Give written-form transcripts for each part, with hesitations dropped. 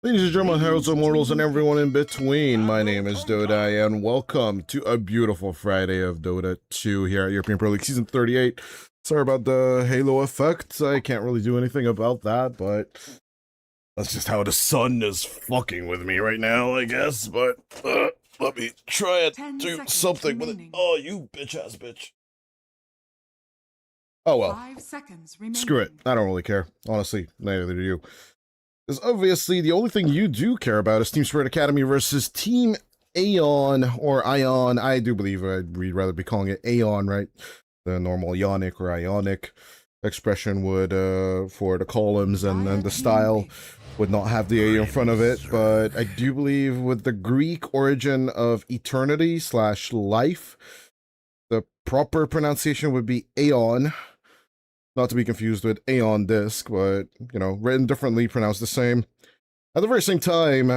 Ladies and gentlemen, heralds, immortals, and everyone in between, my name is Dota, and welcome to a beautiful Friday of Dota 2 here at European Pro League Season 38. Sorry about the Halo effect, I can't really do anything about that, but that's just how the sun is fucking with me right now, I guess, but let me try and do something with it. Oh, you bitch-ass bitch. Oh well, 5 seconds remaining. Screw it, I don't really care, honestly, neither do you. Because obviously the only thing you do care about is Team Spirit Academy versus Team Aeon, or Ion. I do believe we'd rather be calling it Aeon, right? The normal Ionic or Ionic expression would, for the columns and the style, would not have the A in front of it. But I do believe with the Greek origin of eternity / life, the proper pronunciation would be Aeon. Not to be confused with Aeon Disc, but, you know, written differently, pronounced the same. At the very same time,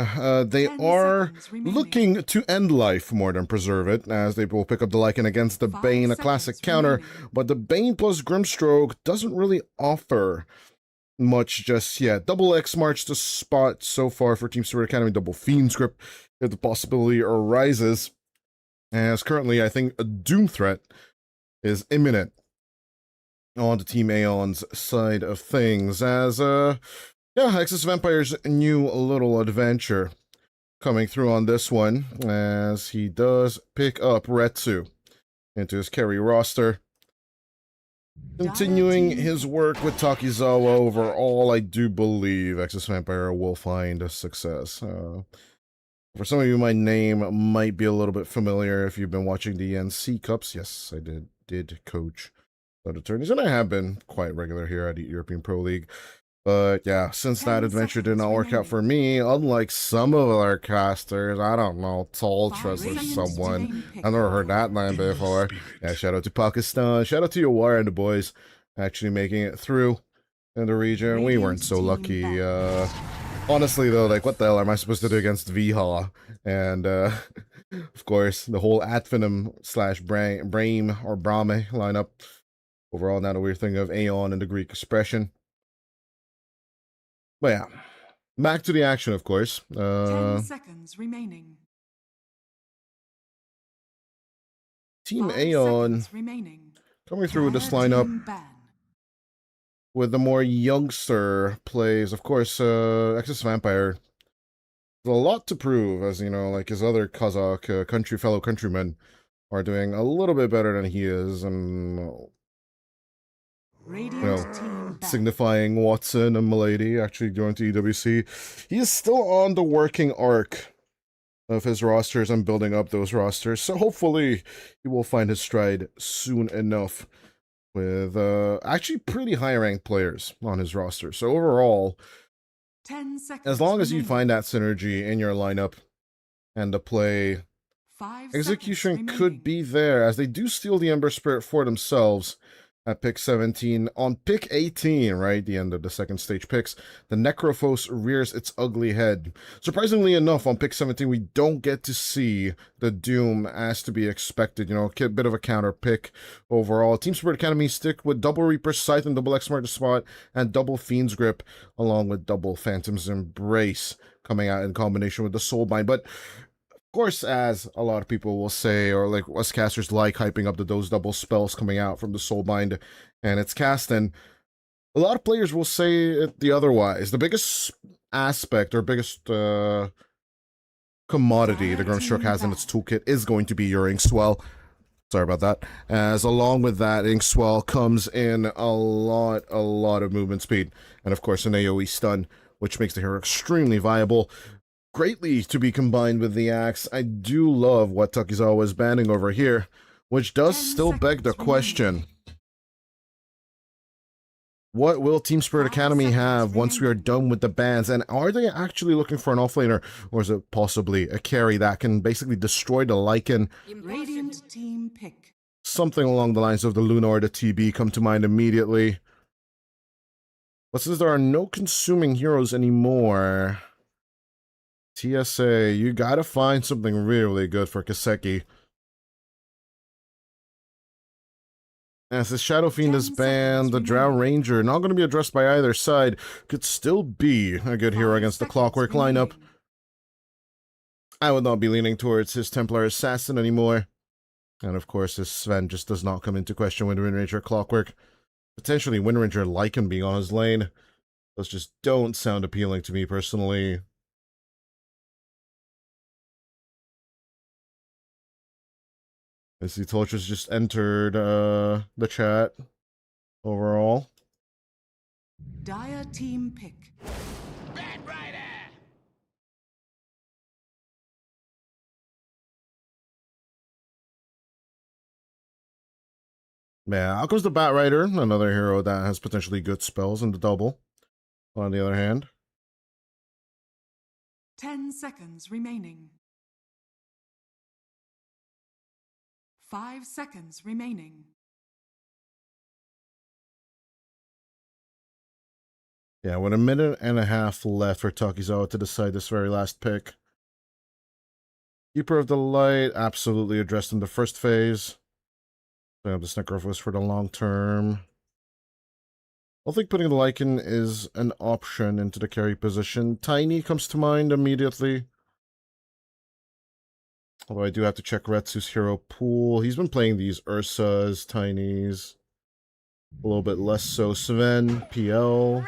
they are looking to end life more than preserve it, as they will pick up the Lycan against the Bane, a classic counter, but the Bane plus Grimstroke doesn't really offer much just yet. Double X marks the spot so far for Team Spirit Academy, double Fiend's Grip, if the possibility arises, as currently I think a Doom threat is imminent on the Team Aeon's side of things, as, yeah, Exodus Vampire's new little adventure coming through on this one, as he does pick up Retsu into his carry roster. Continuing his work with Takizawa overall, I do believe Exodus Vampire will find a success. For some of you, my name might be a little bit familiar if you've been watching the NC Cups. Yes, I did coach the tourneys, and I have been quite regular here at the European Pro League. But yeah, since that adventure did not work out for me, unlike some of our casters, I don't know, Toltrus or someone, I've never heard that name before. Yeah, shout out to Pakistan, shout out to Yawar and the boys actually making it through in the region. We weren't so lucky. Honestly though, like, what the hell am I supposed to do against Viha? And of course, the whole Advenom / Brame or Brahme lineup. Overall, not a weird thing of Aeon and the Greek expression. But yeah, back to the action, of course. 10 seconds remaining. Team Aeon coming through with this lineup with the more youngster plays. Of course, Exodus Vampire has a lot to prove, as you know, like his other Kazakh fellow countrymen are doing a little bit better than he is, and you know, signifying Watson and Milady actually going to EWC. He is still on the working arc of his rosters and building up those rosters, so hopefully he will find his stride soon enough with actually pretty high-ranked players on his roster. So overall, 10 seconds as long as you find that synergy in your lineup and the play, execution could be there, as they do steal the Ember Spirit for themselves at pick 17. On pick 18, right, the end of the second stage picks, the Necrophos rears its ugly head. Surprisingly enough, on pick 17, we don't get to see the Doom as to be expected. You know, a bit of a counter pick overall. Team Spirit Academy stick with double Reaper Scythe and double X Mark the Spot, and double Fiend's Grip, along with double Phantom's Embrace coming out in combination with the Soulbind. But of course, as a lot of people will say, or like us casters like hyping up those double spells coming out from the Soulbind and its casting, a lot of players will say it the otherwise. The biggest aspect or biggest commodity the Grimstroke has in its toolkit is going to be your Inkswell. Sorry about that. As along with that, Inkswell comes in a lot of movement speed, and of course an AoE stun, which makes the hero extremely viable. Greatly to be combined with the axe. I do love what Takizawa is banning over here, which does still beg the question: what will Team Spirit Academy have once we are done with the bans? And are they actually looking for an offlaner, or is it possibly a carry that can basically destroy the Lycan? Radiant team pick. Something along the lines of the Luna or the TB come to mind immediately. But since there are no consuming heroes anymore, TSA, you gotta find something really good for Kaseki. As the Shadow Fiend 10 is banned, seconds the Drow remaining. Ranger, not going to be addressed by either side, could still be a good hero 5 against the seconds Clockwork lineup. remaining. I would not be leaning towards his Templar Assassin anymore. And of course, his Sven just does not come into question with Wind Ranger Clockwork. Potentially Wind Ranger Lycan being on his lane. Those just don't sound appealing to me personally. I see Torches just entered the chat overall. Dire team pick. Yeah, out comes the Bat Rider, another hero that has potentially good spells in the double. On the other hand, 10 seconds remaining. 5 seconds remaining. yeah, with a minute and a half left for Takizawa to decide this very last pick. Keeper of the Light, absolutely addressed in the first phase. So the Necrophos for the long term. I think putting the Lycan is an option into the carry position. Tiny comes to mind immediately. Although I do have to check Retsu's hero pool. He's been playing these Ursas, Tinies. A little bit less so Sven, PL. They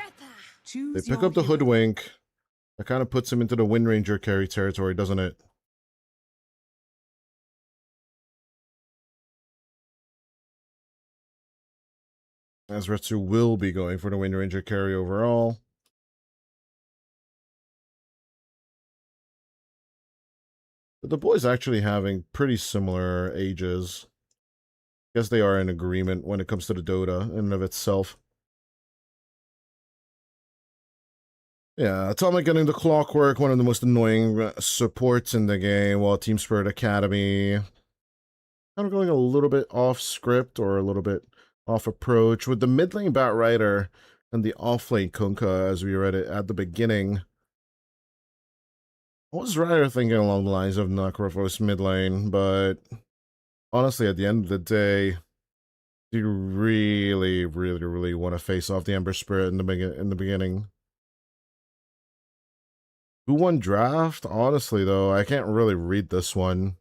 Choose pick your up the hero. Hoodwink. That kind of puts him into the Wind Ranger carry territory, doesn't it? As Retsu will be going for the Wind Ranger carry overall. But the boys actually having pretty similar ages. Guess they are in agreement when it comes to the Dota in and of itself. Yeah, Atomic getting the Clockwork, one of the most annoying supports in the game, while Team Spirit Academy kind of going a little bit off script or a little bit off approach with the mid lane Bat Rider and the off lane Kunkka, as we read it at the beginning. I was rather thinking along the lines of Necrophos mid lane, but honestly, at the end of the day, do you really want to face off the Ember Spirit in the beginning? Who won draft? Honestly, though, I can't really read this one.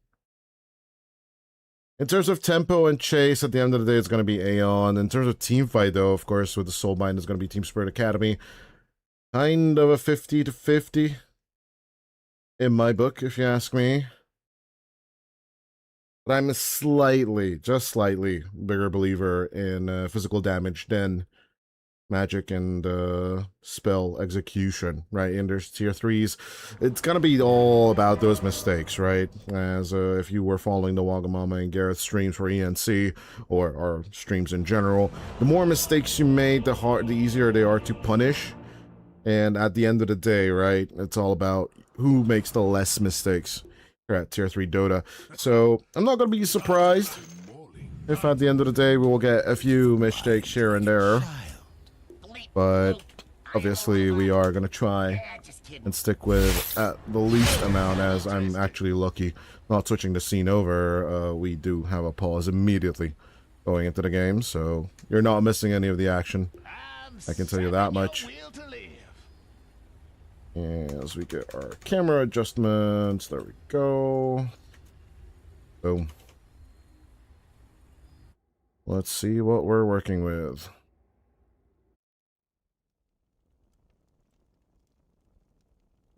In terms of tempo and chase, at the end of the day, it's going to be Aeon. In terms of team fight, though, of course, with the Soulbind, it's going to be Team Spirit Academy. Kind of a 50-50 in my book, if you ask me. But I'm a just slightly bigger believer in physical damage than magic and spell execution, right? And there's tier 3s. It's gonna be all about those mistakes, right? As if you were following the Wagamama and Gareth streams for ENC or streams in general, the more mistakes you made, the easier they are to punish. And at the end of the day, right, it's all about who makes the less mistakes here at tier 3 Dota. So I'm not gonna be surprised if at the end of the day we will get a few mistakes here and there. But obviously we are going to try and stick with at the least amount, as I'm actually lucky not switching the scene over. We do have a pause immediately going into the game, so you're not missing any of the action. I can tell you that much. And as we get our camera adjustments, there we go. Boom. Let's see what we're working with.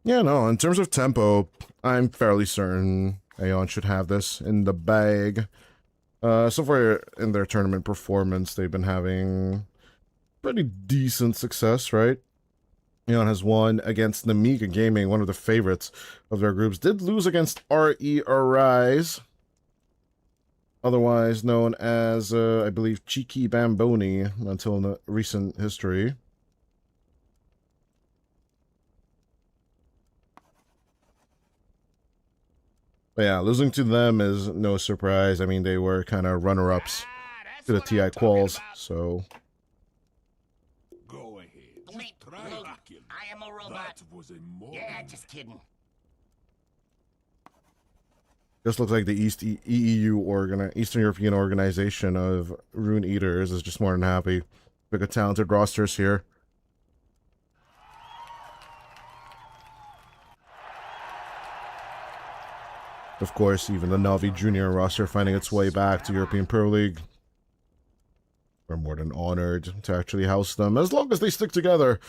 Yeah, no, in terms of tempo, I'm fairly certain Aeon should have this in the bag. So far in their tournament performance, they've been having pretty decent success, right? Aeon has won against Namika Gaming, one of the favorites of their groups. Did lose against RE Arise, otherwise known as, I believe, Cheeky Bamboni, until in the recent history. But yeah, losing to them is no surprise. I mean, they were kind of runner-ups to the TI quals, so... Go ahead. I am a robot. That was a more. Yeah, just kidding. This looks like the Eastern European organization of Rune Eaters is just more than happy. Big of talented rosters here. Of course, even the Navi Junior roster finding its way back to European Pro League. We're more than honored to actually house them, as long as they stick together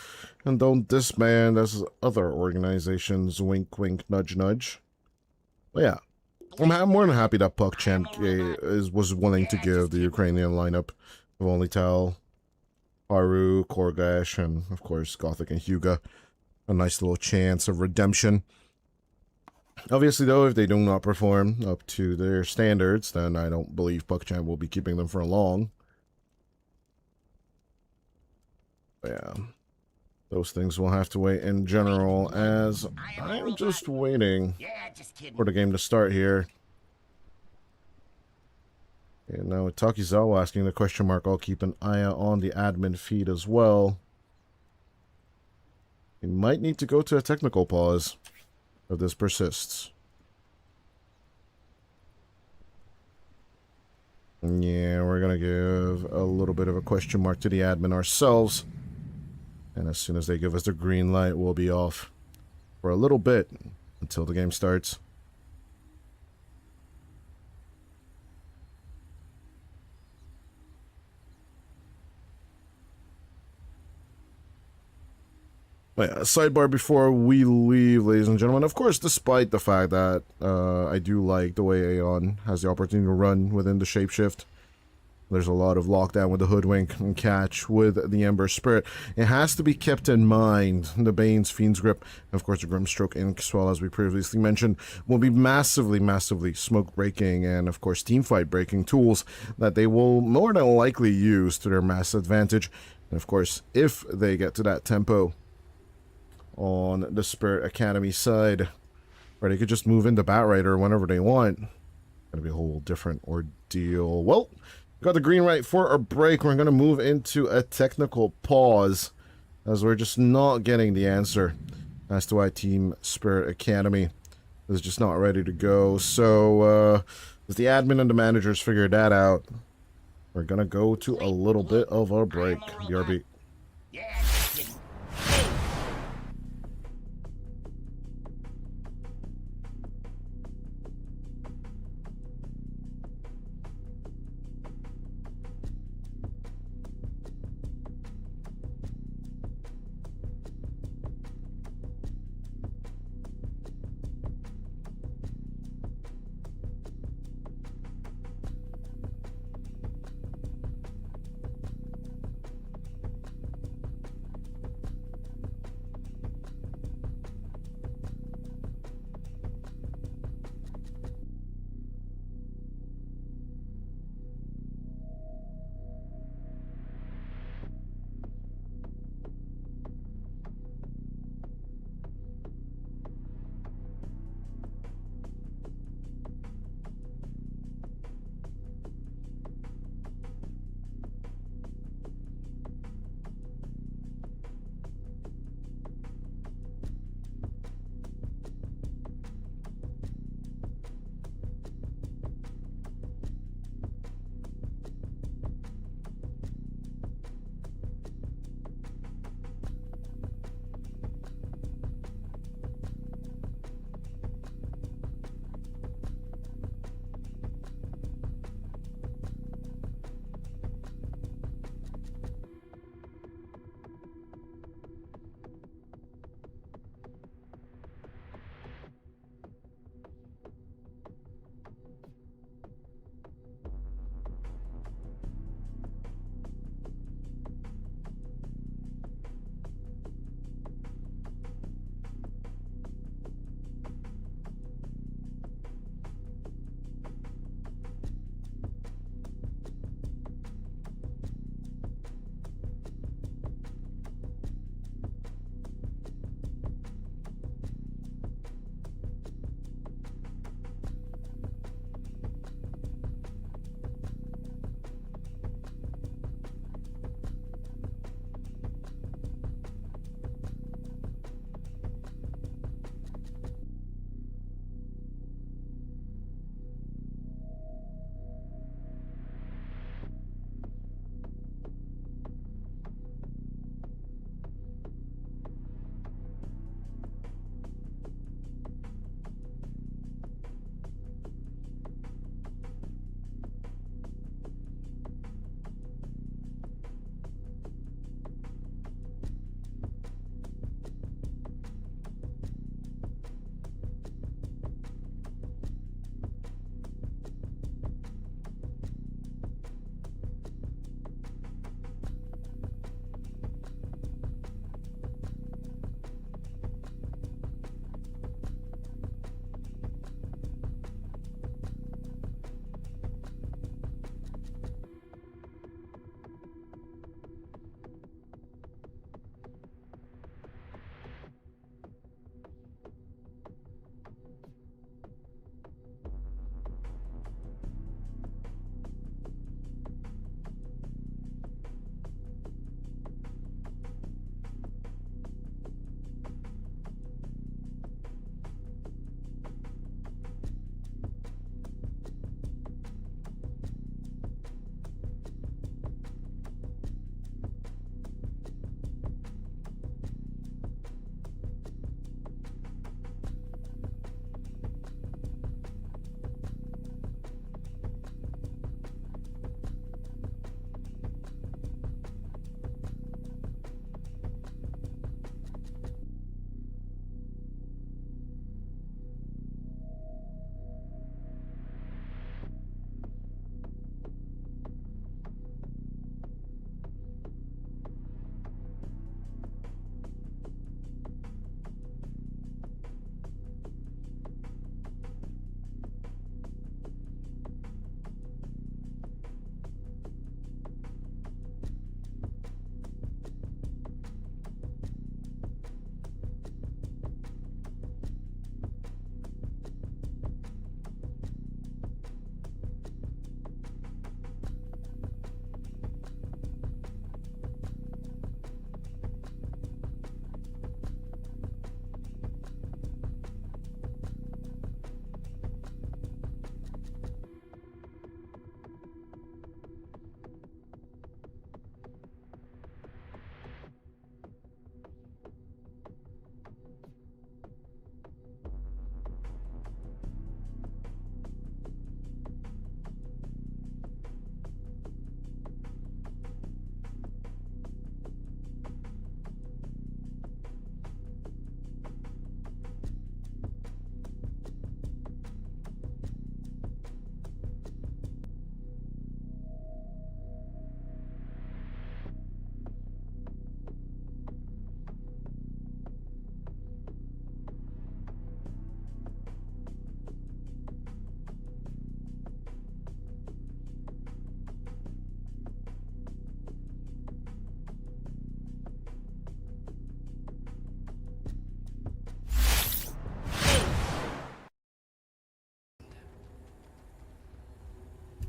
and don't disband as other organizations. Wink, wink, nudge, nudge. But yeah, I'm more than happy that PuckChamp was willing to give the Ukrainian lineup of Only Tal, Haru, Korgash, and of course Gothic and Hyuga a nice little chance of redemption. Obviously, though, if they do not perform up to their standards, then I don't believe PuckChamp will be keeping them for long. But yeah, those things will have to wait in general, as I'm just waiting for the game to start here. And now with Takizawa asking the question mark, I'll keep an eye out on the admin feed as well. We might need to go to a technical pause if this persists. Yeah, we're going to give a little bit of a question mark to the admin ourselves. And as soon as they give us the green light, we'll be off for a little bit until the game starts. But yeah, sidebar before we leave, ladies and gentlemen. Of course, despite the fact that I do like the way Aeon has the opportunity to run within the shapeshift, there's a lot of lockdown with the Hoodwink and catch with the Ember Spirit. It has to be kept in mind. The Bane's Fiend's Grip, and of course the Grimstroke Ink, as well as we previously mentioned, will be massively smoke breaking and of course teamfight breaking tools that they will more than likely use to their mass advantage. And of course, if they get to that tempo on the Spirit Academy side, where they could just move into Batrider whenever they want, gonna be a whole different ordeal. Well, got the green light for a break. We're going to move into a technical pause, as we're just not getting the answer as to why Team Spirit Academy is just not ready to go. So, as the admin and the managers figured that out, we're going to go to a little bit of a break. BRB.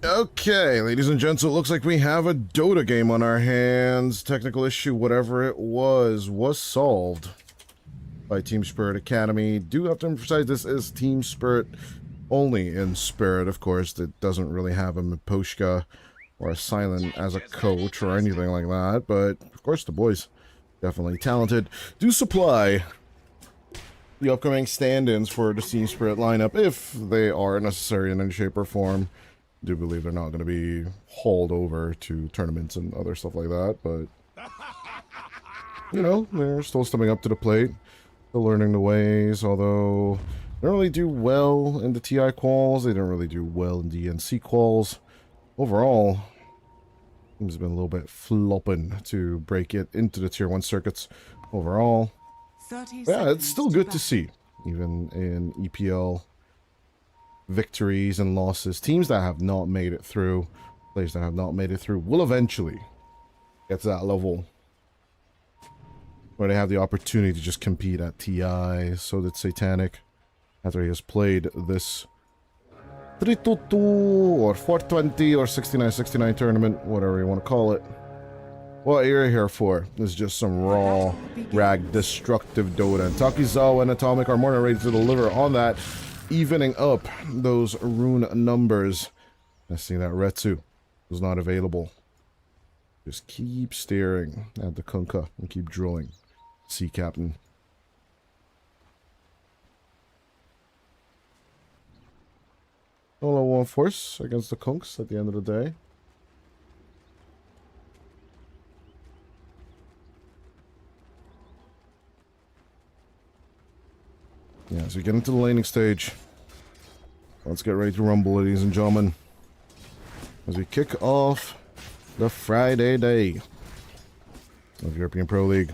Okay, ladies and gents, it looks like we have a Dota game on our hands. Technical issue, whatever it was solved by Team Spirit Academy. Do have to emphasize this is Team Spirit only in spirit, of course. It doesn't really have a Miposhka or a Silent as a coach or anything like that, but of course the boys definitely talented. Do supply the upcoming stand-ins for the Team Spirit lineup if they are necessary in any shape or form. I do believe they're not going to be hauled over to tournaments and other stuff like that, but you know, they're still stepping up to the plate, still learning the ways, although they don't really do well in the TI quals, they don't really do well in the NC quals. Overall, team's been a little bit flopping to break it into the tier 1 circuits overall. Yeah, it's still good to see, even in EPL victories and losses. Teams that have not made it through, players that have not made it through, will eventually get to that level where they have the opportunity to just compete at TI. So did Satanic after he has played this 322 or 420 or 6969 tournament, whatever you want to call it. What you're here for is just some raw, rag, destructive Dota. And Takizawa and Atomic are more than ready to deliver on that, evening up those rune numbers. I see that Retsu was not available. Just keep staring at the Kunka and keep drilling. Sea Captain. Solo one force against the Kunks at the end of the day. Yeah, as we get into the laning stage, let's get ready to rumble, ladies and gentlemen, as we kick off the Friday day of European Pro League.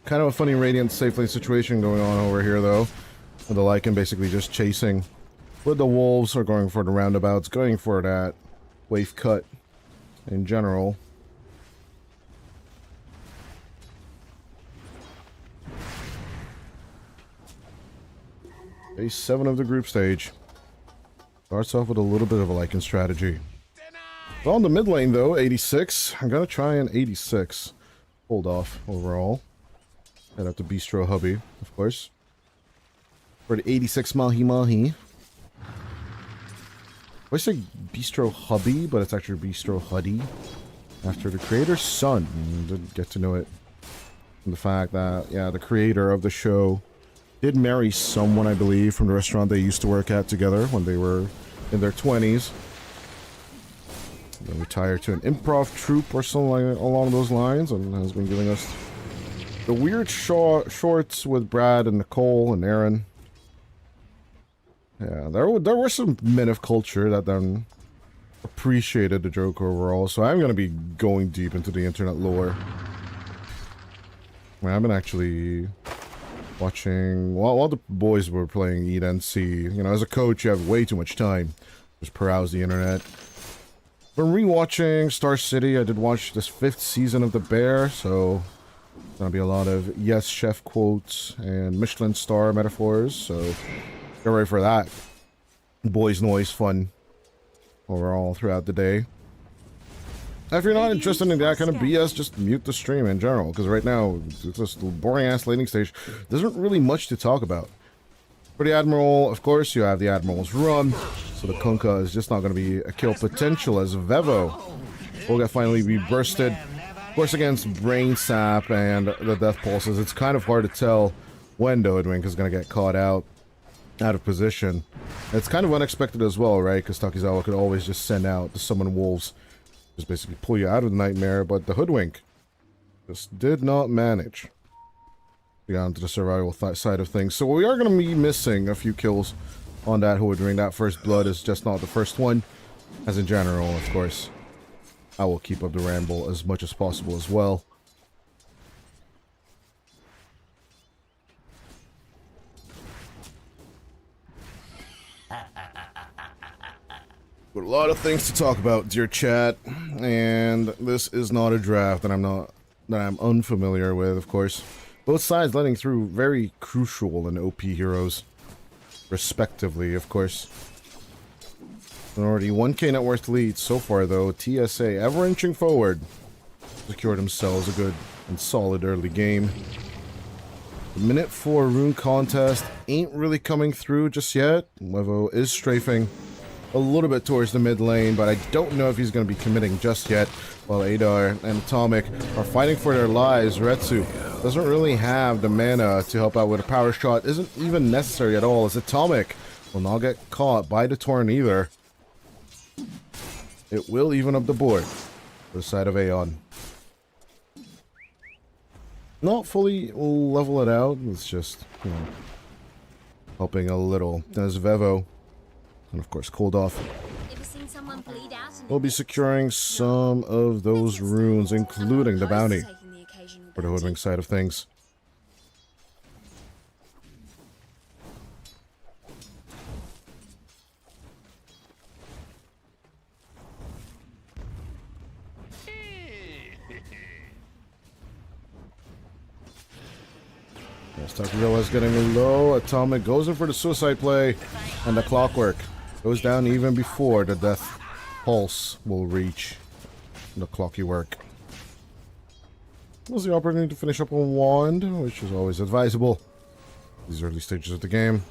Kind of a funny Radiant safe lane situation going on over here, though, with the Lycan basically just chasing, with the Wolves are going for the roundabouts, going for that wave cut in general. Phase 7 of the group stage. Starts off with a little bit of a Lycan strategy. On the mid lane, though, 86. I'm going to try an 86. Hold off overall. Head up to Bistro Hubby, of course. For the 86 Mahi Mahi. I say Bistro Hubby, but it's actually Bistro Huddy. After the creator's son. Didn't get to know it. And the fact that, yeah, the creator of the show did marry someone, I believe, from the restaurant they used to work at together when they were in their 20s. Then retired to an improv troupe or something like, along those lines, and has been giving us the weird shorts with Brad and Nicole and Aaron. Yeah, there were some men of culture that then appreciated the joke overall, so I'm going to be going deep into the internet lore. I've been actually watching, while the boys were playing Eat and See, you know, as a coach, you have way too much time. Just peruse the internet. Been rewatching Star City. I did watch this 5th season of The Bear, so it's gonna be a lot of yes chef quotes and Michelin star metaphors, so get ready for that. Boys noise fun overall throughout the day. If you're not interested in that kind of BS, just mute the stream in general, because right now, it's just a boring-ass laning stage. There isn't really much to talk about. For the Admiral, of course, you have the Admiral's Run, so the Kunka is just not going to be a kill potential as Vevo will get finally be bursted. Of course, against Brain Sap and the Death Pulses, it's kind of hard to tell when Doedwink is going to get caught out of position. It's kind of unexpected as well, right? Because Takizawa could always just send out the Summon Wolves, just basically pull you out of the nightmare, but the Hoodwink just did not manage to get onto the survival side of things. So we are going to be missing a few kills on that Hoodwink. That first blood is just not the first one, as in general, of course. I will keep up the ramble as much as possible as well. But a lot of things to talk about, dear chat, and this is not a draft that I'm unfamiliar with, of course. Both sides letting through very crucial and OP heroes. respectively, of course. Already 1k net worth lead so far, though. TSA ever inching forward. Secured themselves a good and solid early game. The minute 4 rune contest ain't really coming through just yet. Levo is strafing a little bit towards the mid lane, but I don't know if he's going to be committing just yet. While Adar and Atomic are fighting for their lives, Retsu doesn't really have the mana to help out with a power shot. Isn't even necessary at all, as Atomic will not get caught by the Torrent either. It will even up the board for the side of Aeon. Not fully level it out, it's just, you know, helping a little. As Vevo, and of course Cold Off, we'll be securing some of those runes, including the bounty for the Hoodwink side of things. Takagawa's getting low. Atomic goes in for the suicide play, and the clockwork goes down even before the death pulse will reach the clocky work. Was the opportunity to finish up on wand, which is always advisable these early stages of the game.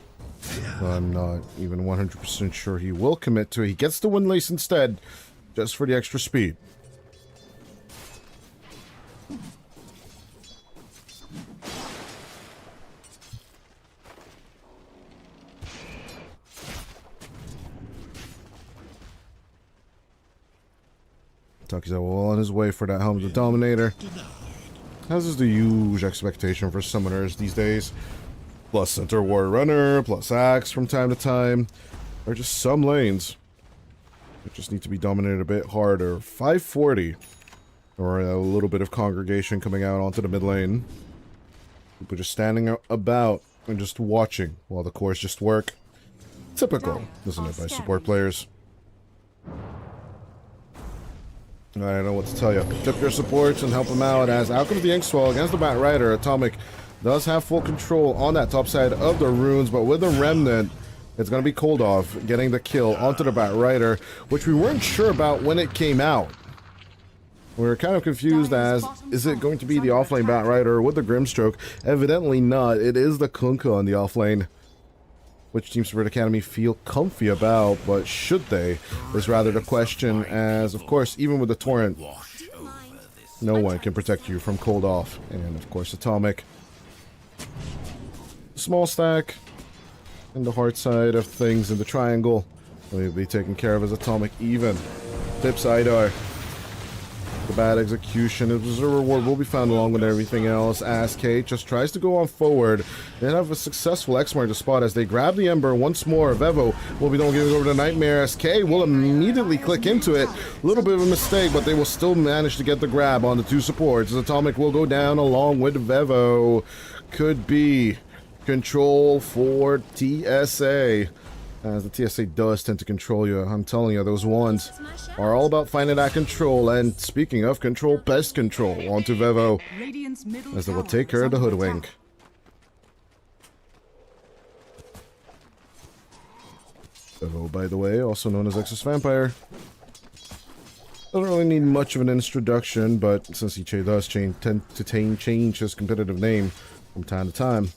I'm not even 100% sure he will commit to it. He gets the windlace instead, just for the extra speed. Takizawa well on his way for that Helm of the Dominator. As is the huge expectation for summoners these days. Plus Centaur War Runner, plus Axe from time to time. Or just some lanes that just need to be dominated a bit harder. 540. Or a little bit of congregation coming out onto the mid lane. People just standing about and just watching while the cores just work. Typical, isn't it, by support players? I don't know what to tell you. Tip your supports and help them out, as out comes the Inkswell against the Bat Rider. Atomic does have full control on that top side of the runes, but with the Remnant, it's going to be Cold Off getting the kill onto the Bat Rider, which we weren't sure about when it came out. We were kind of confused as, is it going to be the offlane Bat Rider with the Grimstroke? Evidently not. It is the Kunkka on the offlane, which Team Spirit Academy feel comfy about, but should they, is rather the question, as, of course, even with the Torrent, no one can protect you from Cold Off. And, of course, Atomic. Small stack in the hard side of things in the triangle will be taken care of as Atomic even tips Idar. The bad execution, his reward will be found along with everything else, as Kate just tries to go on forward. They have a successful X-Mark to spot as they grab the Ember once more. Vevo will be giving over the Nightmare. SK will immediately click into it. A little bit of a mistake, but they will still manage to get the grab on the two supports. As Atomic will go down along with Vevo. Could be control for TSA. As the TSA does tend to control you. I'm telling you, those ones are all about finding that control. And speaking of control, pest control onto Vevo, as they will take care of the Hoodwink. Vevo, by the way, also known as Exus Vampire. Doesn't really need much of an introduction, but since he does tend to change his competitive name from time to time,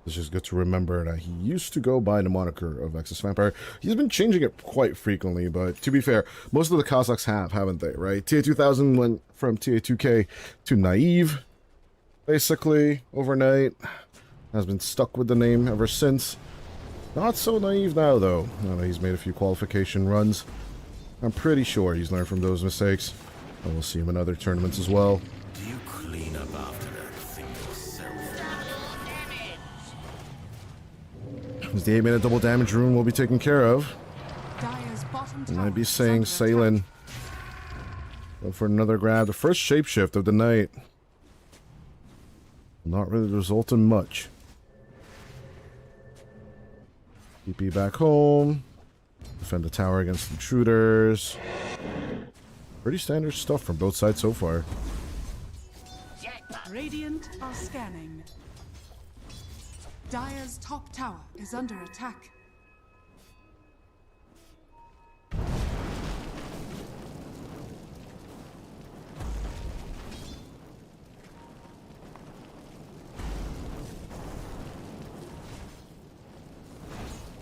it's just good to remember that he used to go by the moniker of Exus Vampire. He's been changing it quite frequently, but to be fair, most of the Cossacks have, haven't they, right? TA 2000 went from TA 2K to Naive, basically, overnight. Has been stuck with the name ever since. Not so naive now, though. Now that he's made a few qualification runs. I'm pretty sure he's learned from those mistakes. And we'll see him in other tournaments as well. Do you clean up after that thing yourself? As the 8-minute double damage rune will be taken care of. And I'd be saying Sailing. Go for another grab. The first shapeshift of the night. Not really result in much. TP back home. Defend the tower against intruders. Pretty standard stuff from both sides so far. Radiant are scanning. Dire's top tower is under attack.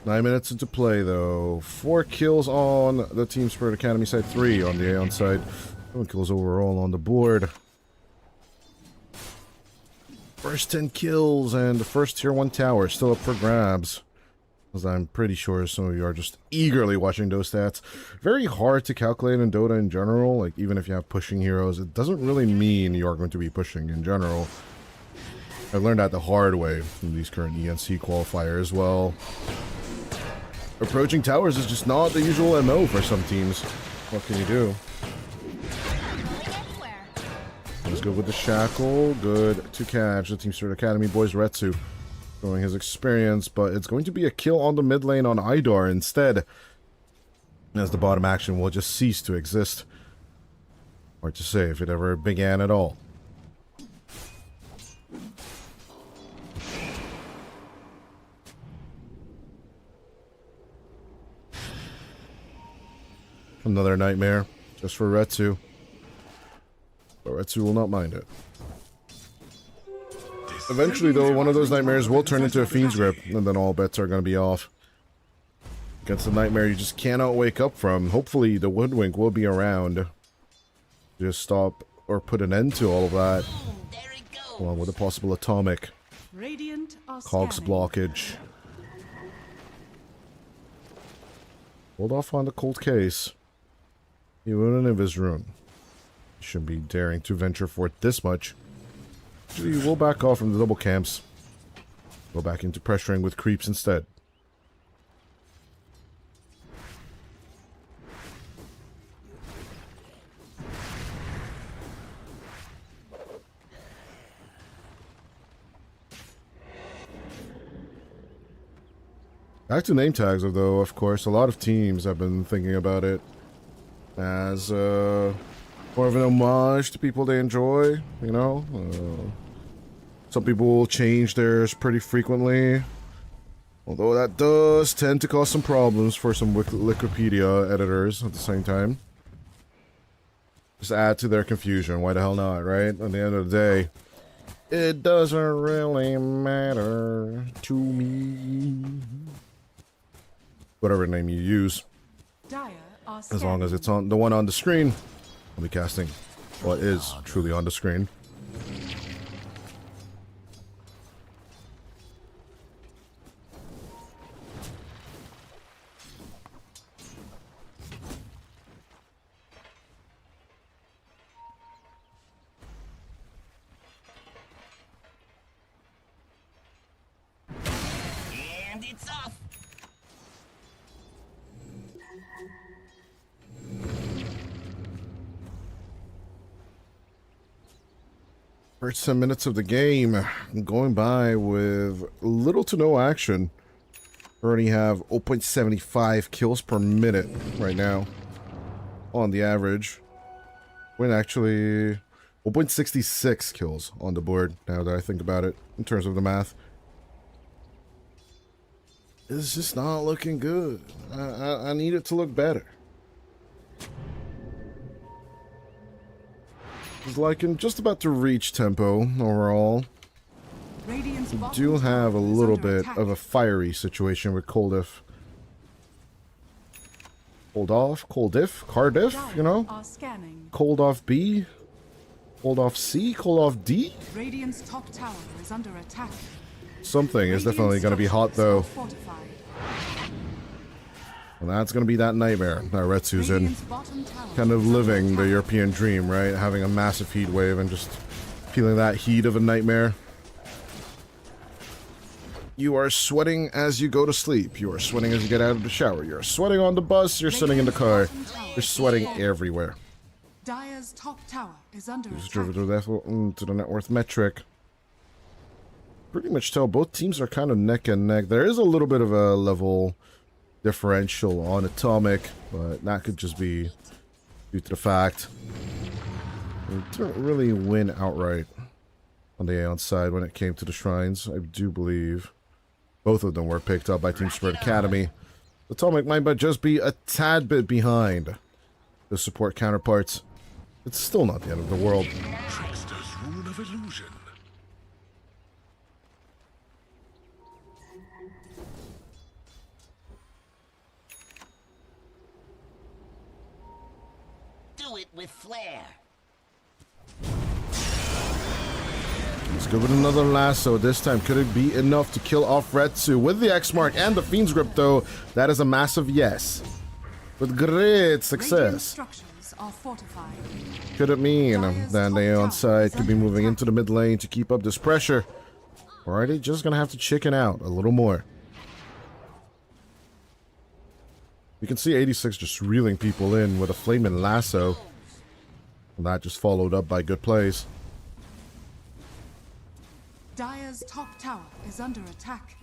Nine minutes into play, though. 4 kills on the Team Spirit Academy side, 3 on the Aeon side. 7 kills overall on the board. First 10 kills and the first tier 1 tower still up for grabs. As I'm pretty sure some of you are just eagerly watching those stats. Very hard to calculate in Dota in general. Like, even if you have pushing heroes, it doesn't really mean you are going to be pushing in general. I learned that the hard way from these current ENC qualifiers as well. Approaching towers is just not the usual MO for some teams. What can you do? Let's go with the Shackle. Good to catch. The Team Spirit Academy boys Retsu showing his experience, but it's going to be a kill on the mid lane on Idar instead, as the bottom action will just cease to exist. Hard to say if it ever began at all. Another nightmare, just for Retsu. But Retsu will not mind it. Eventually, though, one of those nightmares will turn into a Fiend's Grip, and then all bets are going to be off. Against a nightmare you just cannot wake up from. Hopefully, the Woodwink will be around to just stop or put an end to all of that. Along with a possible atomic. Radiant are Cogs scanning. blockage. Hold off on the cold case. He wouldn't have his rune. He shouldn't be daring to venture for it this much. Actually, we'll back off from the double camps. Go back into pressuring with creeps instead. Back to name tags, though, of course. A lot of teams have been thinking about it as more of an homage to people they enjoy, you know? Some people will change theirs pretty frequently. Although that does tend to cause some problems for some Wikipedia editors at the same time. Just add to their confusion. Why the hell not, right? At the end of the day, it doesn't really matter to me. Whatever name you use. Dire are As long as it's on the one on the screen, I'll be casting what is truly on the screen. And it's off. First 10 minutes of the game going by with little to no action. Already have 0.75 kills per minute right now on the average. When actually 0.66 kills on the board now that I think about it in terms of the math. It's just not looking good. I need it to look better. It's like I'm just about to reach tempo overall. Radiant's We bottom do have a tower is little under bit attack. of a fiery situation with Coldiff. Cold off, Coldiff, Cardiff, you know? Are scanning. Cold off B, cold off C, cold off D. Radiant's top tower is under attack. Something is definitely Radiant's going to be hot structures are though. fortified. And that's going to be that nightmare that Retsu's in. Radiant's bottom tower Kind of is under living the attack. European dream, right? Having a massive heat wave and just feeling that heat of a nightmare. You are sweating as you go to sleep. You are sweating as you get out of the shower. You're sweating on the bus. You're sitting in the car. You're sweating everywhere. Dire's top tower is under Just attack. driven to the net worth metric. Pretty much tell both teams are kind of neck and neck. There is a little bit of a level differential on Atomic, but that could just be due to the fact we didn't really win outright on the Aeon side when it came to the shrines, I do believe. Both of them were picked up by Team Spirit Academy. Atomic might but just be a tad bit behind the support counterparts. It's still not the end of the world. Trickster's rune of illusion. Do it with flair. Let's go with another lasso. This time, could it be enough to kill off Retsu? With the X mark and the Fiend's Grip, though, that is a massive yes. With great Radiant success. structures are fortified. Could it mean that they on side could be moving into the mid lane to keep up this pressure? Or are they just going to have to chicken out a little more? You can see 86 just reeling people in with a flaming lasso. And that just followed up by good plays. Dire's top tower is under attack.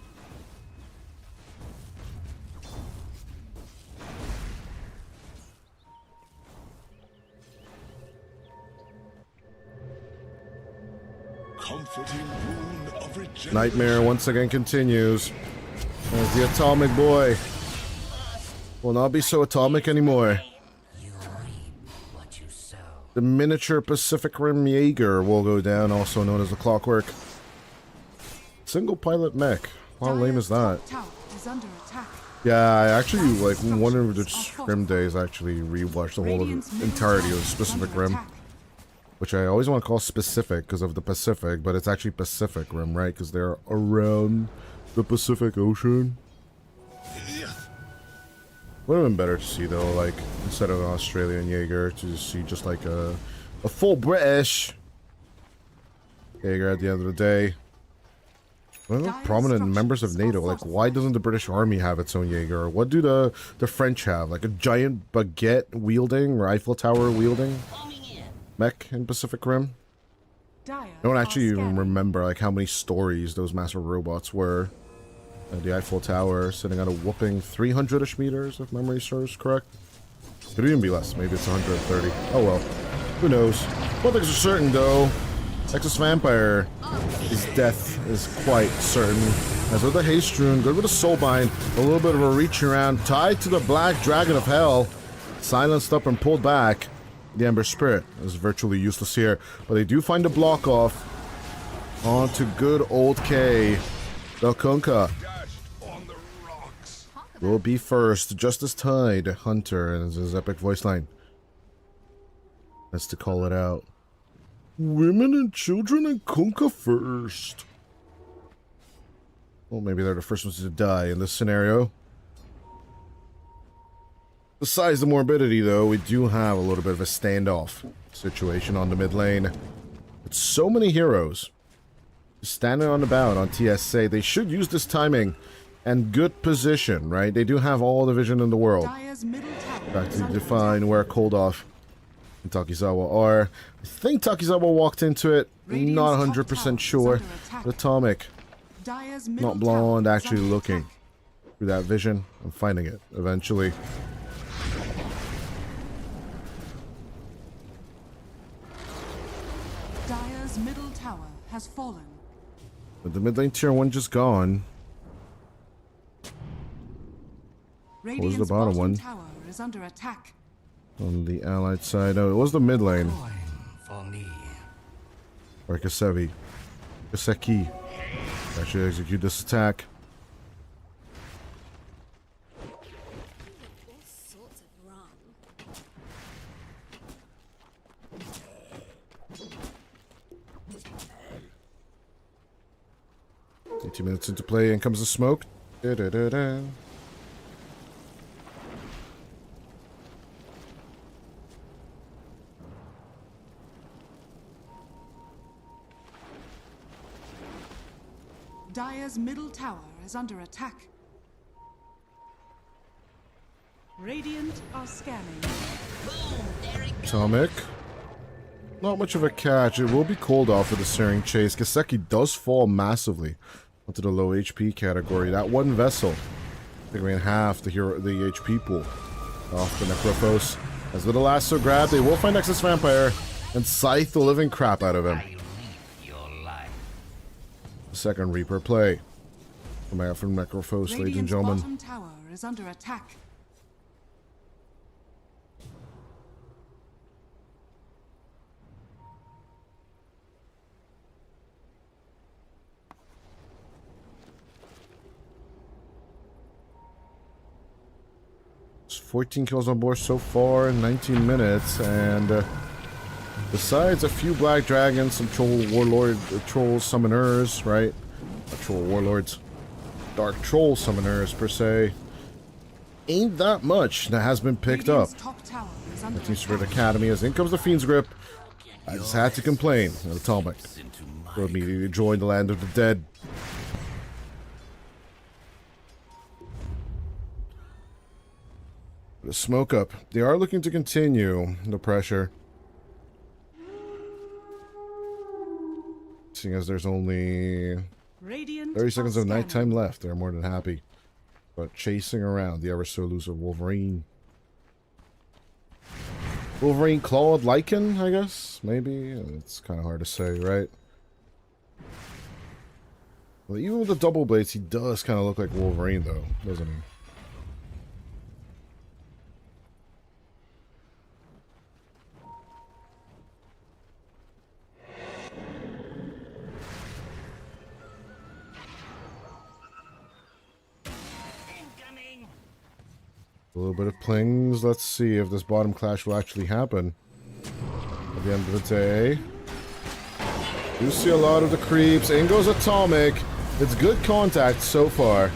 Comforting rune of regeneration. Nightmare once again continues. As the atomic boy will not be so atomic anymore. You reap what you sow. The miniature Pacific Rim Jaeger will go down, also known as the Clockwork. Single pilot mech. How lame is that? Top tower is under attack. Yeah, I actually, like, one of the Rim days, I actually rewatched the whole of entirety of Pacific Rim. Which I always want to call specific because of the Pacific, but it's actually Pacific Rim, right? Because they're around the Pacific Ocean. Would have been better to see, though, like, instead of an Australian Jaeger, to see just like a full British Jaeger at the end of the day. One of the prominent members of NATO, like, why doesn't the British Army have its own Jaeger? What do the French have? Like a giant baguette wielding, or Eiffel Tower wielding mech in Pacific Rim? I don't actually even remember like how many stories those massive robots were. The Eiffel Tower sitting at a whooping 300-ish meters, if memory serves correct. Could even be less. Maybe it's 130. Oh well. Who knows? One thing's for certain, though. Texas Vampire, his death is quite certain. As with the Haste Rune, good with a Soulbind, a little bit of a reach around, tied to the Black Dragon of Hell, silenced up and pulled back. The Ember Spirit is virtually useless here, but they do find a block off. On to good old K. The Kunkka will be first, just as Tide, Hunter, and his epic voice line. That's to call it out. Women and children and Kunkka first. Well, maybe they're the first ones to die in this scenario. Besides the morbidity, though, we do have a little bit of a standoff situation on the mid lane. With so many heroes standing on the bound on TSA, they should use this timing and good position, right? They do have all the vision in the world. Back to define where Cold Off and Takizawa are. I think Takizawa walked into it. Not 100% sure. The Atomic, not blonde, actually looking through that vision and finding it eventually. Dire's middle tower has fallen. But the mid lane tier 1 just gone. What was the bottom one? Tower is under attack. On the allied side. Oh, it was the mid lane. For me. Or Kasevi. Kaseki. Actually execute this attack. All sorts of wrong. 18 minutes into play, in comes the smoke. Da-da-da-da. Dire's middle tower is under attack. Radiant are scanning. Atomic. Not much of a catch. It will be called off for the Searing Chase. Kaseki does fall massively onto the low HP category. That one vessel, figuring half the HP pool off the Necrophos. As with the lasso grab, they will find Nexus Vampire and scythe the living crap out of him. Second Reaper play. Coming out from Necrophos, ladies and Radiant's gentlemen. bottom tower is under attack. It's 14 kills on board so far in 19 minutes, and besides a few black dragons, some troll warlord, troll summoners, right? Not troll warlords, dark troll summoners per se. Ain't that much that has been picked up. Radiant's top tower is under Team Spirit attack. Academy, as in comes the Fiend's Grip. I just had to complain. Atomic will immediately join the land of the dead. The smoke up. They are looking to continue the pressure. Seeing as there's only Radiant 30 seconds are of nighttime scanning. left, they're more than happy. But chasing around the ever so elusive Wolverine. Wolverine clawed lichen, I guess? Maybe? It's kind of hard to say, right? Well, even with the double blades, he does kind of look like Wolverine, though, doesn't he? Incoming! A little bit of plings. Let's see if this bottom clash will actually happen. At the end of the day. You see a lot of the creeps. In goes Atomic. It's good contact so far.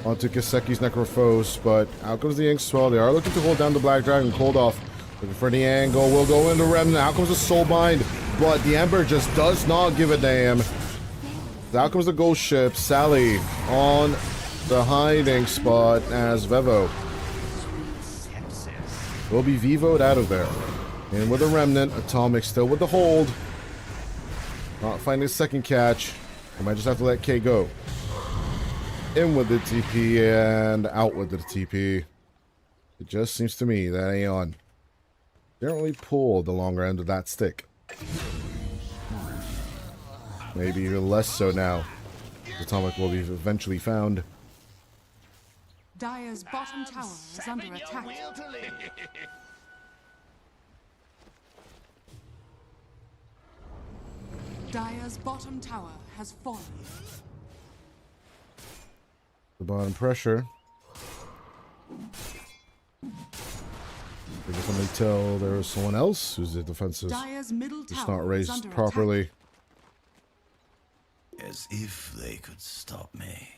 Onto Kaseki's Necrophos, but out comes the Ink Swell. They are looking to hold down the Black Dragon. Cold off. Looking for the angle. We'll go into Remnant. Out comes the Soulbind, but the Ember just does not give a damn. Out comes the Ghost Ship. Sally on the hiding spot as Vevo will be Vivo'd out of there. And with a Remnant, Atomic still with the hold. Not finding a second catch. I might just have to let K go. In with the TP and out with the TP. It just seems to me that Aeon didn't really pull the longer end of that stick. Maybe even less so now. Atomic will be eventually found. Dire's bottom tower is under attack. Will to live. Dire's bottom tower has fallen. The bottom pressure. I can definitely tell there was someone else whose defenses Dire's middle just tower not is raised under properly. attack. As if they could stop me.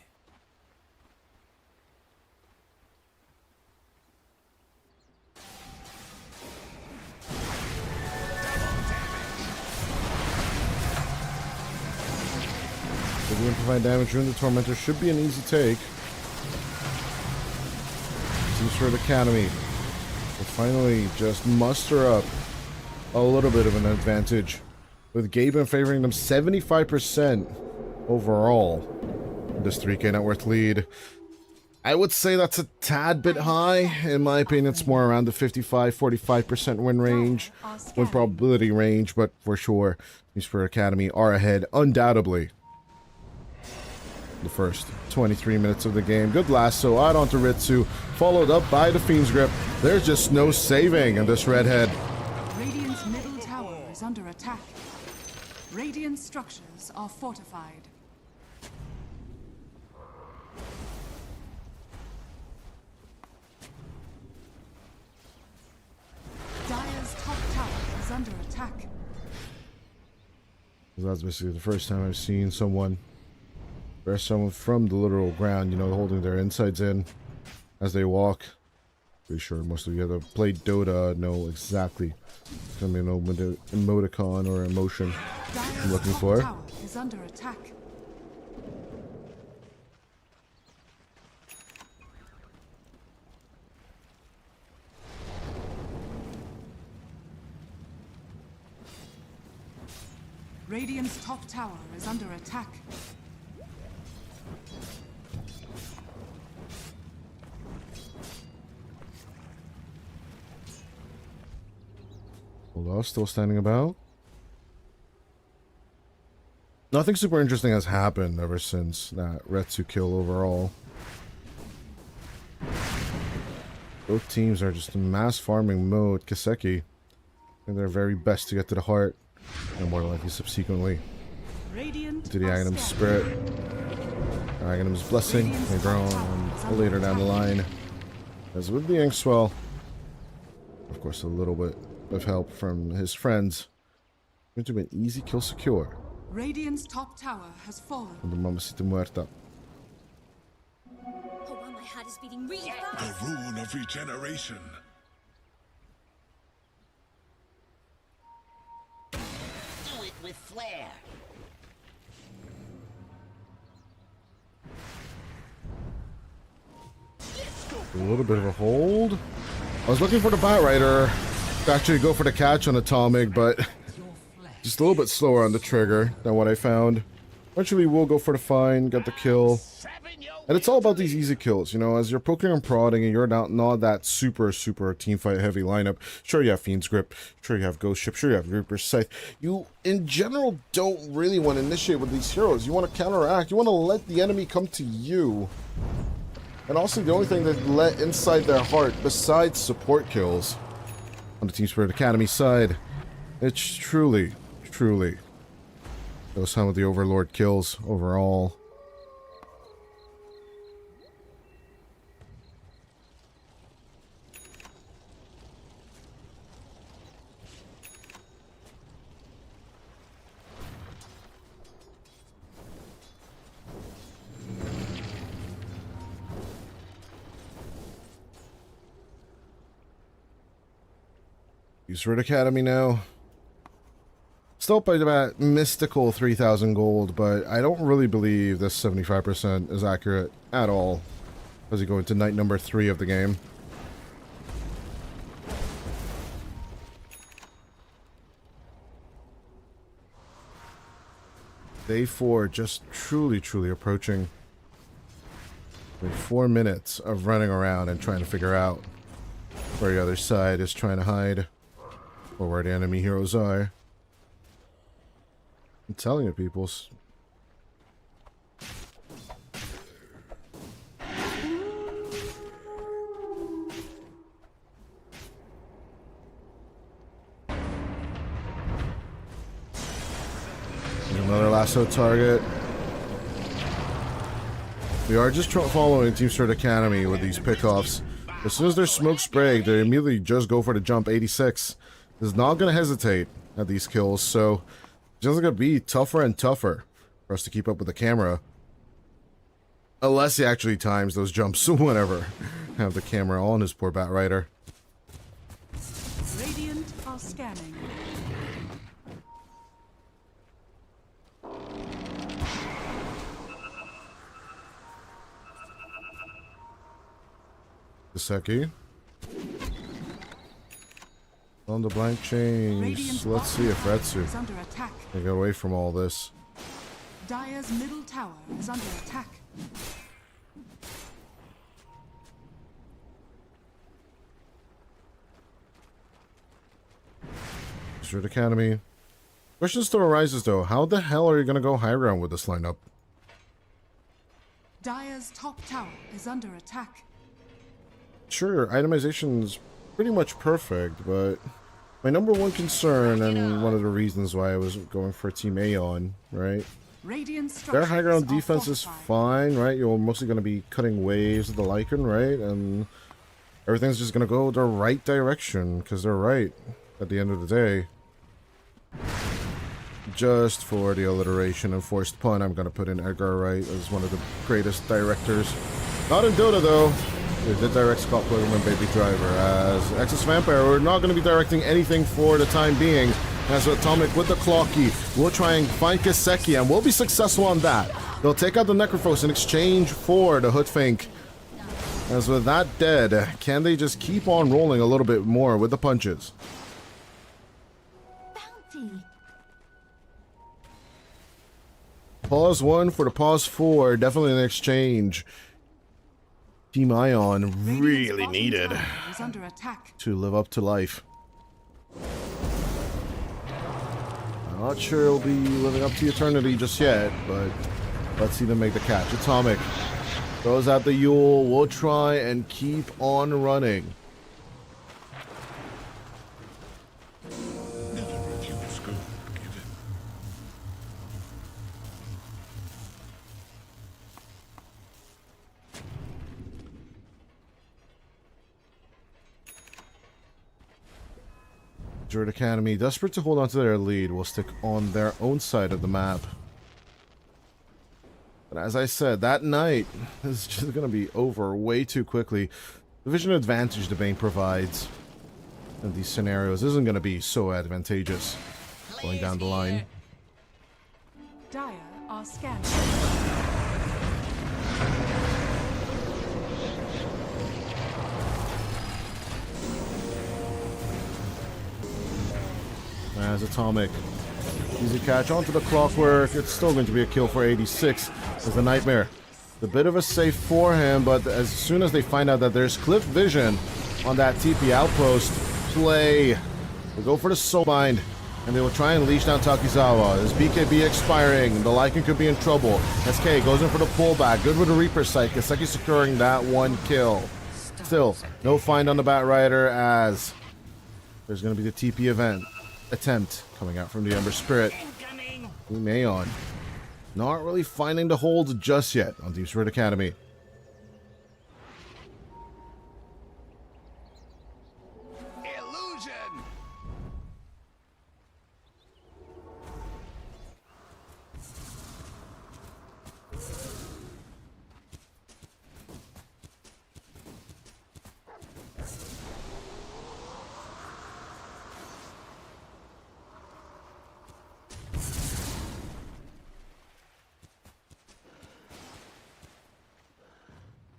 If we can provide damage during the Tormentor, should be an easy take. Team Spirit Academy will finally just muster up a little bit of an advantage, with Gaben favoring them 75% overall in this 3K net worth lead. I would say that's a tad bit high. In my opinion, it's more around the 55-45% win range, win probability range, but for sure, Team Spirit Academy are ahead, undoubtedly. The first 23 minutes of the game. Good lasso out onto Ritsu, followed up by the Fiend's Grip. There's just no saving in this redhead. Radiant's middle tower is under attack. Radiant structures are fortified. Dire's top tower is under attack. That's basically the first time I've seen someone, or someone from the literal ground, you know, holding their insides in as they walk. Pretty sure most of you that have played Dota know exactly it's gonna be an emoticon or emotion Dire's I'm looking top for. tower is under attack. Radiant's top tower is under attack. Hold on, still standing about. Nothing super interesting has happened ever since that Retsu kill overall. Both teams are just in mass farming mode. Kiseki and their very best to get to the heart, and more likely subsequently Radiant to the are Aghanim's scattered. Spirit, Aghanim's Blessing later on, later down the line. As with the Inkswell, of course, a little bit of help from his friends. Going to be an easy kill secure. Radiant's top tower has fallen. The Mamacita Muerta. Oh wow, my heart is beating really The fast. rune of regeneration. Do it with flair. A little bit of a hold. I was looking for the Bat Rider to actually go for the catch on Atomic, but just a little bit slower on the trigger than what I found. Eventually, we'll go for the find, get the kill. And it's all about these easy kills, you know, as you're poking and prodding and you're not that super teamfight heavy lineup. Sure, you have Fiend's Grip, sure you have Ghost Ship, sure you have Reaper's Scythe. You, in general, don't really want to initiate with these heroes. You want to counteract, you want to let the enemy come to you. And also, the only thing that let inside their heart, besides support kills, on the Team Spirit Academy side, it's truly those some of the Overlord kills overall. Spirit Academy now. Still up by about mystical 3,000 gold, but I don't really believe this 75% is accurate at all as you go into night number 3 of the game. Day 4 just truly approaching. With 4 minutes of running around and trying to figure out where the other side is trying to hide, or where the enemy heroes are. I'm telling you, peoples. Another lasso target. We are just following Team Spirit Academy with these pickoffs. As soon as there's smoke sprayed, they immediately just go for the jump. 86 is not going to hesitate at these kills, so it's just going to be tougher and tougher for us to keep up with the camera. Unless he actually times those jumps whenever have the camera on his poor Bat Rider. Radiant are scanning. Kiseki. On the blank change. Radiant's Let's see if bottom Retsu tower is under attack. can get away from all this. Dire's middle tower is under attack. Spirit Academy. Question still arises though, how the hell are you gonna go high ground with this lineup? Dire's top tower is under attack. Sure, itemization is pretty much perfect, but my number one concern, and one of the reasons why I was going for Team Aeon, right? Radiant Their high ground structures are defense is fortified. fine, right? You're mostly going to be cutting waves of the Lycan, right? And everything's just going to go the right direction, because they're right at the end of the day. Just for the alliteration and forced pun, I'm going to put in Edgar Wright as one of the greatest directors. Not in Dota, though. They did direct Scott Pilgrim and Baby Driver. As Exodus Vampire, we're not going to be directing anything for the time being. As Atomic with the Clocky, we'll try and find Kiseki, and we'll be successful on that. They'll take out the Necrophos in exchange for the Hoodfink. As with that dead, can they just keep on rolling a little bit more with the punches? Bounty. Pause 1 for the pause 4, definitely an exchange. Team Ion Radiant's really bottom needed tower is under attack. to live up to life. Not sure it'll be living up to eternity just yet, but let's see them make the catch. Atomic throws out the Yule. We'll try and keep on running. Never refuse gold given. Druid Academy, desperate to hold on to their lead, will stick on their own side of the map. But as I said, that night is just going to be over way too quickly. The vision advantage the Bane provides in these scenarios isn't going to be so advantageous going down the line. Dire are scanning. As Atomic, easy catch onto the Clockwork. It's still going to be a kill for 86 as the Nightmare. A bit of a save for him, but as soon as they find out that there's cliff vision on that TP outpost, play. They go for the Soul Bind, and they will try and leash down Takizawa. His BKB expiring. The Lycan could be in trouble. SK goes in for the pullback. Good with the Reaper Sight. Kaseki securing that one kill. Still, no find on the Bat Rider as there's going to be the TP event attempt coming out from the Ember Spirit. Mayon not really finding the hold just yet on Team Spirit Academy. Illusion!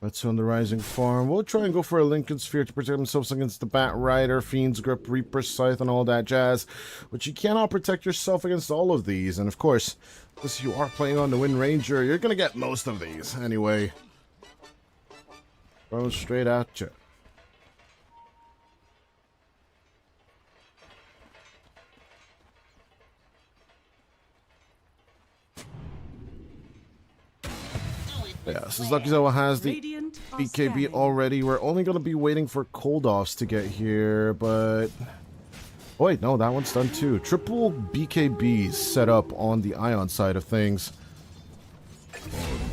Let's on the Rising Farm. We'll try and go for a Lincoln Sphere to protect themselves against the Bat Rider, Fiend's Grip, Reaper Scythe, and all that jazz. But you cannot protect yourself against all of these. And of course, if you are playing on the Wind Ranger, you're going to get most of these anyway. Thrown straight at you. Yeah, so Zakizawa has the Radiant are BKB scanning. already. We're only going to be waiting for cold offs to get here, but... Oh, wait, no, that one's done too. Triple BKBs set up on the Ion side of things.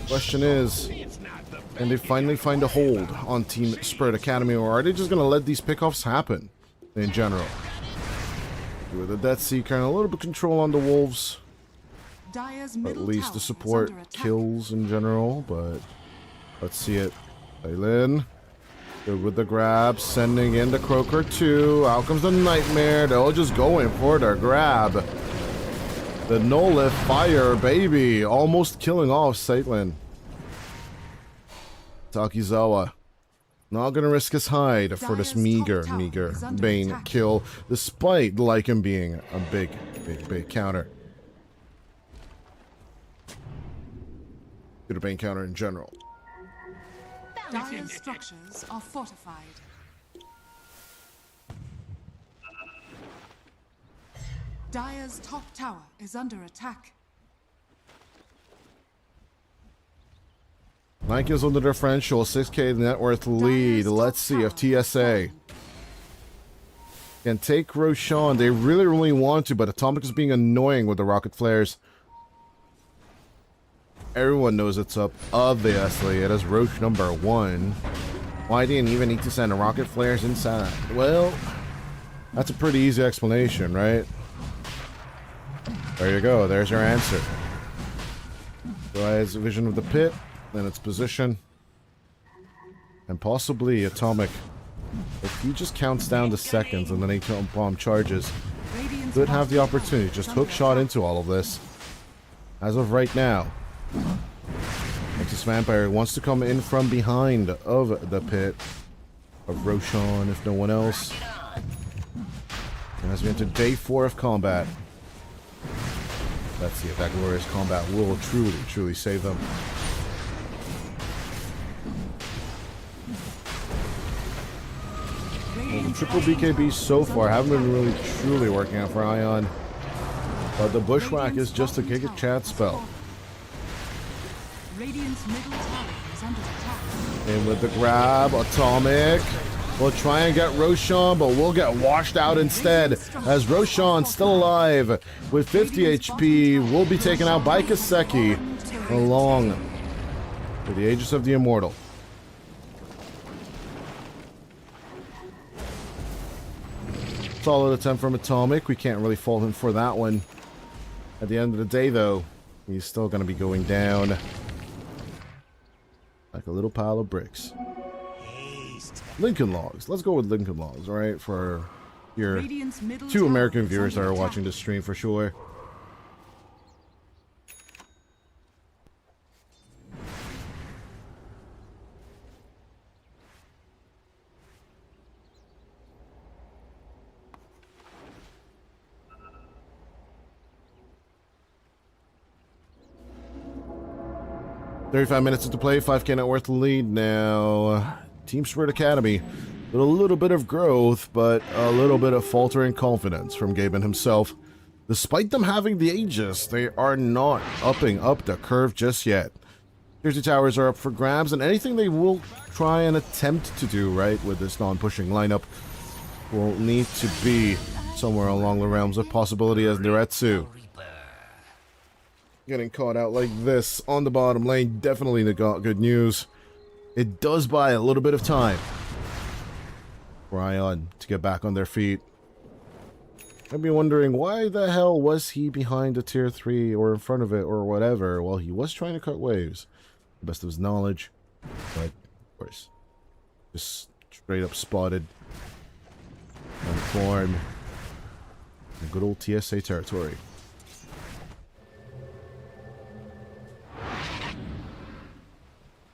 Question is, can they finally find a hold on Team Spirit Academy, or are they just going to let these pickoffs happen in general? With the Death Seeker and a little bit of control on the Wolves. Dire's At middle least tower the is support under attack. kills in general, but let's see it. Baylin, good with the grab, sending in the Croaker too. Out comes the Nightmare. They'll just go in for their grab. The no-lift fire, baby, almost killing off Saitlin. Takizawa not gonna risk his hide for this Dire's meager top tower is under Bane attack. kill, despite Lycan being a big counter. To the Bane counter in general. Dire's structures are fortified. Dire's top tower is under attack. 9 kills on the differential, 6k net worth lead. Dire's Let's see top if tower is TSA falling. can take Roshan. They really want to, but Atomic is being annoying with the rocket flares. Everyone knows it's up. Obviously, it is Roche number 1. Why didn't even need to send rocket flares inside? Well, that's a pretty easy explanation, right? There you go. There's your answer. So has a vision of the pit, then its position, and possibly Atomic. If he just counts down the seconds and then Atom Bomb charges, Radiant's could have the bottom tower opportunity to just is under hook shot attack. into all of this. As of right now, Nexus Vampire wants to come in from behind of the pit of Roshan, if no one else. And as we enter day 4 of combat, let's see if that glorious combat will truly save them. Well, the triple BKB so far haven't been really truly working out for Ion. But the bushwhack is just a Giga Chat spell. Radiant's middle tower is under attack. And with the grab, Atomic. We'll try and get Roshan, but we'll get washed out instead. As Roshan's still alive with 50 HP, will be taken out by Kaseki along with the Aegis of the Immortal. Solid attempt from Atomic. We can't really fault him for that one. At the end of the day, though, he's still going to be going down like a little pile of bricks. Lincoln Logs. Let's go with Lincoln Logs, all right? For your Radiant's middle 2 tower American is viewers that under are attack. watching this stream for sure. $35 minutes to play, 5K net worth lead now. Team Spirit Academy with a little bit of growth, but a little bit of faltering confidence from Gaben himself. Despite them having the Aegis, they are not upping up the curve just yet. Tier 2 towers are up for grabs, and anything they will try and attempt to do, right, with this non-pushing lineup will need to be somewhere along the realms of possibility as Niretsu getting caught out like this on the bottom lane. Definitely got good news. It does buy a little bit of time for Ion to get back on their feet. I'd be wondering, why the hell was he behind a tier 3 or in front of it or whatever? Well, he was trying to cut waves, the best of his knowledge, but of course, just straight up spotted on form in good old TSA territory.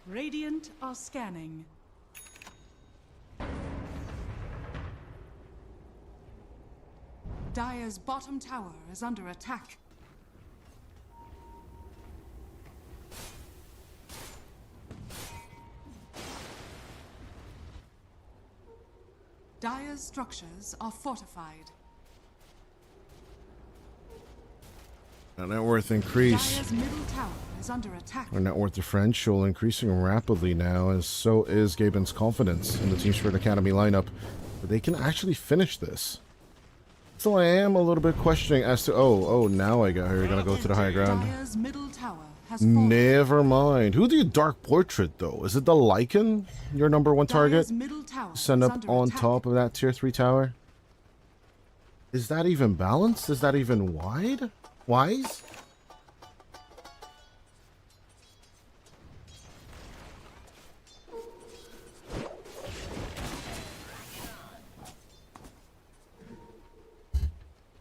Radiant are scanning. Dire's bottom tower is under attack. Dire's structures are fortified. Our net worth increase. Dire's middle tower is under attack. Our net worth differential increasing rapidly now, and so is Gaben's confidence in the Team Spirit Academy lineup. But they can actually finish this. So I am a little bit questioning as to, oh, now I got her. You're gonna go to the high ground. Dire's middle tower has fallen. Never mind. Who do you Dark Portrait, though? Is it the Lycan, your number 1 target? Dire's middle tower Send is up under on attack. top of that tier 3 tower? Is that even balanced? Is that even wise?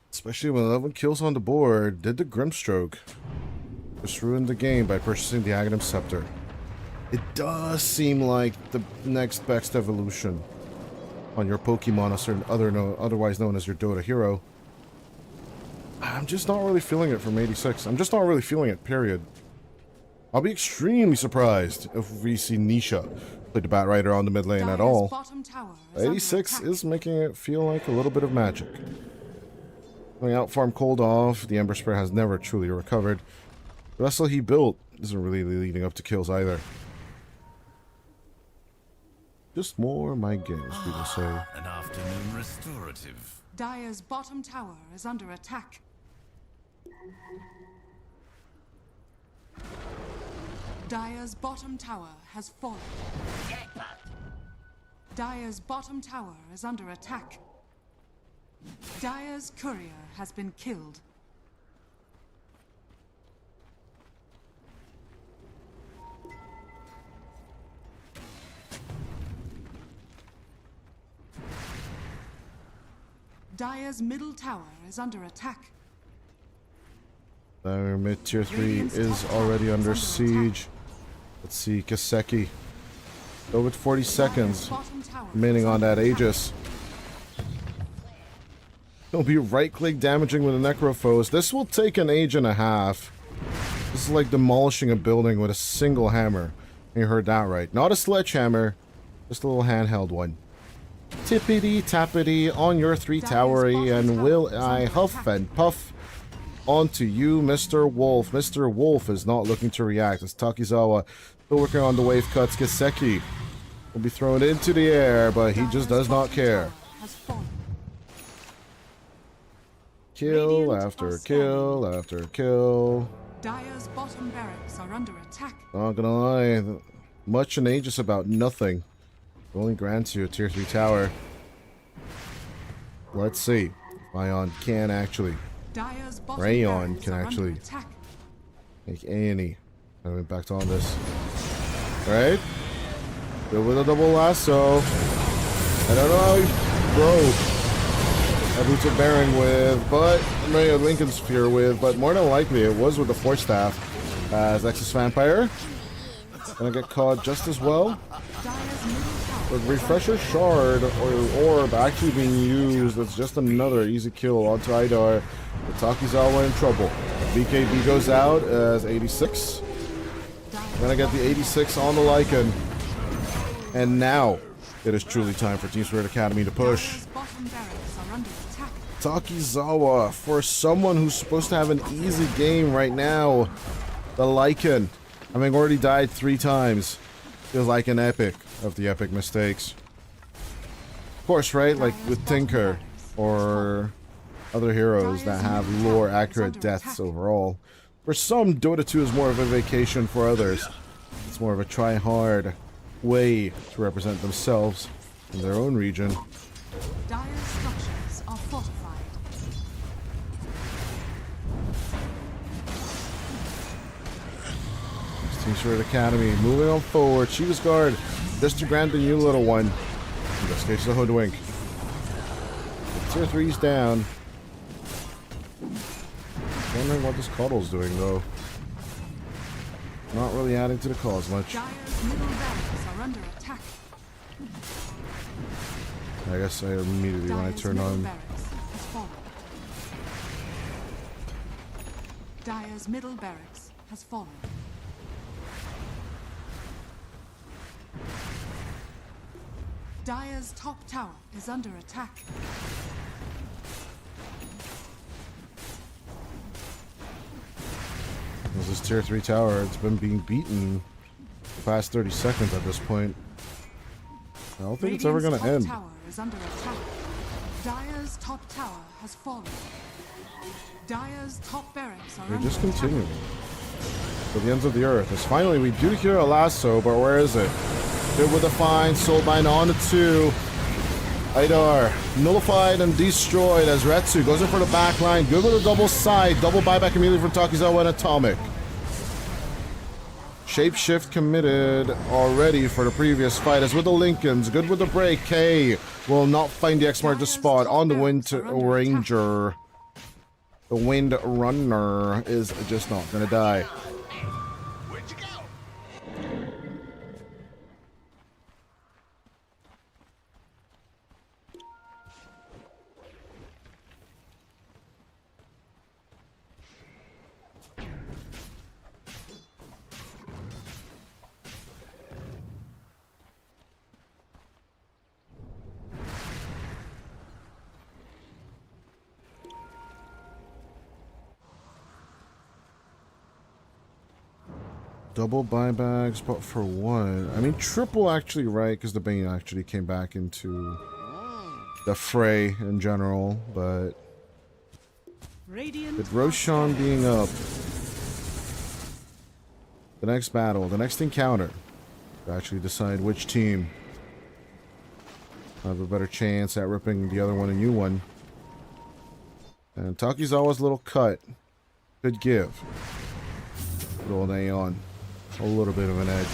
Especially when 11 kills on the board, did the Grimstroke just ruin the game by purchasing the Aghanim Scepter. It does seem like the next best evolution on your Pokemon, otherwise known as your Dota hero. I'm just not really feeling it from 86. I'm just not really feeling it, period. I'll be extremely surprised if we see Nisha play the Batrider on the mid lane at Dire's all. bottom tower is under 86 attack. is making it feel like a little bit of magic. Going out farm cold off, the Ember Spray has never truly recovered. The vessel he built isn't really leading up to kills either. Just more my games, people say. An afternoon restorative. Dire's bottom tower is under attack. Dire's bottom tower has fallen. Dire's bottom tower is under attack. Dire's courier has been killed. Dire's middle tower is under attack. Our mid tier 3 is already under siege. Let's see, Kaseki. Over 40 seconds remaining on that Aegis. He'll be right-click damaging with the Necrophos. This will take an age and a half. This is like demolishing a building with a single hammer. You heard that right. Not a sledgehammer, just a little handheld one. Tippity tappity on your 3 towery, and will I huff and puff On to you, Mr. Wolf. Mr. Wolf is not looking to react as Takizawa still working on the wave cuts. Kiseki will be thrown into the air, but he just does not care. Kill after kill after kill. Dire's bottom barracks are under attack. Not gonna lie, much and aegis about nothing. It only grants you a tier 3 tower. Let's see if Ion can actually. Dire's bottom Rayon barracks can are actually under attack. make any impact on this. Right? Good with a double lasso. I don't know how he broke that Boots of Baron with, but Mario Lincoln's Sphere with, but more than likely it was with the Force Staff as Nexus Vampire. Gonna get caught just as well. Dire's middle tower With Refresher Shard or Orb actually being used, that's just another easy kill onto Idar. But Takizawa in trouble. BKB goes out as 86. Gonna get the 86 on the Lycan. And now it is truly time for Team Spirit Academy to push. Dire's bottom barracks are under attack. Takizawa, for someone who's supposed to have an easy game right now, the Lycan, having already died 3 times, feels like an epic of the epic mistakes. Of course, right? Like with Tinker or other heroes that have lore accurate deaths overall. For some, Dota 2 is more of a vacation. For others, it's more of a try-hard way to represent themselves in their own region. Dire's structures are fortified. Team Spirit Academy moving on forward. Shiva's Guard just to grant the new little one. In this case, the Hoodwink. Tier 3's down. Wondering what this Cuddle's doing though. Not really adding to the cause much. Dire's middle barracks are under attack. I guess I immediately when I Dire's turn middle on. barracks has fallen. Dire's middle barracks has fallen. Dire's top tower is under attack. This is tier 3 tower. It's been being beaten the past 30 seconds at this point. I don't think it's ever gonna Radiant's end. top tower is under attack. Dire's top tower has fallen. Dire's top barracks are They're under just attack. continuing to the ends of the earth. As finally we do hear a lasso, but where is it? Good with a fine, Soulbind on to 2. Idar nullified and destroyed as Retsu goes in for the back line. Good with a double side, double buyback immediately from Takizawa and Atomic. Shapeshift committed already for the previous fight as with the Lincolns. Good with the break. K will not find the X-Mark to spot on the Wind Ranger. The Wind Runner is just not gonna die. Where'd you go? Double buybacks, but for one. I mean, triple actually, right? Because the Bane actually came back into the fray in general, but Radiant with Roshan being up, the next battle, the next encounter, to actually decide which team have a better chance at ripping the other one a new one. And Takizawa's little cut could give good old Aeon a little bit of an edge.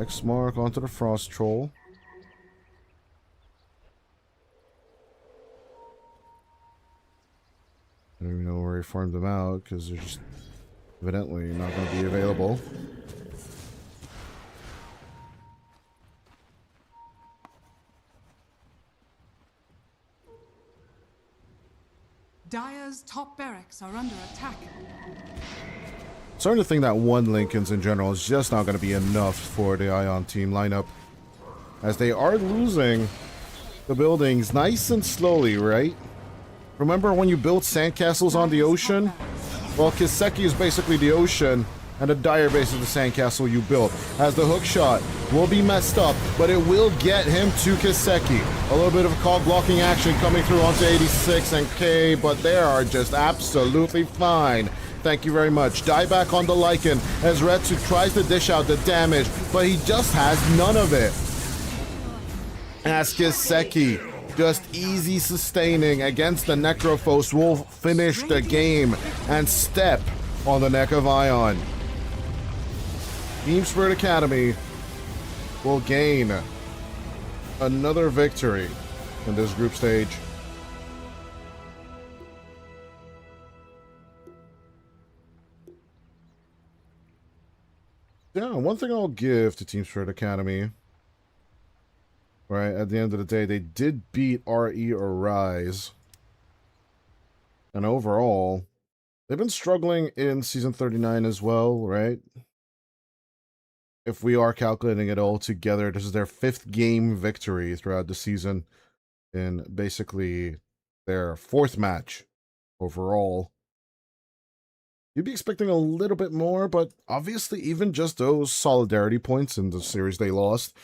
X mark onto the Frost Troll. I don't even know where he farmed them out because they're just evidently not going to be available. Dire's top barracks are under attack. Starting to think that one Lincolns in general is just not going to be enough for the Ion team lineup, as they are losing the buildings nice and slowly, right? Remember when you built sandcastles on the ocean? Well, Kiseki is basically the ocean, and the Dire base is the sandcastle you built. As the hook shot will be messed up, but it will get him to Kiseki. A little bit of cog blocking action coming through onto 86 and K, but they are just absolutely fine. Thank you very much. Die back on the Lycan as Retsu tries to dish out the damage, but he just has none of it. As Kiseki just easy sustaining against the Necrophos will finish the game and step on the neck of Ion. Team Spirit Academy will gain another victory in this group stage. Yeah, one thing I'll give to Team Spirit Academy, right, at the end of the day, they did beat RE or Rise. And overall, they've been struggling in Season 39 as well, right? If we are calculating it all together, this is their 5th game victory throughout the season in basically their 4th match overall. You'd be expecting a little bit more, but obviously even just those solidarity points in the series they lost,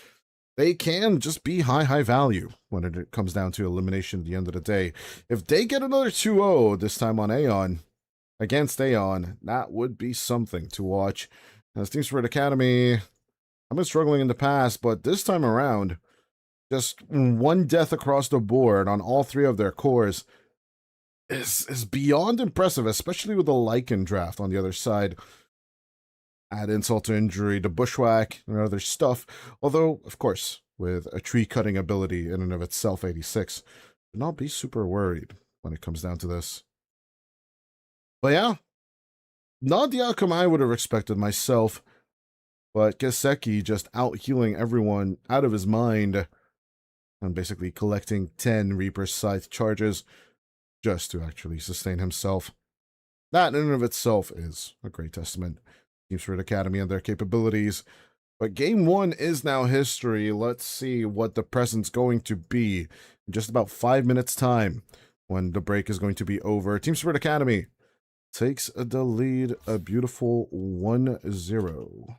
they can just be high value when it comes down to elimination at the end of the day. If they get another 2-0 this time on Aeon, against Aeon, that would be something to watch. As Team Spirit Academy, I've been struggling in the past, but this time around, just one death across the board on all 3 of their cores is beyond impressive, especially with the Lycan draft on the other side. Add insult to injury, the bushwhack, and other stuff. Although, of course, with a tree-cutting ability in and of itself, 86, do not be super worried when it comes down to this. But yeah, not the outcome I would have expected myself. But Kiseki just out-healing everyone out of his mind and basically collecting 10 Reaper Scythe charges just to actually sustain himself. That in and of itself is a great testament to Team Spirit Academy and their capabilities. But Game 1 is now history. Let's see what the present's going to be in just about 5 minutes' time when the break is going to be over. Team Spirit Academy takes the lead, a beautiful 1-0.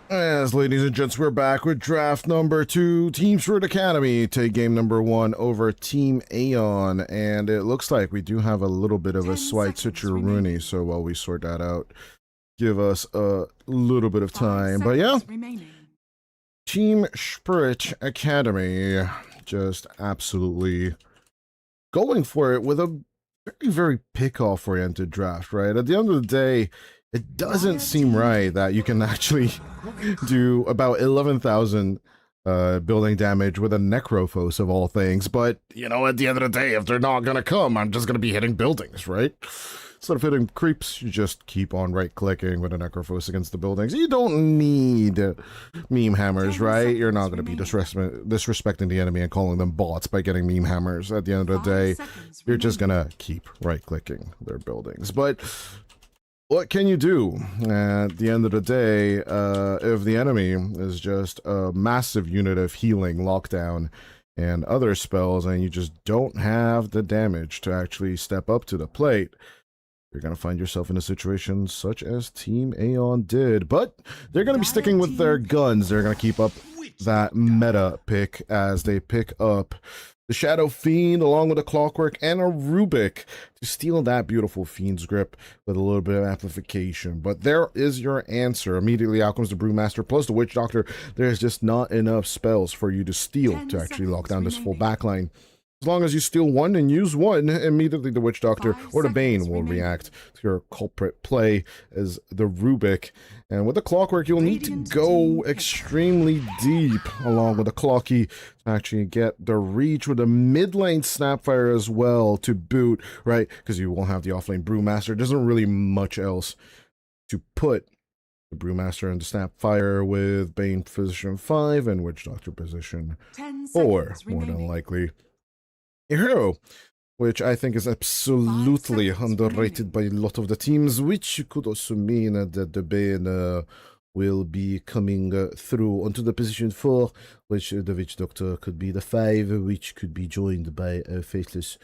As ladies and gents, we're back with draft number 2. Team Spirit Academy take game number 1 over Team Aeon. And it looks like we do have a little bit of a 10 slight seconds switcheroonie. remaining. So while we sort that out, give us a little bit of 5 time. But yeah, seconds remaining. Team Spirit Academy just absolutely going for it with a very, very pick-off oriented draft, right? At the end of the day, it doesn't seem right that you can actually do about 11,000 building damage with a Necrophos of all things. But, you know, at the end of the day, if they're not going to come, I'm just going to be hitting buildings, right? Instead of hitting creeps, you just keep on right-clicking with a Necrophos against the buildings. You don't need meme hammers, right? You're not going to be disrespecting the enemy and calling them bots by getting meme hammers. At the end of the 5 day, seconds you're just going to keep right-clicking their buildings. But what can you do? At the end of the day, if the enemy is just a massive unit of healing, lockdown, and other spells, and you just don't have the damage to actually step up to the plate, you're going to find yourself in a situation such as Team Aeon did. But they're going to be sticking with their guns. They're going to keep up that meta pick as they pick up the Shadow Fiend along with a Clockwork and a Rubik to steal that beautiful Fiend's Grip with a little bit of amplification. But there is your answer. Immediately out comes the Brewmaster plus the Witch Doctor. There's just not enough spells for you to steal 10 to actually lock down seconds this full remaining. backline. As long as you steal one and use one, immediately the Witch Doctor 5 or the Bane seconds will remaining. react to your culprit play as the Rubik. And with the Clockwork, you'll need to Radiant go team pick. extremely deep along with the Clocky to actually get the reach with a mid lane Snapfire as well to boot, right? Because you won't have the offlane Brewmaster. There's not really much else to put the Brewmaster into Snapfire with Bane position 5 and Witch Doctor position 10 4, seconds more than remaining. likely. A hero, which I think is absolutely 5 seconds underrated by a lot of the teams, which could also mean that the Bane will be coming through onto the position 4, which the Witch Doctor could be the 5, which could be joined by a Faceless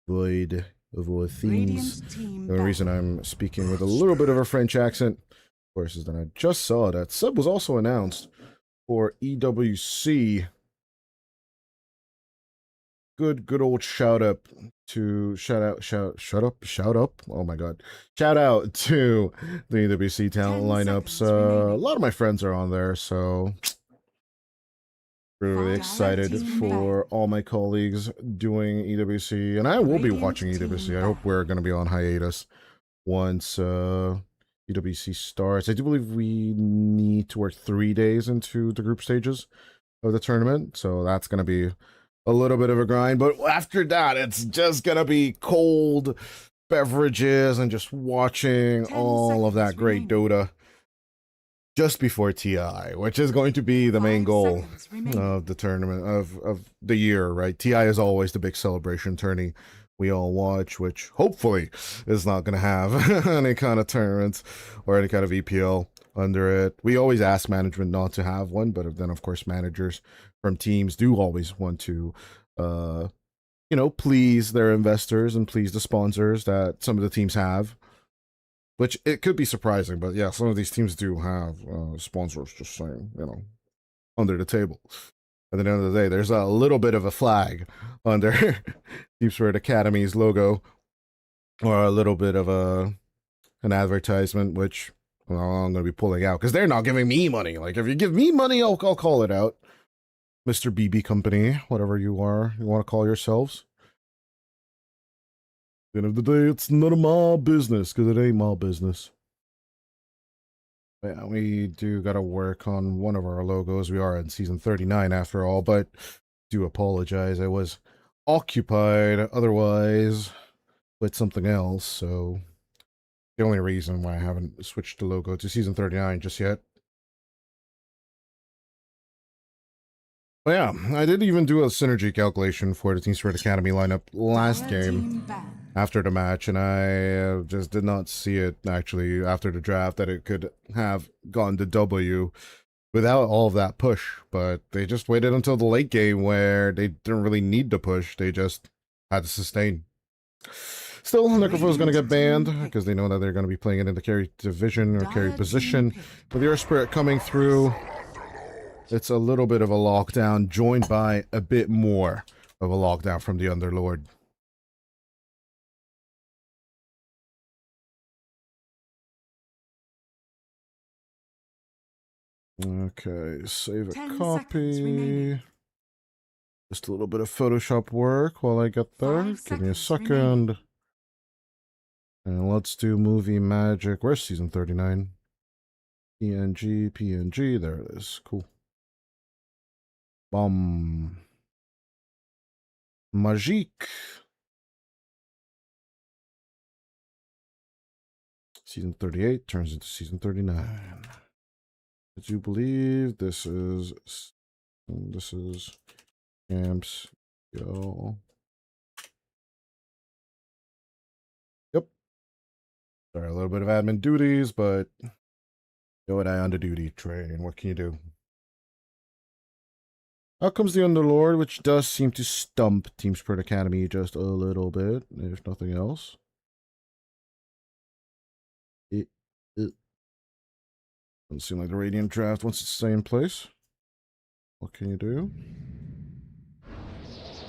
Void of all things. Radiant team The reason I'm speaking with a little bit of a French accent, of course, is that I just saw that sub was also announced for EWC. Good old shout up. Oh my god. Shout out to the EWC talent 10 lineups. seconds remaining. A lot of my friends are on there, so really Five excited team for all my colleagues doing EWC, and I will be Radiant watching team EWC. I hope we're going to be on hiatus once EWC starts. I do believe we need to work 3 days into the group stages of the tournament, so that's going to be a little bit of a grind. But after that, it's just going to be cold beverages and just watching 10 all of that seconds great remaining. Dota just before TI, which is going to be the main 5 goal seconds remaining. of the tournament of the year, right? TI is always the big celebration tourney we all watch, which hopefully is not going to have any kind of tournaments or any kind of EPL under it. We always ask management not to have one, but then of course managers from teams do always want to please their investors and please the sponsors that some of the teams have, which it could be surprising, but yeah, some of these teams do have sponsors, just saying, under the table. At the end of the day, there's a little bit of a flag under Team Spirit Academy's logo, or a little bit of an advertisement, which I'm going to be pulling out because they're not giving me money. Like, if you give me money, I'll call it out. Mr. BB Company, whatever you want to call yourselves. At the end of the day, it's none of my business because it ain't my business. Yeah, we do got to work on one of our logos. We are in season 39 after all, but do apologize. I was occupied otherwise with something else, so the only reason why I haven't switched the logo to season 39 just yet. But yeah, I did even do a synergy calculation for the Team Spirit Academy lineup last Dire game team ban. after the match, and I just did not see it actually after the draft that it could have gone to W without all of that push. But they just waited until the late game where they didn't really need to push, they just had to sustain. Still, Necrophobe is going to get banned because they know that they're going to be playing it in the carry division or carry position. With the Earth Spirit coming through, it's a little bit of a lockdown, joined by a bit more of a lockdown from the Underlord. Okay, save a 10 copy. seconds remaining. Just a little bit of Photoshop work while I get there. 5 Give me a seconds second. remaining. And let's do movie magic. Where's season 39? PNG. There it is. Cool. Magique. Season 38 turns into season 39. Did you believe this is Champs? Yo. Yep. Sorry, a little bit of admin duties, but go and I on the duty train. What can you do? Out comes the Underlord, which does seem to stump Team Spirit Academy just a little bit, if nothing else. It doesn't seem like the Radiant Draft wants to stay in place. What can you do?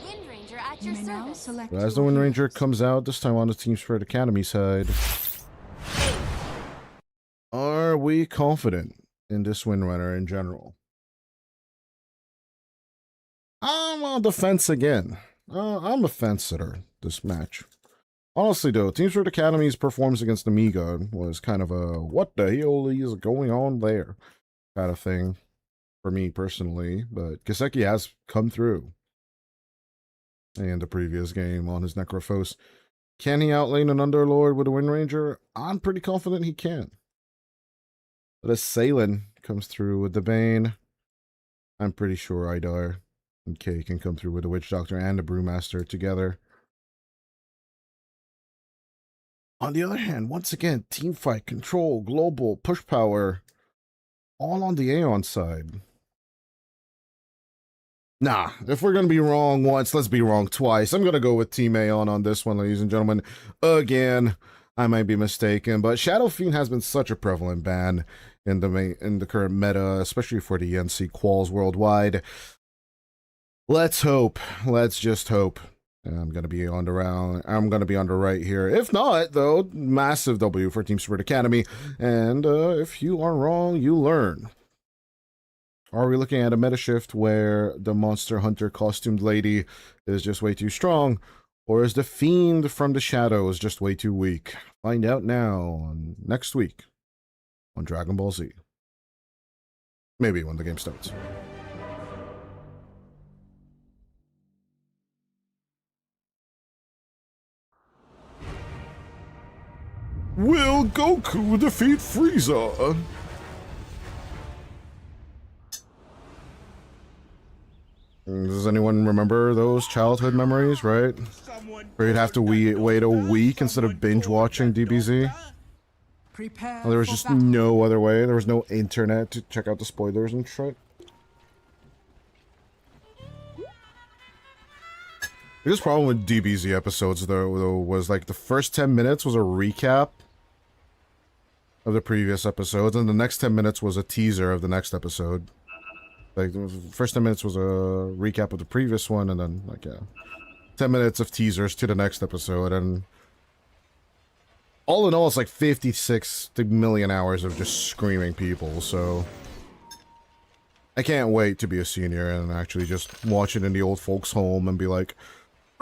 Wind Ranger at You your may now service. select As the your Wind Ranger heroes. comes out, this time on the Team Spirit Academy side. Are we confident in this Windrunner in general? I'm on the fence again. I'm a fence sitter this match. Honestly, though, Team Spirit Academy's performance against Amiga was kind of a what the hell is going on there kind of thing for me personally. But Kaseki has come through in the previous game on his Necrophos. Can he outlane an Underlord with a Wind Ranger? I'm pretty confident he can. But as Salen comes through with the Bane, I'm pretty sure Idar and Kay can come through with the Witch Doctor and the Brewmaster together. On the other hand, once again, team fight, control, global, push power, all on the Aeon side. Nah, if we're going to be wrong once, let's be wrong twice. I'm going to go with Team Aeon on this one, ladies and gentlemen. Again, I might be mistaken, but Shadow Fiend has been such a prevalent ban in the current meta, especially for the NC quals worldwide. Let's hope. Let's just hope. I'm gonna be on the right here. If not, though, massive W for Team Spirit Academy. And if you are wrong, you learn. Are we looking at a meta shift where the Monster Hunter costumed lady is just way too strong? Or is the Fiend from the Shadows just way too weak? Find out now next week on Dragon Ball Z. Maybe when the game starts. Will Goku defeat Frieza? Does anyone remember those childhood memories, right? Where you'd have to wait a week instead of binge watching DBZ? Prepare Well, there was for just battle. no other way. There was no internet to check out the spoilers and shit. The biggest problem with DBZ episodes, though, was like the first 10 minutes was a recap of the previous episodes, and the next 10 minutes was a teaser of the next episode. Like, the first 10 minutes was a recap of the previous one, and then, like, yeah, 10 minutes of teasers to the next episode, and all in all, it's like 56 million hours of just screaming people, so I can't wait to be a senior and actually just watch it in the old folks' home and be like,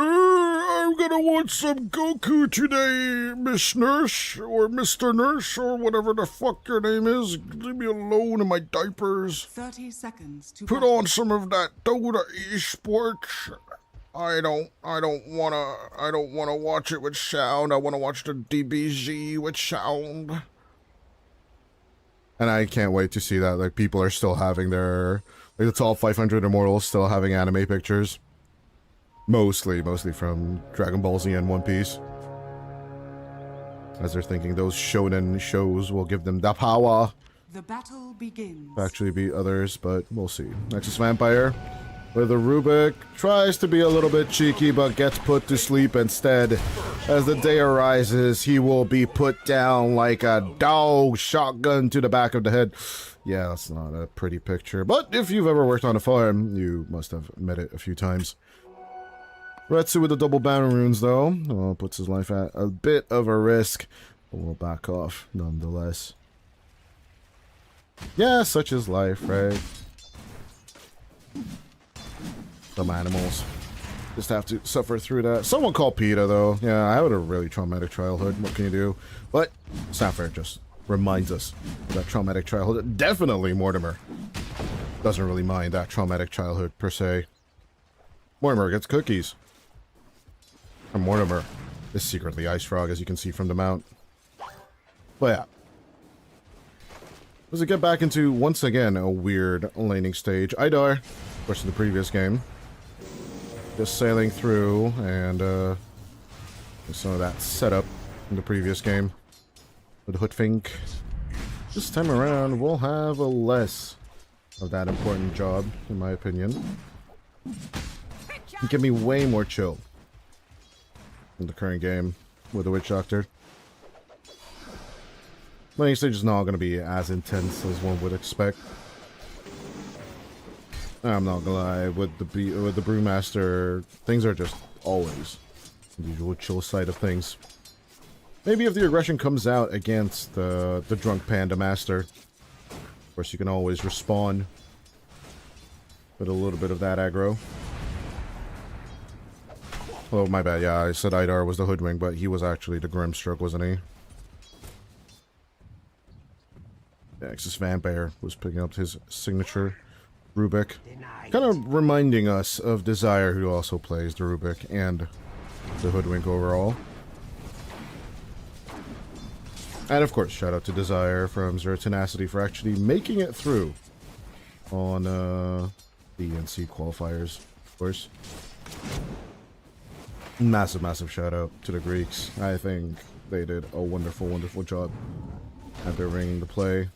I'm gonna watch some Goku today, Miss Nurse, or Mr. Nurse, or whatever the fuck your name is. Leave me alone in my diapers. 30 seconds to Put battle. on some of that Dota esports. I don't wanna watch it with sound. I wanna watch the DBZ with sound. And I can't wait to see that. Like, people are still having their, like, the top 500 immortals still having anime pictures. Mostly from Dragon Ball Z and One Piece. As they're thinking those shonen shows will give them the power The battle begins. to actually beat others, but we'll see. Nexus Vampire. where the Rubik tries to be a little bit cheeky but gets put to sleep instead. As the day arises, he will be put down like a dog, shotgun to the back of the head. Yeah, that's not a pretty picture, but if you've ever worked on a farm, you must have met it a few times. Retsu with the double banner runes, though, puts his life at a bit of a risk, but we'll back off nonetheless. Yeah, such is life, right? Some animals just have to suffer through that. Someone called PETA, though. Yeah, I had a really traumatic childhood. What can you do? But Sapphire just reminds us of that traumatic childhood. Definitely Mortimer doesn't really mind that traumatic childhood, per se. Mortimer gets cookies. And Mortimer is secretly Ice Frog, as you can see from the mount. But yeah. Does it get back into, once again, a weird laning stage? Idar, of course, in the previous game. Just sailing through, and some of that setup in the previous game with Hoodfink. This time around, we'll have a less of that important job, in my opinion. It can be way more chill in the current game with the Witch Doctor. Laning stage is not going to be as intense as one would expect. I'm not gonna lie, with the Brewmaster, things are just always the usual chill side of things. Maybe if the aggression comes out against the Drunk Panda Master, of course you can always respawn with a little bit of that aggro. Oh, my bad, yeah, I said Idar was the Hoodwink, but he was actually the Grimstroke, wasn't he? Nexus Vampire was picking up his signature Rubik. Kind of reminding us of Desire, who also plays the Rubik and the Hoodwink overall. And of course, shout out to Desire from Zero Tenacity for actually making it through on the NC qualifiers, of course. Massive, massive shout out to the Greeks. I think they did a wonderful, wonderful job at their ringing the play.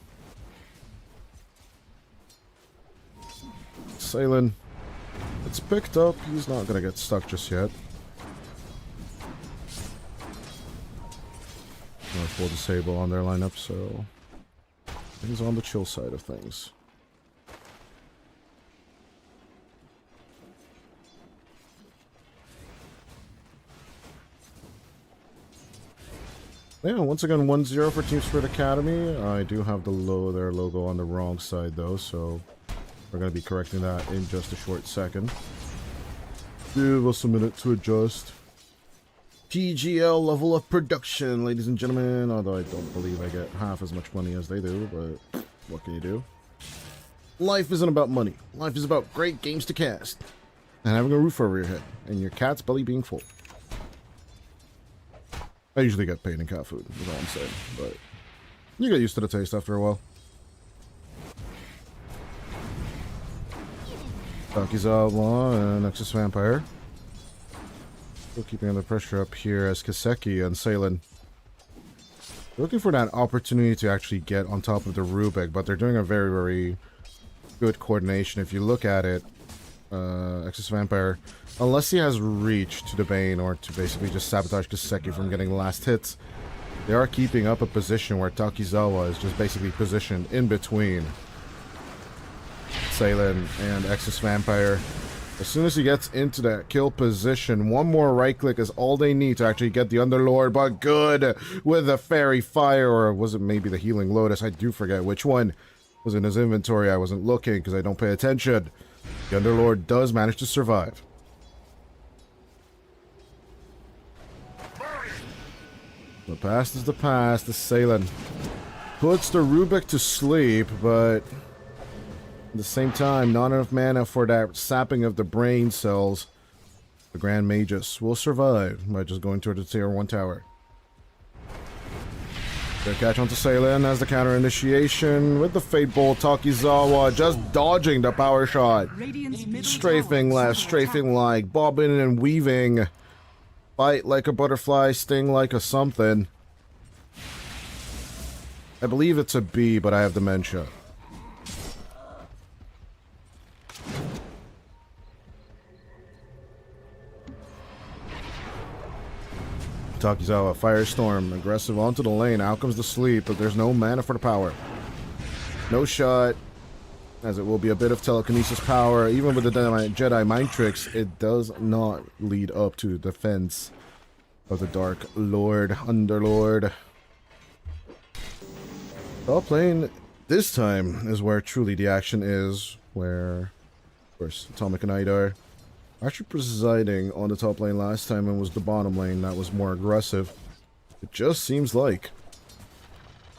Sailing. It's picked up. He's not going to get stuck just yet. No full disable on their lineup, so he's on the chill side of things. Yeah, once again, 1-0 for Team Spirit Academy. I do have their logo on the wrong side, though, so we're going to be correcting that in just a short second. Give us a minute to adjust. TGL level of production, ladies and gentlemen. Although I don't believe I get half as much money as they do, but what can you do? Life isn't about money. Life is about great games to cast. And having a roof over your head. And your cat's belly being full. I usually get paid in cat food, is all I'm saying. But you get used to the taste after a while. Takizawa and Nexus Vampire. Still keeping under pressure up here as Kaseki and Salen. Looking for that opportunity to actually get on top of the Rubik, but they're doing a very, very good coordination. If you look at it, Nexus Vampire, unless he has reach to the Bane or to basically just sabotage Kaseki from getting the last hits, they are keeping up a position where Takizawa is just basically positioned in between Salen and Nexus Vampire. As soon as he gets into that kill position, one more right click is all they need to actually get the Underlord, but good with the Fairy Fire, or was it maybe the Healing Lotus? I do forget which one was in his inventory. I wasn't looking because I don't pay attention. The Underlord does manage to survive. The past is the past. The Salen puts the Rubik to sleep, but at the same time, not enough mana for that sapping of the brain cells. The Grand Magus will survive by just going toward the tier 1 tower. Good catch onto Salen as the counter initiation with the Fate Bolt. Takizawa just dodging the power shot. Strafing left, strafing like, bobbing and weaving. Bite like a butterfly, sting like a something. I believe it's a bee, but I have dementia. Takizawa, Firestorm, aggressive onto the lane. Out comes the sleep, but there's no mana for the power. No shot, as it will be a bit of telekinesis power. Even with the Jedi Mind Tricks, it does not lead up to the defense of the Dark Lord, Underlord. Top lane this time is where truly the action is, where, of course, Atomic and Idar actually presiding on the top lane last time, and was the bottom lane that was more aggressive. It just seems like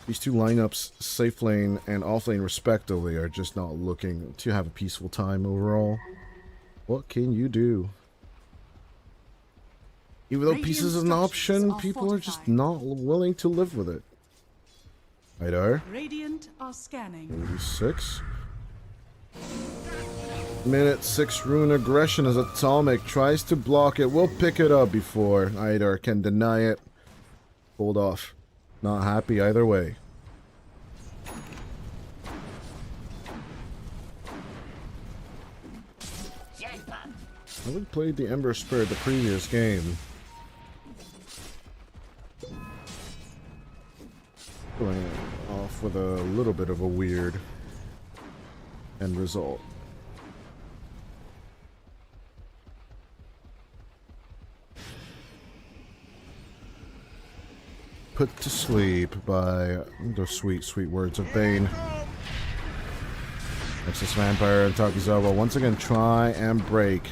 these two lineups, safe lane and off lane respectively, are just not looking to have a peaceful time overall. What can you do? Even though peace is an option, people are just not willing to live with it. Idar. Radiant are scanning. 86. Minute 6 rune aggression as Atomic tries to block it. We'll pick it up before Idar can deny it. Hold off. Not happy either way. I would played the Ember Spirit the previous game. Going off with a little bit of a weird end result. Put to sleep by the sweet, sweet words of Bane. Nexus Vampire and Takizawa once again try and break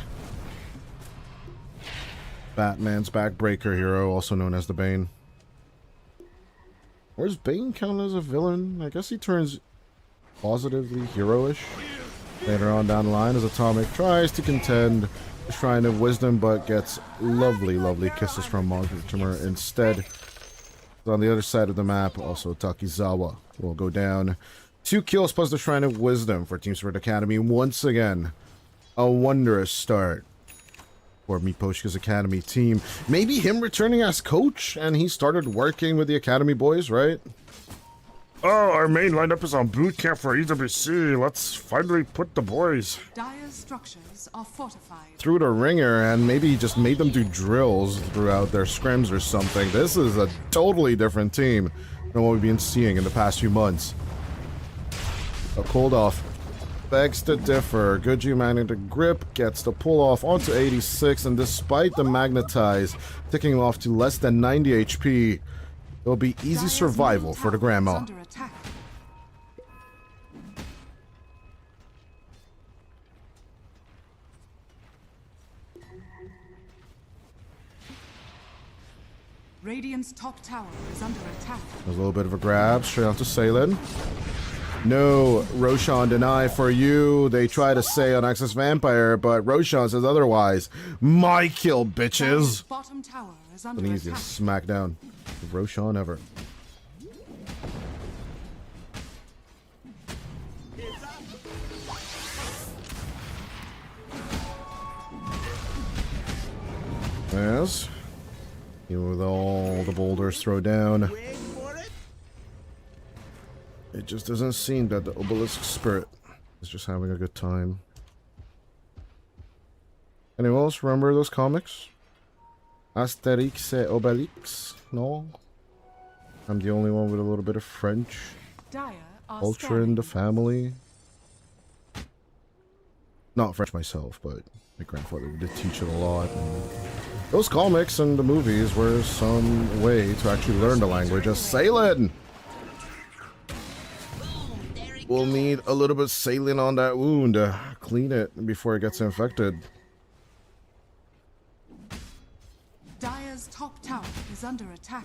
Batman's backbreaker hero, also known as the Bane. Or does Bane count as a villain? I guess he turns positively heroish later on down the line as Atomic tries to contend the Shrine of Wisdom, but gets lovely, lovely kisses from Mortimer instead. On the other side of the map, also Takizawa will go down. 2 kills plus the Shrine of Wisdom for Team Spirit Academy. Once again, a wondrous start for Miposhka's Academy team. Maybe him returning as coach, and he started working with the Academy boys, right? Oh, our main lineup is on boot camp for EWC. Let's finally put the boys Dire's structures are fortified. Through the ringer, and maybe he just made them do drills throughout their scrims or something. This is a totally different team than what we've been seeing in the past few months. A cold off begs to differ. Goju managing to grip, gets the pull off onto 86, and despite the magnetize ticking off to less than 90 HP, it'll be easy Dire's survival middle for the tower is grandma. under attack. Radiant's top tower is under attack. There's a little bit of a grab, straight onto Salin. No, Roshan deny for you. They try to say on Access Vampire, but Roshan says otherwise. My kill, Dire's bitches! bottom tower is The under easiest attack. smackdown of Roshan ever. Yes. Even with all the boulders thrown down, it just doesn't seem that the Obelisk Spirit is just having a good time. Anyone else remember those comics? Asterix et Obelix? No? I'm the only one with a little bit of French. Dire are Ultra in the scanning. family. Not French myself, but my grandfather did teach it a lot. And those comics and the movies were some way to actually learn the language. As Salin! We'll need a little bit of saline on that wound to clean it before it gets infected. Dire's top tower is under attack.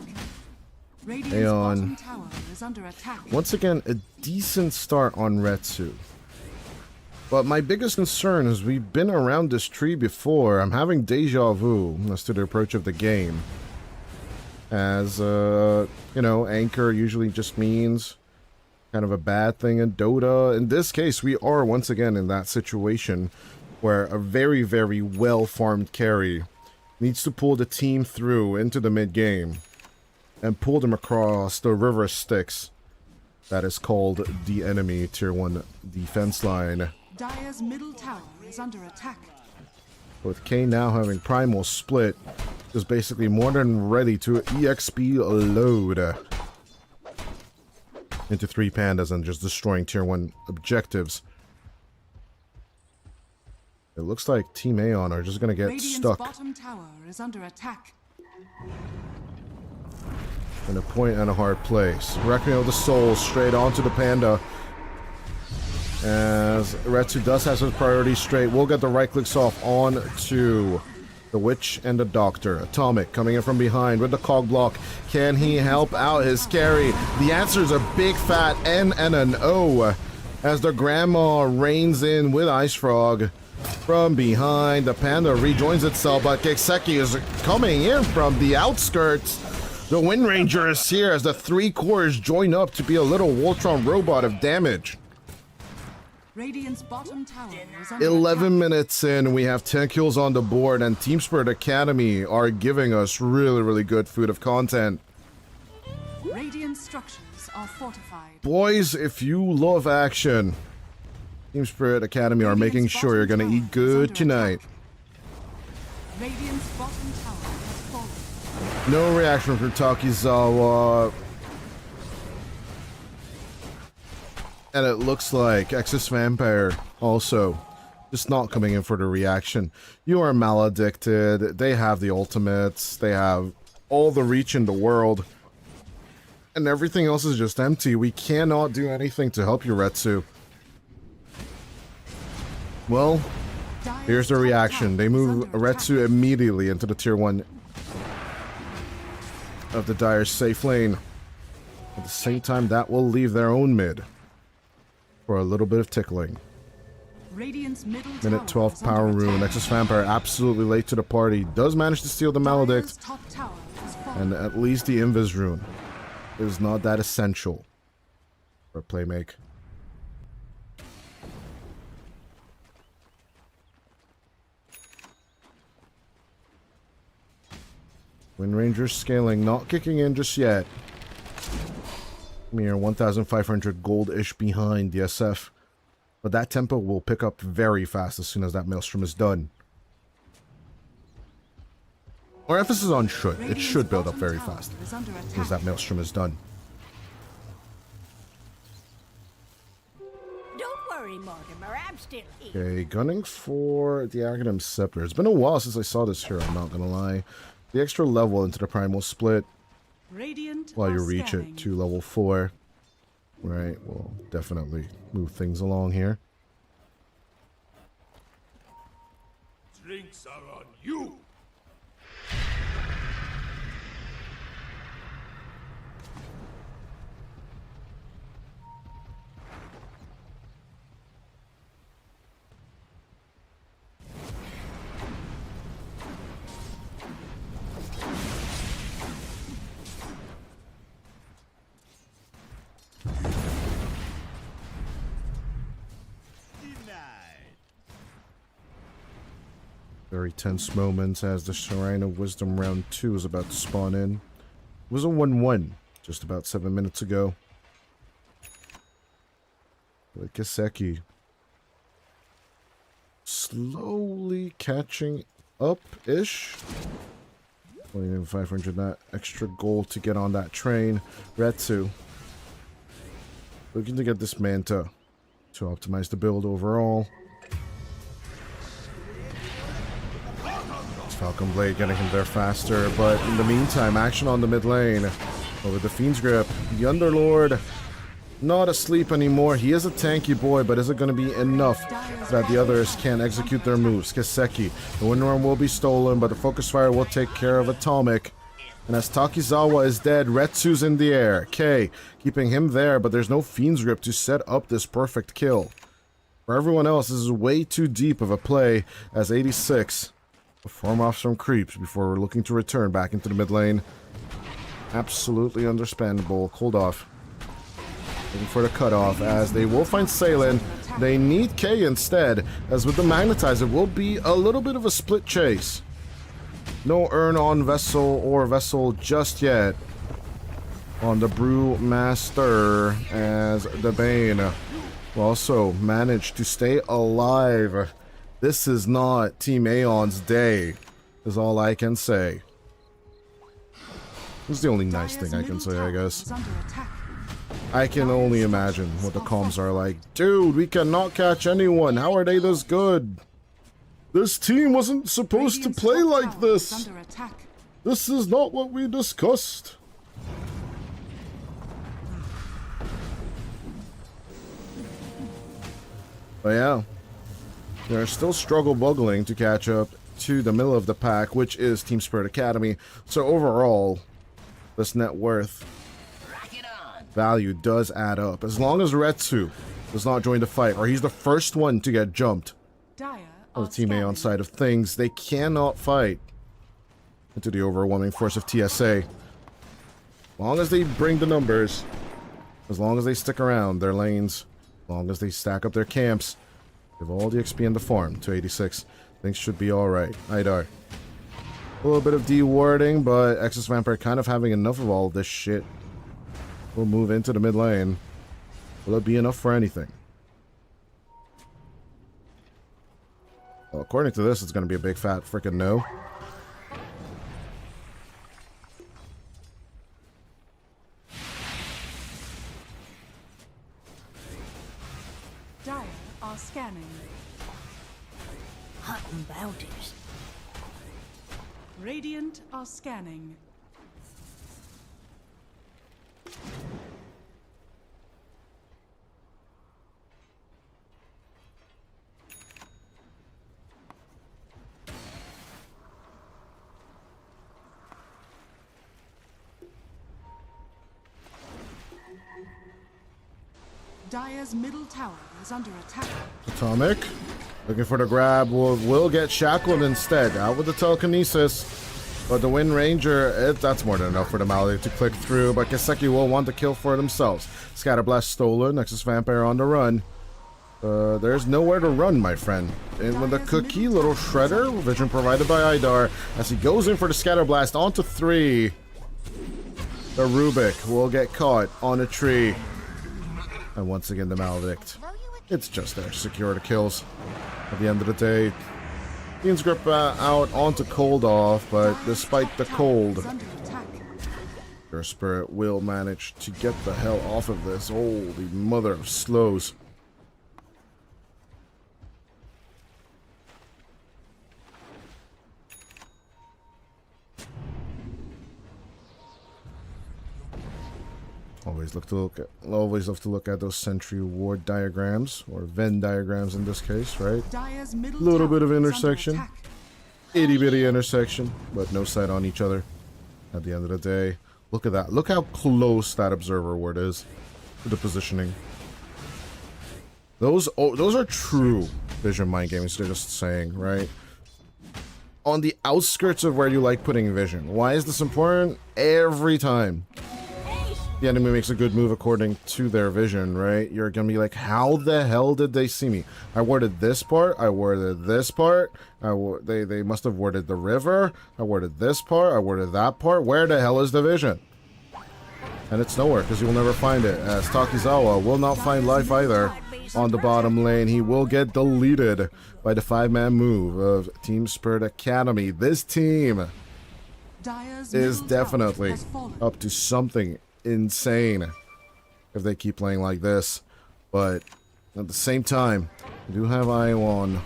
Radiant's Aeon. bottom tower is under attack. Once again, a decent start on Retsu. But my biggest concern is we've been around this tree before. I'm having deja vu as to the approach of the game. As, you know, Anchor usually just means kind of a bad thing in Dota. In this case, we are once again in that situation where a very, very well-farmed carry needs to pull the team through into the mid-game and pull them across the river of Styx that is called the enemy tier 1 defense line. Dire's middle tower is under attack. With Kane now having Primal Split, is basically more than ready to EXP load into 3 pandas and just destroying tier 1 objectives. It looks like Team Aeon are just gonna get Radiant's stuck bottom tower is under attack. in a point and a hard place. Requiem of the Soul straight onto the panda. As Retsu does have his priorities straight, we'll get the right clicks off on to the Witch and the Doctor. Atomic coming in from behind with the cog block. Can he help out his carry? The answer is a big fat N and an O as the Grandma reigns in with Ice Frog from behind. The panda rejoins itself, but Kiseki is coming in from the outskirts. The Wind Ranger is here as the 3 cores join up to be a little Voltron robot of damage. Radiant's bottom tower is under 11 attack. minutes in, we have 10 kills on the board, and Team Spirit Academy are giving us really good food of content. Radiant structures are fortified. Boys, if you love action, Team Spirit Academy are making sure you're gonna eat good tonight. Radiant's bottom tower has fallen. No reaction from Takizawa. And it looks like Exis Vampire also just not coming in for the reaction. You are maledicted. They have the ultimates. They have all the reach in the world. And everything else is just empty. We cannot do anything to help you, Retsu. Well, here's the reaction. They move Retsu immediately into the tier 1 of the Dire's safe lane. At the same time, that will leave their own mid for a little bit of tickling. Radiant's middle Minute tower 12 is power under rune. attack. Nexus Vampire absolutely late to the party. Does manage to steal the Dire's Maledict. top tower has fallen. And at least the Invis rune is not that essential for a playmake. Wind Ranger scaling, not kicking in just yet. Mere 1,500 gold-ish behind the SF. But that tempo will pick up very fast as soon as that Maelstrom is done. Or emphasis on should. It should build up very fast Is under as attack. that Maelstrom is done. Don't worry, Mortimer. I'm still here. Okay, gunning for the Aghanim Scepter. It's been a while since I saw this here, I'm not gonna lie. The extra level into the Primal Split Radiant while you are reach scanning. it to level 4. Right, we'll definitely move things along here. Drinks are on you. Very tense moments as the Shrine of Wisdom round 2 is about to spawn in. It was a 1-1 just about 7 minutes ago. But Kiseki slowly catching up-ish. 2,500, that extra gold to get on that train. Retsu looking to get this Manta to optimize the build overall. Falcon Blade getting him there faster, but in the meantime, action on the mid lane. Over the Fiend's Grip. The Underlord not asleep anymore. He is a tanky boy, but is it going to be enough that the others can execute their moves? Kiseki, the Windworm will be stolen, but the Focus Fire will take care of Atomic. And as Takizawa is dead, Retsu's in the air. K keeping him there, but there's no Fiend's Grip to set up this perfect kill. For everyone else, this is way too deep of a play as 86 perform off some creeps before we're looking to return back into the mid lane. Absolutely understandable. Cold off. Looking for the cutoff as they will find Salen. They need K instead, as with the Magnetize it will be a little bit of a split chase. No Urn on Vessel or Vessel just yet on the Brewmaster as the Bane will also manage to stay alive. This is not Team Aeon's day, is all I can say. It's the only nice Dire's thing I can middle say, I tower guess. is under attack. I can only imagine what the comms are like. Dude, we cannot catch anyone. How are they this good? This team wasn't supposed to Radiant's play top like tower is this. under attack. This is not what we discussed. But yeah, they're still struggle buggling to catch up to the middle of the pack, which is Team Spirit Academy. So overall, this net worth value does add up. As long as Retsu does not join the fight, or he's the first one to get jumped Dire on are the Team Aeon scanning. side of things, they cannot fight into the overwhelming force of TSA. As long as they bring the numbers, as long as they stick around their lanes, as long as they stack up their camps, give all the XP in the farm to 86, things should be alright. Idar. A little bit of dewarding, but Excess Vampire kind of having enough of all this shit. We'll move into the mid lane. Will it be enough for anything? Well, according to this, it's going to be a big fat freaking no. Dire are scanning. Hunting bounties. Radiant are scanning. Dire's middle tower is under attack. Atomic. Looking for the grab. Will get shackled instead. Out with the telekinesis. But the Wind Ranger, that's more than enough for the Malady to click through. But Kiseki will want to kill for themselves. Scatterblast stolen. Nexus Vampire on the run. There's nowhere to run, my friend. And with the cookie, little shredder, vision provided by Idar, as he goes in for the Scatterblast onto 3. The Rubik will get caught on a tree. And once again, the Maledict. It's just there. Secure the kills. At the end of the day, Fiend's Grip out onto Cold off, but despite the cold, Is under attack. your Spirit will manage to get the hell off of this. Holy mother of slows. Always love to look at those sentry ward diagrams, or Venn diagrams in this case, right? Dire's middle Little tower bit of is under intersection. attack. Itty bitty intersection, but no sight on each other. At the end of the day, look at that. Look how close that observer ward is to the positioning. Those are true vision mind games. They're just saying, right? On the outskirts of where you like putting vision. Why is this important? Every time the enemy makes a good move according to their vision, right? You're gonna be like, how the hell did they see me? I warded this part, I warded this part, they must have warded the river, I warded this part, I warded that part. Where the hell is the vision? And it's nowhere, because you'll never find it, as Takizawa will not find life either on the bottom lane. He will get deleted by the 5-man move of Team Spirit Academy. This team Dire's is middle tower definitely has fallen. up to something insane if they keep playing like this. But at the same time, we do have Ion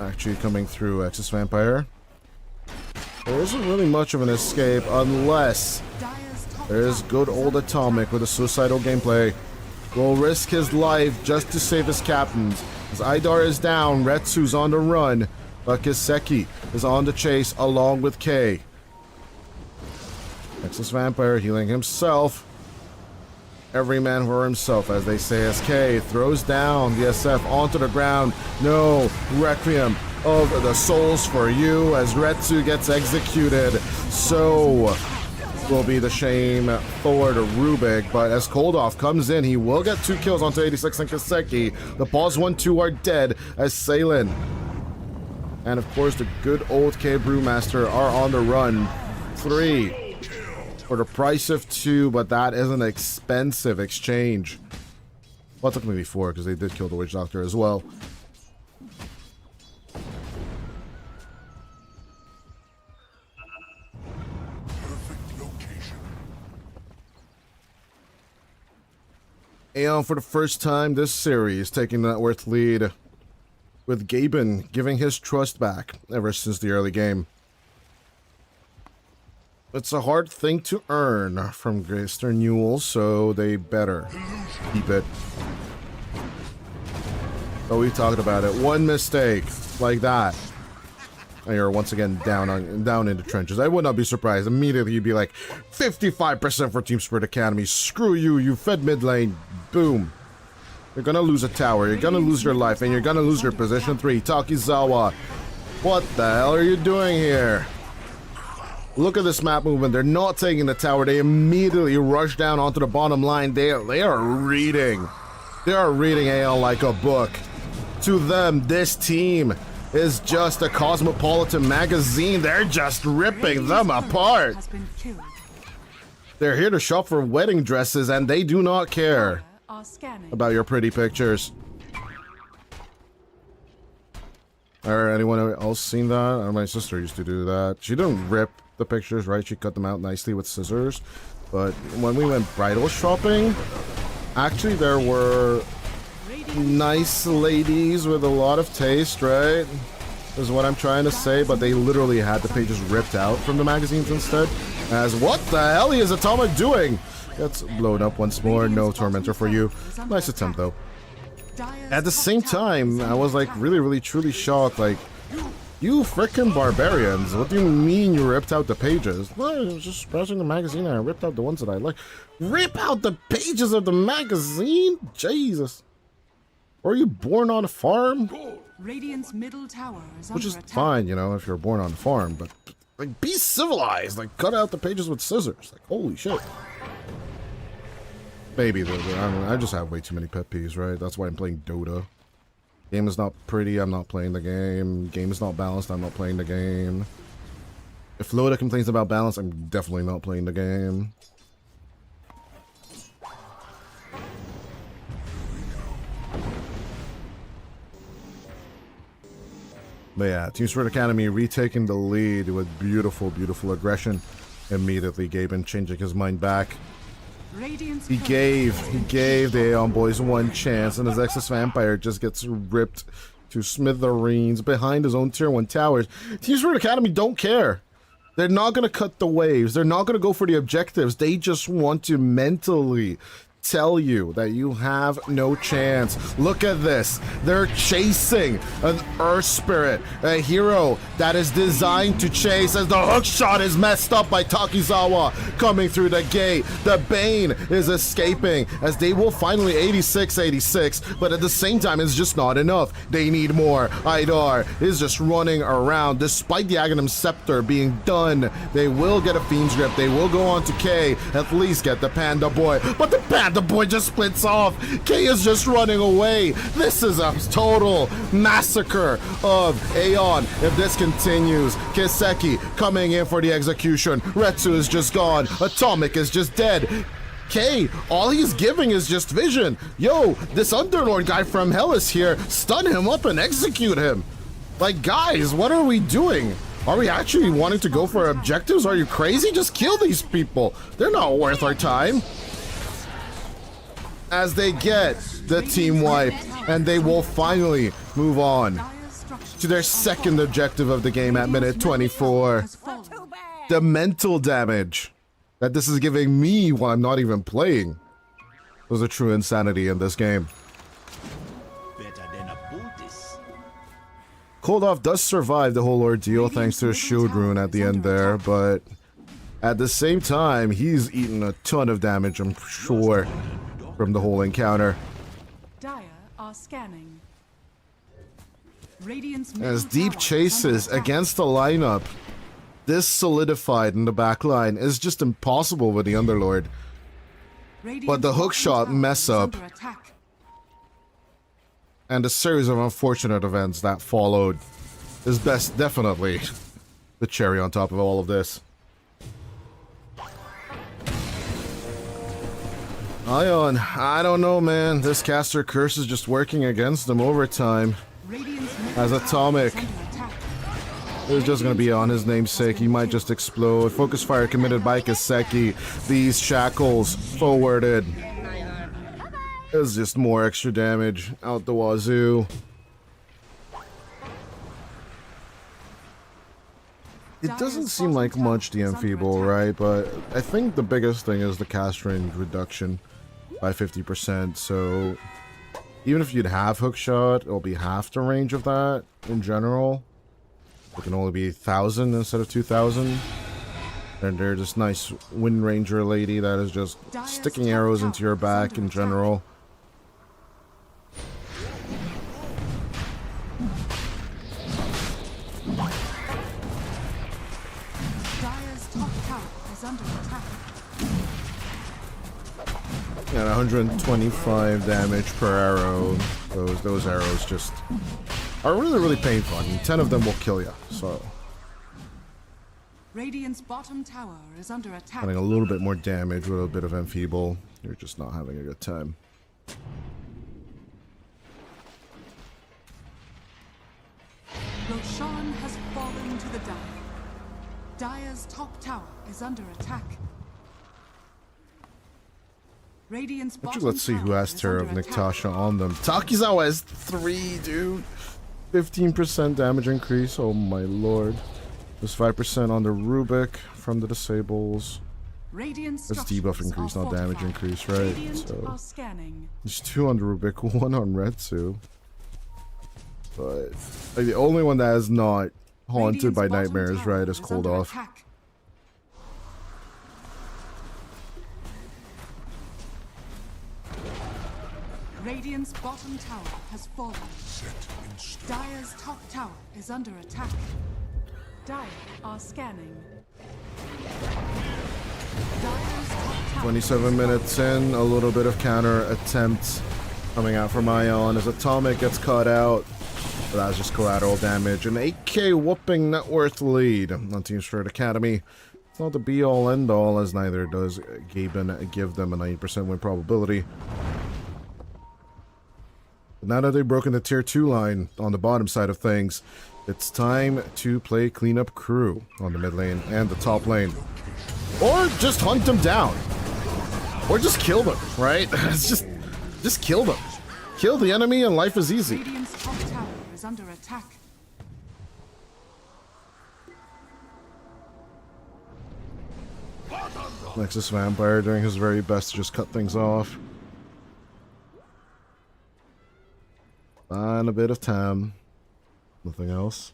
actually coming through. Excess Vampire. There isn't really much of an escape unless Dire's top there is tower good is old under Atomic with a suicidal gameplay. Will risk his life just to save his captains. As Idar is down, Retsu's on the run, but Kiseki is on the chase along with K. Nexus Vampire healing himself. Every man for himself, as they say, as K throws down the SF onto the ground. No, Requiem of the Souls for you, as Retsu gets executed. So will be the shame for the Rubik, but as Koldoff comes in, he will get 2 kills onto 86 and Kiseki. The Boss 1-2 are dead, as Salen and of course the good old K Brewmaster are on the run. 3 for the price of 2, but that is an expensive exchange. Well, it took maybe 4 because they did kill the Witch Doctor as well. Aeon for the first time this series taking that worth lead, with Gaben giving his trust back ever since the early game. It's a hard thing to earn from Graster Newell, so they better keep it. But we talked about it. One mistake like that, and you're once again down in the trenches. I would not be surprised. Immediately you'd be like, 55% for Team Spirit Academy. Screw you, you fed mid lane. Boom. You're gonna lose a tower, you're gonna lose your life, and you're gonna lose your position 3. Takizawa, what the hell are you doing here? Look at this map movement. They're not taking the tower. They immediately rush down onto the bottom line. They are reading. They are reading Aeon like a book. To them, this team is just a cosmopolitan magazine. They're just ripping them apart. Has been killed. They're here to shop for wedding dresses, and they do not care Are scanning. about your pretty pictures. Or anyone else seen that? My sister used to do that. She didn't rip the pictures, right? She cut them out nicely with scissors. But when we went bridal shopping, actually there were nice ladies with a lot of taste, right? Is what I'm trying to say, but they literally had the pages ripped out from the magazines instead. As what the hell is Atomic doing? Gets blown up once more. No Tormentor for you. Nice attempt though. At the same time, I was like really truly shocked. Like, you frickin' barbarians, what do you mean you ripped out the pages? Well, I was just browsing the magazine and I ripped out the ones that I like. Rip out the pages of the magazine? Jesus. Were you born on a farm? Radiant's middle tower is Which under is attack. fine, you know, if you're born on a farm, but like, be civilized. Like, cut out the pages with scissors. Like, holy shit. Maybe, I just have way too many pet peeves, right? That's why I'm playing Dota. Game is not pretty, I'm not playing the game. Game is not balanced, I'm not playing the game. If Loda complains about balance, I'm definitely not playing the game. But yeah, Team Spirit Academy retaking the lead with beautiful aggression. Immediately, Gaben changing his mind back. Radiant's He gave the Aeon boys one chance, and his Exus Vampire just gets ripped to smithereens behind his own tier 1 towers. Team Spirit Academy don't care. They're not going to cut the waves. They're not going to go for the objectives. They just want to mentally tell you that you have no chance. Look at this. They're chasing an Earth Spirit, a hero that is designed to chase, as the hook shot is messed up by Takizawa coming through the gate. The Bane is escaping as they will finally 86, but at the same time it's just not enough. They need more. Idar is just running around despite the Aghanim Scepter being done. They will get a Fiend's Grip. They will go on to K, at least get the Panda Boy, but the Panda Boy just splits off. K is just running away. This is a total massacre of Aeon if this continues. Kiseki coming in for the execution. Retsu is just gone. Atomic is just dead. K, all he's giving is just vision. Yo, this Underlord guy from hell is here. Stun him up and execute him. Like, guys, what are we doing? Are we actually wanting to go for objectives? Are you crazy? Just kill these people. They're not worth our time. As they get the team wipe, and they will finally move on to their second objective of the game at minute 24. The mental damage that this is giving me while I'm not even playing was a true insanity in this game. Cold Off does survive the whole ordeal thanks to a shield rune at the end there, but at the same time, he's eaten a ton of damage, I'm sure, from the whole encounter. Dire are scanning. Radiant's As middle deep tower is chases under attack. against the lineup, this solidified in the back line is just impossible with the Underlord. Radiant's But the hook bottom shot tower mess is up, under attack. and a series of unfortunate events that followed is best definitely the cherry on top of all of this. Ion, I don't know, man. This caster curse is just working against them over time. Radiant's middle As tower Atomic is under attack. is just gonna be on his namesake. He might just explode. Focus fire committed by Kiseki. These shackles forwarded. It's just more extra damage out the wazoo. It doesn't seem like much the Enfeeble, right? But I think the biggest thing is the cast range reduction by 50%. So even if you'd have hookshot, it'll be half the range of that in general. It can only be 1,000 instead of 2,000. And there's this nice Wind Ranger lady that is just sticking arrows into your back in general. Dire's top tower is under attack. And 125 damage per arrow. Those arrows just are really painful. I mean, 10 of them will kill you. So Radiant's bottom tower is under attack. having a little bit more damage with a bit of Enfeeble, you're just not having a good time. Roshan has fallen to the Dire. Dire's top tower is under attack. Radiant's Actually, bottom let's see who tower has is Terror under of attack. Niktasha on them. Takizawa has 3, dude. 15% damage increase. Oh my lord. There's 5% on the Rubik from the disables. Radiant's That's debuff structures increase, are not damage fortified. increase, right? Radiant So are scanning. there's 2 on the Rubik, 1 on Retsu. But like, the only one that is not haunted Radiant's by bottom nightmares, tower right, is Cold under Off. attack. Radiant's bottom tower has fallen. Dire's top tower is under attack. Dire are scanning. Dire's top tower 27 minutes in, a little bit of counter attempt coming out from Ion as Atomic gets caught out. But that's just collateral damage. An 8k whooping net worth lead on Team Spirit Academy. It's not the be-all end-all, as neither does Gaben give them a 90% win probability. But now that they've broken the tier 2 line on the bottom side of things, it's time to play cleanup crew on the mid lane and the top lane. Or just hunt them down. Or just kill them, right? It's just kill them. Kill the enemy and life is easy. Radiant's top tower is under attack. Nexus Vampire doing his very best to just cut things off. And a bit of time. Nothing else.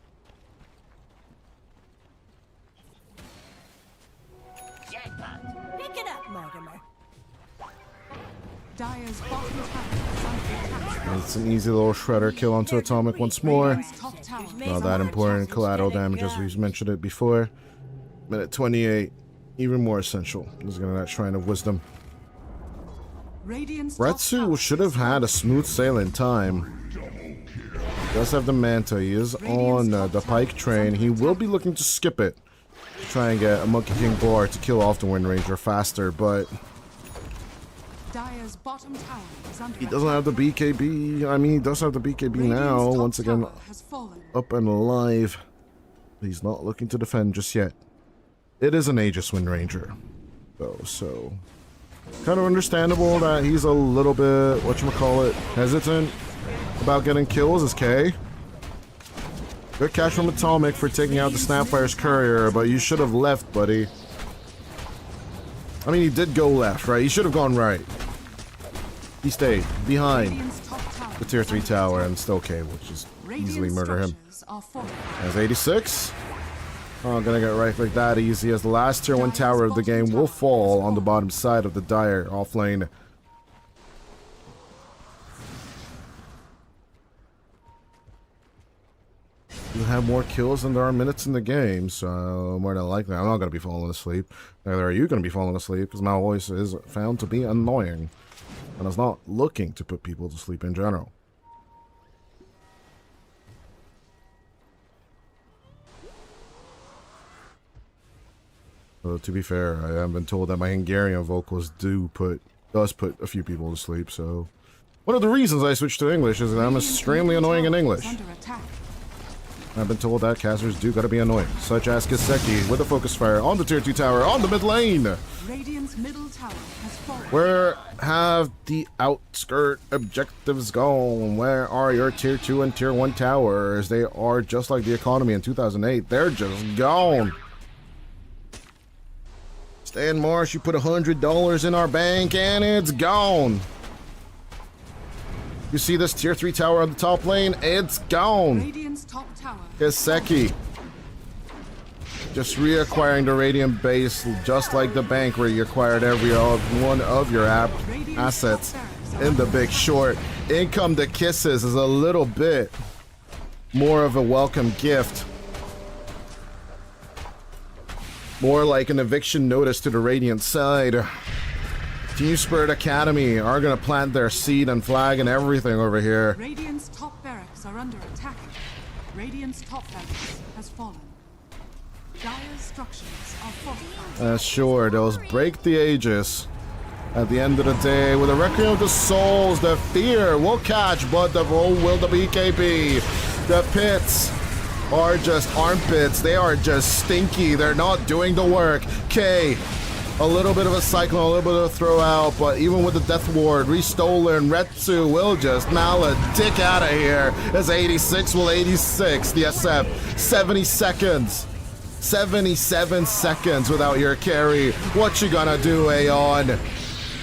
Pick it up, Mortimer. Dire's bottom tower is under attack. And it's an easy little shredder kill onto Atomic once more. Radiant's top tower Not that important. Collateral damage as we've mentioned it before. Minute 28. Even more essential. He's gonna that Shrine of Wisdom. Radiant's top Retsu tower should have had a smooth sailing time. He does have the Manta. He is on the Pike train. He will be looking to skip it. To try and get a Monkey King Boar to kill off the Wind Ranger faster, but Dire's bottom tower is under he doesn't have the BKB. I mean, he does have the BKB now. Radiant's top Once again, tower has fallen. up and alive. He's not looking to defend just yet. It is an Aegis Wind Ranger, though, so kind of understandable that he's a little bit, whatchamacallit, hesitant about getting kills as K. Good catch from Atomic for taking out the Snapfire's courier, but you should have left, buddy. I mean, he did go left, right? He should have gone right. He stayed behind Radiant's top tower the tier is 3 under tower attack. and still K, which is easily Radiant's murder him. structures are fortified. As 86. Oh, gonna get right like that easy as the last tier 1 tower of the game will fall on the bottom side of the Dire off lane. You have more kills than there are minutes in the game, so more than likely I'm not gonna be falling asleep. Neither are you gonna be falling asleep because my voice is found to be annoying and is not looking to put people to sleep in general. To be fair, I have been told that my Hungarian vocals does put a few people to sleep, so one of the reasons I switched to English is that I'm extremely annoying in English. Under attack. I've been told that casters do gotta be annoying, such as Kiseki with a focus fire on the tier 2 tower on the mid lane. Radiant's middle tower has fallen. Where have the outskirt objectives gone? Where are your tier 2 and tier 1 towers? They are just like the economy in 2008. They're just gone. Stan Marsh, you put $100 in our bank and it's gone. You see this tier 3 tower on the top lane? It's gone. Radiant's top tower. Kiseki. Just reacquiring the Radiant base just like the bank where you acquired every one of your assets in The Big Short. Income to Kisses is a little bit more of a welcome gift. More like an eviction notice to the Radiant side. Team Spirit Academy are gonna plant their seed and flag and everything over here. Radiant's top barracks are under attack. Radiant's top barracks has fallen. Dire's structures are fortified. Sure, those break the Aegis. At the end of the day, with a Requiem of the Souls, the fear will catch, but the roll will the BKB. The pits are just armpits. They are just stinky. They're not doing the work. K. A little bit of a cyclone, a little bit of a throw out, but even with the Death Ward, Restolen, Retsu will just dick out of here as 86 will 86. The SF, 70 seconds. 77 seconds without your carry. What you gonna do, Aeon?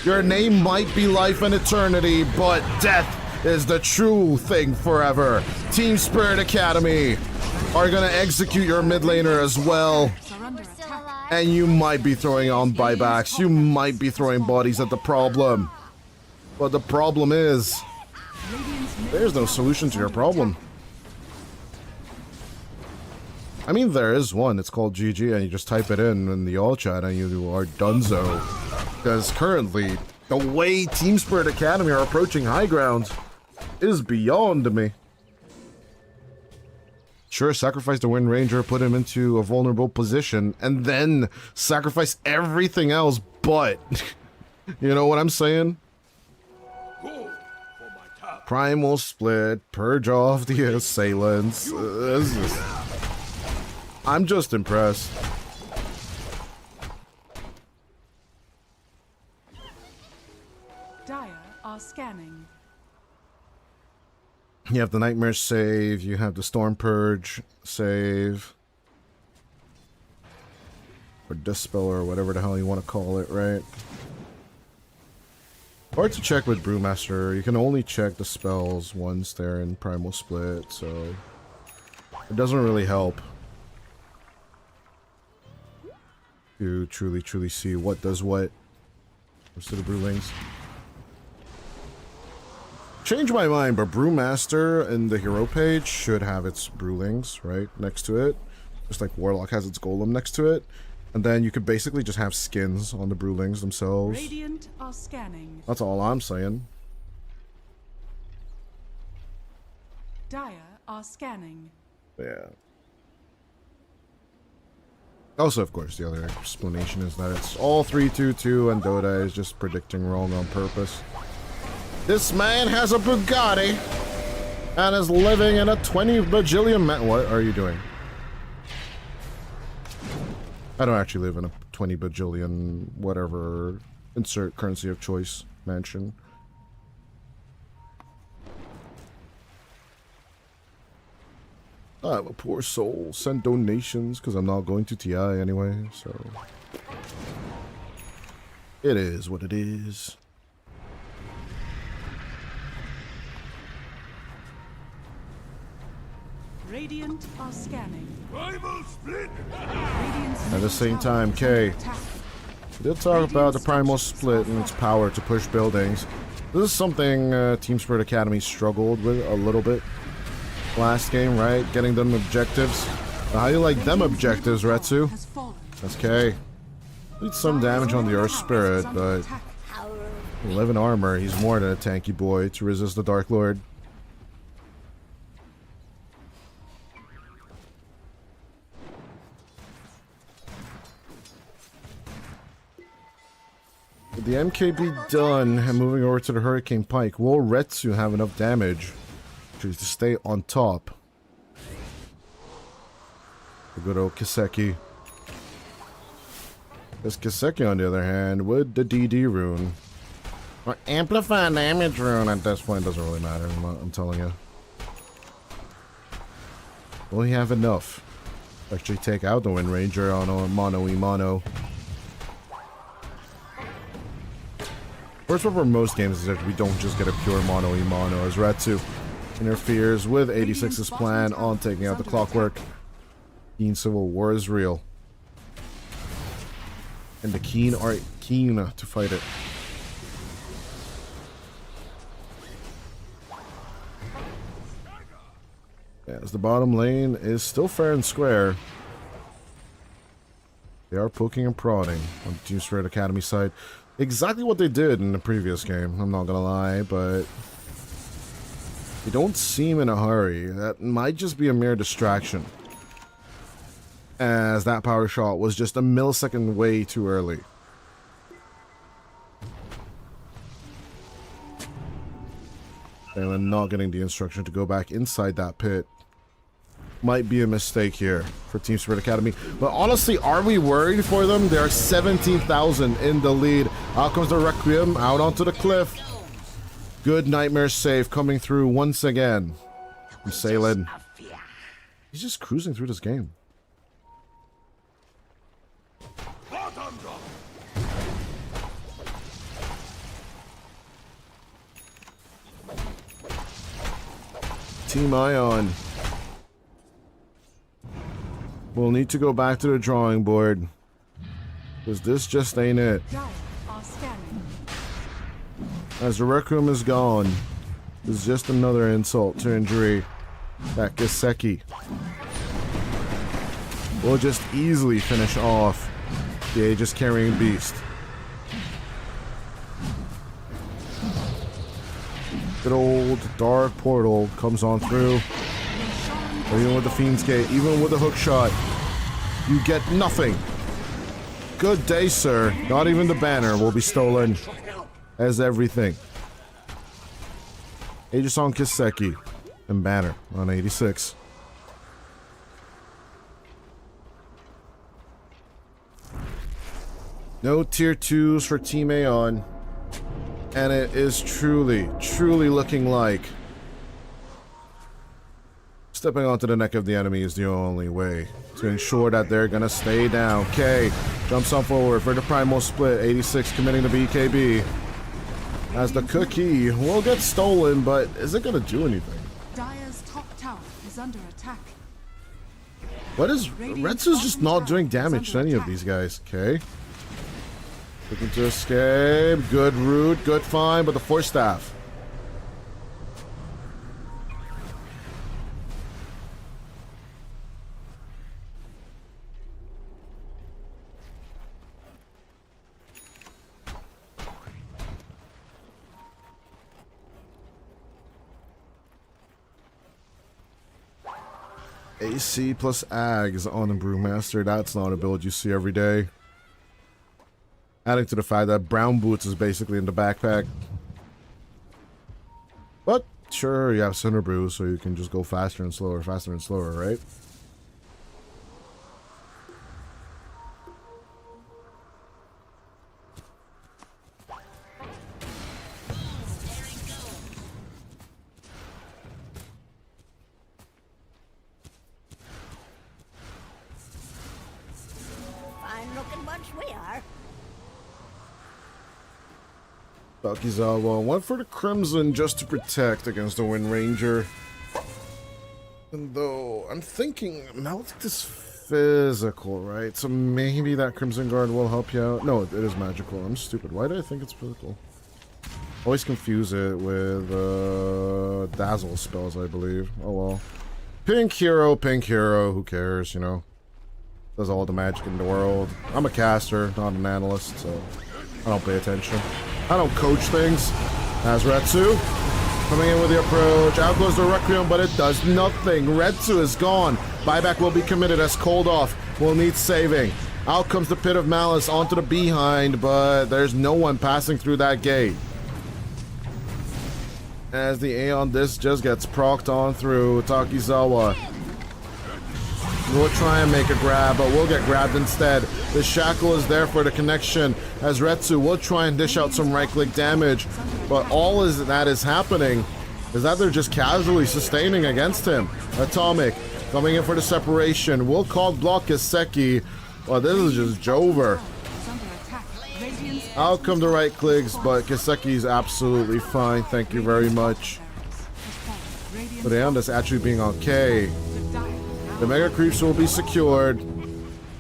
Your name might be life and eternity, but death is the true thing forever. Team Spirit Academy are gonna execute your mid laner as well. And you might be throwing on buybacks. You might be throwing bodies at the problem. But the problem is, there's no solution to your problem. I mean, there is one. It's called GG, and you just type it in the all chat, and you are donezo. Because currently, the way Team Spirit Academy are approaching high ground is beyond me. Sure, sacrifice the Wind Ranger, put him into a vulnerable position, and then sacrifice everything else, but... you know what I'm saying? Primal Split, purge off the assailants. I'm just impressed. Dire are scanning. You have the Nightmare save, you have the Storm Purge save. Or Dispel, or whatever the hell you want to call it, right? Hard to check with Brewmaster. You can only check the spells once they're in Primal Split, so... it doesn't really help to truly see what does what. Goes to the Brewlings. Change my mind, but Brewmaster in the hero page should have its Brewlings right next to it. Just like Warlock has its Golem next to it. And then you could basically just have skins on the Brewlings themselves. Radiant are scanning. That's all I'm saying. Dire are scanning. Yeah. Also, of course, the other explanation is that it's all 3-2-2 and Dota is just predicting wrong on purpose. This man has a Bugatti and is living in a 20 bajillion man. What are you doing? I don't actually live in a 20 bajillion whatever insert currency of choice mansion. I'm a poor soul. Send donations because I'm not going to TI anyway, so it is what it is. Radiant are scanning. Primal Split! At the same time, K did talk about the Primal Split and its power to push buildings. This is something Team Spirit Academy struggled with a little bit last game, right? Getting them objectives. How do you like them objectives, Retsu? That's K. Need some damage on the Earth Spirit, but 11 armor, he's more than a tanky boy to resist the Dark Lord. With the MKB done and moving over to the Hurricane Pike, will Retsu have enough damage to stay on top? good old Kiseki. This Kiseki, on the other hand, with the DD rune. Or amplify damage rune at this point doesn't really matter, I'm telling you. Will he have enough to actually take out the Wind Ranger on a mono-e-mono? First one for most games is that we don't just get a pure mono-e-mono, as Retsu interferes with 86's plan on taking out the Clockwork. Keen Civil War is real. And the Keen are keen to fight it. As the bottom lane is still fair and square. They are poking and prodding on the Team Spirit Academy side. Exactly what they did in the previous game, I'm not gonna lie, but they don't seem in a hurry. That might just be a mere distraction, as that power shot was just a millisecond way too early. And not getting the instruction to go back inside that pit might be a mistake here for Team Spirit Academy. But honestly, are we worried for them? They're 17,000 in the lead. Out comes the Requiem out onto the cliff. Good Nightmare save coming through once again from Salin. He's just cruising through this game. Team Ion we'll need to go back to the drawing board, because this just ain't it. As the Requiem is gone, it's just another insult to injury. That Kiseki will just easily finish off the Aegis carrying beast. Good old Dark Portal comes on through. Even with the Fiend's Gate, even with the hook shot, you get nothing. Good day, sir. Not even the banner will be stolen as everything. Aegis on Kiseki and banner on 86. No tier 2s for Team Aeon. And it is truly, truly looking like stepping onto the neck of the enemy is the only way to ensure that they're gonna stay down. K jumps on forward for the primal split. 86 committing to BKB. As the cookie will get stolen, but is it gonna do anything? Dire's top tower is under attack. What is Retsu's just not doing damage to any of these guys? Okay. Looking to escape. Good root, good find, but the Force Staff. AC plus Ags on the Brewmaster. That's not a build you see every day. Adding to the fact that Brown Boots is basically in the backpack. But sure, you have Cinder Brew, so you can just go faster and slower, right? Takizawa went for the Crimson just to protect against the Wind Ranger. And though I'm thinking Mouth is physical, right? So maybe that Crimson Guard will help you out. No, it is magical. I'm stupid. Why do I think it's physical? Always confuse it with Dazzle spells, I believe. Oh well. Pink Hero, who cares, you know? Does all the magic in the world. I'm a caster, not an analyst, so I don't pay attention. I don't coach things. As Retsu coming in with the approach. Out goes the Requiem, but it does nothing. Retsu is gone. Buyback will be committed as Cold Off will need saving. Out comes the Pit of Malice onto the behind, but there's no one passing through that gate. As the Aeon Disc just gets procced on through. Takizawa We'll try and make a grab, but we'll get grabbed instead. The shackle is there for the connection, as Retsu will try and dish out some right-click damage, but all that is happening is that they're just casually sustaining against him. Atomic coming in for the separation. Will cog block Kiseki. Well, this is just Jover. Out come the right clicks, but Kiseki's absolutely fine. Thank you very much. But Aeonda's actually being okay. The Mega Creeps will be secured.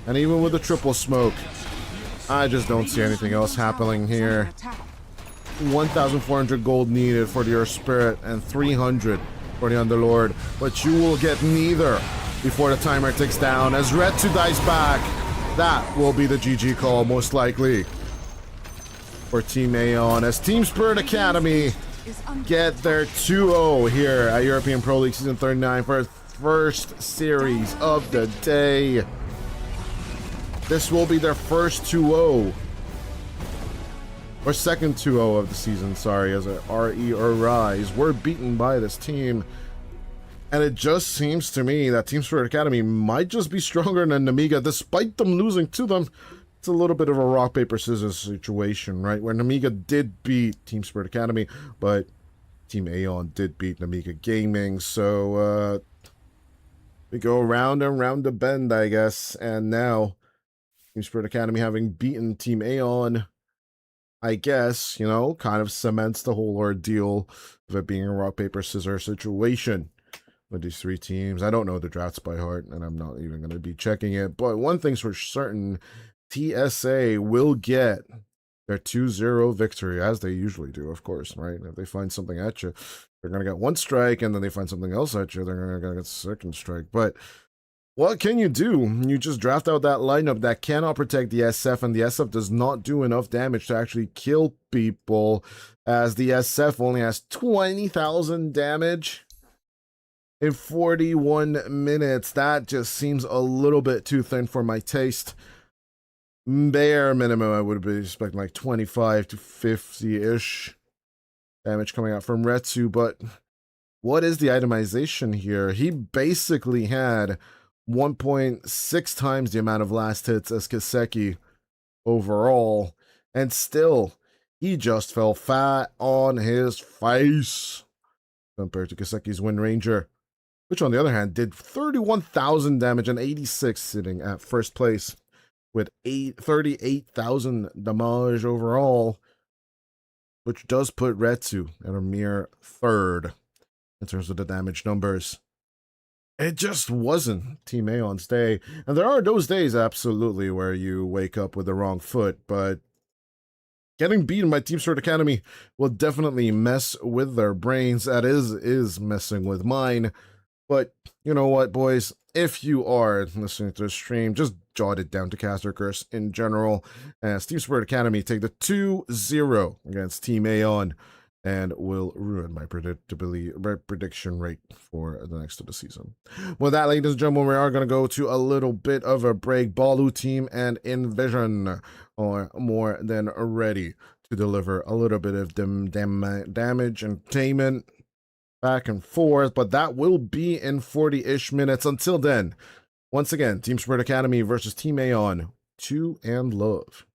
And even with the triple smoke, I just don't see anything else happening here. 1,400 gold needed for the Earth Spirit and 300 for the Underlord. But you will get neither before the timer ticks down. As Retsu dies back, that will be the GG call most likely for Team Aeon, as Team Spirit Academy get their 2-0 here at European Pro League Season 39 for its first series of the day. This will be their first 2-0. Or second 2-0 of the season, sorry, as a RE or Rise. We're beaten by this team. And it just seems to me that Team Spirit Academy might just be stronger than Namiga, despite them losing to them. It's a little bit of a rock, paper, scissors situation, right? Where Namiga did beat Team Spirit Academy, but Team Aeon did beat Namiga Gaming. So, we go round and round the bend, I guess. And now, Team Spirit Academy having beaten Team Aeon, I guess, you know, kind of cements the whole ordeal of it being a rock, paper, scissors situation with these three teams. I don't know the drafts by heart, and I'm not even going to be checking it. But one thing's for certain, TSA will get their 2-0 victory, as they usually do, of course, right? If they find something at you, they're going to get one strike, and then they find something else at you, they're going to get second strike. But what can you do? You just draft out that lineup that cannot protect the SF, and the SF does not do enough damage to actually kill people, as the SF only has 20,000 damage in 41 minutes. That just seems a little bit too thin for my taste. Bare minimum, I would be expecting like 25 to 50-ish damage coming out from Retsu, but what is the itemization here? He basically had 1.6 times the amount of last hits as Kiseki overall, and still, he just fell fat on his face compared to Kiseki's Wind Ranger, which on the other hand did 31,000 damage and 86, sitting at first place with 38,000 damage overall, which does put Retsu at a mere third in terms of the damage numbers. It just wasn't Team Aeon's day. And there are those days, absolutely, where you wake up with the wrong foot, but getting beaten by Team Spirit Academy will definitely mess with their brains. That is messing with mine. But you know what, boys? If you are listening to the stream, just jot it down to Caster Curse in general. As Team Spirit Academy take the 2-0 against Team Aeon, and will ruin my prediction rate for the next of the season. With that, ladies and gentlemen, we are going to go to a little bit of a break. Balu team and Envision are more than ready to deliver a little bit of damage, entertainment, back and forth, but that will be in 40-ish minutes. Until then, once again, Team Spirit Academy versus Team Aeon, 2 and love.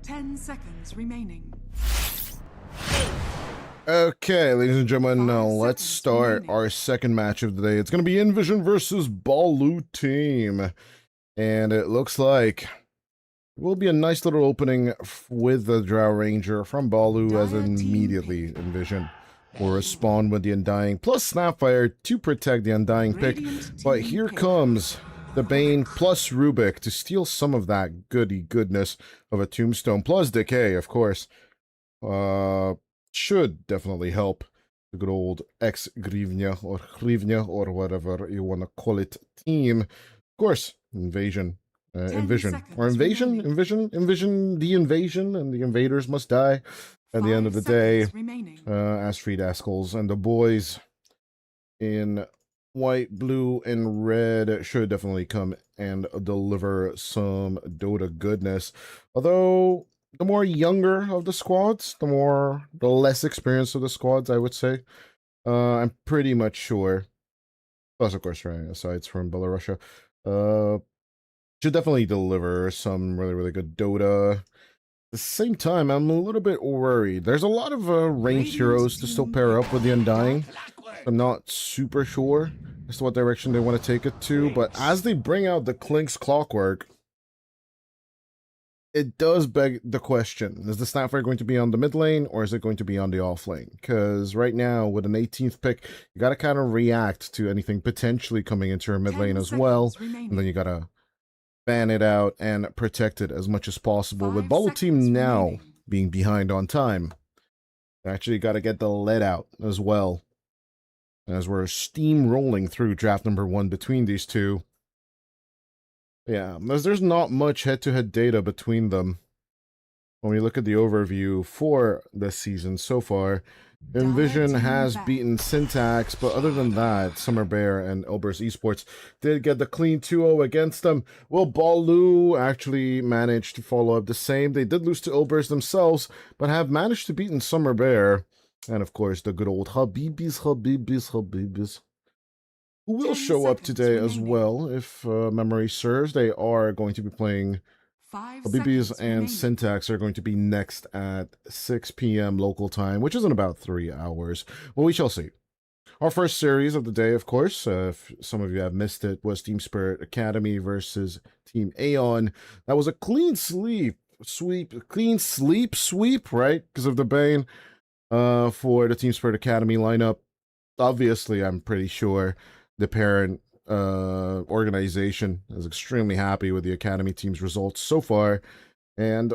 10 seconds remaining. Okay, ladies and gentlemen, 5 let's seconds start remaining. our second match of the day. It's going to be Envision versus Balu team. And it looks like it will be a nice little opening with the Drow Ranger from Balu, as Dire team immediately pick. Envision will respond with the Undying plus Snapfire to protect the Undying pick. Radiant But team here pick. comes the Bane plus Rubik to steal some of that goodness of a Tombstone plus Decay, of course. Should definitely help the good old ex-Grivnia or Hrivnia or whatever you want to call it team. Of course, Envision, seconds or Invasion, remaining. Envision the invasion, and the invaders must die at the end of the 5 day. seconds remaining. As Freed Ascals and the boys in white, blue, and red should definitely come and deliver some Dota goodness. Although the more younger of the squads, the less experienced of the squads, I would say. I'm pretty much sure. Plus, of course, right, aside from Belarusia, should definitely deliver some really, really good Dota. At the same time, I'm a little bit worried. There's a lot of ranged heroes to still pair up with the Undying. I'm not super sure as to what direction they want to take it to, but as they bring out the Klink's Clockwork, it does beg the question, is the Snapfire going to be on the mid lane, or is it going to be on the off lane? Because right now, with an 18th pick, you got to kind of react to anything potentially coming into your mid 10 lane as well, seconds remaining. and then you got to ban it out and protect it as much as possible. With 5 Balu seconds team now remaining. being behind on time, actually got to get the lead out as well, as we're steamrolling through draft number 1 between these two. Yeah, as there's not much head-to-head data between them. When we look at the overview for the season so far, Envision team has back. beaten Syntax, but other than that, Summer Bear and Elber's Esports did get the clean 2-0 against them. Well, Balu actually managed to follow up the same. They did lose to Elber's themselves, but have managed to beat Summer Bear. And of course, the good old Habibis, who will 10 show up seconds today as remaining. well, if memory serves. They are going to be playing 5 Habibis seconds and remaining. Syntax are going to be next at 6 p.m. local time, which is in about 3 hours. Well, we shall see. Our first series of the day, of course, if some of you have missed it, was Team Spirit Academy versus Team Aeon. That was a clean sweep, right? Because of the Bane for the Team Spirit Academy lineup. Obviously, I'm pretty sure the parent organization is extremely happy with the Academy team's results so far. And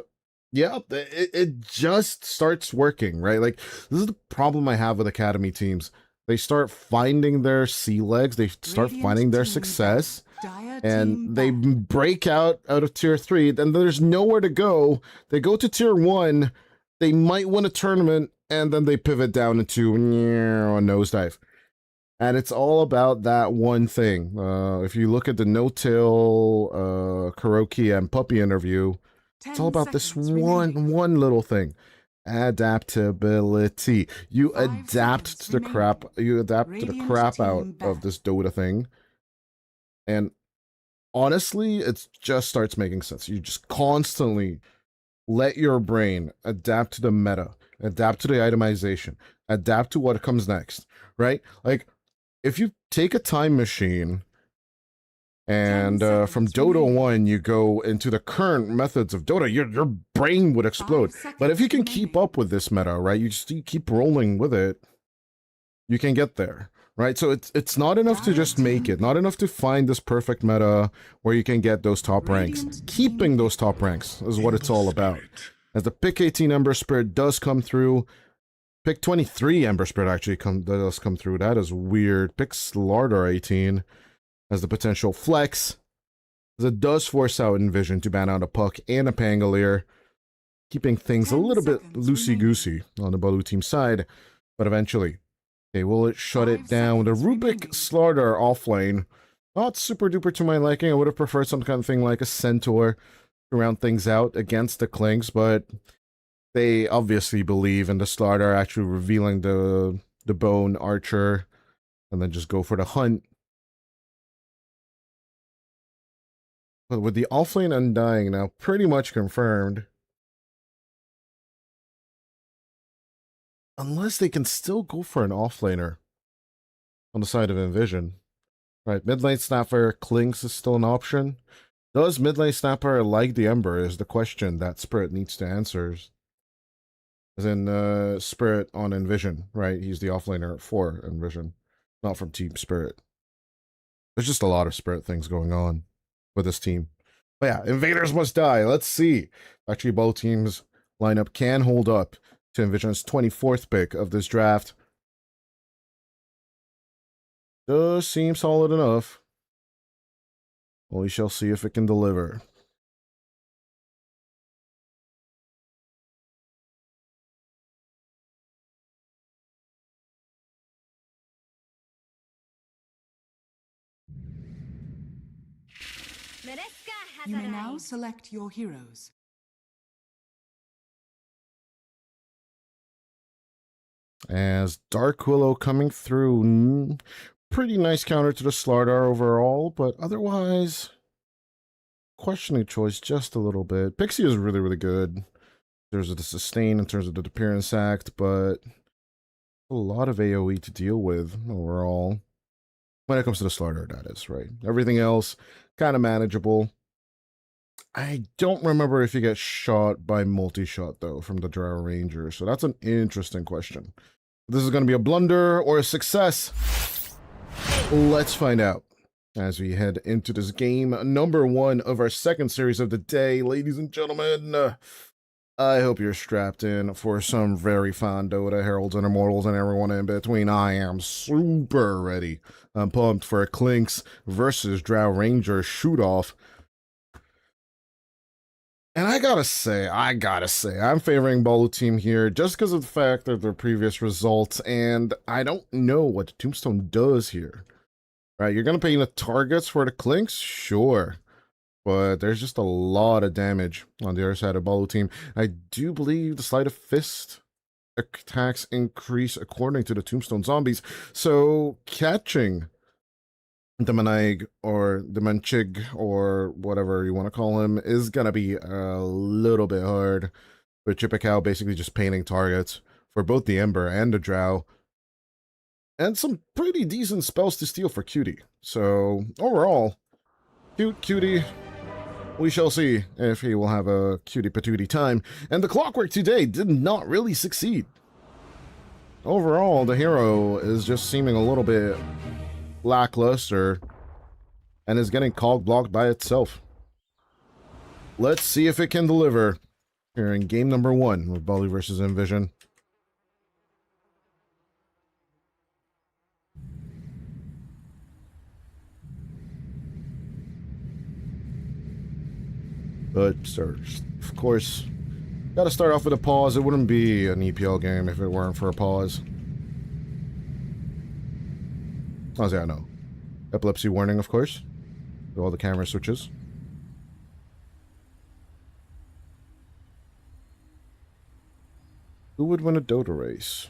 yeah, it just starts working, right? Like, this is the problem I have with Academy teams. They start finding their sea legs, they start Radiant finding their team success, Dire and team they back. break out of tier 3, then there's nowhere to go. They go to tier 1, they might win a tournament, and then they pivot down into a nosedive. And it's all about that one thing. If you look at the No-Till, Kuroki, and Puppy interview, it's all 10 about this seconds remaining. one little thing. Adaptability. You 5 adapt seconds to the crap. You adapt to the Radiant crap team out back. of this Dota thing. And honestly, it just starts making sense. You just constantly let your brain adapt to the meta, adapt to the itemization, adapt to what comes next, right? Like, if you take a time machine and 10 from seconds Dota remaining. 1 you go into the current methods of Dota, your brain would explode. 5 But if you seconds can keep remaining. up with this meta, right, you keep rolling with it, you can get there, right? So it's not enough to just make it, not enough to find this perfect meta where you can get those top ranks. Radiant Keeping team those top ranks is what it's all about. As the pick 18 Ember Spirit does come through, pick 23 Ember Spirit actually does come through. That is weird. Pick Slardar 18 as the potential flex, as it does force out Envision to ban out a Puck and a Pangolier, keeping things a 10 little bit seconds loosey-goosey on the Balu team side. But eventually, they will shut 5 it down. The seconds Rubik remaining. Slardar offlane, not super duper to my liking. I would have preferred some kind of thing like a Centaur to round things out against the Klinks, but they obviously believe in the Slardar actually revealing the Bone Archer and then just go for the hunt. But with the offlane Undying now pretty much confirmed, Unless they can still go for an offlaner on the side of Envision. Right, mid lane snapper Clinks is still an option. Does mid lane snapper like the Ember is the question that Spirit needs to answer. As in Spirit on Envision, right? He's the offlaner for Envision, not from Team Spirit. There's just a lot of Spirit things going on with this team. But yeah, Invaders must die. Let's see. Actually, both teams' lineup can hold up to Envision's 24th pick of this draft. Does seem solid enough. Well, we shall see if it can deliver. You may now select your heroes. As Dark Willow coming through. Pretty nice counter to the Slardar overall, but otherwise, questioning choice just a little bit. Pixie is really, really good in terms of the sustain, in terms of the appearance act, but a lot of AoE to deal with overall. When it comes to the Slardar, that is, right? Everything else, kind of manageable. I don't remember if you get shot by multi-shot, though, from the Drow Ranger, so that's an interesting question. This is going to be a blunder or a success. Let's find out as we head into this game number 1 of our second series of the day. Ladies and gentlemen, I hope you're strapped in for some very fun Dota, Heralds and Immortals and everyone in between. I am super ready. I'm pumped for a Clinks versus Drow Ranger shoot-off. And I gotta say, I'm favoring Bolu team here just because of the fact of their previous results, and I don't know what Tombstone does here. Right, you're gonna pay the targets for the Clinks? Sure. But there's just a lot of damage on the other side of Bolu team. I do believe the Sleight of Fist attacks increase according to the Tombstone zombies, so catching the Manaig or the Manchig or whatever you want to call him is gonna be a little bit hard. With Chippecow basically just painting targets for both the Ember and the Drow. And some pretty decent spells to steal for Cutie. So, overall, Cutie. We shall see if he will have a cutie patootie time. And the Clockwork today did not really succeed. Overall, the hero is just seeming a little bit lackluster and is getting cog blocked by itself. Let's see if it can deliver here in game number 1 with Bolu versus Envision. But, of course, gotta start off with a pause. It wouldn't be an EPL game if it weren't for a pause. Oh, yeah, no. Epilepsy warning, of course. With all the camera switches. Who would win a Dota race?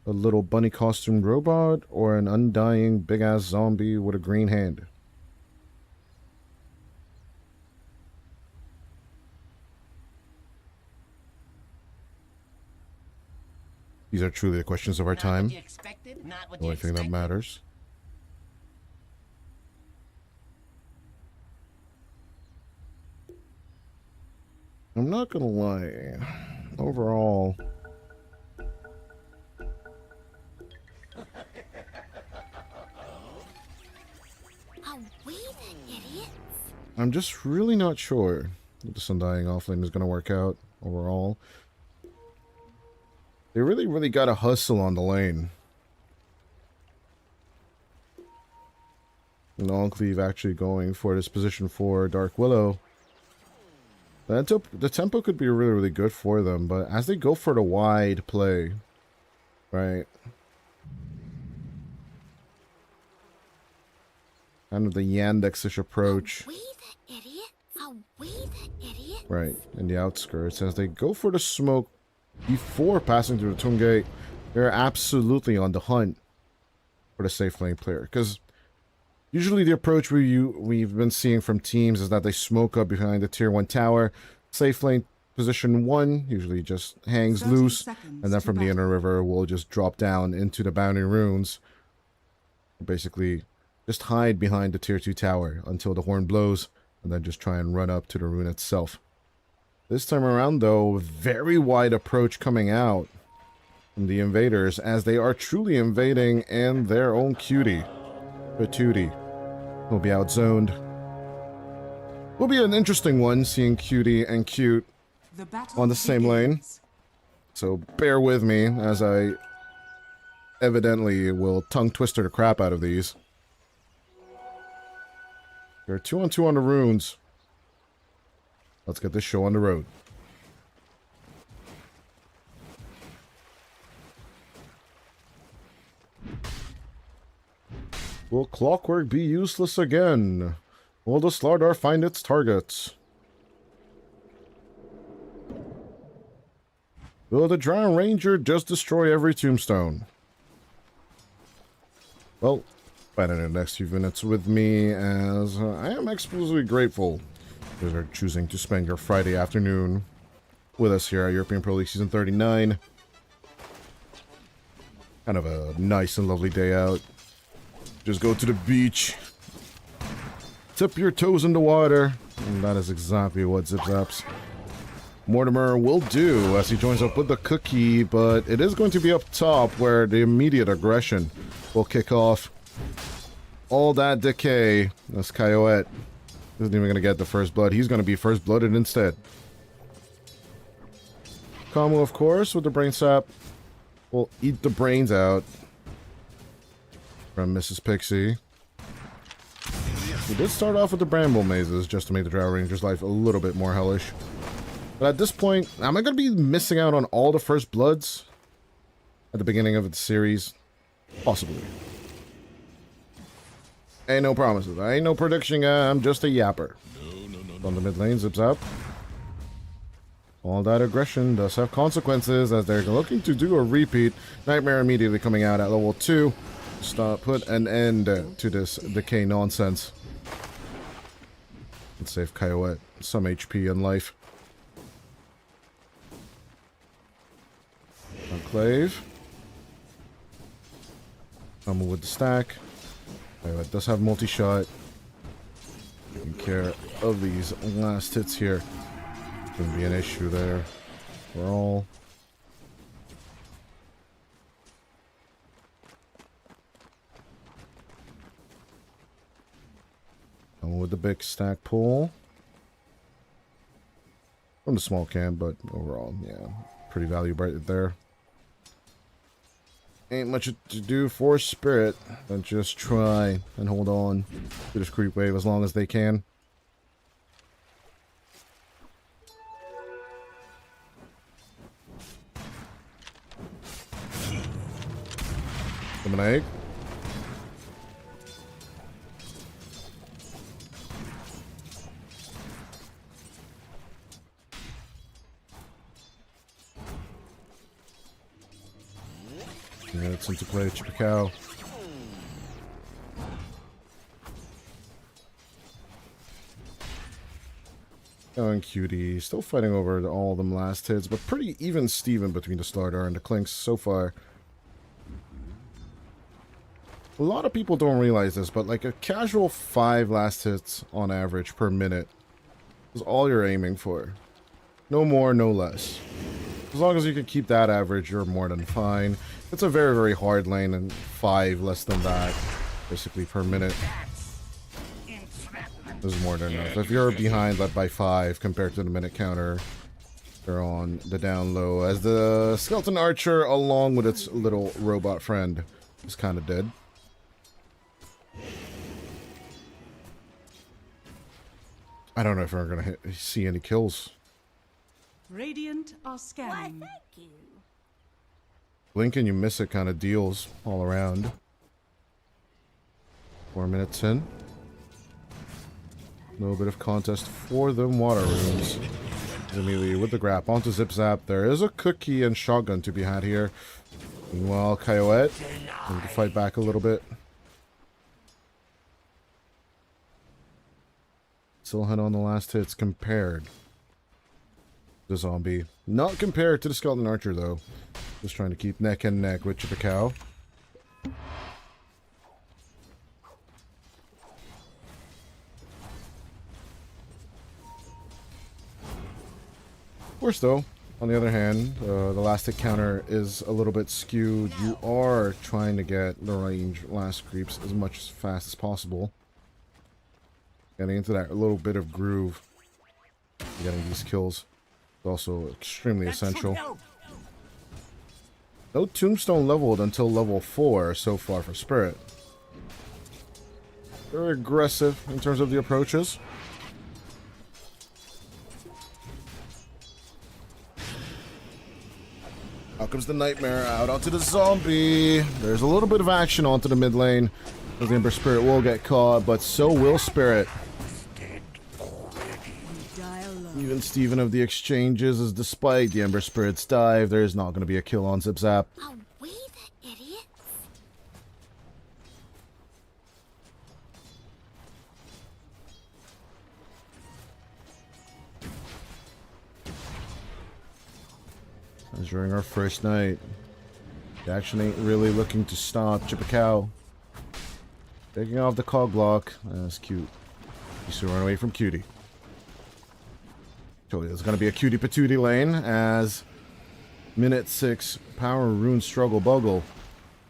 A little bunny costumed robot or an undying big-ass zombie with a green hand? These are truly the questions of our time. The only thing that matters. I'm not gonna lie. Overall, Are we the idiots? I'm just really not sure that this Undying offlane is gonna work out overall. They really gotta hustle on the lane. And Enclave actually going for this position for Dark Willow. The tempo could be really good for them, but as they go for the wide play, right? Kind of the Yandex-ish approach. Are we the idiots? Are we the idiots? Right, in the outskirts. As they go for the smoke before passing through the tomb gate, they're absolutely on the hunt for the safe lane player. Because usually the approach we've been seeing from teams is that they smoke up behind the tier 1 tower. Safe lane position 1 usually just hangs 30 loose, seconds and then to from the inner battle. river we'll just drop down into the boundary runes. Basically, just hide behind the tier 2 tower until the horn blows, and then just try and run up to the rune itself. This time around, though, very wide approach coming out from the invaders, as they are truly invading in their own cutie. Patootie. Will be outzoned. Will be an interesting one, seeing Cutie and Cute The battle on the same lane. begins. So bear with me as I evidently will tongue twister the crap out of these. There are 2-on-2 on the runes. Let's get this show on the road. Will Clockwork be useless again? Will the Slardar find its targets? Will the Drowned Ranger just destroy every tombstone? Well, find out in the next few minutes with me, as I am exclusively grateful you guys are choosing to spend your Friday afternoon with us here at European Pro League Season 39. Kind of a nice and lovely day out. Just go to the beach, tip your toes in the water, and that is exactly what Zip Zaps Mortimer will do as he joins up with the cookie, but it is going to be up top where the immediate aggression will kick off. All that decay. That's Coyote. Isn't even going to get the first blood. He's going to be first blooded instead. Kamu, of course, with the brain sap, will eat the brains out from Mrs. Pixie. We did start off with the Bramble Mazes just to make the Drow Ranger's life a little bit more hellish. But at this point, am I going to be missing out on all the first bloods at the beginning of the series? Possibly. Ain't no promises. I ain't no prediction. I'm just a yapper. On the mid lane, zips up. All that aggression does have consequences as they're looking to do a repeat. Nightmare immediately coming out at level 2. Put an end to this decay nonsense. Let's save Coyote some HP and life. Enclave. Coming with the stack. Coyote does have multi-shot. Taking care of these last hits here. Shouldn't be an issue there. We're all. Coming with the big stack pull. From the small camp, but overall, yeah. Pretty value right there. Ain't much to do for Spirit, but just try and hold on to this creep wave as long as they can. Lemonade. Minutes into play, Chip a Cow. Going Cutie, still fighting over all them last hits, but pretty even Steven between the Slardar and the Clinks so far. A lot of people don't realize this, but like a casual 5 last hits on average per minute is all you're aiming for. No more, no less. As long as you can keep that average, you're more than fine. It's a very, very hard lane, and 5 less than that, basically per minute, is more than enough. If you're behind that by 5 compared to the minute counter, you're on the down low, as the Skeleton Archer, along with its little robot friend, is kind of dead. I don't know if we're going to see any kills. Radiant are scanning. Thank you. Blink and you miss it kind of deals all around. 4 minutes in. A little bit of contest for them water runes. Immediately with the grab onto Zip Zap. There is a cookie and shotgun to be had here. Meanwhile, Coyote need to fight back a little bit. Still had on the last hits compared. the zombie. Not compared to the skeleton archer, though. Just trying to keep neck and neck with Chipacao. Of course, though, on the other hand, the last hit counter is a little bit skewed. You are trying to get the range last creeps as much as fast as possible. Getting into that little bit of groove. Getting these kills is also extremely essential. No tombstone leveled until level 4 so far for Spirit. Very aggressive in terms of the approaches. Out comes the Nightmare, out onto the zombie. There's a little bit of action onto the mid lane. The Ember Spirit will get caught, but so will Spirit. Even Steven of the exchanges is despite the Ember Spirit's dive, there's not going to be a kill on Zip Zap. Are we the idiots? As during our first night, the action ain't really looking to stop. Chipacao taking off the cog block. That's cute. Used to run away from Cutie. Told you there's going to be a Cutie Patootie lane as minute 6 Power Rune Struggle Buggle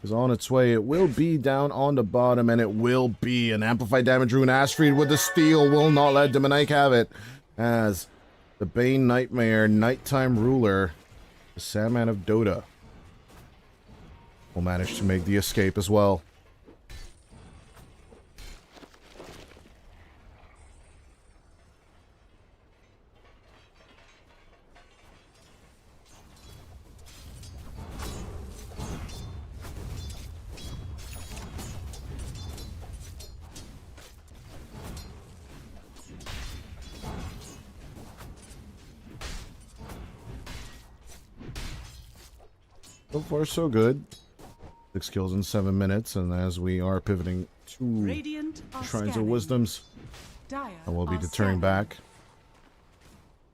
is on its way. It will be down on the bottom, and it will be an Amplified Damage Rune. Astrid with the steal will not let Demonike have it, as the Bane Nightmare Nighttime Ruler, the Sandman of Dota, will manage to make the escape as well. So far, so good. 6 kills in 7 minutes, and as we are pivoting to Radiant are Shrines of scanning. Wisdoms, Dire I will be are deterring scanning. back.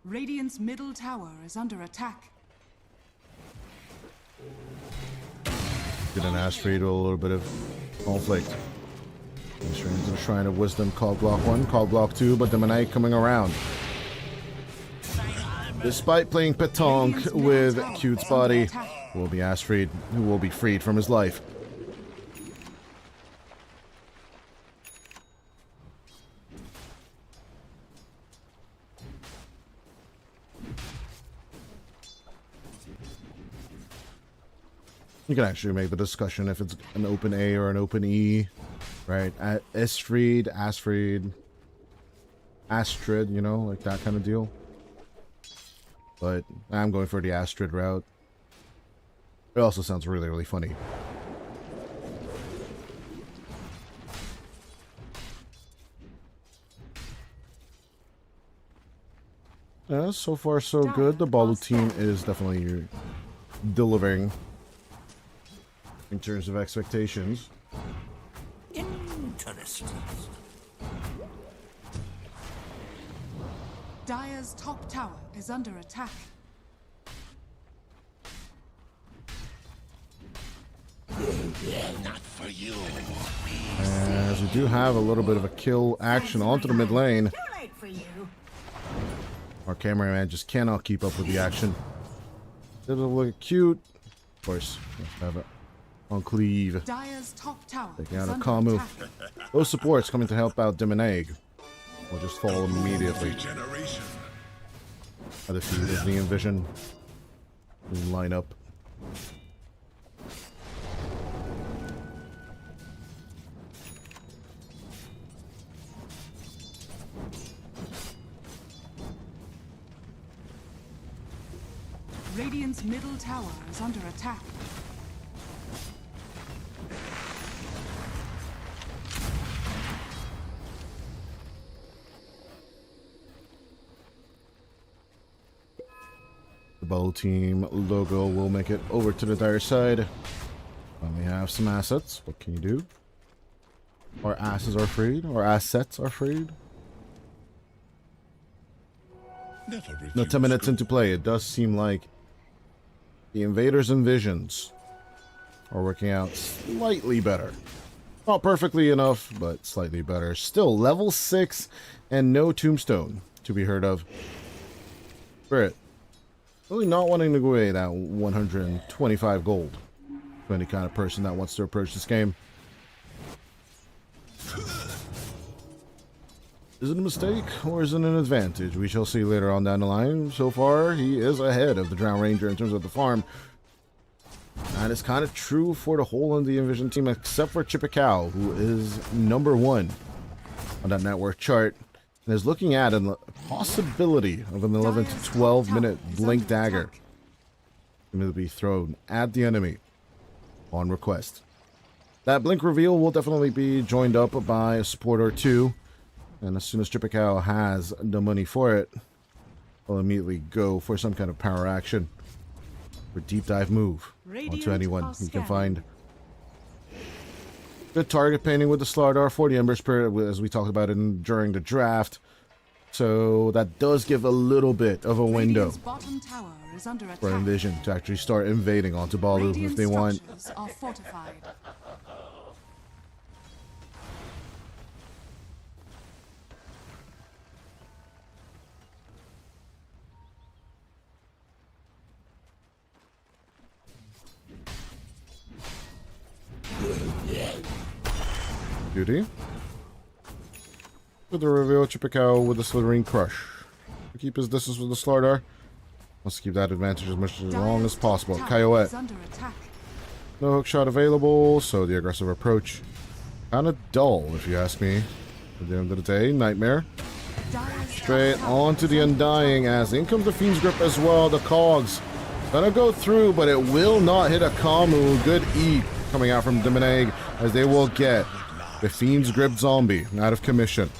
Radiant's middle tower is under attack. Get an Astrid with a little bit of conflict. Shrines of Shrine of Wisdom, call block 1, call block 2, but Demonite coming around. Despite playing Petanque with Cute's body, will be Astrid, who will be freed from his life. You can actually make the discussion if it's an open A or an open E, right? Astrid, you know, like that kind of deal. But I'm going for the Astrid route. It also sounds really, really funny. Yeah, so far so good. The Balu team is definitely delivering in terms of expectations. Interesting. Dire's top tower is under attack. Not for you. As we do have a little bit of a kill action onto the mid lane. Our cameraman just cannot keep up with the action. It'll look cute. Of course, let's have it on Cleave. Dire's top tower Taking is out a under Kamu. attack. Those supports coming to help out Demonegg will just fall immediately. At the feet of the Envision line up. Radiant's middle tower is under attack. The Bow Team logo will make it over to the Dire side. We have some assets. What can you do? Our asses are freed. Our assets are freed. Never Now, 10 minutes refuse into play, it does seem like the invaders and visions are working out slightly better. Not perfectly enough, but slightly better. Still level 6 and no tombstone to be heard of. Spirit, really not wanting to go away that 125 gold to any kind of person that wants to approach this game. Is it a mistake or is it an advantage? We shall see later on down the line. So far, he is ahead of the Drowned Ranger in terms of the farm. And it's kind of true for the whole of the Envision team, except for Chippecow, who is number 1 on that network chart. And is looking at a possibility of an 11 to 12 minute blink dagger going to be thrown at the enemy on request. That blink reveal will definitely be joined up by a support or two. And as soon as Chippecow has the money for it, we'll immediately go for some kind of power action or deep dive move onto anyone he can find. Good target painting with the Slardar for the Ember Spirit, as we talked about it during the draft. So that does give a little bit of a window for Envision to actually start invading onto Balu if they want. Are fortified. Beauty. With the reveal, Chippecow with the Slithering Crush. To keep his distance with the Slardar. Let's keep that advantage as much as long as possible. Coyote. No hook shot available, so the aggressive approach. Kind of dull, if you ask me. At the end of the day, Nightmare. Straight onto the Undying, as in comes the Fiend's Grip as well. The Cogs. Gonna go through, but it will not hit a Kamu. Good eat coming out from Demonegg, as they will get the Fiend's Grip Zombie out of commission.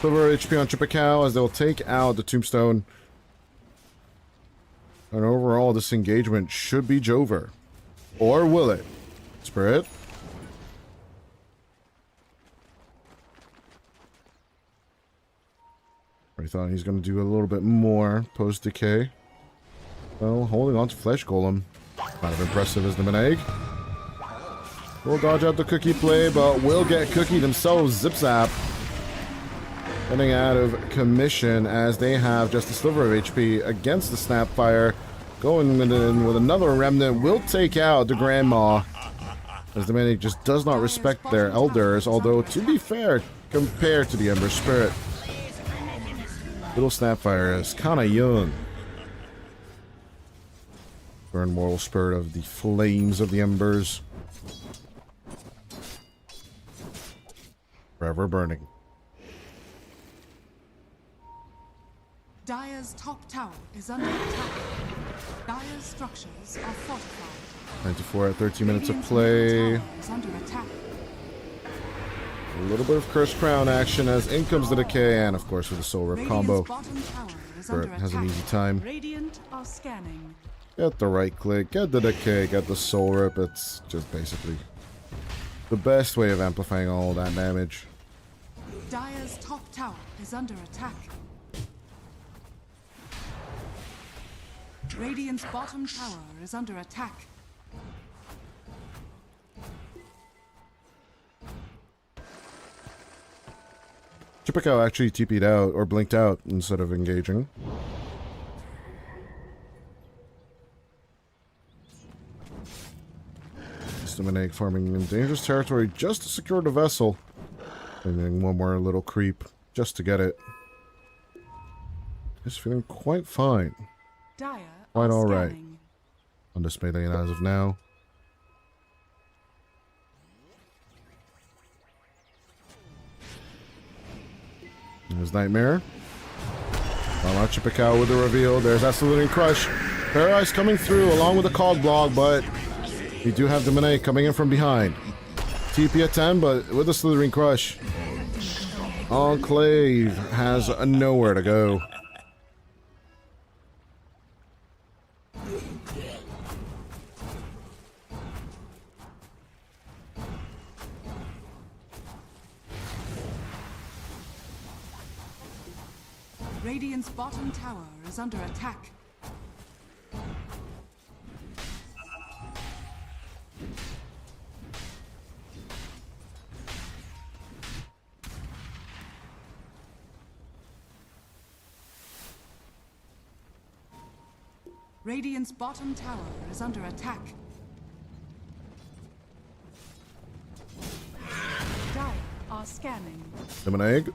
Silver HP on Chippecow as they'll take out the Tombstone. And overall, this engagement should be Jover. Or will it? Spirit? I thought he's going to do a little bit more post-decay. Well, holding on to Flesh Golem. Kind of impressive as the Demonegg. We'll dodge out the cookie play, but will get cookied themselves. Zip Zap. Getting out of commission as they have just a sliver of HP against the Snapfire. Going in with another Remnant. Will take out the Grandma. As the Demonegg just does not respect their elders. Although, to be fair, compared to the Ember Spirit, little Snapfire is kind of young. Burn Moral Spirit of the flames of the Embers. Forever burning. Dire's top tower is under attack. Dire's structures are fortified. 94 at 13 minutes of play. Is under attack. A little bit of Cursed Crown action as in comes the Decay, and of course with the Soul Rip combo. Spirit has an easy time. Radiant are scanning. Get the right click, get the Decay, get the Soul Rip. It's just basically the best way of amplifying all that damage. Dire's top tower is under attack. Radiant's bottom tower is under attack. Chippecow actually TP'd out, or blinked out, instead of engaging. Demonegg farming in dangerous territory just to secure the vessel. And then one more little creep just to get it. He's feeling quite fine. Dire Quite alright. scanning. On this melee as of now. There's Nightmare. Chippecow with the reveal. There's that Saluting Crush. Paralyze coming through along with the Cog Blog, but we do have Demonegg coming in from behind. TP at 10, but with the Slithering Crush, Enclave has nowhere to go. Radiant's bottom tower is under attack. Radiant's bottom tower is under attack. Dire are scanning. Lemonade.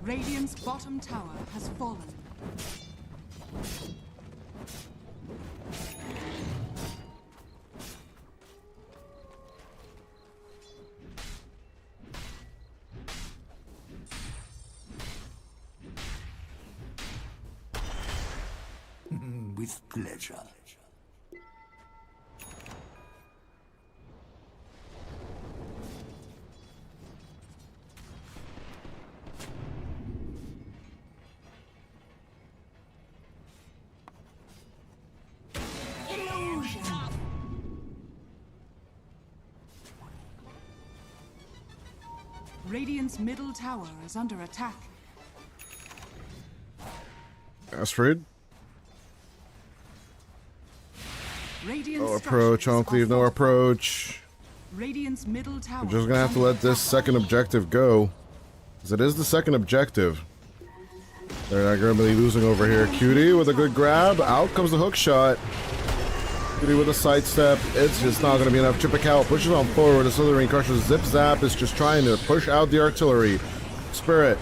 Radiant's bottom tower has fallen. With pleasure. Radiant's middle tower is under attack. Astrid. Radiant's No approach, structures Enclave, are no fortified. approach. Radiant's middle tower. We're just gonna is have to under let this attack. second objective go. Because it is the second objective. They're not gonna be losing over here. Cutie with a good grab. Out comes the hook shot. Cutie with a sidestep. It's just not gonna be enough. Chippicao pushes on forward. The Slithering Crusher Zip Zap is just trying to push out the artillery. Spirit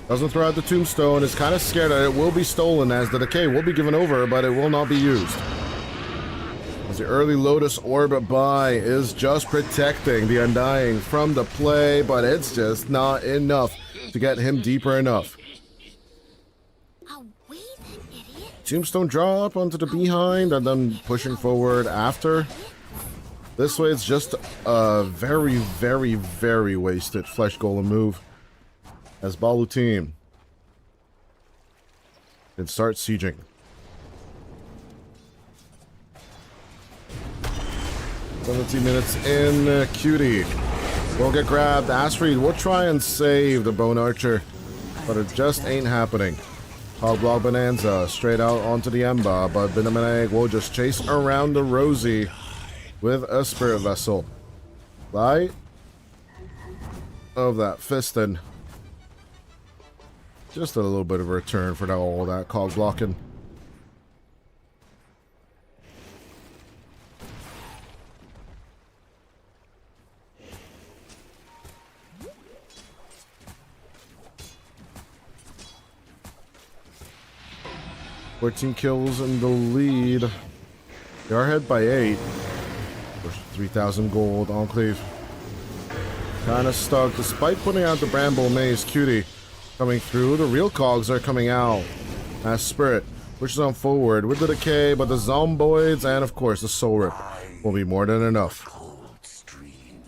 doesn't throw out the tombstone. Is kind of scared that it will be stolen as the decay will be given over, but it will not be used. As the early Lotus Orb buy is just protecting the Undying from the play, but it's just not enough to get him deeper enough. Away then, idiot. Tombstone drop onto the behind and then pushing forward after. This way it's just a very, very, very wasted Flesh Golem move. As Balu team can start sieging. 17 minutes in, Cutie will get grabbed. Astrid will try and save the Bone Archer, but it just ain't happening. Hogblock Bonanza straight out onto the Ember, but Binamaneg will just chase around the Rosie with a Spirit Vessel. Light of that Fiston. Just a little bit of a return for all that cog blocking. $14 kills in the lead. They are ahead by 8. 3,000 gold. Enclave kind of stuck despite putting out the Bramble Maze. Cutie coming through. The real cogs are coming out as Spirit pushes on forward with the decay, but the Zomboids and of course the Soul Rip will be more than enough. Cold stream.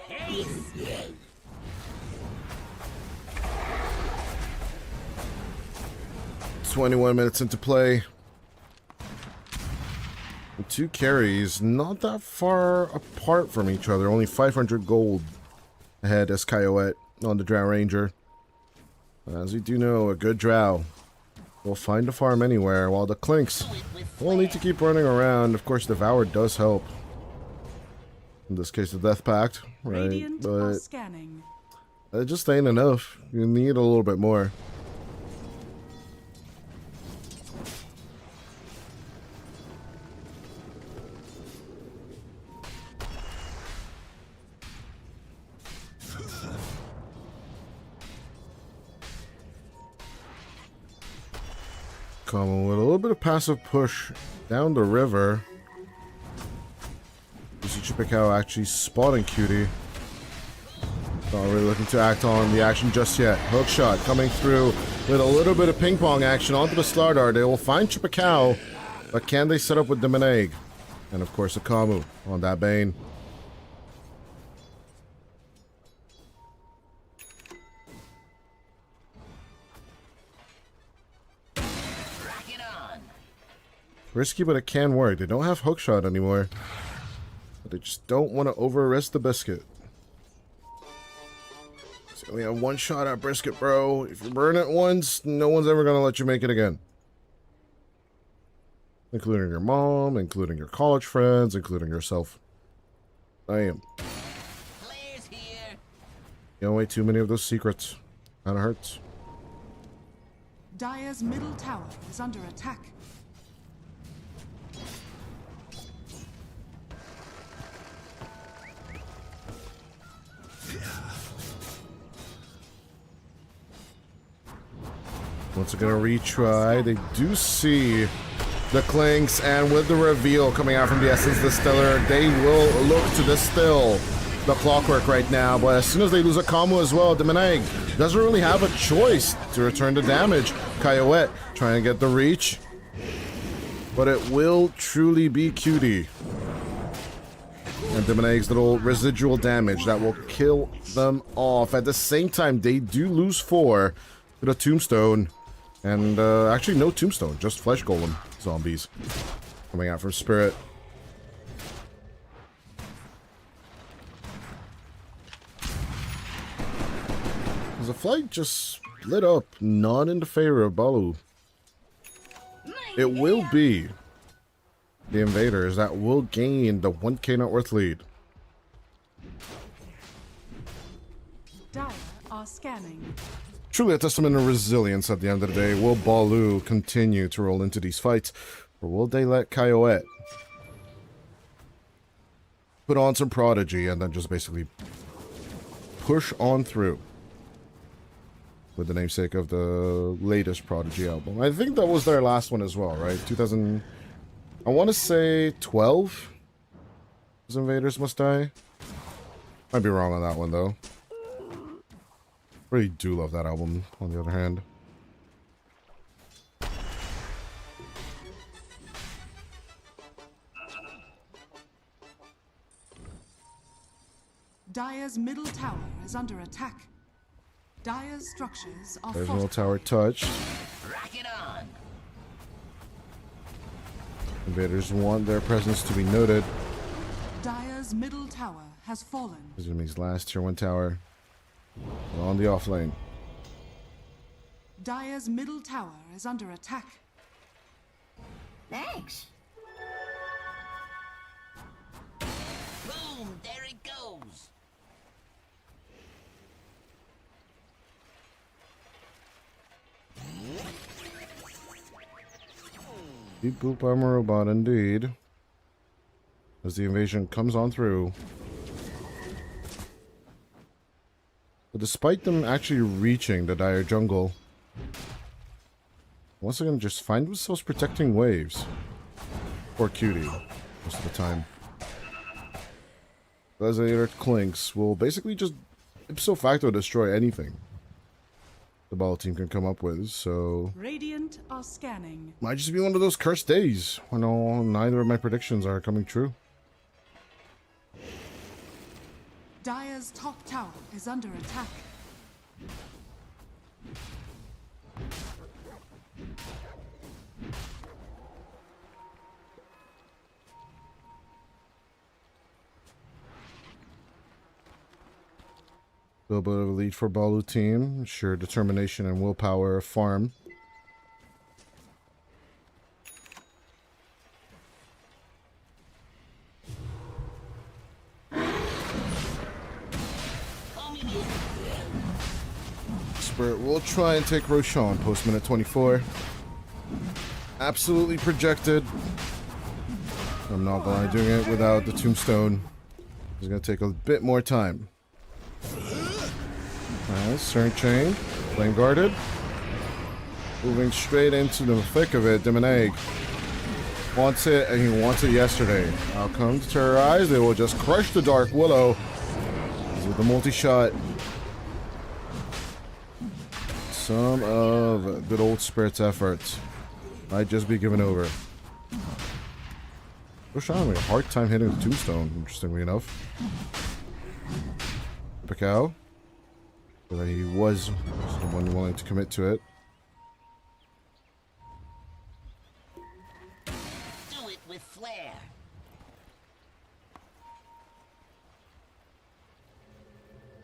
Haste! 21 minutes into play. The two carries not that far apart from each other. Only 500 gold ahead as Kyoet on the Drow Ranger. As we do know, a good Drow will find a farm anywhere, while the Clinks will need to keep running around. Of course, Devoured does help. In this case, the Death Pact, right? Radiant are But scanning. it just ain't enough. You need a little bit more. Coming with a little bit of passive push down the river. You see Chippicao actually spotting Cutie. Not really looking to act on the action just yet. Hook shot coming through with a little bit of ping pong action onto the Slardar. They will find Chippicao, but can they set up with the Meneg? And of course a Kamu on that Bane. Risky, but it can work. They don't have hookshot anymore. But they just don't want to over-risk the biscuit. So we have one shot at brisket, bro. If you burn it once, no one's ever going to let you make it again. Including your mom, including your college friends, including yourself. Damn. Players here. You don't wait too many of those secrets. Kinda hurts. Dire's middle tower is under attack. Once again, a retry. They do see the clinks, and with the reveal coming out from the Essence Distiller, they will look to distill the clockwork right now. But as soon as they lose a combo as well, Demonegg doesn't really have a choice to return the damage. Coyote trying to get the reach, but it will truly be cutie. And Demonegg's little residual damage that will kill them off. At the same time, they do lose 4 to the tombstone. And actually no tombstone, just flesh golem zombies coming out from Spirit. The flight just lit up, not in the favor of Balu. It will be the invaders that will gain the 1k net worth lead. Dire are scanning. Truly a testament of resilience at the end of the day. Will Balu continue to roll into these fights, or will they let Coyote put on some Prodigy and then just basically push on through with the namesake of the latest Prodigy album? I think that was their last one as well, right? 2000, I want to say 12 was Invaders Must Die. Might be wrong on that one though. Really do love that album, on the other hand. Dire's middle tower is under attack. Dire's structures are There's middle tower touched. Rock it on. Invaders want their presence to be noted. Dire's middle tower has fallen. This enemy's last tier 1 tower. On the off lane. Dire's middle tower is under attack. Thanks. Boom, there it goes. Deep boop armor robot indeed. As the invasion comes on through. But despite them actually reaching the Dire jungle, once again just find themselves protecting waves. Or cutie, most of the time. Resonator Clinks will basically just ipso facto destroy anything the ball team can come up with, so Radiant are scanning. might just be one of those cursed days when neither of my predictions are coming true. Dire's top tower is under attack. A little bit of a lead for Balu team. Sure, determination and willpower farm. Spirit will try and take Roshan post minute 24. Absolutely projected. I'm not gonna doing it without the tombstone. It's gonna take a bit more time. Nice, turn chain, flame guarded. Moving straight into the thick of it, Demonegg wants it, and he wants it yesterday. Outcome to terrorize, they will just crush the Dark Willow with the multi-shot. Some of good old Spirit's efforts might just be given over. Roshan having a hard time hitting the tombstone, interestingly enough. Picao. But he was someone willing to commit to it. with flair.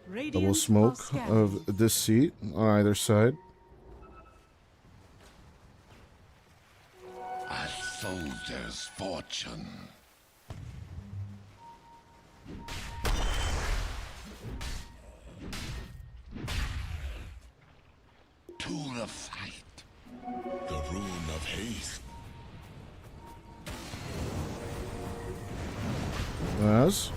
Double Radiant smoke are scanning. of this seat on either side. A soldier's fortune. To the fight. The rune of haste. As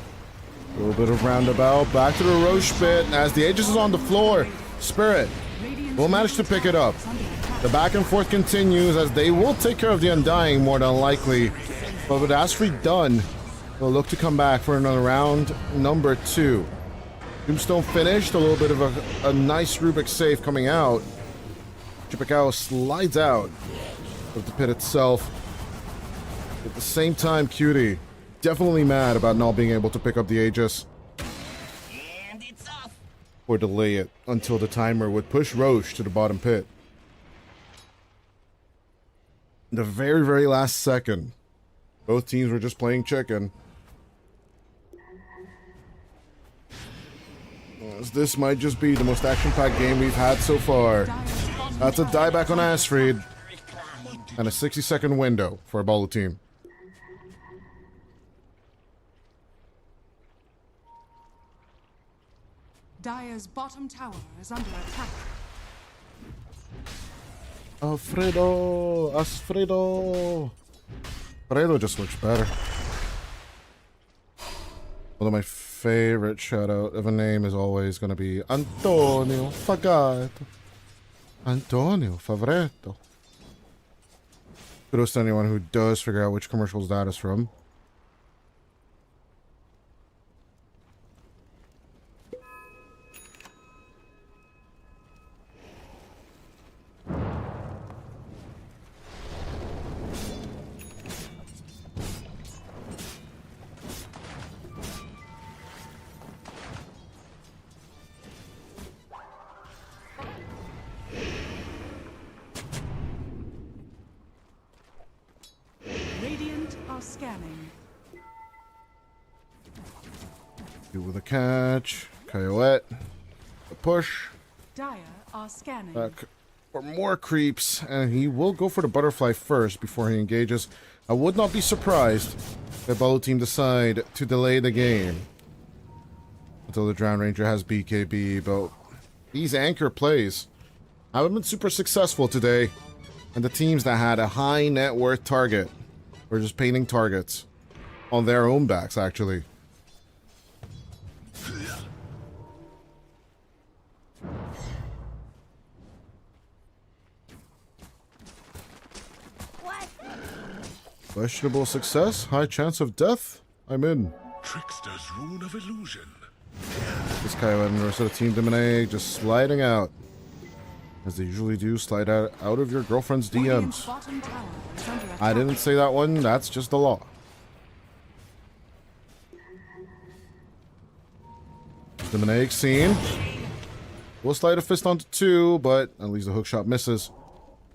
a little bit of roundabout, back to the Roche pit. As the Aegis is on the floor, Spirit Radiant's will manage to middle pick it tower up. is under attack. The back and forth continues as they will take care of the Undying more than likely. But with Asfree done, they'll look to come back for another round number 2. Tombstone finished, a little bit of a nice Rubik save coming out. Chippekow slides out of the pit itself. At the same time, Cutie definitely mad about not being able to pick up the Aegis And it's off. or delay it until the timer would push Roche to the bottom pit. The very, very last second, both teams were just playing chicken. As this might just be the most action-packed game we've had so far. That's a dieback on Asfried and a 60-second window for a Bolo team. Dire's bottom tower is under attack. Alfredo! Alfredo! Alfredo just looks better. Although my favorite shout-out of a name is always going to be Antonio Fagato. Antonio Favretto. Kudos to anyone who does figure out which commercials that is from. Radiant are scanning. You with a catch. Coyote. A push. Dire are scanning. Back for more creeps. And he will go for the butterfly first before he engages. I would not be surprised if the Bolo team decide to delay the game until the Drowned Ranger has BKB. But these anchor plays haven't been super successful today. And the teams that had a high net worth target were just painting targets on their own backs, actually. What? Questionable success, high chance of death. I'm in. Trickster's rune of illusion. This Kaiwa and the rest of the team Demone just sliding out. As they usually do, slide out of your girlfriend's Radiant's DMs. bottom tower is under attack. I didn't say that one, that's just the law. Demone seen. Will slide a fist onto 2, but at least the hook shot misses.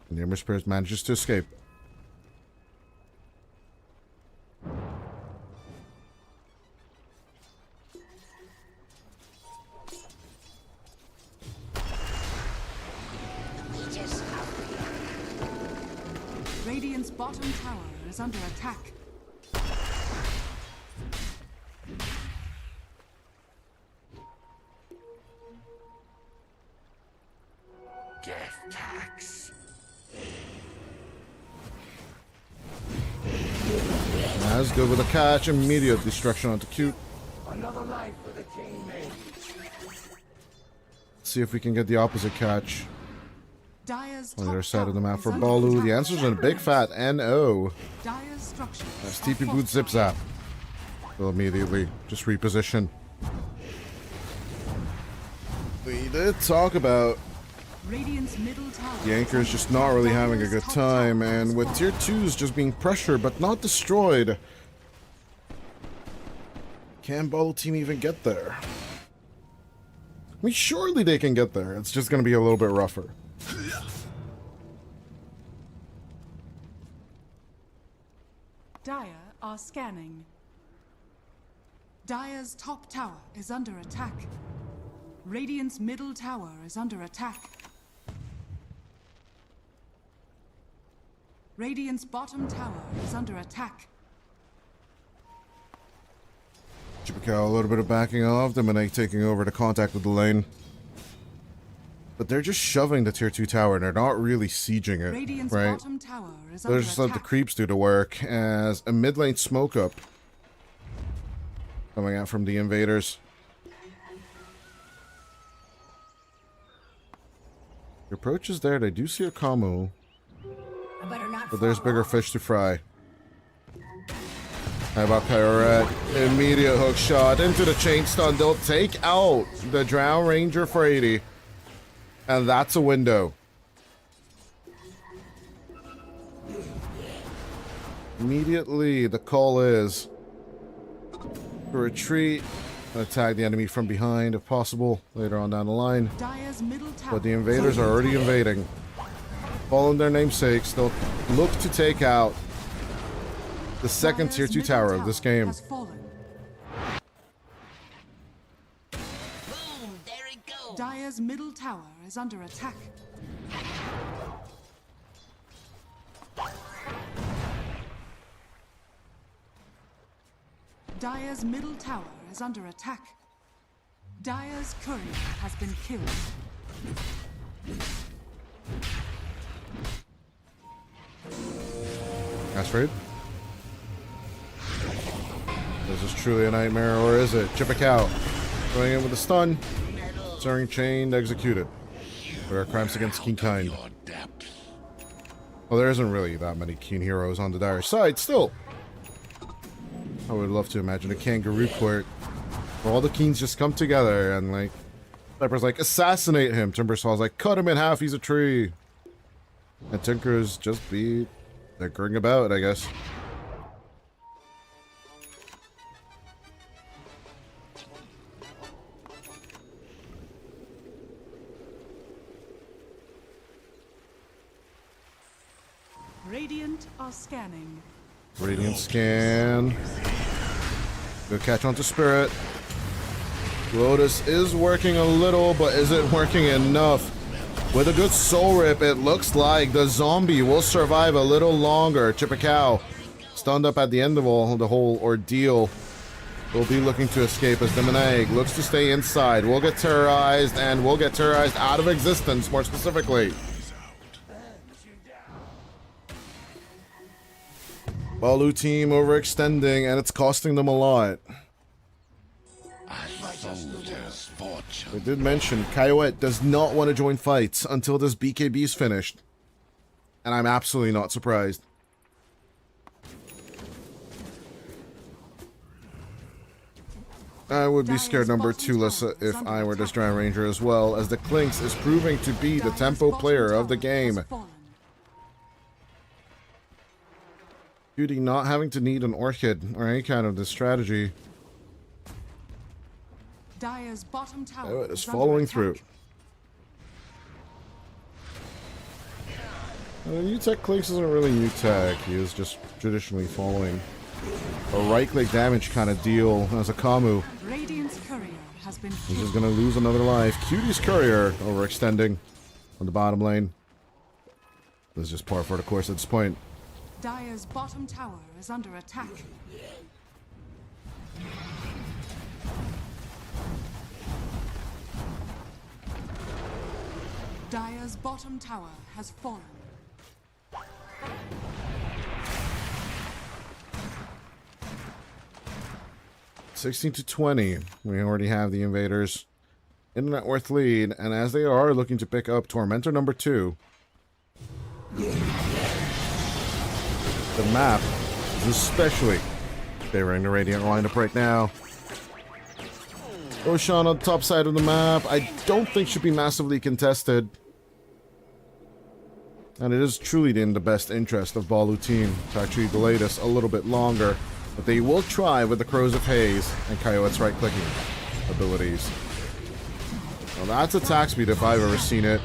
And the Ember Spirit manages to escape. Radiant's bottom tower is under attack. Death tax. As good with a catch, immediate destruction onto Cute. Another life for the teammate. See if we can get the opposite catch Dire's on the top other side of the tower map is for under Balu. attack. The answer's in a big fat NO. Dire's structures As are TP boot zip fortified. zap. Will immediately just reposition. We did talk about Radiant's middle tower the anchor is under just attack. not really having a Dire's good top time, tower is and with tier fortified. 2s just being pressured but not destroyed, can Bolo team even get there? I mean, surely they can get there. It's just going to be a little bit rougher. Dire are scanning. Dire's top tower is under attack. Radiant's middle tower is under attack. Radiant's bottom tower is under attack. Chipicao, a little bit of backing off. Dominate taking over to contact with the lane. But they're just shoving the tier 2 tower, and they're not really sieging it, Radiant's right? bottom tower is They're under just let the attack. creeps do the work, as a mid lane smoke up coming out from the invaders. The approach is there. They do see a Kamu, but there's bigger fish to fry. How about Kyrat? Immediate hook shot into the chain stun. They'll take out the Drow Ranger for 80. And that's a window. Immediately, the call is to retreat, attack the enemy from behind if possible later on down the line. Dire's middle tower But the invaders are already invading. Following their namesakes, they'll look to take out the second tier 2 tower of this game. has fallen. Boom, there it goes. Dire's middle tower is under attack. Dire's middle tower is under attack. Dire's courier has been killed. Astrid? Is this truly a nightmare, or is it? Chipicao going in with a stun. Turning chained, executed. There are crimes against Keenkind. Your depth. Well, there isn't really that many keen heroes on the dire side. Still, I would love to imagine a kangaroo court where all the keens just come together and, like, Sniper's like, assassinate him. Timbersaw's like, cut him in half, he's a tree. And Tinkers just be tinkering about, I guess. Radiant are scanning. Radiant scan. Good catch onto Spirit. Lotus is working a little, but is it working enough? With a good soul rip, it looks like the zombie will survive a little longer. Chipicao, stunned up at the end of the whole ordeal, will be looking to escape as Demoneg looks to stay inside. Will get terrorized, and will get terrorized out of existence, more specifically. Balu team overextending, and it's costing them a lot. They did mention Coyote does not want to join fights until this BKB is finished. And I'm absolutely not surprised. I would be scared number 2, Lissa, if I were this Drow Ranger as well, as the Clinks is proving to be the tempo player of the game. Beauty not having to need an Orchid or any kind of this strategy. Dire's bottom tower Coyote is is under following attack. through. New Tech Clinks isn't really new tech, he is just traditionally following a right-click damage kind of deal as a Kamu. Radiant's courier has been He's killed. just gonna lose another life. Cutie's Courier overextending on the bottom lane. This is just par for the course at this point. Dire's bottom tower is under attack. Dire's bottom tower has fallen. $16-20. We already have the invaders in the net worth lead, and as they are looking to pick up Tormentor number 2, the map is especially favoring the Radiant lineup right now. Roshan on the top side of the map, I don't think should be massively contested. And it is truly in the best interest of Balu team to actually delay this a little bit longer. But they will try with the Crows of Haze and Coyote's right-clicking abilities. Well, that's attack speed if I've ever seen it.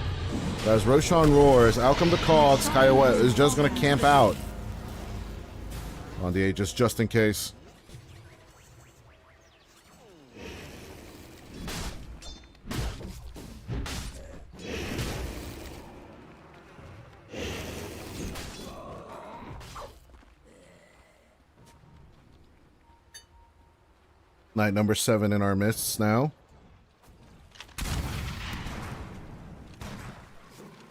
As Roshan roars, out come the Cogs, Coyote is just going to camp out. on the Aegis just in case. Knight number 7 in our midst now.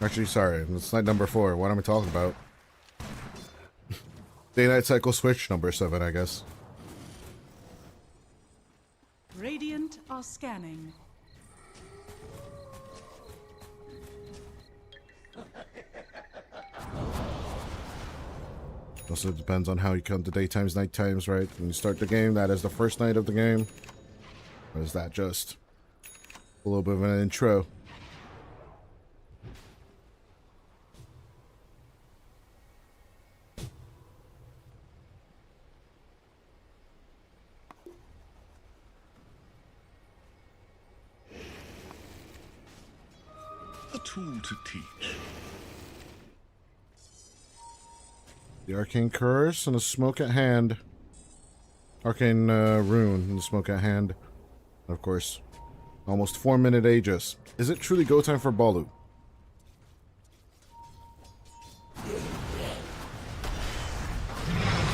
Actually, sorry, it's knight number 4. What am I talking about? Day-night cycle switch number 7, I guess. Radiant are scanning. Also depends on how you count the daytimes, night times, right? When you start the game, that is the first night of the game. Or is that just a little bit of an intro? A tool to teach. The Arcane Curse and the Smoke at hand. Arcane Rune and the Smoke at hand. Of course. Almost 4-minute Aegis. Is it truly go time for Balu?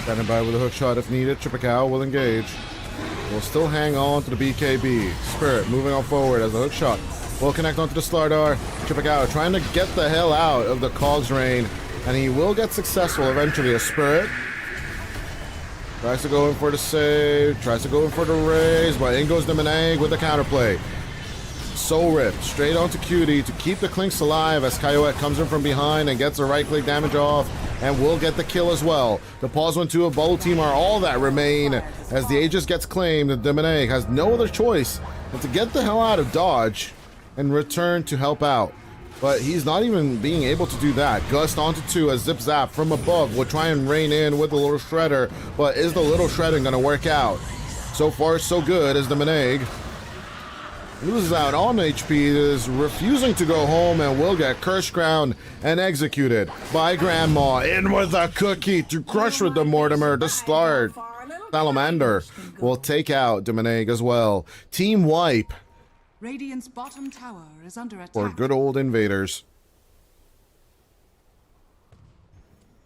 Standing by with a hook shot if needed. Chipacao will engage. Will still hang on to the BKB. Spirit moving on forward as a hook shot will connect onto the Slardar. Chipacao trying to get the hell out of the Cog's reign. And he will get successful eventually. A Spirit tries to go in for the save, tries to go in for the raise, but in goes the Meneg with the counterplay. Soul Rip straight onto Cutie to keep the Clinks alive as Coyote comes in from behind and gets a right-click damage off and will get the kill as well. The pause 1-2 of Bolo team are all that remain as the Aegis gets claimed. The Meneg has no other choice than to get the hell out of dodge and return to help out. But he's not even being able to do that. Gust onto 2 as Zip Zap from above will try and rain in with the little shredder. But is the little shredding going to work out? So far, so good as the Meneg loses out on HP, is refusing to go home and will get Curse Crown and executed by Grandma. In with a cookie to crush with the Mortimer to start. Salamander will take out the Meneg as well. Team wipe. Radiant's bottom tower is under attack. For good old invaders.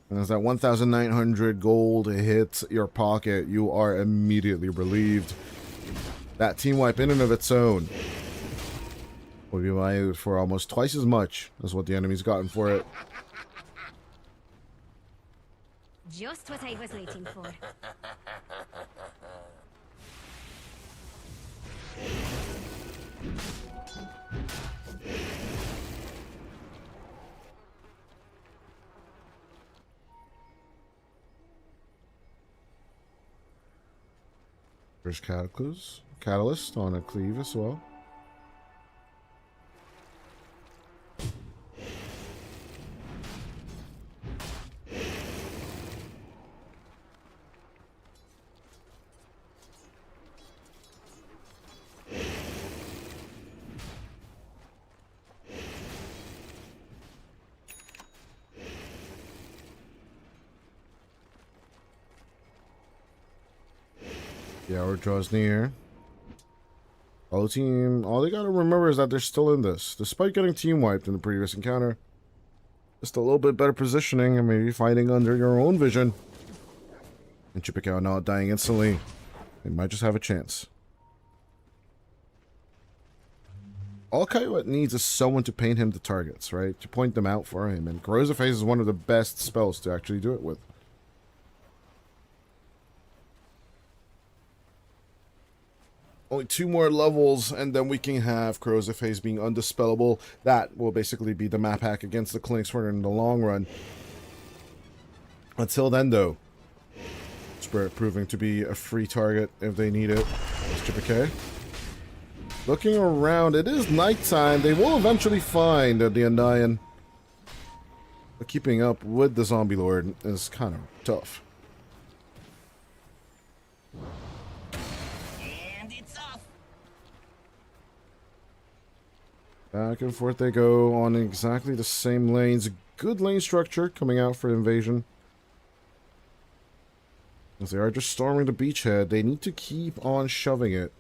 And as that 1,900 gold hits your pocket, you are immediately relieved. That team wipe in and of its own will be valued for almost twice as much as what the enemy's gotten for it. Just what I was waiting for. There's Catalyst on a cleave as well. The hour draws near. All team, all they gotta remember is that they're still in this. Despite getting team wiped in the previous encounter. Just a little bit better positioning and maybe fighting under your own vision. And Chipacao not dying instantly. They might just have a chance. All Coyote needs is someone to paint him the targets, right? To point them out for him. And Corrosive Phase is one of the best spells to actually do it with. Only 2 more levels, and then we can have Corrosive Haze being undispellable. That will basically be the map hack against the Clinks for in the long run. Until then, though, Spirit proving to be a free target if they need it. That's Chipacao. Looking around, it is nighttime. They will eventually find the Undying. But keeping up with the Zombie Lord is kind of tough. Back and forth they go on exactly the same lanes. Good lane structure coming out for invasion. As they are just storming the beachhead, they need to keep on shoving it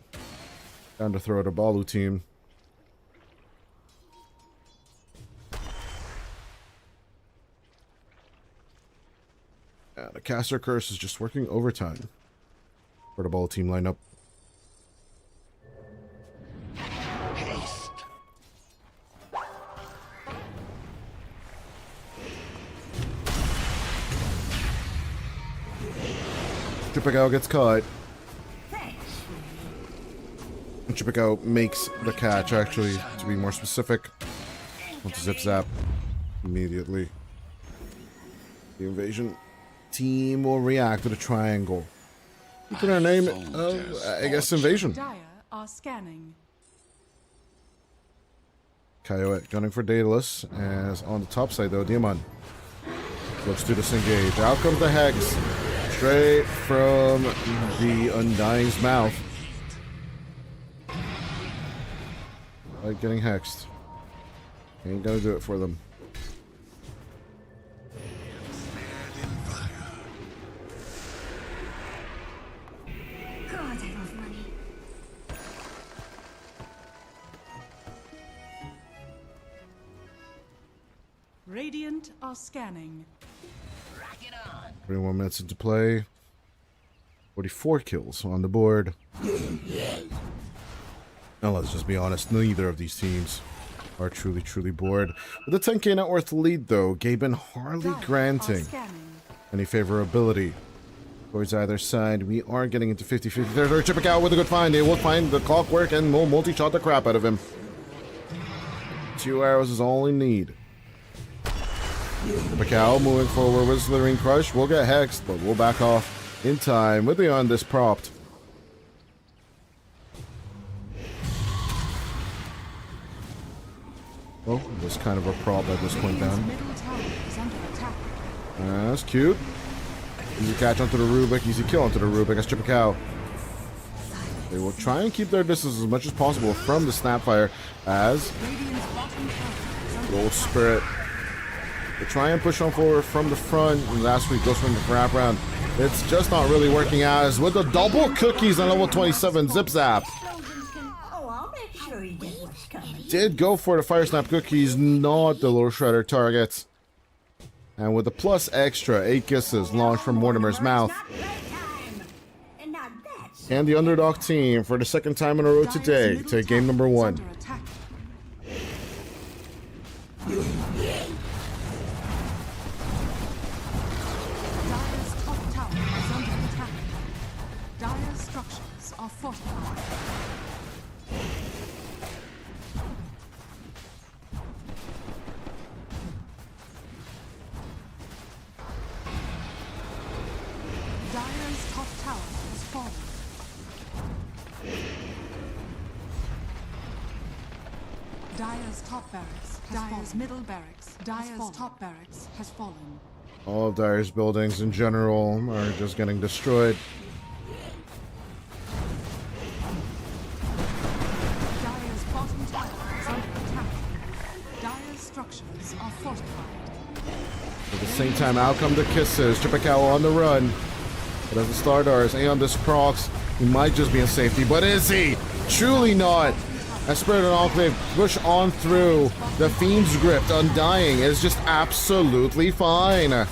down the throat of the Balu team. Yeah, the caster curse is just working overtime for the Balu team lineup. Haste. Chippekow gets caught. And Chippekow makes the catch, actually, to be more specific. Onto Zip Zap immediately. The invasion team will react to the triangle. You can name it, I guess, invasion. Dire are scanning. Coyote gunning for Daedalus, as on the top side though, Diamond looks to disengage. Out comes the Hex, straight from the Undying's mouth. Like getting hexed. Ain't gonna do it for them. God, I love money. Radiant are scanning. Rock it on. 21 minutes into play. 44 kills on the board. And let's just be honest, neither of these teams are truly bored. With a 10k net worth lead though, Gaben hardly Dire are granting scanning. any favorability towards either side. We are getting into 50-50 territory. Chippekow with a good find. They will find the clockwork and will multi-shot the crap out of him. 2 arrows is all we need. Chippekow moving forward with Slithering Crush. We'll get hexed, but we'll back off in time with the on this propped. Well, just kind of a prop at this point Radiant's down. middle tower is under attack. That's cute. Easy catch onto the Rubik, easy kill onto the Rubik. That's Chippekow. They will try and keep their distance as much as possible from the Snapfire as Radiant's bottom tower is under Gold Spirit. They try and push on forward from the front. And last week goes from the wrap round. It's just not really working out as with the double cookies on level 27 Zip Zap. Oh, I'll make sure you get what's coming. Did go for the Fire Snap cookies, not the little shredder targets. And with the plus extra, 8 kisses launched from Mortimer's mouth. Not playtime. And now that's And the underdog team for the second time in a row Dire's today middle take game tower number is 1. under attack. Dire's top tower is under attack. Dire's structures are fortified. Dire's top tower has fallen. Dire's top barracks has Dire's middle barracks. Dire's top barracks has fallen. All of Dire's buildings in general are just getting destroyed. Dire's bottom tower is under attack. Dire's structures are fortified. At the same time, out come the kisses. Chippekow on the run. But as the Stardars, Aeon this procs, he might just be in safety. But is he? Truly not. As Spirit and Enclave push on through, the Fiend's Grip, Undying, is just absolutely fine.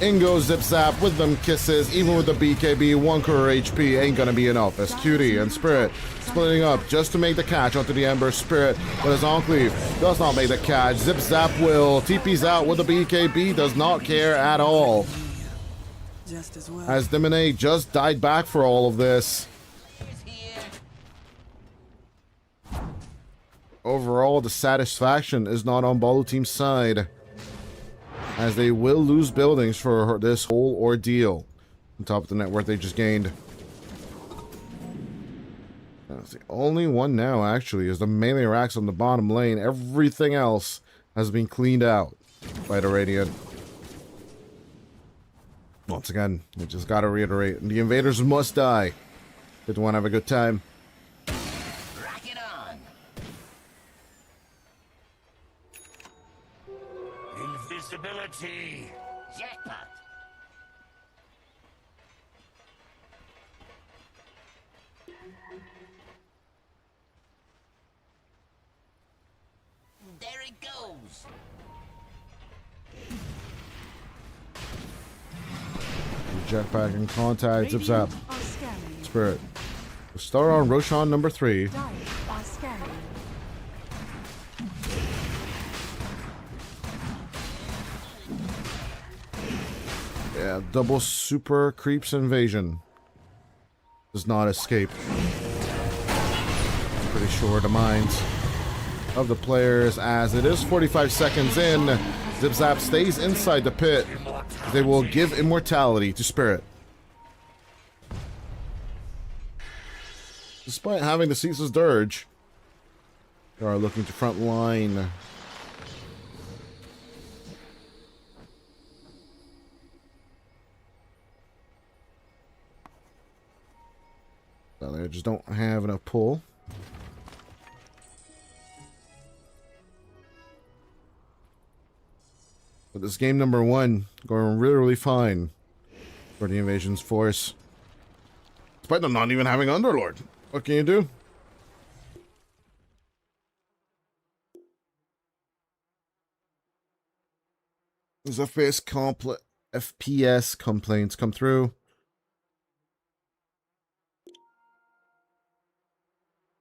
In goes Zip Zap with them kisses, even with the BKB, 1 core HP ain't gonna be enough. As Cutie and Spirit splitting up just to make the catch onto the Ember Spirit, but as Enclave does not make the catch, Zip Zap will TP's out with the BKB, does not care at all. Just as well. As Dimine just died back for all of this. Who's here? Overall, the satisfaction is not on Balu team's side, as they will lose buildings for this whole ordeal. On top of the net worth they just gained. That's the only one now, actually, is the melee racks on the bottom lane. Everything else has been cleaned out by the Radiant. Once again, we just gotta reiterate, the invaders must die. They don't want to have a good time. Rock it on. Invisibility. Jackpot. There it goes. Jetpack in contact. Zip zap. Radiant are scanning. Spirit. We'll start on Roshan number 3. Dire are scanning. Yeah, double super creeps invasion. Does not escape. Pretty sure the minds of the players, as it is 45 seconds in. Zip Zap stays inside the pit. They will give immortality to Spirit. Despite having the Ceaseless Dirge, they are looking to front line. No, they just don't have enough pull. But this game number 1 going really, really fine for the Invasion's force. Despite them not even having Underlord. What can you do? As FPS complaints come through.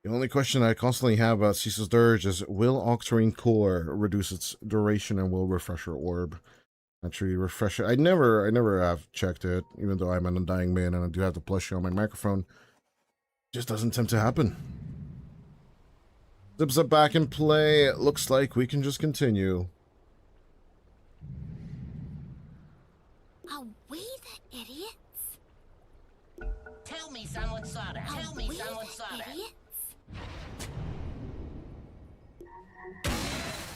The only question I constantly have about Ceaseless Dirge is, will Octarine Core reduce its duration and will Refresher Orb actually refresh it? I never have checked it, even though I'm an Undying Man and I do have the plushie on my microphone. Just doesn't tend to happen. Zips up back in play. It looks like we can just continue. Are we the idiots? Tell me someone saw that. Tell me someone saw that. Idiots?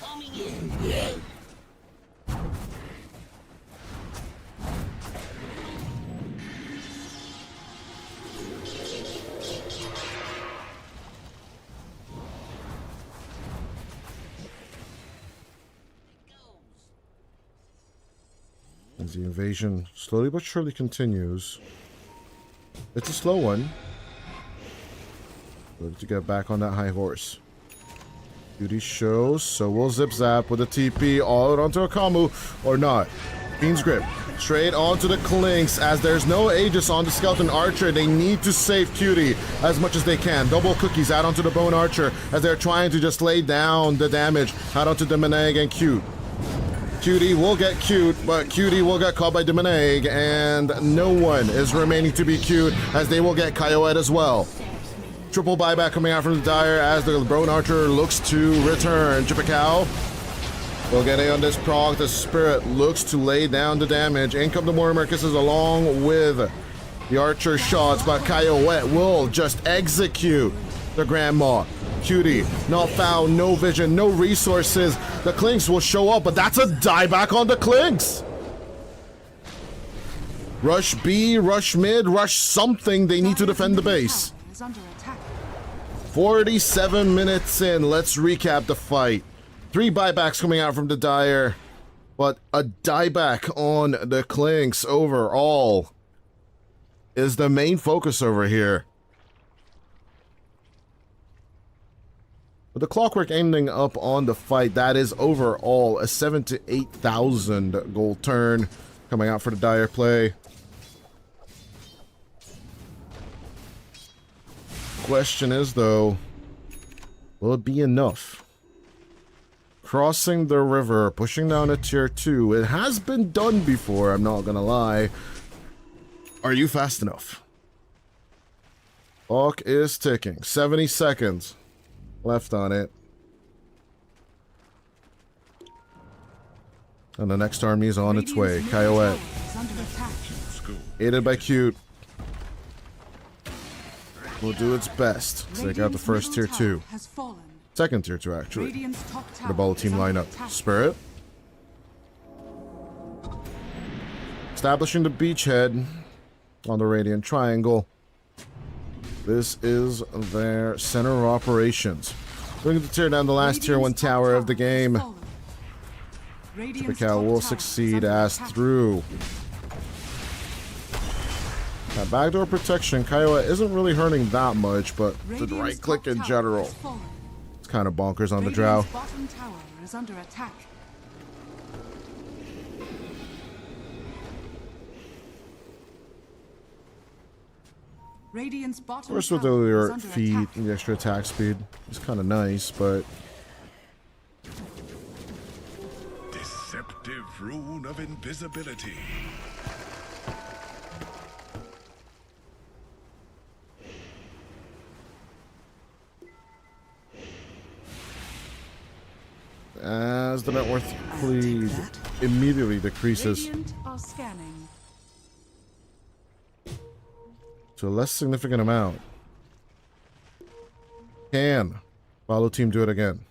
Coming in. As the invasion slowly but surely continues. It's a slow one. Look to get back on that high horse. Duty shows, so will Zip Zap with a TP all onto a Kamu, or not. Fiend's Grip, straight onto the Clinks, as there's no Aegis on the Skeleton Archer. They need to save Cutie as much as they can. Double cookies out onto the Bone Archer, as they're trying to just lay down the damage out onto Demoneg and Cute. Cutie will get Cute, but Cutie will get caught by Demoneg, and no one is remaining to be Cute, as they will get Kyoet as well. Triple buyback coming out from the Dire as the Bone Archer looks to return. Chippikaw will get A on this proc. The Spirit looks to lay down the damage. In come the Mortimer Kisses along with the Archer shots, but Kyoet will just execute the Grandma. Cutie, not found, no vision, no resources. The Clinks will show up, but that's a dieback on the Clinks. Rush B, rush mid, rush something. They need to defend the base. Is under attack. 47 minutes in. Let's recap the fight. 3 buybacks coming out from the Dire, but a dieback on the Clinks overall is the main focus over here. With the Clockwork ending up on the fight, that is overall a 7,000 to 8,000 gold turn coming out for the Dire play. Question is, though, will it be enough? Crossing the river, pushing down a tier 2. It has been done before, I'm not gonna lie. Are you fast enough? Clock is ticking. 70 seconds left on it. And the next army is on its way. Kyoet, aided by Cute, will do its best to take out the first tier 2. Second tier 2, actually. The ball team lineup. Spirit. Establishing the beachhead on the Radiant Triangle. This is their center of operations. Looking to tear down the last tier 1 tower of the game. Chippikaw will succeed as through That backdoor protection, Kiowa isn't really hurting that much, but the right click in general, it's kind of bonkers on the drow. Radiant's bottom tower is under attack. Radiant's bottom First with tower is your under feet attack. and the extra attack speed, it's kind of nice, but Deceptive rune of invisibility. as the net worth please immediately decreases Radiant are scanning. to a less significant amount. Can follow team do it again?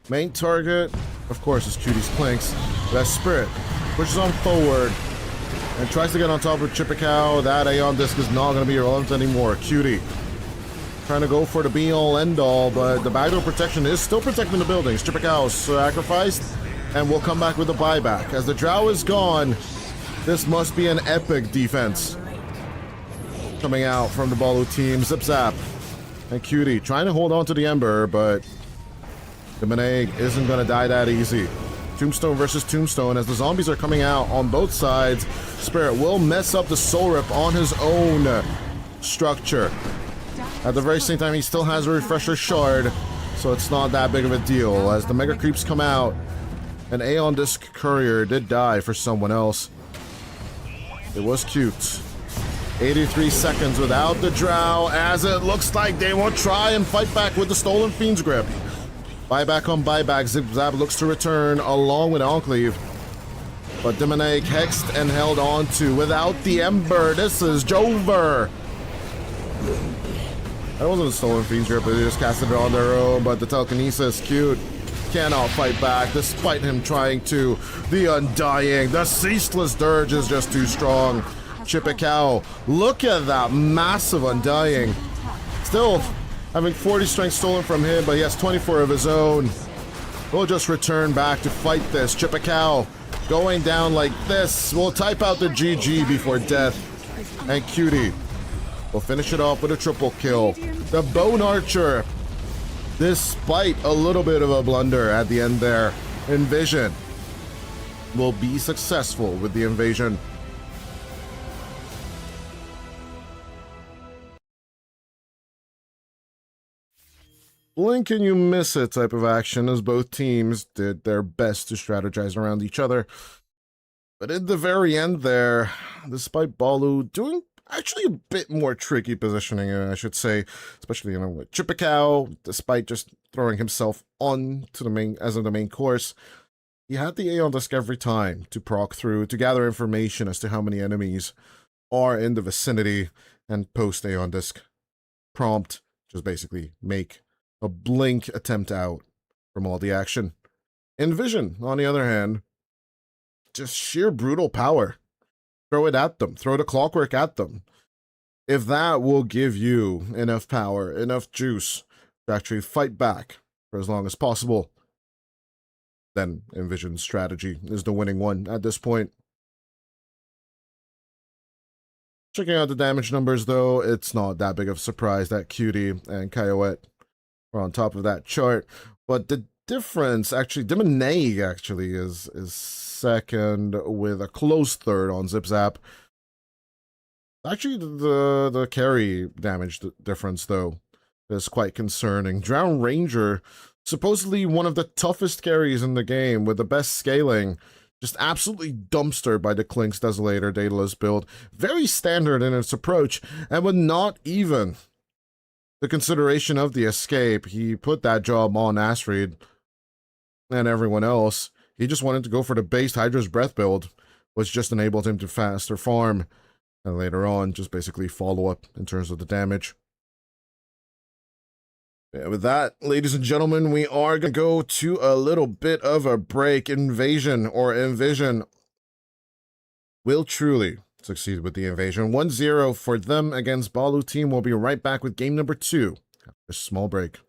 Main target, of course, is Cutie's Planks. That Spirit pushes on forward and tries to get on top of Chippikow. That Aeon Disc is not going to be irrelevant anymore. Cutie trying to go for the be-all, end-all, but the backdoor protection is still protecting the buildings. Chippikow is sacrificed and will come back with a buyback. As the Drow is gone, this must be an epic defense coming out from the Balu team. Zip Zap and Cutie trying to hold on to the Ember, but the Maneg isn't going to die that easy. Tombstone versus Tombstone as the zombies are coming out on both sides. Spirit will mess up the Soul Rip on his own structure. At the very same time, he still has a Refresher Shard, so it's not that big of a deal. As the Mega Creeps come out, an Aeon Disc Courier did die for someone else. It was cute. 83 seconds without the Drow, as it looks like they will try and fight back with the Stolen Fiend's Grip. Buyback on buyback, Zip Zap looks to return along with Enclave. But Demonae hexed and held on to without the Ember. This is Jover. That wasn't a Stolen Fiend's Grip, they just casted it on their own, but the Telekinesis, cute, cannot fight back despite him trying to. The Undying, the Ceaseless Dirge is just too strong. Chippikow, look at that massive Undying. Still having 40 strength stolen from him, but he has 24 of his own. We'll just return back to fight this. Chippikow going down like this. We'll type out the GG before death. And Cutie will finish it off with a triple kill. The Bone Archer, despite a little bit of a blunder at the end there, Invasion will be successful with the invasion. Blink and you miss it type of action as both teams did their best to strategize around each other. But at the very end there, despite Balu doing actually a bit more tricky positioning, I should say, especially with Chippikow, despite just throwing himself on to the main as of the main course, he had the Aeon Disc every time to proc through, to gather information as to how many enemies are in the vicinity, and post Aeon Disc prompt, just basically make a blink attempt out from all the action. Envision, on the other hand, just sheer brutal power. Throw it at them. Throw the clockwork at them. If that will give you enough power, enough juice to actually fight back for as long as possible, then Envision's strategy is the winning one at this point. Checking out the damage numbers, though, it's not that big of a surprise that Cutie and Kyoet are on top of that chart. But the difference, actually, Demonae actually is second with a close third on Zip Zap. Actually, the carry damage difference, though, is quite concerning. Drown Ranger, supposedly one of the toughest carries in the game with the best scaling, just absolutely dumpstered by the Klink's Desolator Daedalus build. Very standard in its approach, and with not even the consideration of the escape, he put that job on Astrid and everyone else. He just wanted to go for the base Hydra's Breath build, which just enabled him to faster farm, and later on, just basically follow up in terms of the damage. Yeah, with that, ladies and gentlemen, we are going to go to a little bit of a break. Invasion, or Envision, will truly succeed with the invasion. 1-0 for them against Balu team. We'll be right back with game number 2 after a small break.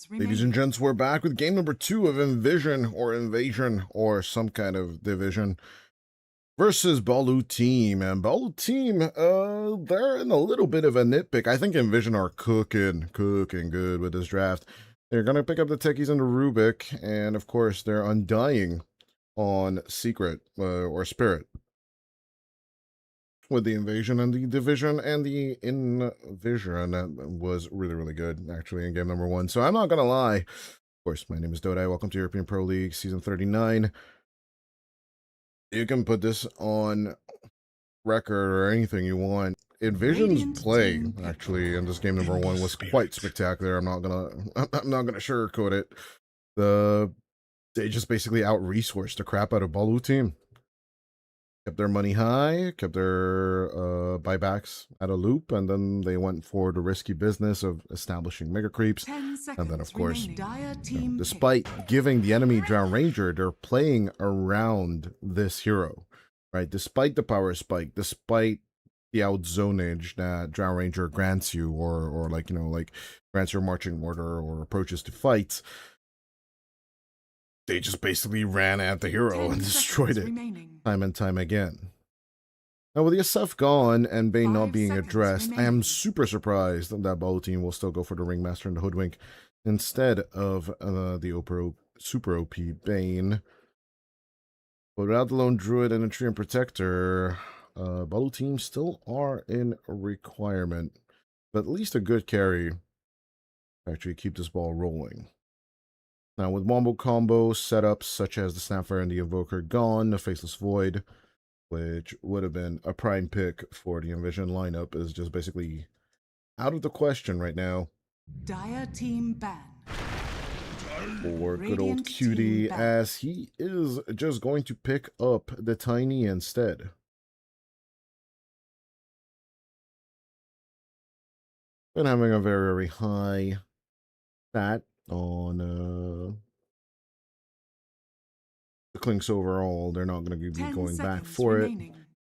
seconds Ladies and remaining. gents, we're back with game number 2 of Invasion or some kind of division versus Balu Team. And Balu Team, they're in a little bit of a nitpick. I think Invasion are cooking good with this draft. They're going to pick up the Techies and the Rubik, and of course, they're undying on Secret or Spirit. With the Invasion and the Division and the Invision, that was really good, actually, in game number 1. So I'm not going to lie. Of course, my name is Dota. Welcome to European Pro League, Season 39. You can put this on record or anything you want. Invision's play, actually, in this game number 1 was quite spectacular. I'm not gonna sugarcoat it. They just basically out-resourced the crap out of Balu Team. Kept their money high, kept their buybacks at a loop, and then they went for the risky business of establishing mega creeps. And then, of course, despite giving the enemy Drown Ranger, they're playing around this hero, right? Despite the power spike, despite the outzonage that Drown Ranger grants you, or grants your marching order or approaches to fights, they just basically ran at the hero and destroyed it time and time again. Now, with the SF gone and Bane not being addressed, I am super surprised that Balu Team will still go for the Ringmaster and the Hoodwink instead of the super OP Bane. But without the Lone Druid and the Treant Protector, Balu Team still are in requirement. But at least a good carry to actually keep this ball rolling. Now, with wombo combo setups such as the Snapfire and the Invoker gone, the Faceless Void, which would have been a prime pick for the Invasion lineup, is just basically out of the question right now. Dire Team ban. For good old Cutie, as he is just going to pick up the Tiny instead. Been having a very high stat on the Clinks overall. They're not going to be going back for it.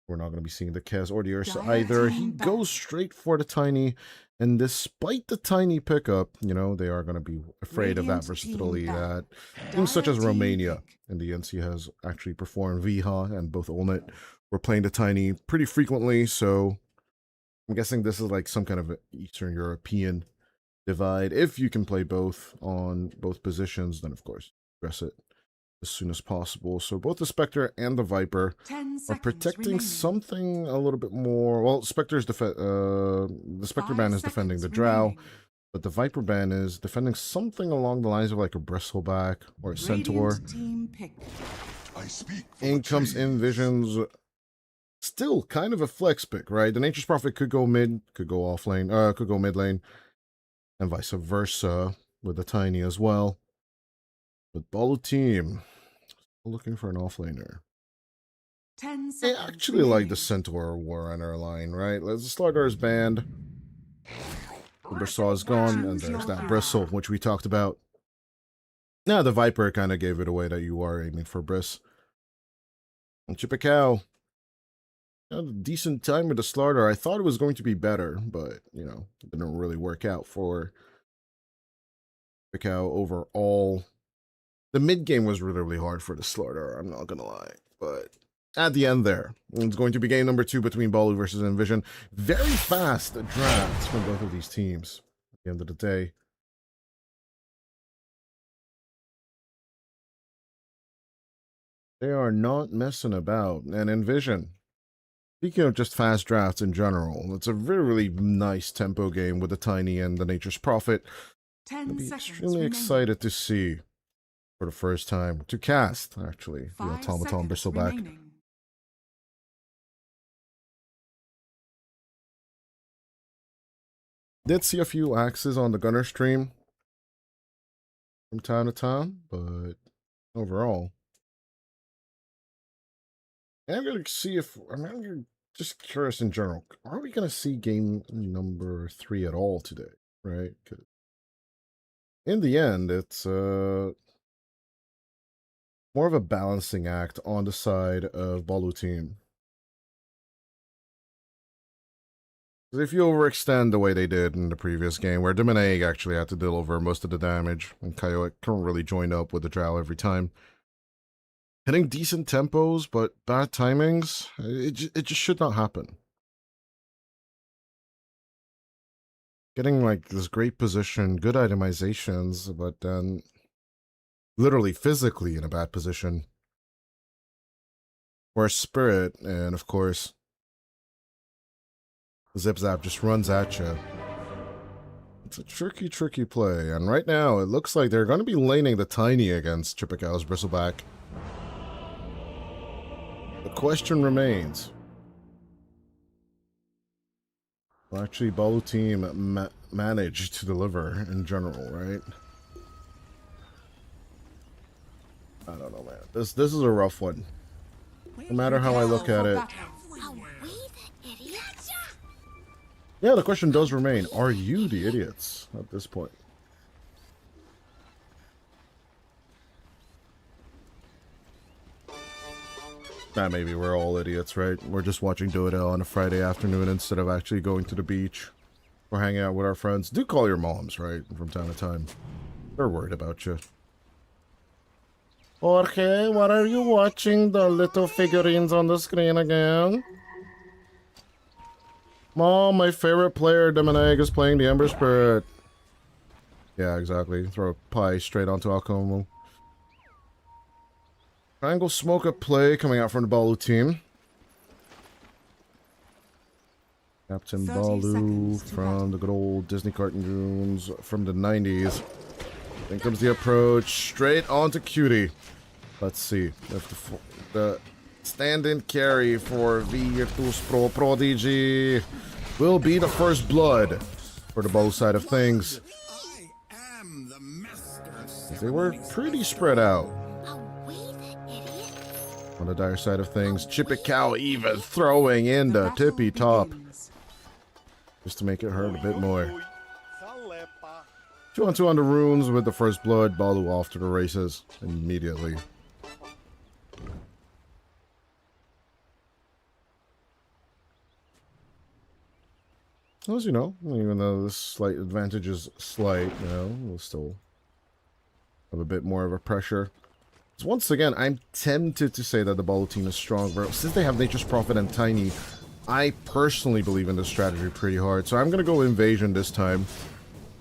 We're not going to be seeing the Kez or the Ursa either. He goes straight for the Tiny, and despite the Tiny pickup, you know, they are going to be afraid of that versatility that teams such as Romania and the NC has actually performed. Viha and both Olnet were playing the Tiny pretty frequently, so I'm guessing this is like some kind of Eastern European divide. If you can play both on both positions, then of course address it as soon as possible. So both the Spectre and the Viper are protecting something a little bit more. Well, the Spectre ban is defending the Drow, but the Viper ban is defending something along the lines of like a Bristleback or a Centaur. In comes Invision's still kind of a flex pick, right? The Nature's Prophet could go mid, could go off lane, could go mid lane, and vice versa with the Tiny as well. But Balu Team looking for an offlaner. I actually like the Centaur Warrunner line, right? The Slardar is banned. The Bristle is gone, and there's that Bristle, which we talked about. Now, the Viper kind of gave it away that you are aiming for Briss. And Chippecow. Had a decent time with the Slardar. I thought it was going to be better, but, you know, it didn't really work out for Chippecow overall. The mid game was really hard for the Slardar, I'm not gonna lie. But at the end there, it's going to be game number 2 between Balu versus Invision. Very fast drafts from both of these teams at the end of the day. They are not messing about. And Invision, speaking of just fast drafts in general, it's a really nice tempo game with the Tiny and the Nature's Prophet. I'll be extremely excited to see for the first time to cast, actually, the Automaton Bristleback. Did see a few axes on the Gunner stream from time to time, but overall, I'm going to see if, I'm just curious in general, are we going to see game number 3 at all today, right? 'Cause in the end, it's more of a balancing act on the side of Balu Team. If you overextend the way they did in the previous game, where Domineg actually had to deliver most of the damage, and Coyote couldn't really join up with the Drow every time. Hitting decent tempos, but bad timings, it just should not happen. Getting like this great position, good itemizations, but then literally physically in a bad position. Where Spirit, and of course, Zip Zap just runs at you. It's a tricky, tricky play, and right now it looks like they're going to be laning the Tiny against Chippeko's Bristleback. The question remains. Well, actually, Balu team managed to deliver in general, right? I don't know, man. This is a rough one. No matter how I look at it. Yeah, the question does remain. Are you the idiots at this point? Maybe we're all idiots, right? We're just watching Dota on a Friday afternoon instead of actually going to the beach or hanging out with our friends. Do call your moms, right? From time to time. They're worried about you. Jorge, what are you watching? The little figurines on the screen again? Mom, my favorite player, Domineg, is playing the Ember Spirit. Yeah, exactly. Throw a pie straight onto Alcomo. Triangle smoke up play coming out from the Balu team. Captain Balu from the good old Disney cartoons from the 90s. Then comes the approach straight onto Cutie. Let's see if the stand-in carry for Virtus Pro Prodigy will be the first blood for the Balu side of things. They were pretty spread out. On the dire side of things, Chippekow even throwing in the tippy top. Just to make it hurt a bit more. 2-on-2 on the runes with the first blood. Balu off to the races immediately. As you know, even though this slight advantage is slight, you know, we'll still have a bit more of a pressure. So once again, I'm tempted to say that the Balu team is strong, but since they have Nature's Prophet and Tiny, I personally believe in this strategy pretty hard. So I'm going to go Invasion this time.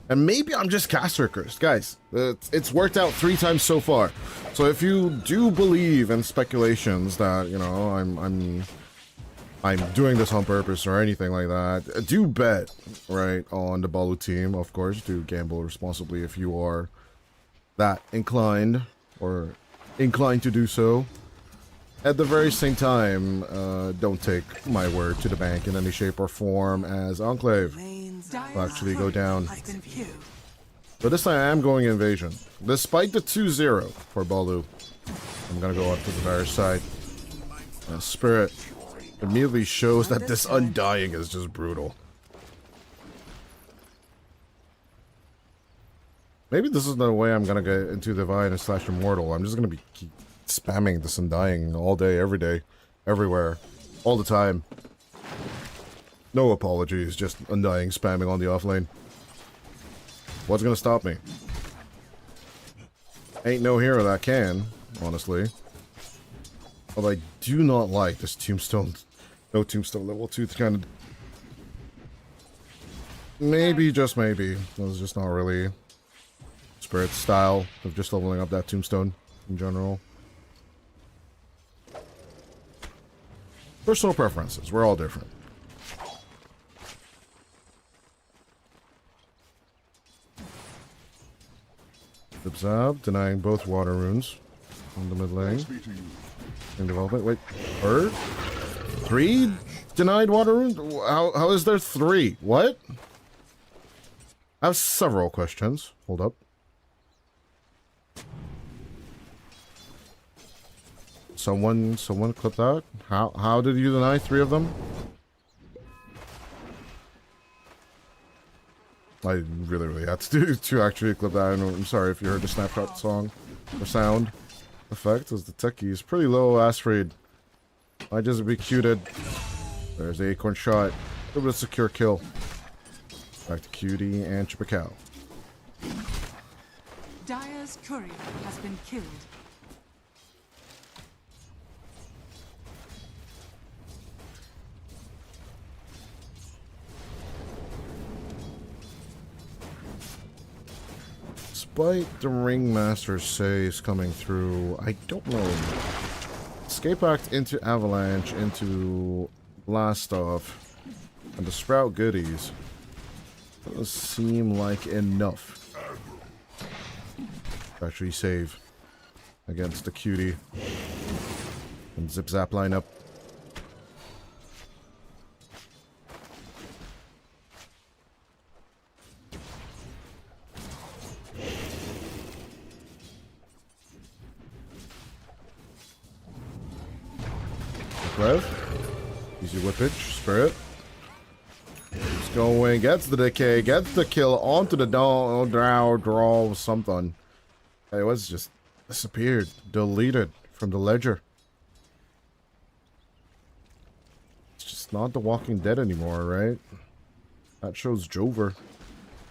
And maybe I'm just caster cursed. Guys, it's worked out 3 times so far. So if you do believe in speculations that, you know, I'm doing this on purpose or anything like that, do bet, right, on the Balu team, of course. Do gamble responsibly if you are that inclined or inclined to do so. At the very same time, don't take my word to the bank in any shape or form, as Enclave will actually go down. But this time I am going Invasion. Despite the 2-0 for Balu, I'm going to go up to the Varus side. Spirit immediately shows that this Undying is just brutal. Maybe this is the way I'm going to get into Divine and / Immortal. I'm just going to be keep spamming this Undying all day, every day, everywhere, all the time. No apologies, just Undying spamming on the offlane. What's going to stop me? Ain't no hero that can, honestly. Although I do not like this Tombstone, no Tombstone level 2 kind of... Maybe, just maybe. It was just not really Spirit's style of just leveling up that Tombstone in general. Personal preferences, we're all different. Zab denying both water runes on the mid lane. In development. Wait, bird? 3 denied water runes? How is there 3? What? I have several questions. Hold up. Someone clip that? How did you deny 3 of them? I really had to actually clip that. I'm sorry if you heard the snapshot song or sound effect, as the techie is pretty low. Ass read. Might just be cuted. There's the Acorn shot. It was a secure kill. Back to Cutie and Chipacao. Dire's courier has been killed. Despite the Ringmaster's saves coming through, I don't know. Escape Act into Avalanche, into Blast Off, and the Sprout goodies. Doesn't seem like enough. Actually save against the Cutie. And Zip Zap lineup. Rev. Easy whippage. Spirit. Keeps going. Gets the decay. Gets the kill. Onto the draw something. It was just disappeared. Deleted from the ledger. It's just not The Walking Dead anymore, right? That shows Jover.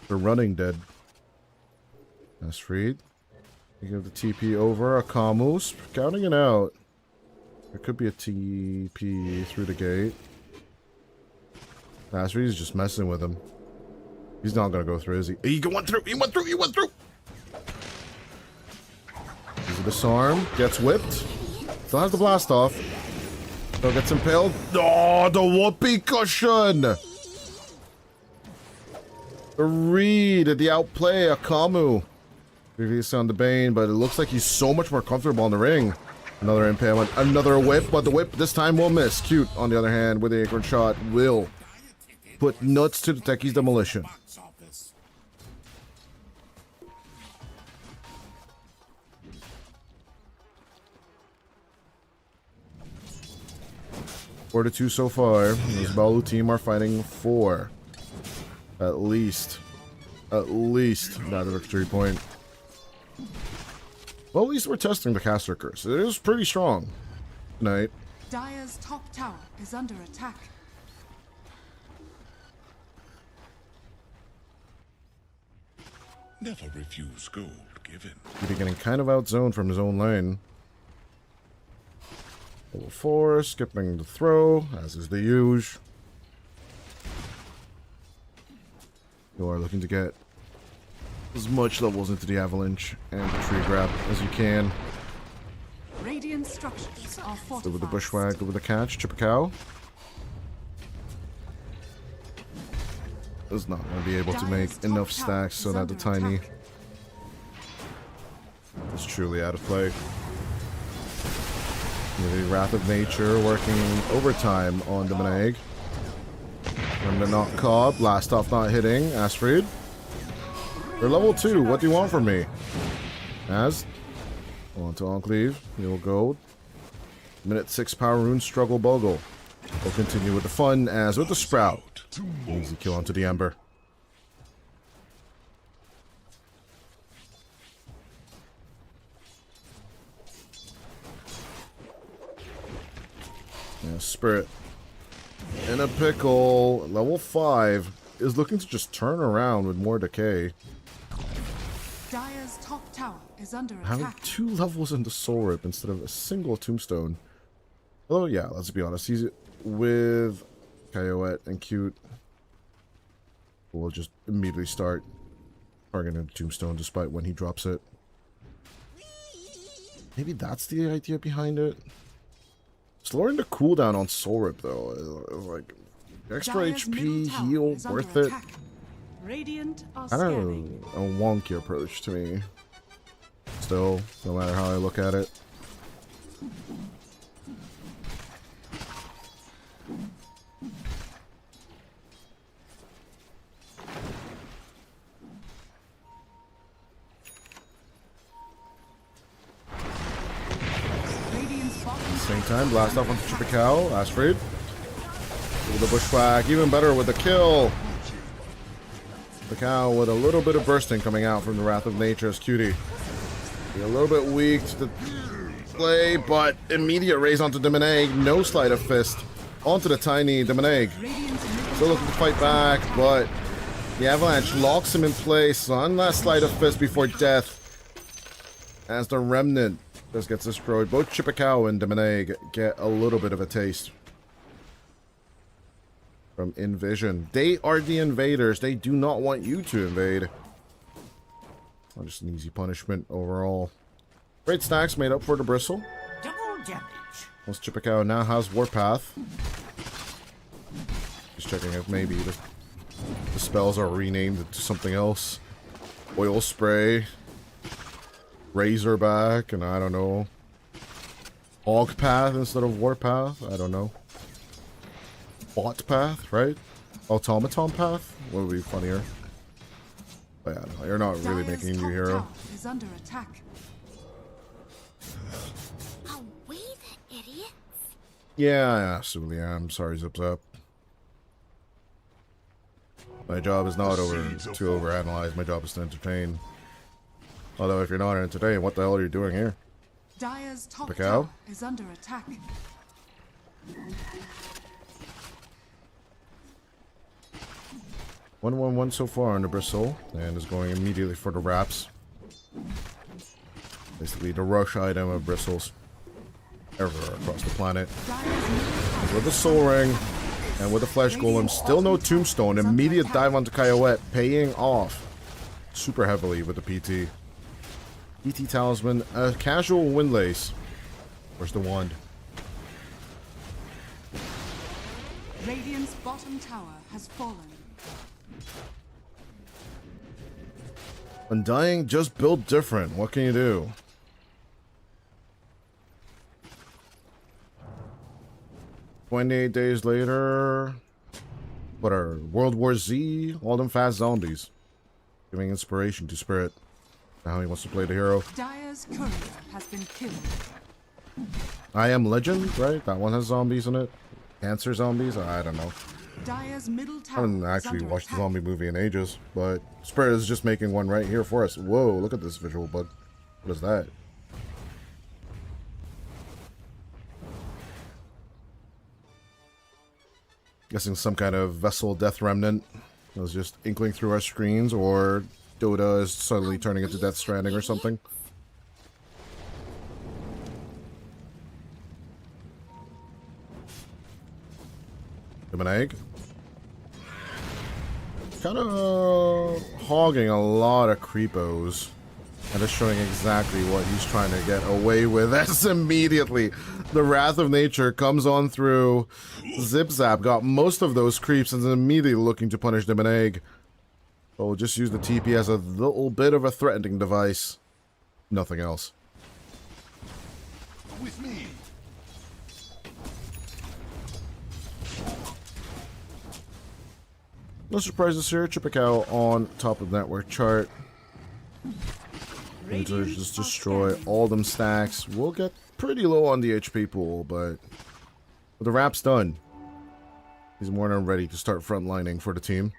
The Running Dead. That's freed. You give the TP over. A Camus. Counting it out. There could be a TP through the gate. Asri's just messing with him. He's not gonna go through, is he? He went through! He went through! He went through! He's a disarm. Gets whipped. Still has the blast off. Still gets impaled. Oh, the whoopee cushion! The read at the outplay, Akamu. Previously on the Bane, but it looks like he's so much more comfortable in the ring. Another impalement, another whip, but the whip this time will miss. Cute, on the other hand, with the acorn shot, will put nuts to the Techie's demolition. Four to 2 so far. This Balu team are fighting for at least that victory point. Well, at least we're testing the caster curse. It is pretty strong tonight. Dire's top tower is under attack. Never refuse gold given. He's getting kind of outzoned from his own lane. Level 4, skipping the throw, as is the usual. You are looking to get as much levels into the avalanche and the tree grab as you can. Radiant structures are fortified. Go with the bushwhack, go with the catch, chip a cow. Is not going to be able to make enough stacks so that the tiny is truly out of play. The Wrath of Nature working overtime on the Maneg. And the not caught, blast off not hitting, Astrid. They're level 2, what do you want from me? As on to Enclave, he'll go. Minute 6 power rune struggle bogle. We'll continue with the fun as with the Sprout. Easy kill onto the Ember. Yeah, Spirit. In a pickle, level 5 is looking to just turn around with more decay. Dire's top tower is under Having attack. 2 levels into Soul Rip instead of a single tombstone. Although, yeah, let's be honest, he's with Coyote and Cute. We'll just immediately start targeting the tombstone despite when he drops it. Maybe that's the idea behind it. Just lowering the cooldown on Soul Rip, though, is like extra Dire's middle HP, tower heal, is under worth it. attack. Radiant are I don't scanning. know, a wonky approach to me. Still, no matter how I look at it. Radiant's bottom Same time, blast off onto Chipacao, Astrid. With the bushwhack, even better with the kill. The cow with a little bit of bursting coming out from the Wrath of Nature's Cutie. Be a little bit weak to the play, but immediate raise onto Demonegg. No sleight of fist onto the tiny Demonegg. Radiant's middle Still looking to fight back, but the Avalanche locks him in place. One last sleight of fist before death. As the Remnant just gets destroyed. Both Chippekow and Demoneg get a little bit of a taste from Envision. They are the invaders. They do not want you to invade. Not just an easy punishment overall. Great stacks made up for the Bristle. Double damage. Once Chippekow now has Warpath. Just checking if maybe the spells are renamed to something else. Oil Spray. Razorback, and I don't know. Hog Path instead of Warpath, I don't know. Bot Path, right? Automaton Path? What would be funnier? But yeah, no, you're not really Dire's making a new top hero. tower is under attack. Away the idiots. Yeah, I absolutely am. Sorry, Zip Zap. My job is not to overanalyze. My job is to entertain. Although, if you're not entertained, what the hell are you doing here? Dire's top Chippekow? tower is under attack. 1-1-1 so far on the Bristle, and is going immediately for the wraps. Basically, the rush item of Bristles everywhere across the planet. With the Soul Ring and with the Flesh Golem, still no Tombstone. Immediate dive onto Kyoet, paying off super heavily with the PT. PT Talisman, a casual Windlace. Where's the wand? Radiant's bottom tower has fallen. Undying just built different. What can you do? "28 days later." What are World War Z? All them fast zombies. Giving inspiration to Spirit. Now he wants to play the hero. Dire's courier has been killed. I Am Legend, right? That one has zombies in it. Cancer zombies? I don't know. Dire's middle I tower haven't is actually under watched the attack. zombie movie in ages, but Spirit is just making one right here for us. Whoa, look at this visual bug. What is that? Guessing some kind of vessel death remnant. It was just inkling through our screens, or Dota is suddenly turning into Death Stranding or something. Egg. Kind of hogging a lot of creepos. And just showing exactly what he's trying to get away with. That's immediately. The Wrath of Nature comes on through. Zip Zap got most of those creeps and is immediately looking to punish them an egg. But we'll just use the TP as a little bit of a threatening device. Nothing else. With me. No surprises here. Chippekow on top of the network chart. Need to just destroy all them stacks. We'll get pretty low on the HP pool, but with the wrap's done, he's more than ready to start frontlining for the team.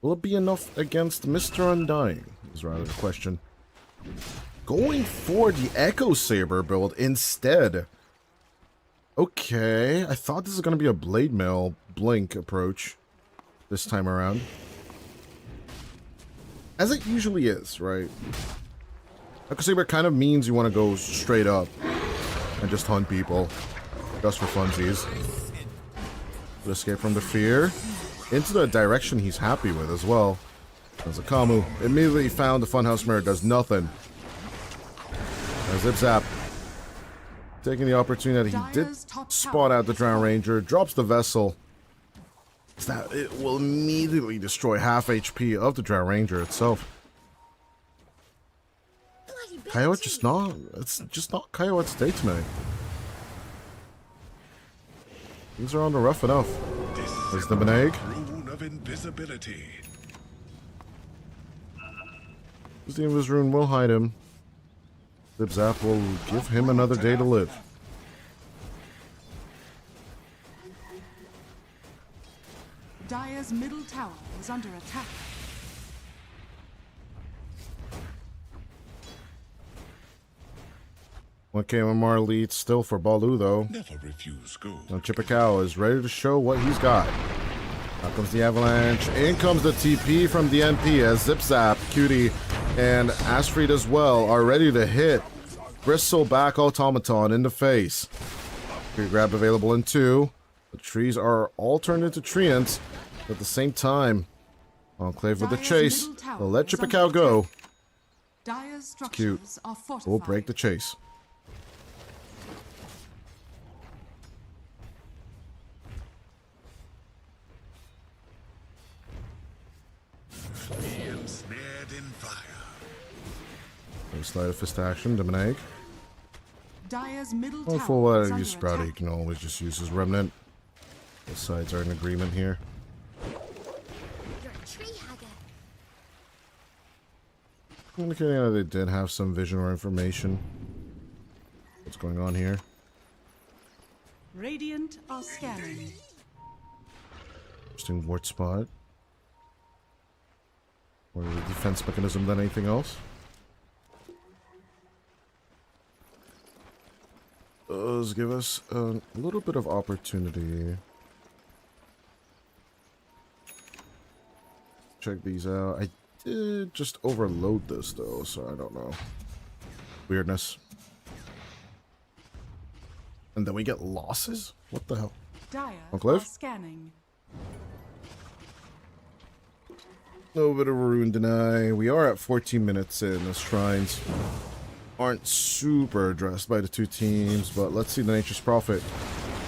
Will it be enough against Mr. Undying? Is rather the question. Going for the Echo Saber build instead. Okay, I thought this was going to be a Blade Mail Blink approach this time around. As it usually is, right? Echo Saber kind of means you want to go straight up and just hunt people. Just for funsies. But escape from the fear. Into the direction he's happy with as well. As a Kamu immediately found the Funhouse Mirror, does nothing. As Zip Zap taking the opportunity that he did spot out the Drowned Ranger, drops the vessel. That it will immediately destroy half HP of the Drowned Ranger itself. Coyote just not, it's just not Coyote's day tonight. Things are on the rough enough. There's the Beneg. Rune of invisibility. The Invis Rune will hide him. Zip Zap will give him another day to live. Dire's middle tower is under attack. One KMR lead still for Balu, though. Never refuse gold. Now Chipikao is ready to show what he's got. Out comes the Avalanche. In comes the TP from DNP as Zip Zap, Cutie, and Astrid as well are ready to hit Bristleback Automaton in the face. Tree grab available in 2. The trees are all turned into treants at the same time. Enclave with the chase. They'll let Chipikao go. Dire's Cute. structures are fortified. We'll break the chase. I am snared in fire. Slide of fist action, Demon Egg. Dire's middle Well, tower full out is of under use Sprout, he attack. can always just use his Remnant. Both sides are in agreement here. You're a tree hugger. Indicating that they did have some vision or information. What's going on here? Radiant are scanning. Interesting wart spot. More of a defense mechanism than anything else. Does give us a little bit of opportunity. Check these out. I did just overload this though, so I don't know. Weirdness. And then we get losses? What the hell? Dire Enclave? are scanning. A little bit of a rune deny. We are at 14 minutes in. The shrines aren't super addressed by the two teams, but let's see the Nature's Prophet.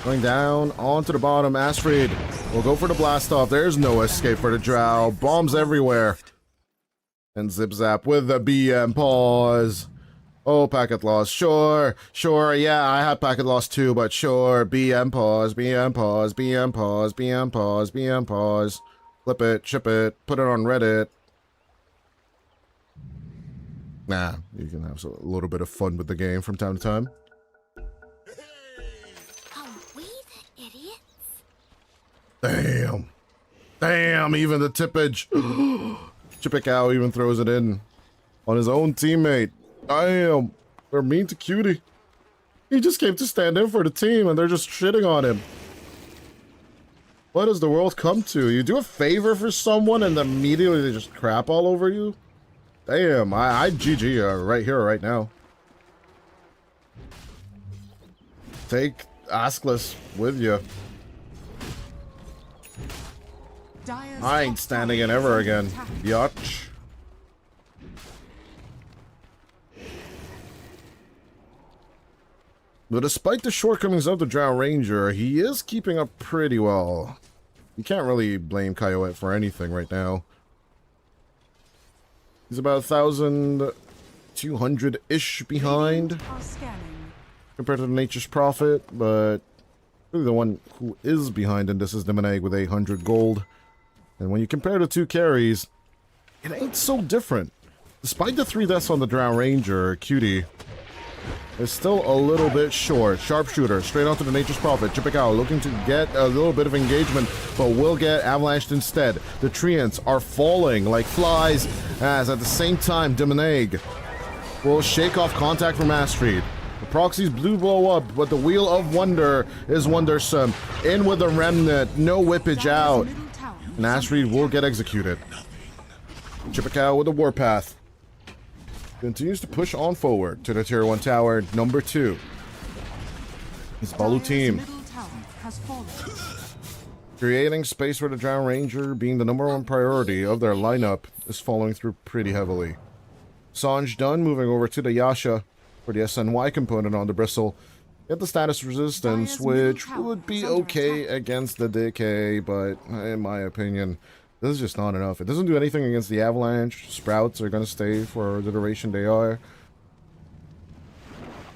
Going down, onto the bottom. Astrid will go for the blast off. There's no escape for the Drow. Bombs everywhere. And Zip Zap with the BM pause. Oh, packet loss. Sure, yeah, I have packet loss too, but sure. BM pause, BM pause, BM pause, BM pause, BM pause. Flip it, ship it, put it on Reddit. Nah, you can have a little bit of fun with the game from time to time. Are we the idiots? Damn. Damn, even the tippage. Chipikao even throws it in on his own teammate. Damn. They're mean to Cutie. He just came to stand in for the team and they're just shitting on him. What does the world come to? You do a favor for someone and immediately they just crap all over you? Damn, I'd GG right here, right now. Take Askless with you. Dire's I ain't top standing tower in is ever under again. attack. Yatch. But despite the shortcomings of the Drow Ranger, he is keeping up pretty well. You can't really blame Coyote for anything right now. He's about 1,200-ish behind Radiant are scanning. compared to the Nature's Prophet, but really the one who is behind in this is Demon Egg with 800 gold. And when you compare the two carries, it ain't so different. Despite the 3 deaths on the Drow Ranger, Cutie is still a little bit short. Sharpshooter, straight onto the Nature's Prophet. Chipikao looking to get a little bit of engagement, but will get avalanched instead. The treants are falling like flies, as at the same time, Demon Egg will shake off contact from Astrid. The proxies blue blow up, but the Wheel of Wonder is wondersome. In with the Remnant, no whippage out. Middle tower And Astrid will get executed. Chipikao with the Warpath continues to push on forward to the Tier 1 tower, number 2. His Balu Dire's team middle tower has fallen. creating space for the Drow Ranger being the number 1 priority of their lineup is following through pretty heavily. Sanj done moving over to the Yasha for the SNY component on the Bristle. Get the status resistance, Dire's middle which tower would be is under okay attack. against the Decay, but in my opinion, this is just not enough. It doesn't do anything against the Avalanche. Sprouts are going to stay for the duration they are.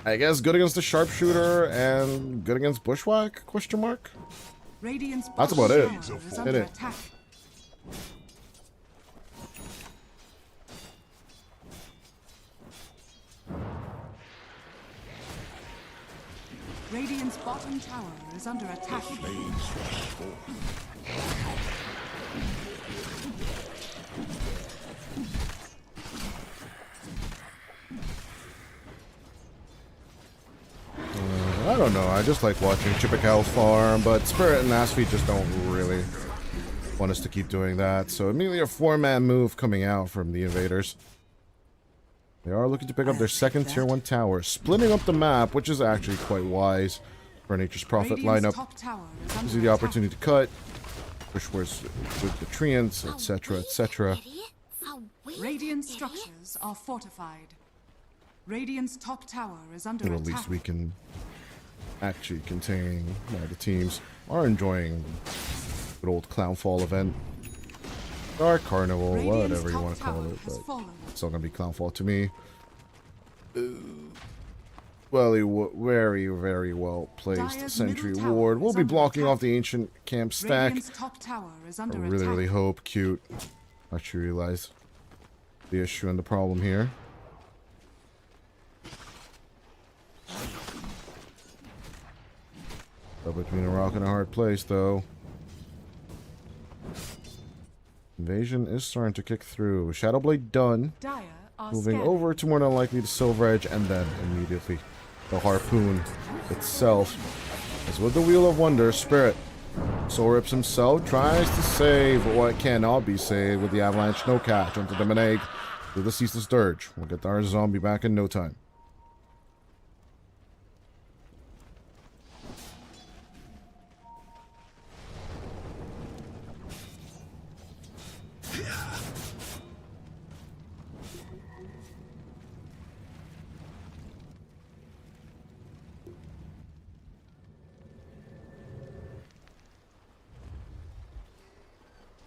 I guess good against the Sharpshooter and good against Bushwhack? Question mark? Radiant's That's bottom about it. tower is Hit under it. attack. Radiant's bottom tower is under attack. I don't know. I just like watching Chippecow farm, but Spirit and Asfi just don't really want us to keep doing that. So immediately a 4-man move coming out from the invaders. They are looking to pick up their second tier 1 tower, splitting up the map, which is actually quite wise for Nature's Prophet lineup. Gives you the opportunity to cut, push with the treants, etc., etc. Radiant structures are fortified. Radiant's top tower is under Well, attack. at least we can actually contain the teams are enjoying good old Clownfall event. Or Carnival, whatever you want to call it, but it's still going to be Clownfall to me. Well, very, very well placed Sentry Ward. We'll be blocking off the Ancient Camp stack. I really, really hope. Cute. Actually realize the issue and the problem here. But between a rock and a hard place, though. Invasion is starting to kick through. Shadowblade done. Moving over to more than likely the Silver Edge, and then immediately the Harpoon itself. As with the Wheel of Wonder, Spirit. Soul Rips himself tries to save what cannot be saved with the Avalanche no catch onto the Meneg through the Ceaseless Dirge. We'll get our zombie back in no time.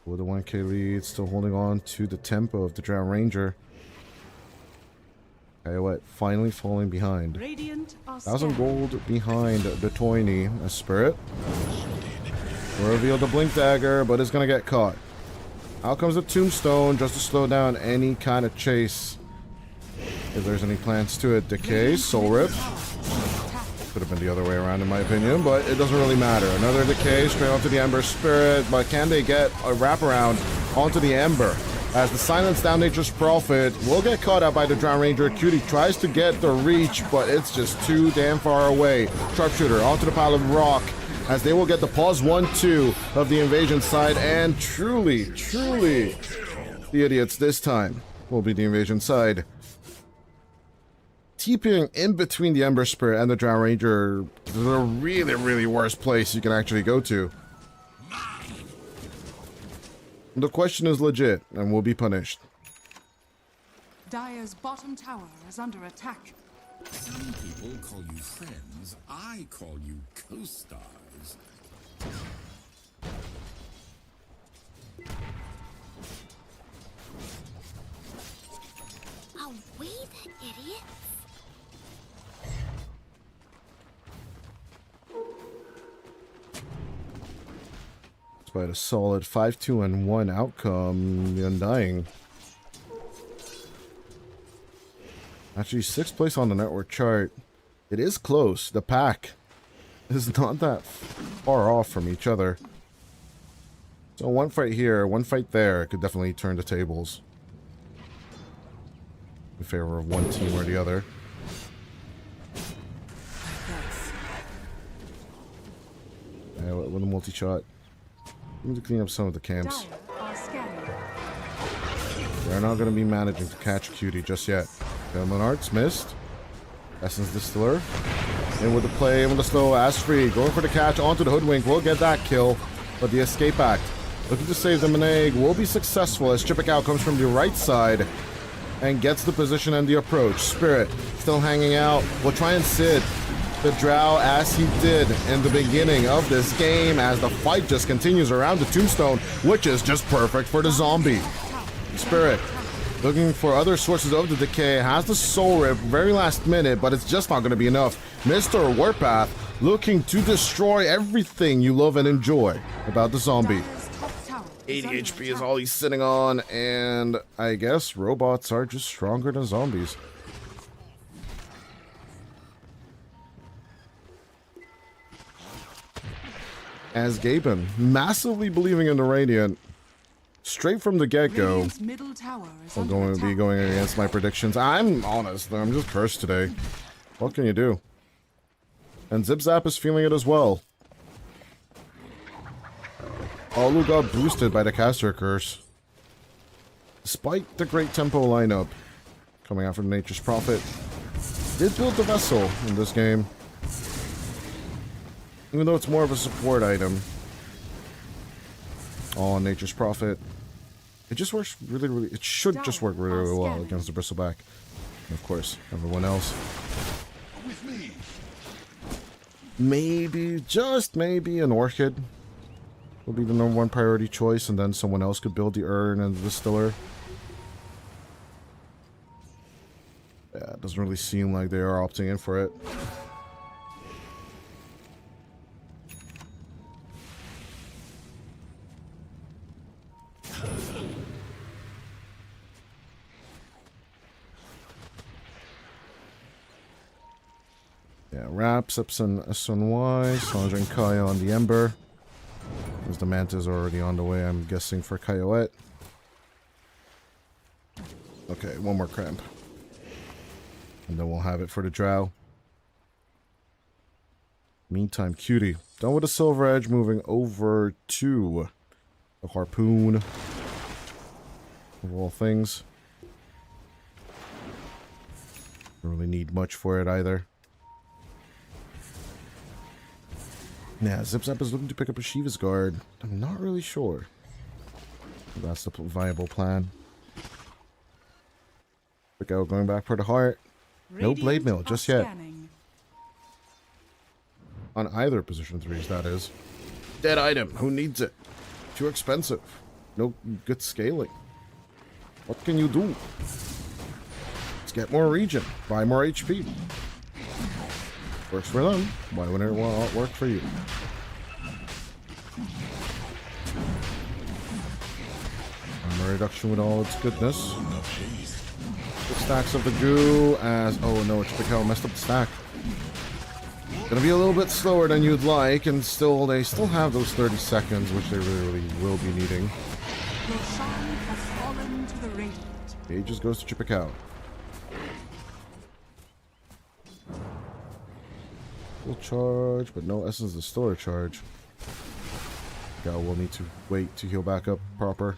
With a 1k lead, still holding on to the tempo of the Drow Ranger. Okay, what? Finally falling behind. 1,000 gold behind the Toyny. A Spirit. Will reveal the Blink Dagger, but it's gonna get caught. Out comes the Tombstone just to slow down any kind of chase. If there's any plans to it. Decay, Soul Rip. Could have been the other way around in my opinion, but it doesn't really matter. Another Decay straight onto the Ember Spirit, but can they get a wraparound onto the Ember? As the Silence Down Nature's Prophet will get caught out by the Drow Ranger. Cutie tries to get the reach, but it's just too damn far away. Sharpshooter onto the pile of rock, as they will get the pause 1-2 of the invasion side, and truly, the idiots this time will be the invasion side. Keeping in between the Ember Spirit and the Drow Ranger is a really, really worst place you can actually go to. The question is legit and will be punished. Dire's bottom tower is under attack. Some people call you friends. I call you co-stars. Are we the idiots? Despite a solid 5-2-1 outcome, the Undying. Actually, 6th place on the network chart. It is close. The pack is not that far off from each other. So one fight here, one fight there could definitely turn the tables in favor of one team or the other. Yeah, with a multi-shot. We need to clean up some of the camps. They're not going to be managing to catch Cutie just yet. Gentleman Arts missed. Essence Distiller. In with the play, in with the slow, Asfree going for the catch onto the Hoodwink. Will get that kill, but the Escape Act looking to save the Meneg will be successful as Chippecow comes from the right side and gets the position and the approach. Spirit still hanging out. Will try and sit the Drow as he did in the beginning of this game as the fight just continues around the Tombstone, which is just perfect for the zombie. Spirit looking for other sources of the decay, has the Soul Rip very last minute, but it's just not going to be enough. Mr. Warpath looking to destroy everything you love and enjoy about the zombie. 80 HP is all he's sitting on, and I guess robots are just stronger than zombies. As Gaben, massively believing in the Radiant, straight from the get-go, I'm going to be going against my predictions. I'm honest, I'm just cursed today. What can you do? And Zip Zap is feeling it as well. Alu got boosted by the caster curse. Despite the great tempo lineup coming out from Nature's Prophet, did build the vessel in this game. Even though it's more of a support item on Nature's Prophet, it just works really, it should just work really well against the Bristleback. And of course, everyone else. Maybe, just maybe, an Orchid will be the #1 priority choice, and then someone else could build the Urn and the Distiller. Yeah, it doesn't really seem like they are opting in for it. Yeah, Raps, Epson, SNY, Sandra and Kaya on the Ember. As the Manta is already on the way, I'm guessing, for Coyote. Okay, one more Cramp. And then we'll have it for the Drow. Meantime, Cutie. Done with the Silver Edge, moving over to the Harpoon. Of all things. Don't really need much for it either. Yeah, Zip Zap is looking to pick up a Shiva's Guard. I'm not really sure if that's the viable plan. Pick out going back for the heart. No Blade Mill just yet. On either position 3s, that is. Dead item. Who needs it? Too expensive. No good scaling. What can you do? Let's get more regen. Buy more HP. Works for them. Why wouldn't it not work for you? Armor reduction with all its goodness. Good stacks of the goo as... Oh no, it's Pico messed up the stack. Gonna be a little bit slower than you'd like, and still they still have those 30 seconds, which they really will be needing. Your shine has fallen to the radiant. He just goes to Chipicao. Full charge, but no Essence to store charge. Gal will need to wait to heal back up proper.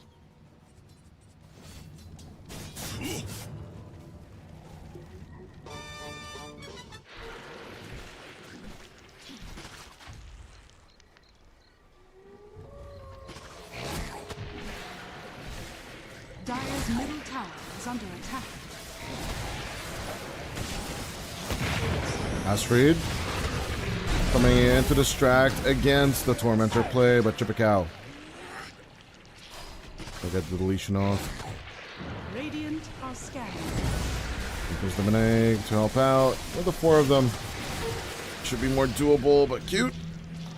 Dire's middle tower is under attack. Astrid coming in to distract against the Tormentor play, but Chipicao. I'll get the deletion off. Radiant are scanning. There's the Meneg to help out. With the 4 of them. Should be more doable, but cute.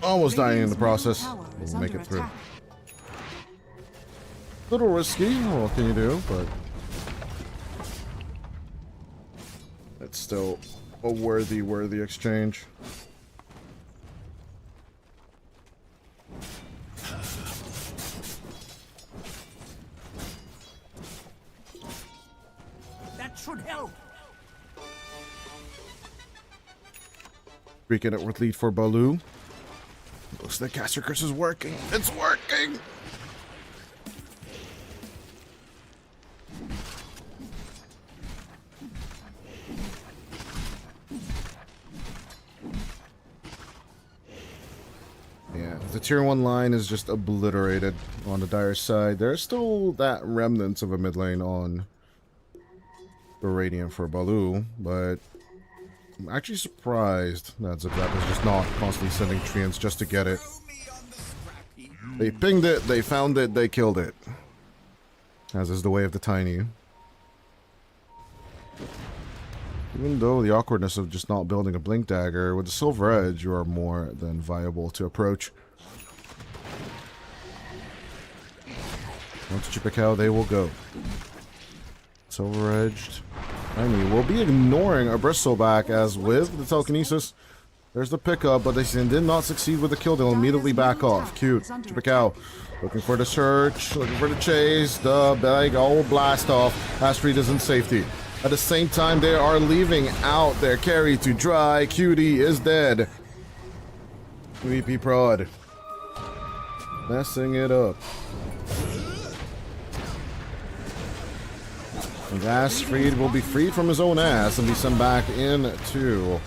Almost dying in the process. We'll make it through. Little risky, what can you do, but it's still a worthy exchange. That should help. Freaking it with lead for Baloo. Looks like Caster Curse is working. It's working! The tier 1 line is just obliterated on the Dire side. There's still that remnants of a mid lane on the Radiant for Baloo, but I'm actually surprised that Zip Zap is just not constantly sending treants just to get it. They pinged it, they found it, they killed it. As is the way of the tiny. Even though the awkwardness of just not building a Blink Dagger, with the Silver Edge you are more than viable to approach. Once Chipicao, they will go. Silver Edged. I mean, we'll be ignoring a Bristleback as with the Telekinesis. There's the pickup, but they did not succeed with the kill. They'll immediately back off. Cute. Chipicao looking for the search, looking for the chase. The big old blast off. Astrid is in safety. At the same time, they are leaving out their carry to dry. Cutie is dead. VP Prod. Messing it up. And Asfried will be freed from his own ass and be sent back into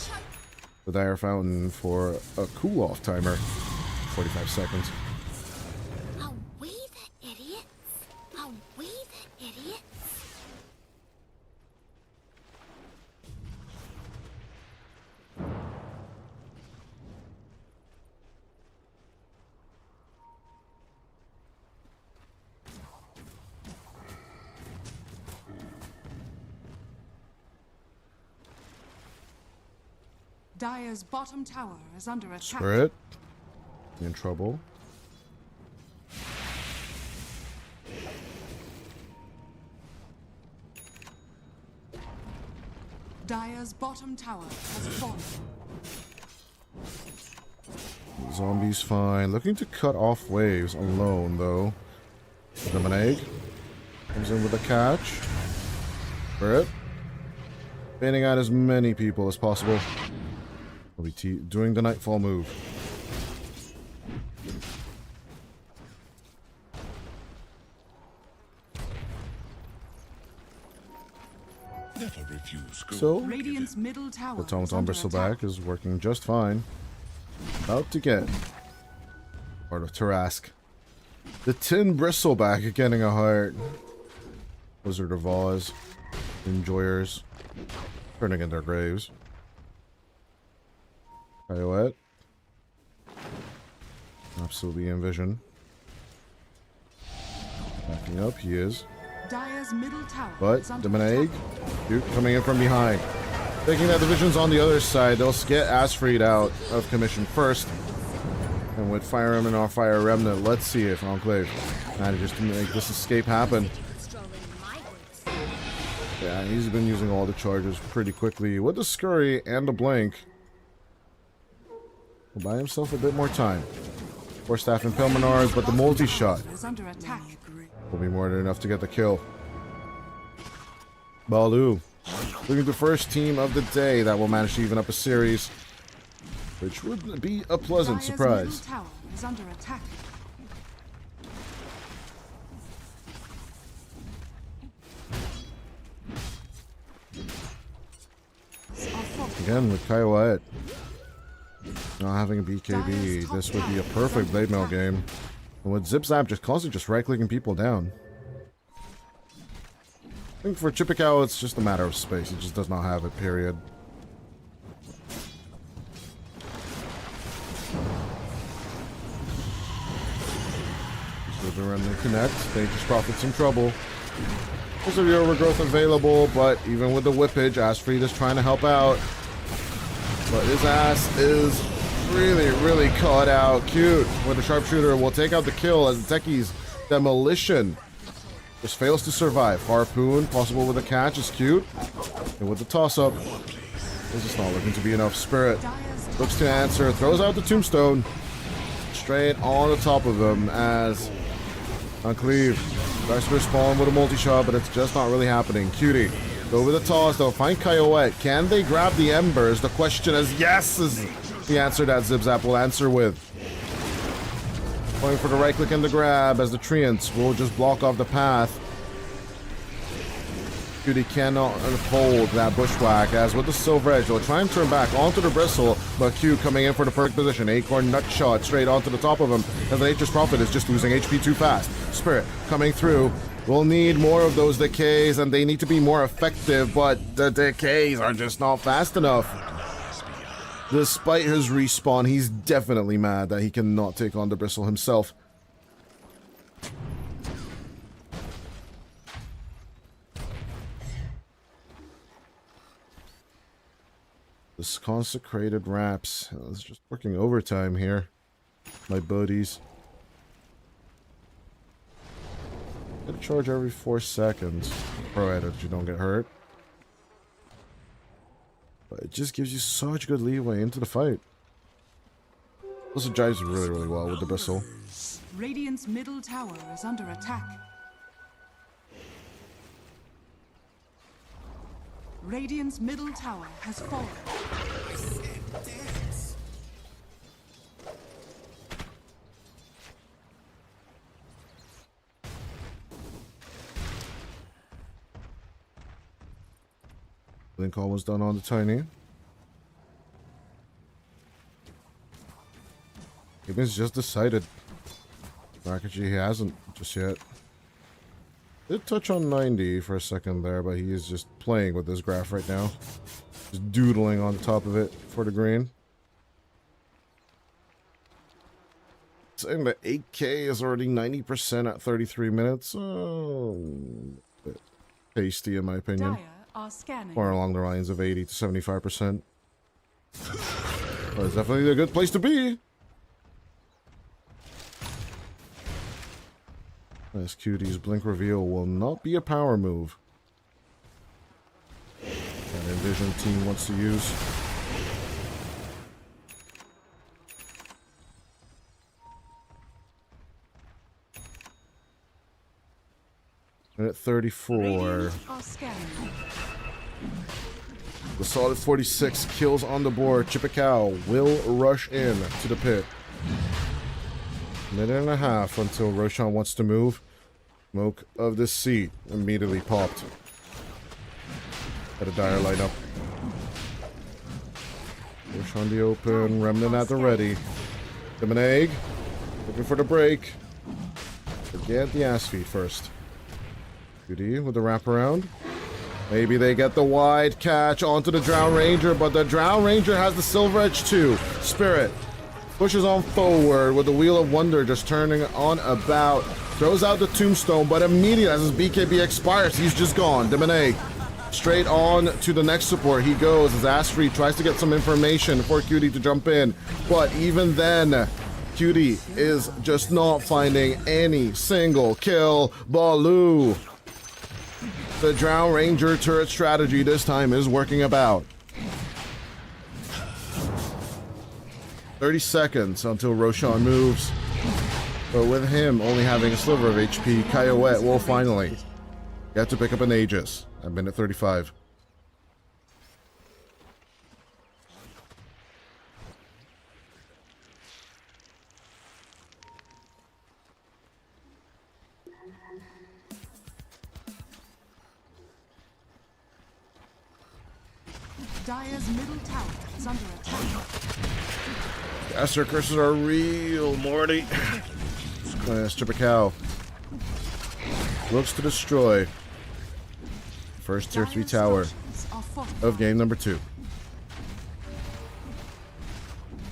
the Dire Fountain for a cool-off timer. 45 seconds. Are we the idiots? Are we the idiots? Dire's bottom tower is under attack. Spirit. In trouble. Dire's bottom tower has fallen. Zombies fine. Looking to cut off waves alone, though. Lemonade. Comes in with a catch. Spirit. Baiting out as many people as possible. Will be doing the Nightfall move. Never refuse. So, Radiant's middle tower the Tom is under attack. Bristleback is working just fine. About to get part of Tarask. The Tin Bristleback getting a heart. Wizard of Oz. Enjoyers. Turning in their graves. Coyote. Absolutely in vision. Backing up, he is. Dire's middle tower But is under Demonade, attack. Duke coming in from behind. Thinking that the vision's on the other side, they'll get Asfried out of commission first. And with Fire Remnant or Fire Remnant, let's see if Enclave manages to make this escape happen. Yeah, he's been using all the charges pretty quickly with the Scurry and the Blink. He'll buy himself a bit more time. Four Staff and Pelminars, but the multi-shot Is under attack. will be more than enough to get the kill. Balu, looking at the first team of the day that will manage to even up a series, which would be a pleasant Dire's surprise. middle tower is under attack. Again, with Kaiowat not having a BKB, this would be a perfect Blade Mail game. And with Zip Zap just constantly just right-clicking people down. I think for Chipikao, it's just a matter of space. He just does not have it, period. So the Remnant connect. Dangerous Prophet's in trouble. There's a overgrowth available, but even with the whippage, Asfried is trying to help out. But his ass is really, really caught out. Cute with the sharpshooter will take out the kill as the Techie's demolition just fails to survive. Harpoon, possible with a catch, is Cute. And with the toss-up, this is not looking to be enough. Spirit looks to answer, throws out the tombstone straight on the top of him as Uncleave tries to respond with a multi-shot, but it's just not really happening. Cutie, go with a toss, they'll find Kaiowat. Can they grab the embers? The question is yes, is the answer that Zip Zap will answer with. Going for the right click and the grab as the Treants will just block off the path. Cutie cannot unfold that bushwhack as with the Silver Edge, they'll try and turn back onto the Bristle, but Q coming in for the perfect position. Acorn nut shot straight onto the top of him as the Nature's Prophet is just losing HP too fast. Spirit coming through. We'll need more of those decays and they need to be more effective, but the decays are just not fast enough. Despite his respawn, he's definitely mad that he cannot take on the Bristle himself. This consecrated Raps. It's just working overtime here. My buddies. Get a charge every 4 seconds. Provided you don't get hurt. But it just gives you such good leeway into the fight. Also jives really, really well with the Bristle. Radiant's middle tower is under attack. Radiant's middle tower has fallen. I said dance. Link call was done on the Tiny. Gibbons just decided. Rakaji hasn't just yet. Did touch on 90 for a second there, but he is just playing with this graph right now. Just doodling on the top of it for the green. Saying that 8K is already 90% at 33 minutes. Oh, bit tasty in my opinion. Dire are scanning. Or along the lines of 80 to 75%. But it's definitely a good place to be. As Cutie's blink reveal will not be a power move that Envision team wants to use. Minute 34. Radiant are scanning. The solid 46 kills on the board. Chippecow will rush in to the pit. Minute and a half until Roshan wants to move. Smoke of the seat immediately popped. At a dire lineup. Roshan the open, Remnant at the ready. Lemonade, looking for the break. Forget the ass feed first. Cutie with the wraparound. Maybe they get the wide catch onto the Drow Ranger, but the Drow Ranger has the Silver Edge too. Spirit pushes on forward with the Wheel of Wonder just turning on about. Throws out the Tombstone, but immediately as his BKB expires, he's just gone. Demone straight on to the next support. He goes as Astrid tries to get some information for Cutie to jump in. But even then, Cutie is just not finding any single kill. Baloo. The Drow Ranger turret strategy this time is working about. 30 seconds until Roshan moves. But with him only having a sliver of HP, Kyoet will finally get to pick up an Aegis at minute 35. Dire's middle tower is under attack. Caster curses are real, Morty. Chippecow looks to destroy first tier 3 tower of game number 2.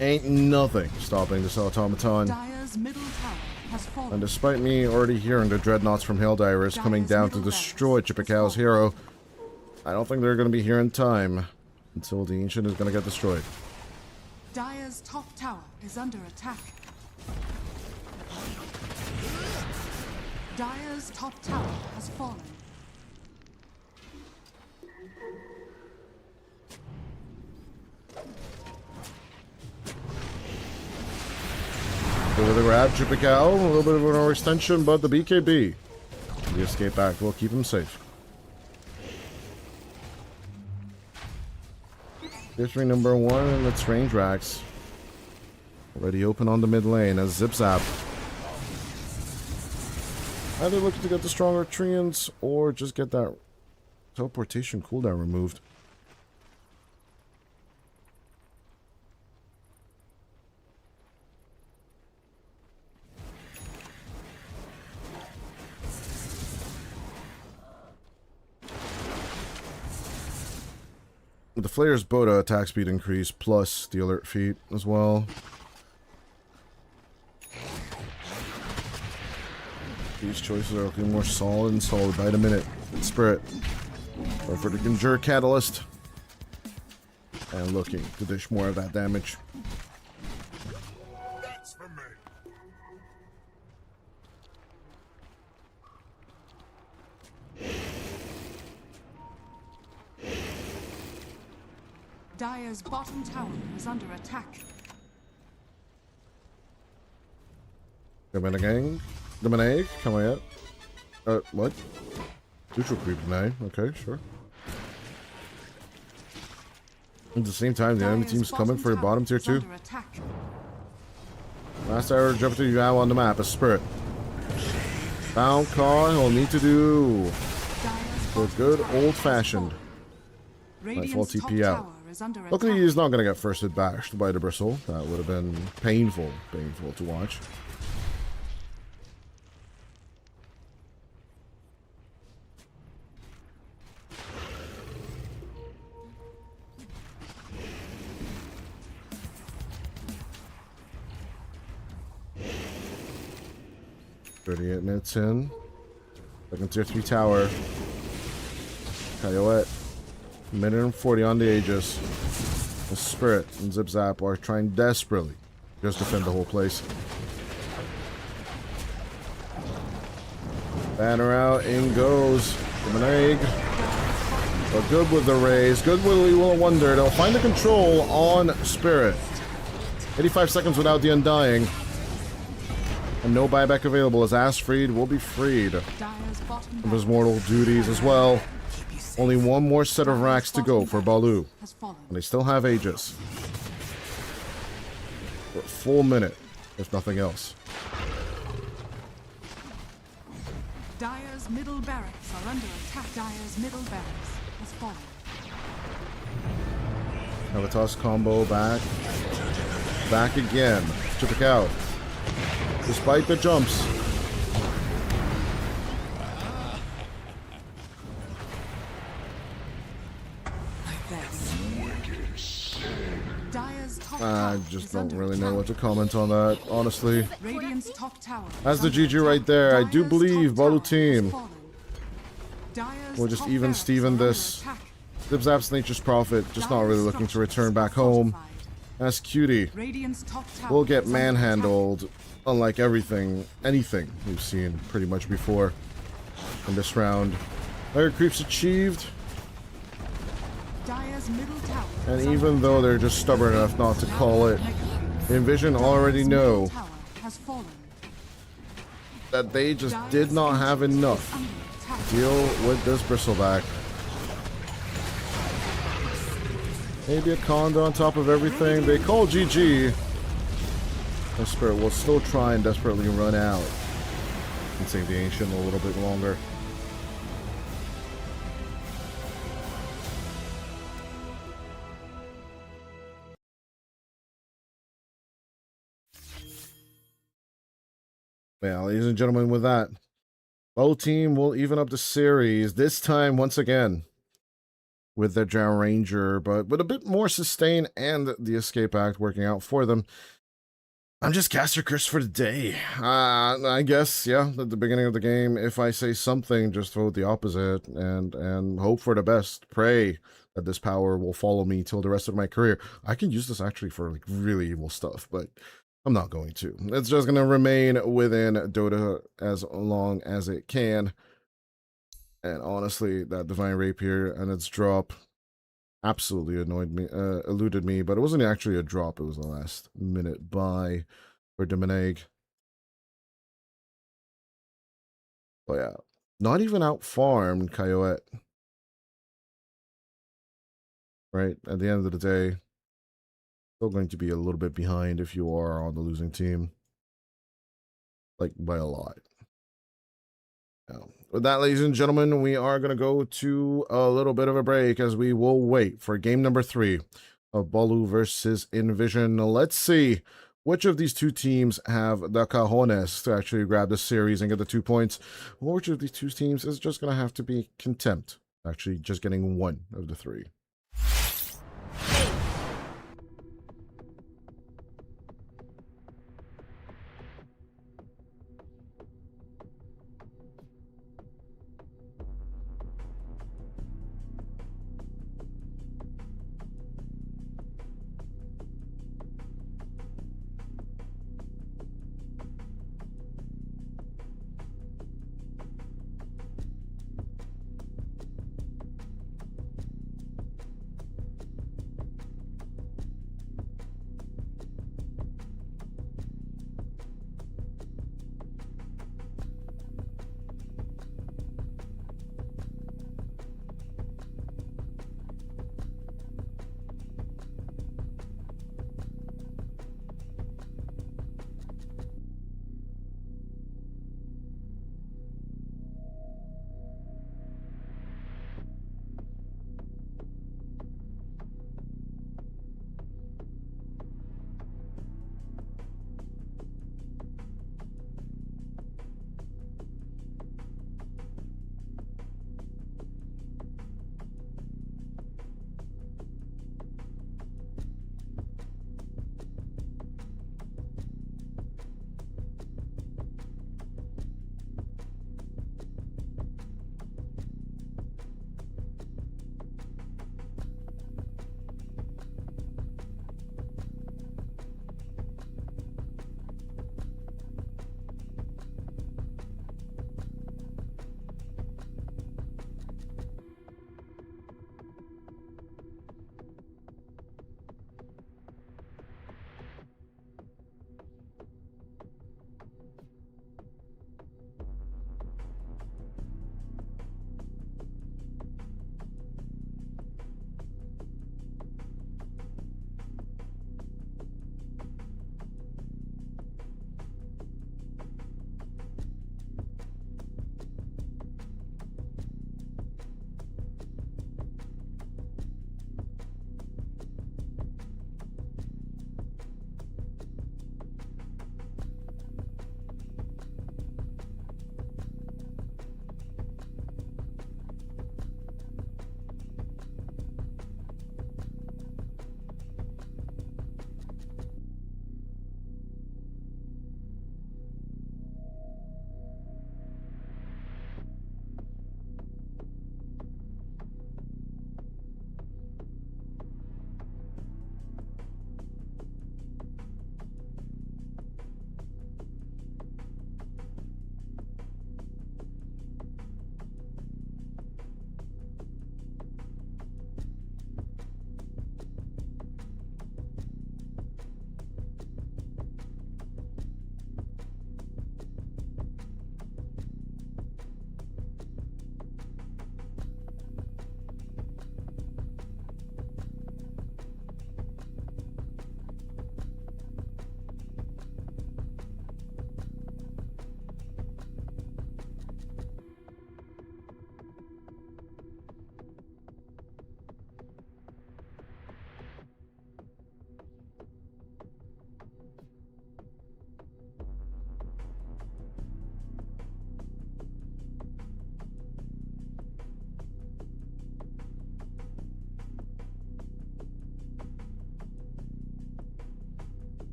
Ain't nothing stopping this automaton. Dire's middle tower has fallen. And despite me already hearing the dreadnoughts from Helldivers coming down to destroy Chippecow's hero, I don't think they're going to be here in time until the Ancient is going to get destroyed. Dire's top tower is under attack. Dire's top tower has fallen. Over the grab, Chippecow, a little bit of an overextension, but the BKB, the escape back will keep him safe. Tier 3 number 1, and it's range racks. Already open on the mid lane as Zip Zap. Either looking to get the stronger Treants or just get that teleportation cooldown removed. With the Flayer's Boda attack speed increase plus the alert feat as well. These choices are looking more solid and solid by the minute. Spirit. Or for the Conjure Catalyst. And looking to dish more of that damage. That's for me. Dire's bottom tower is under attack. Gang. Lemonade, come on yet. What? Neutral creep, okay, sure. At the same time, the enemy team's coming for your bottom tier too. Last arrow jump to you have on the map, a spirit. Bound call will need to do the good old-fashioned Nightfall TP out. Luckily, he's not going to get firsted bashed by the bristle. That would have been painful to watch. .38 minutes in. Second tier 3 tower. Coyote. Minute and 40 on the Aegis. The Spirit and Zip Zap are trying desperately just to defend the whole place. Banner out, in goes an egg. But good with the raise. Good with the Will of Wonder. They'll find the control on Spirit. 85 seconds without the Undying. And no buyback available as Asfried will be freed of his mortal duties as well. Only one more set of racks to go for Baloo. And they still have Aegis. For a full minute, if nothing else. Dire's middle barracks are under attack. Dire's middle barracks has fallen. Avatar's combo back. Back again. Chip out. Despite the jumps. I just don't really know what to comment on that, honestly. As the GG right there, I do believe Baloo team will just even Steven this. Zip Zap's Nature's Prophet, just not really looking to return back home. As Cutie will get manhandled, unlike anything we've seen pretty much before in this round. Layer creeps achieved. And even though they're just stubborn enough not to call it, Envision already know that they just did not have enough to deal with this bristleback. Maybe a Conda on top of everything. They call GG. The Spirit will still try and desperately run out and save the Ancient a little bit longer. Yeah, ladies and gentlemen, with that, both team will even up the series. This time, once again, with their Drow Ranger, but with a bit more sustain and the Escape Act working out for them. I'm just Caster Curse for the day. I guess, yeah, at the beginning of the game, if I say something, just vote the opposite and hope for the best. Pray that this power will follow me till the rest of my career. I can use this actually for like really evil stuff, but I'm not going to. It's just going to remain within Dota as long as it can. And honestly, that Divine Rapier and its drop absolutely eluded me, but it wasn't actually a drop. It was the last minute buy for Domineg. But yeah, not even out-farmed Coyote. Right? At the end of the day, still going to be a little bit behind if you are on the losing team. Like, by a lot. Now, with that, ladies and gentlemen, we are going to go to a little bit of a break as we will wait for game number 3 of Baloo versus Envision. Let's see which of these two teams have the cojones to actually grab the series and get the 2 points. Which of these two teams is just going to have to be content, actually just getting one of the 3.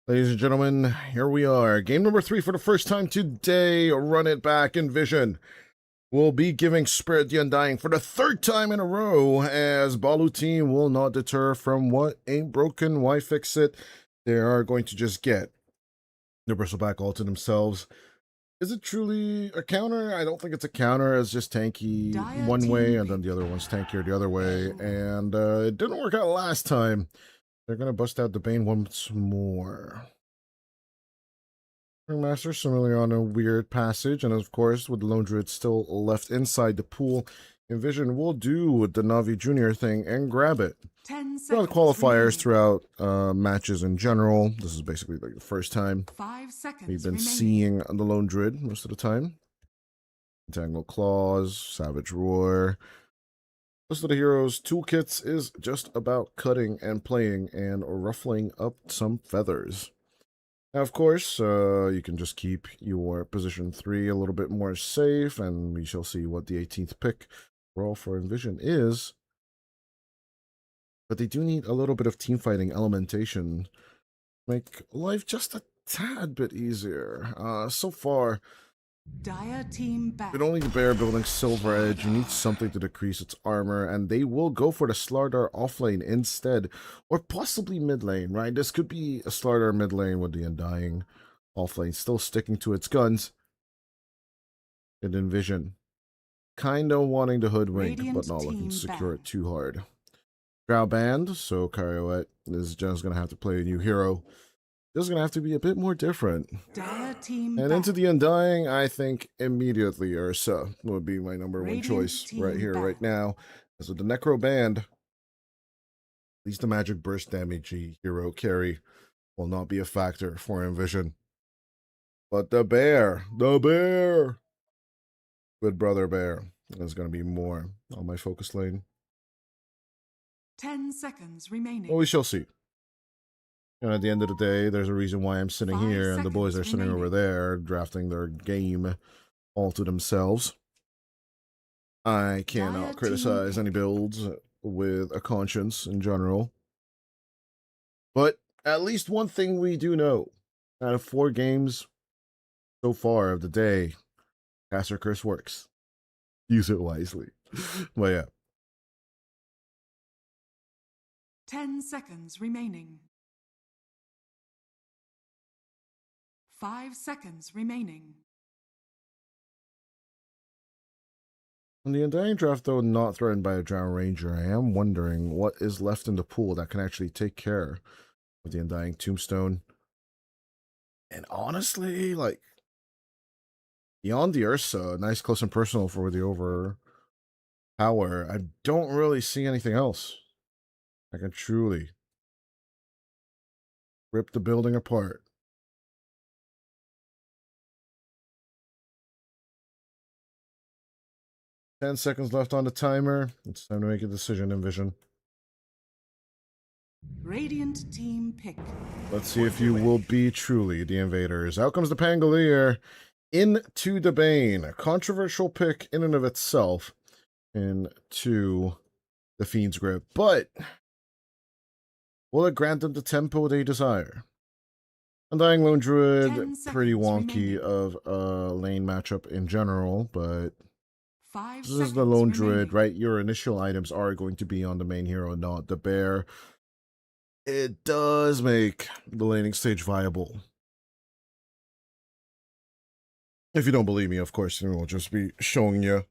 Ladies and gentlemen, here we are. Game number 3 for the first time today. Run it back in Vision. We'll be giving Spirit the Undying for the 3rd time in a row, as Balu team will not deter from what ain't broken, why fix it? They are going to just get the bristleback all to themselves. Is it truly a counter? I don't think it's a counter. It's just tanky one way, and then the other one's tankier the other way. And it didn't work out last time. They're going to bust out the Bane once more. Ringmaster similarly on a weird passage, and of course, with the Lone Druid still left inside the pool, Envision will do the Navi Junior thing and grab it. 10 Throughout seconds qualifiers, remaining. throughout matches in general, this is basically like the first time 5 seconds we've been remaining. seeing the Lone Druid most of the time. Entangled Claws, Savage Roar. Most of the heroes' toolkits is just about cutting and playing and ruffling up some feathers. Now, of course, you can just keep your position 3 a little bit more safe, and we shall see what the 18th pick overall for Envision is. But they do need a little bit of teamfighting elementation to make life just a tad bit easier. So far, Dire team back. with only the bear building Silver Edge, you need something to decrease its armor, and they will go for the Slardar offlane instead, or possibly mid lane, right? This could be a Slardar mid lane with the Undying offlane still sticking to its guns. And Envision kind of wanting to hoodwink, Radiant but not looking team to secure back. it too hard. Drow banned, so Karioet is just going to have to play a new hero. Just going to have to be a bit more different. Dire team And back. into the Undying, I think immediately Ursa would be my number one Radiant choice right team here, back. right now. As with the Necro band, at least the magic burst damage hero carry will not be a factor for Envision. But the bear, good brother bear, is going to be more on my focus lane. 10 seconds remaining. Well, we shall see. And at the end of the day, there's a reason why I'm sitting 5 here and the boys are seconds sitting over remaining. there drafting their game all to themselves. I cannot Dire criticize team any builds with a conscience in general. But at least one thing we do know. Out of 4 games so far of the day, Caster Curse works. Use it wisely. But yeah. 10 seconds remaining. 5 seconds remaining. On the Undying draft, though not threatened by a Drow Ranger, I am wondering what is left in the pool that can actually take care of the Undying Tombstone. And honestly, like, beyond the Ursa, nice close and personal for the overpower, I don't really see anything else that can truly rip the building apart. Ten seconds left on the timer. It's time to make a decision, Envision. Radiant team pick. Let's see if you will be truly the invaders. Out comes the Pangolier into the Bane. A controversial pick in and of itself into the Fiend's Grip. But will it grant them the tempo they desire? Undying Lone 10 Druid, pretty seconds wonky remaining. of a lane matchup in general, but 5 this is seconds the Lone remaining. Druid, right? Your initial items are going to be on the main hero, not the bear. It does make the laning stage viable. If you don't believe me, of course, we'll just be showing you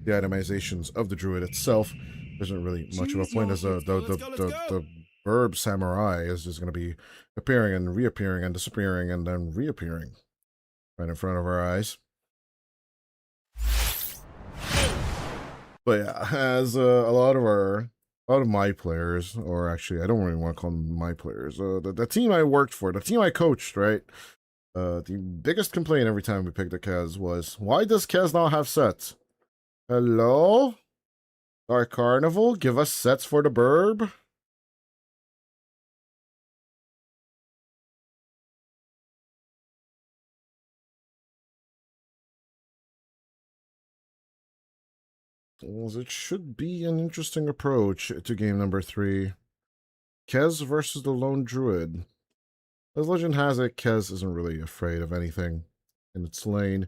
the itemizations of the druid itself. There isn't really much of a Choose point, your as the verb samurai is just going to be appearing and reappearing and disappearing and then reappearing right in front of our eyes. But yeah, as a lot of my players, or actually, I don't really want to call them my players. The team I worked for, the team I coached, right? The biggest complaint every time we picked a Kez was, why does Kez not have sets? Hello? Our Carnival, give us sets for the burb? Well, it should be an interesting approach to game number 3. Kez versus the Lone Druid. As legend has it, Kez isn't really afraid of anything in its lane,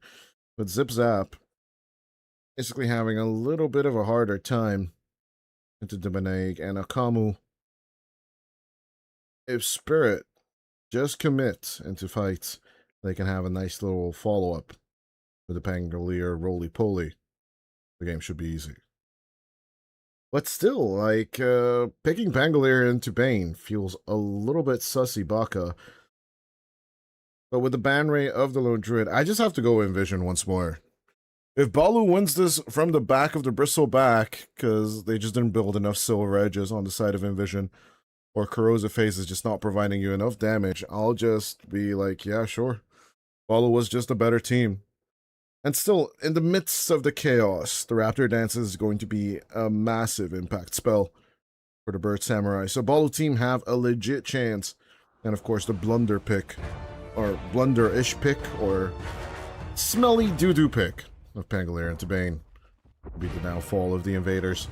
but Zip Zap basically having a little bit of a harder time into Demanek and Akamu. If Spirit just commit into fights, they can have a nice little follow-up with the Pangolier roly-poly. The game should be easy. But still, like, picking Pangolier into Bane feels a little bit sussy baka. But with the ban rate of the Lone Druid, I just have to go Envision once more. If Balu wins this from the back of the bristle back, because they just didn't build enough silver edges on the side of Envision, or Corrosive Phase is just not providing you enough damage, I'll just be like, yeah, sure. Balu was just a better team. And still, in the midst of the chaos, the Raptor Dance is going to be a massive impact spell for the Bird Samurai. So Balu team have a legit chance. And of course, the blunder pick, or blunder-ish pick, or smelly doo-doo pick of Pangolier into Bane will be the downfall of the invaders.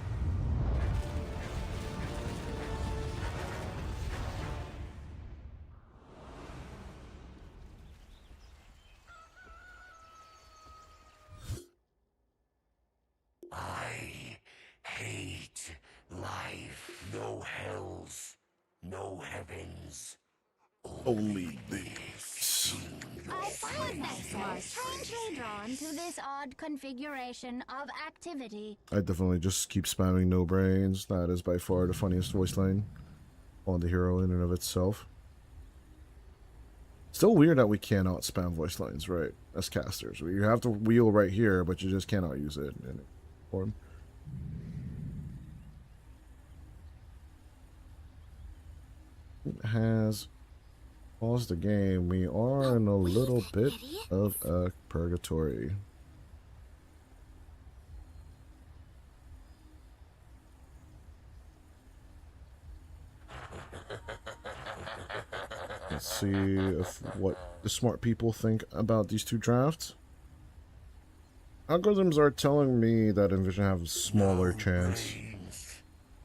I hate life. No hells, no heavens. Only this. I find myself strangely drawn to this odd configuration of activity. I definitely just keep spamming no brains. That is by far the funniest voice line on the hero in and of itself. Still weird that we cannot spam voice lines, right? As casters. You have the wheel right here, but you just cannot use it in any form. It has paused the game. We are in a little bit of a purgatory. Let's see if what the smart people think about these two drafts. Algorithms are telling me that Envision have a smaller chance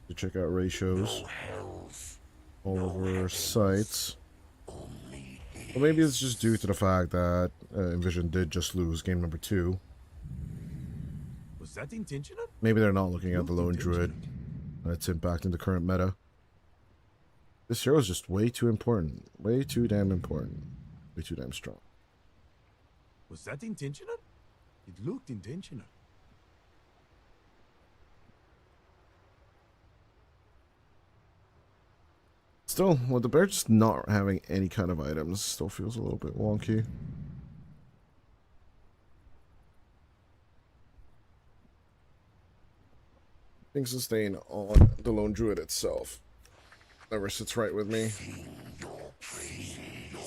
to check out ratios all over sites. Well, maybe it's just due to the fact that Envision did just lose game number 2. Was that intentional? Maybe they're not looking at the Lone Druid and its impact in the current meta. This hero is just way too important. Way too damn important. Way too damn strong. Was that intentional? It looked intentional. Still, with the bear just not having any kind of items, still feels a little bit wonky. Things sustain on the Lone Druid itself. Never sits right with me.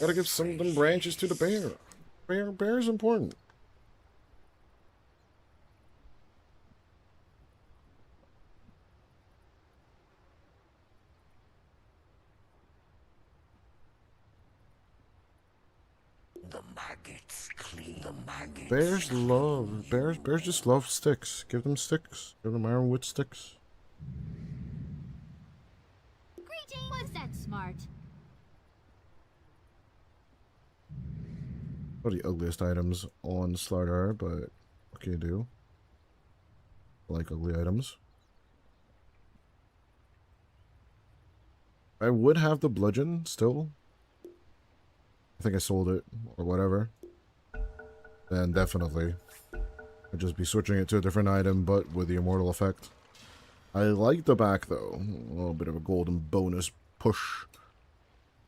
Gotta give some of them branches to the bear. Bear is important. The maggots clean the maggots. Bears just love sticks. Give them sticks. Give them ironwood sticks. Was that smart? One of the ugliest items on Slardar, but what can you do? I like ugly items. I would have the bludgeon still. I think I sold it or whatever. Then definitely I'd just be switching it to a different item, but with the immortal effect. I like the back though. A little bit of a golden bonus push.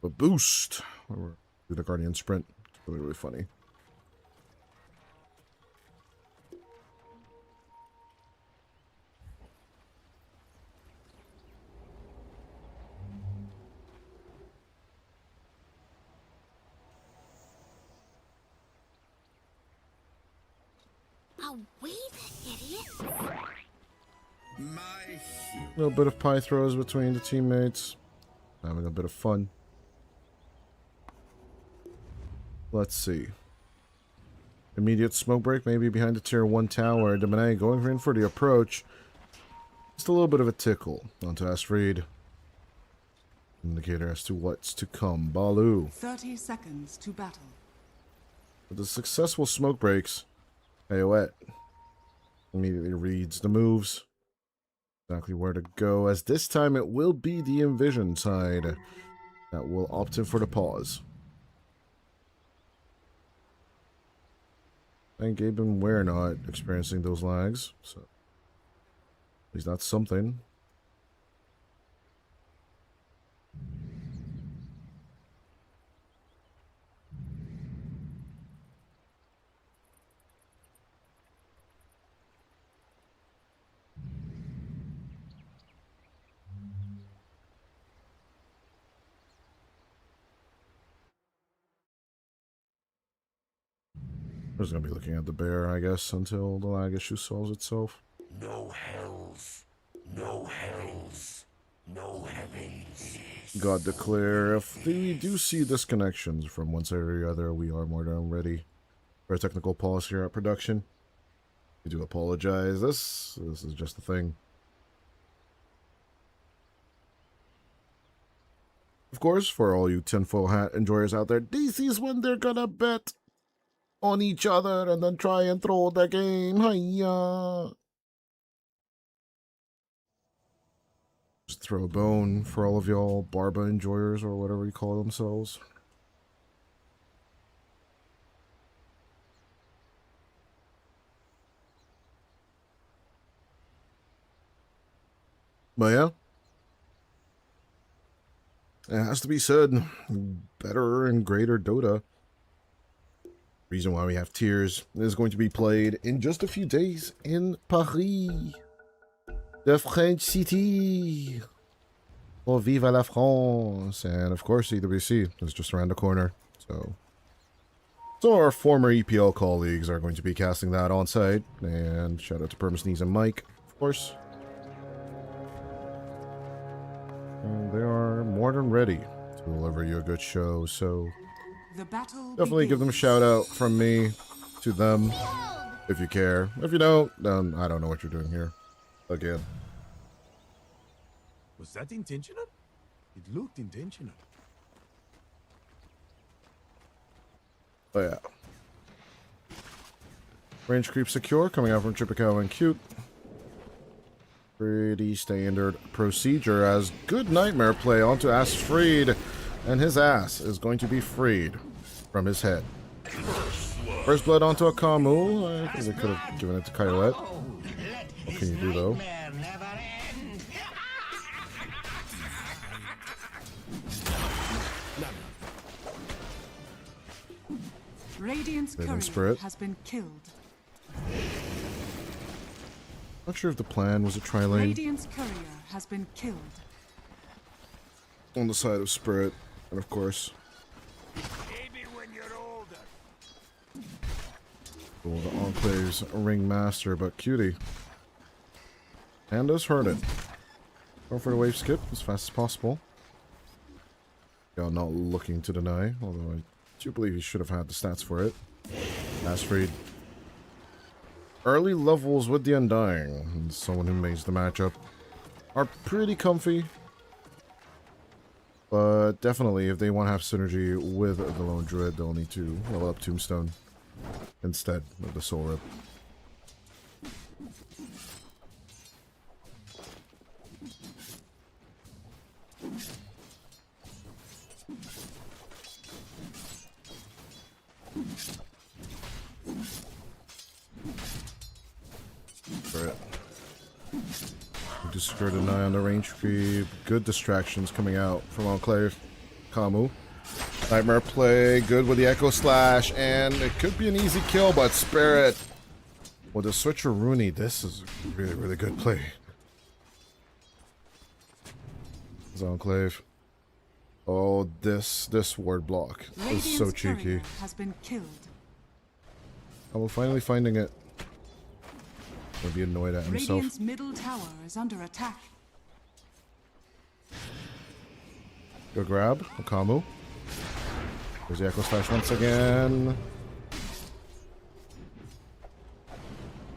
A boost. Or do the Guardian Sprint. It's really, really funny. Are we the idiots? A little bit of pie throws between the teammates. Having a bit of fun. Let's see. Immediate smoke break, maybe behind the tier 1 tower. Demone going in for the approach. Just a little bit of a tickle onto Astrid. Indicator as to what's to come. Balu. 30 seconds to battle. With the successful smoke breaks, Ayoette immediately reads the moves. Exactly where to go, as this time it will be the Envision side that will opt in for the pause. And Gabe and Ware not experiencing those lags, so at least that's something. I'm just gonna be looking at the bear, I guess, until the lag issue solves itself. No hells. No hells. No heavens. God declare, if we do see disconnections from one side or the other, we are more than ready for a technical pause here at production. We do apologize. This is just a thing. Of course, for all you tinfoil hat enjoyers out there, this is when they're gonna bet on each other and then try and throw the game. Hiya! Just throw a bone for all of y'all Barba enjoyers or whatever you call themselves. But yeah, it has to be said, better and greater Dota. Reason why we have tiers is going to be played in just a few days in Paris, the French city. Oh, vive la France! And of course, EWC is just around the corner. So our former EPL colleagues are going to be casting that on site. And shout out to Permasneeze and Mike, of course. And they are more than ready to deliver you a good show. So The battle definitely give them a shout out from me to them if you care. If you don't, then I don't know what you're doing here. Again. Was that intentional? It looked intentional. Oh yeah. Range creep secure coming out from Tripico and Cute. Pretty standard procedure as good nightmare play onto Asfried, and his ass is going to be freed from his head. First blood onto a Kamu. I think they could have given it to Kyoette. What can you do though? Radiant's Rhythm courier Spirit. has been killed. Not sure if the plan was a tri-lane Radiant's courier has been killed. on the side of Spirit, and of course, Maybe when you're older. the Enclave's ringmaster, but Cutie. And does hurt it. Go for the wave skip as fast as possible. Yeah, not looking to deny, although I do believe he should have had the stats for it. Asfried. Early levels with the Undying, and someone who makes the matchup, are pretty comfy. But definitely, if they want to have synergy with the Lone Druid, they'll need to level up Tombstone instead of the Soul Rip. Right. Just scored an eye on the range creep. Good distractions coming out from Enclave. Kamu. Nightmare play. Good with the Echo Slash. And it could be an easy kill, but Spirit. With the switcheroonie, this is a really, really good play. It's Enclave. Oh, this ward block is so Radiant's cheeky. courier has been killed. I'm finally finding it. He'll be annoyed at himself. Radiant's middle tower is under attack. Go grab Okamu. There's the Echo Slash once again.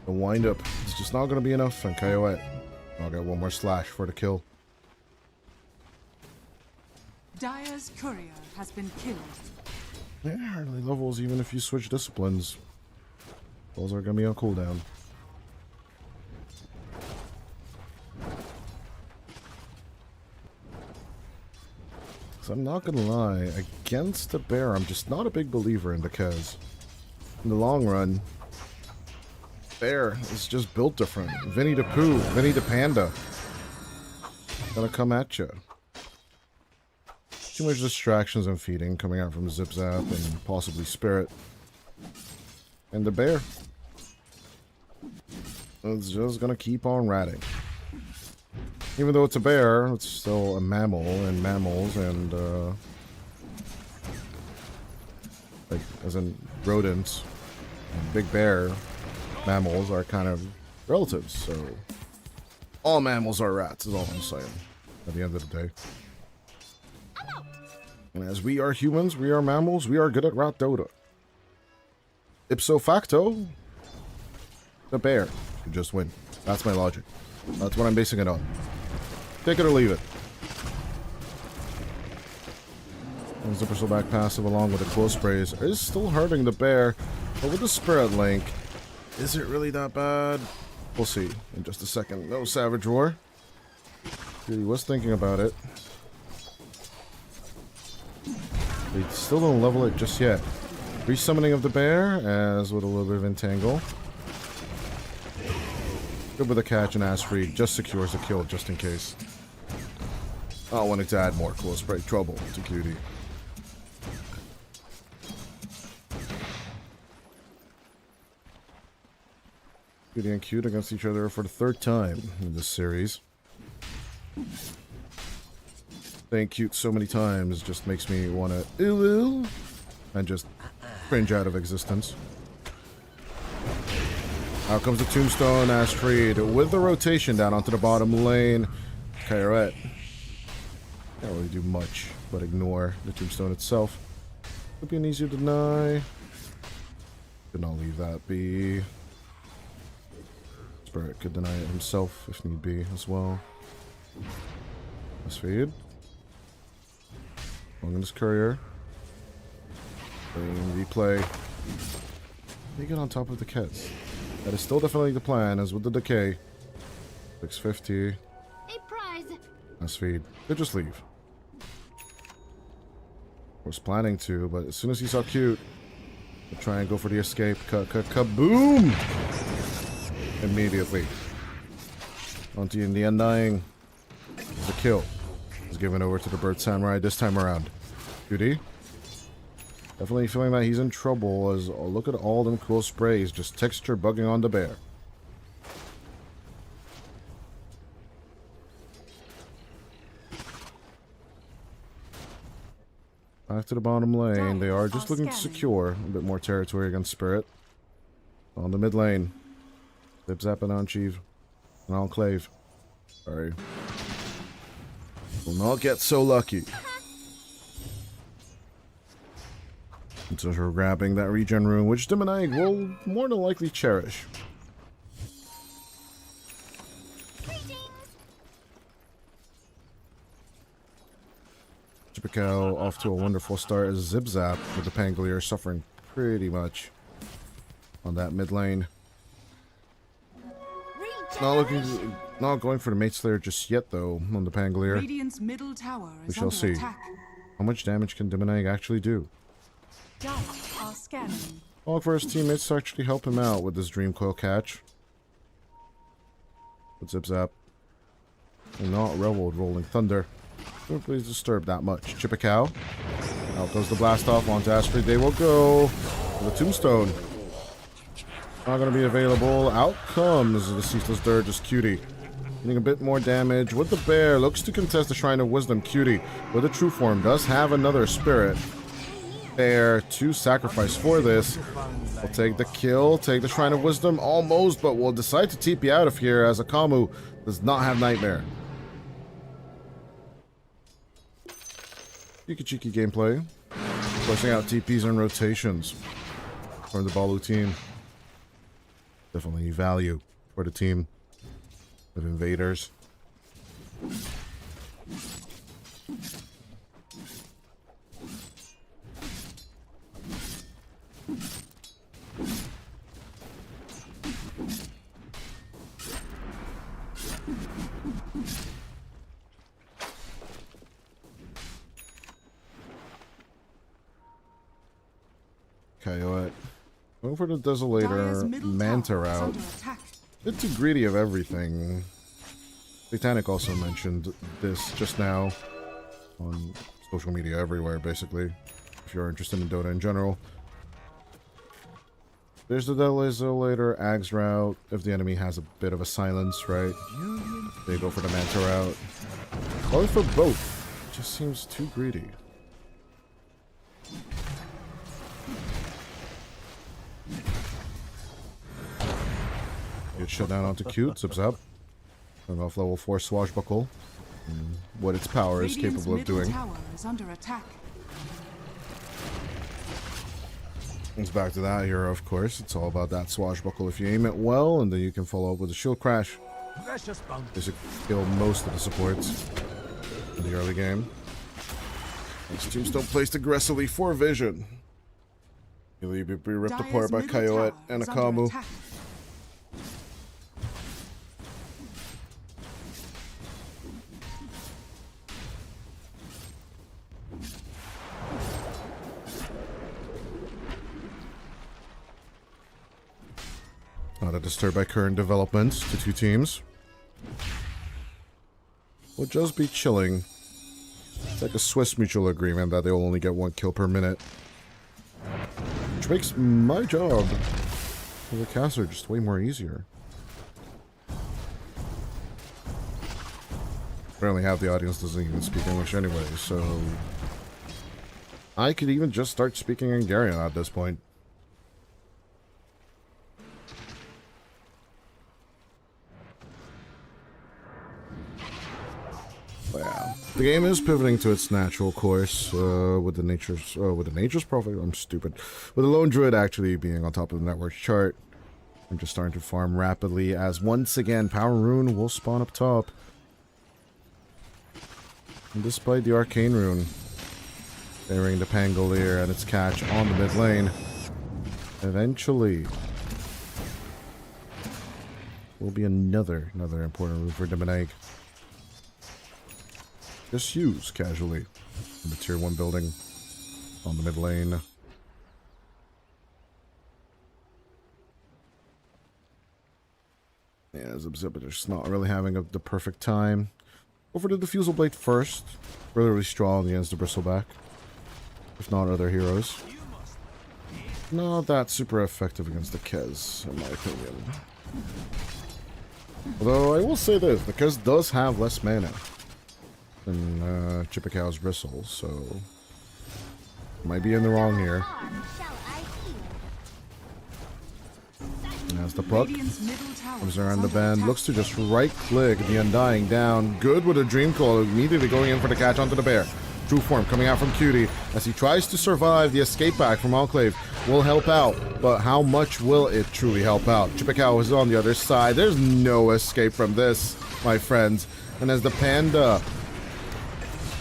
The windup is just not going to be enough, and Kyoette. I'll get one more slash for the kill. Dire's courier has been killed. Yeah, early levels, even if you switch disciplines, those are gonna be on cooldown. So I'm not gonna lie, against the bear, I'm just not a big believer in because in the long run, bear is just built different. Vinny the Pooh, Vinny the Panda, gonna come at you. Too much distractions and feeding coming out from Zip Zap and possibly Spirit. And the bear is just gonna keep on ratting. Even though it's a bear, it's still a mammal, and mammals and like as in rodents and big bear mammals are kind of relatives, so all mammals are rats is all I'm saying at the end of the day. And as we are humans, we are mammals, we are good at rat dota. Ipso facto, the bear should just win. That's my logic. That's what I'm basing it on. Take it or leave it. And Zipper so back passive along with the close sprays is still hurting the bear, but with the Spirit Link, is it really that bad? We'll see in just a second. No Savage Roar. He was thinking about it. They still don't level it just yet. Resummoning of the bear, as with a little bit of entangle. Good with a catch and ass free, just secures a kill just in case. I wanted to add more close break trouble to Cutie. Cutie and Cute against each other for the third time in this series. Saying Cute so many times just makes me want to ooh and just cringe out of existence. Out comes the tombstone, Astrid, with the rotation down onto the bottom lane. Kyret can't really do much but ignore the tombstone itself. Could be an easier deny. Could not leave that be. Spirit could deny it himself if need be as well. Let's feed. Long in this courier. Replay. They get on top of the Kets. That is still definitely the plan, as with the decay. 650. A prize. Nice feed. Could just leave. Was planning to, but as soon as he saw Cute, he'll try and go for the escape. Kaboom! Immediately. Onto in the Undying. The kill is given over to the Bird Samurai this time around. Cutie. Definitely feeling that he's in trouble as look at all them cool sprays just texture bugging on the bear. Back to the bottom lane. They are just looking to secure a bit more territory against Spirit. On the mid lane. Zip Zap and Anchive. And Enclave. Sorry. Will not get so lucky. And so we're grabbing that regen rune, which Demonic will more than likely cherish. Chipicao off to a wonderful start as Zip Zap with the Pangolier suffering pretty much on that mid lane. Not going for the Mate Slayer just yet though on the Pangolier. Radiant's middle tower is We shall under see. attack. How much damage can Demonic actually do? Dire are scanning. Well, for his teammates to actually help him out with this Dream Coil catch. But Zip Zap will not revel with Rolling Thunder. Don't please disturb that much. Chipicao. Out goes the blast off onto Astrid. They will go for the Tombstone. Not going to be available. Out comes the Ceaseless Dirge, Cutie. Getting a bit more damage with the bear. Looks to contest the Shrine of Wisdom. Cutie with a true form does have another spirit. Bear to sacrifice for this. We'll take the kill, take the Shrine of Wisdom almost, but we'll decide to TP out of here as Akamu does not have Nightmare. Cheeky gameplay. Pushing out TPs and rotations from the Balu team. Definitely value for the team of invaders. Okay, what? Going for the Dire's Desolator middle Manta tower is route. under attack. Bit too greedy of everything. Satanic also mentioned this just now on social media everywhere, basically, if you're interested in Dota in general. There's the Desolator Ags route. If the enemy has a bit of a silence, right? They go for the Manta route. Going for both. It just seems too greedy. Get shut down onto Cute, zips up. Turn off level 4 Swashbuckle. And what its power is Radiant's capable of middle doing. tower is under attack. It's back to that hero, of course. It's all about that Swashbuckle. If you aim it well, and then you can follow up with a Shield Crash. This kill most of the supports in the early game. These teams don't place aggressively for vision. You'll be ripped Dire's apart by middle Coyote tower and is under Akamu. attack. Not disturbed by current developments to two teams. We'll just be chilling. It's like a Swiss mutual agreement that they'll only get 1 kill per minute. Which makes my job as a caster just way more easier. Apparently half the audience doesn't even speak English anyway, so I could even just start speaking Hungarian at this point. Yeah, the game is pivoting to its natural course with the nature's prophet. I'm stupid. With the lone druid actually being on top of the network chart, I'm just starting to farm rapidly as once again Power Rune will spawn up top. And despite the Arcane Rune bearing the Pangolier and its catch on the mid lane, eventually will be another important rune for Demon. Just use casually in the tier 1 building on the mid lane. Yeah, Zip just not really having the perfect time. Go for the Diffusal Blade first. Really strong against the Bristleback. If not other heroes. Not that super effective against the Kez, in my opinion. Although I will say this, the Kez does have less mana than Chipikau's Bristle, so might be in the wrong here. And as the Puck comes around the bend, looks to just right-click the Undying down. Good with a Dream Coil, immediately going in for the catch onto the bear. True form coming out from Cutie as he tries to survive. The escape back from Enclave will help out, but how much will it truly help out? Chipikau is on the other side. There's no escape from this, my friends. And as the Panda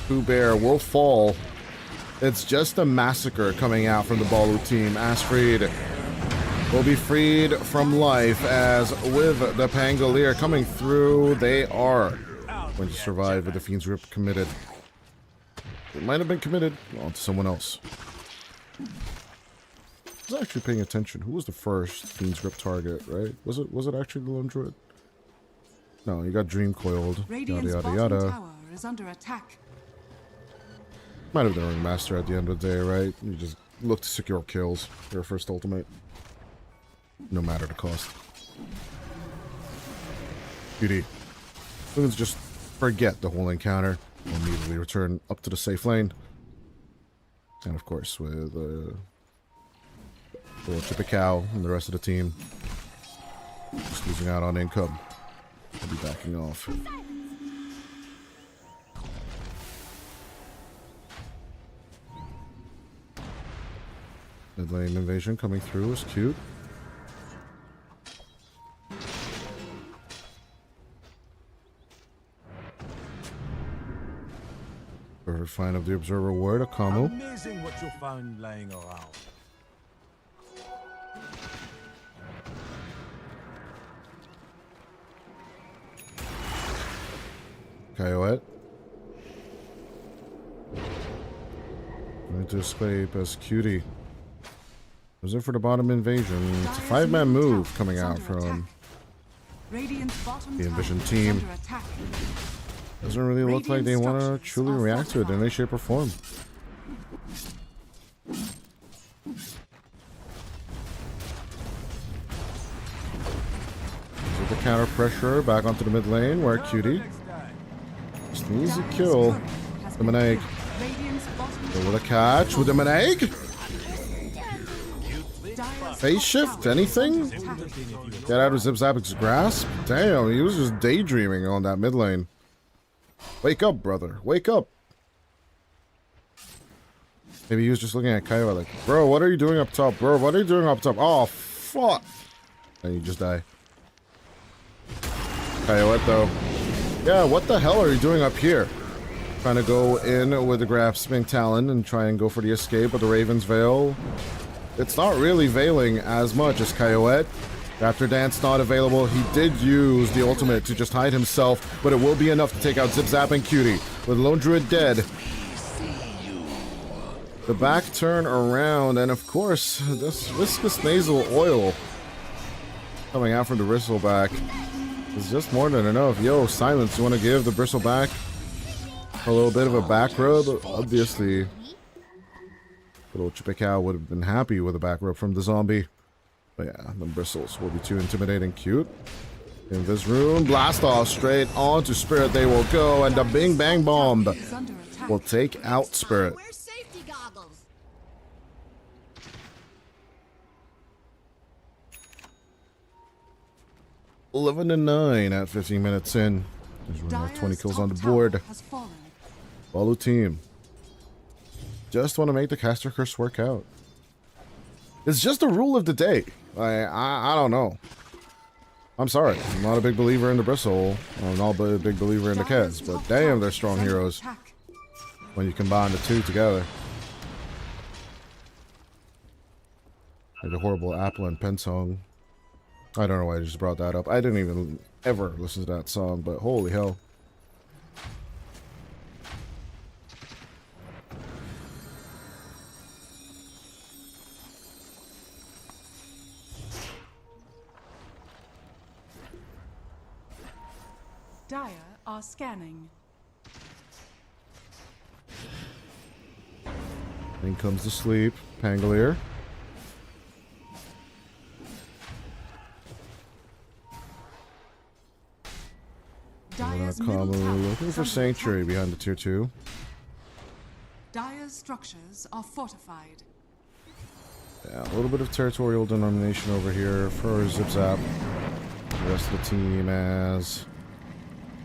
Pooh Bear will fall, it's just a massacre coming out from the Balu team. Asfreed will be freed from life as with the Pangolier coming through, they are going to survive with the Fiend's Rip committed. It might have been committed on to someone else. I was actually paying attention. Who was the first Fiend's Rip target, right? Was it actually the Lone Druid? No, you got Dream Coiled. Yada yada yada. Tower is under attack. Might have been Ringmaster at the end of the day, right? You just look to secure kills. Your first ultimate. No matter the cost. Beauty. Let's just forget the whole encounter. We'll immediately return up to the safe lane. And of course, with little Chipikau and the rest of the team just losing out on income. I'll be backing off. Mid lane invasion coming through is cute. Perfect find of the Observer Ward, Akamu. Amazing what you found lying around. Coyote. Going to escape as Cutie. Was it for the bottom invasion? It's a 5-man move coming out from the Envision team. Doesn't really look like they want to truly react to it in any shape or form. With the counter pressure back onto the mid lane where Cutie just an easy kill. The Maneg. With a catch with the Maneg. Face shift, anything? Get out of Zip-Zap's grasp? Damn, he was just daydreaming on that mid lane. Wake up, brother. Wake up. Maybe he was just looking at Kaiwa like, bro, what are you doing up top? Bro, what are you doing up top? Oh, fuck. And you just die. Kaiwa, though. Yeah, what the hell are you doing up here? Trying to go in with the grasping talon and try and go for the escape of the Raven's Veil. It's not really veiling as much as Coyote. After Dance not available, he did use the ultimate to just hide himself, but it will be enough to take out Zip-Zap and Cutie. With Lone Druid dead. The back turn around, and of course, this viscous nasal oil coming out from the bristleback is just more than enough. Yo, Silence, you want to give the bristleback a little bit of a back rub? Obviously, little Chippy-Cow would have been happy with a back rub from the zombie. But yeah, the bristles will be too intimidating cute. In this room, blast off straight onto Spirit they will go, and the Bing Bang Bomb will take out Spirit. 11-9 at 15 minutes in. There's we have 20 kills on the board. Follow team. Just want to make the caster curse work out. It's just a rule of the day. I don't know. I'm sorry. I'm not a big believer in the bristle. I'm not a big believer in the Kez. But damn, they're strong heroes when you combine the two together. Like the horrible Apple and Pen song. I don't know why I just brought that up. I didn't even ever listen to that song, but holy hell. Dire are scanning. Then comes the sleep. Pangolier. Looking for Sanctuary behind the tier 2. Dire's structures are fortified. Yeah, a little bit of territorial denomination over here for Zip-Zap. The rest of the team as...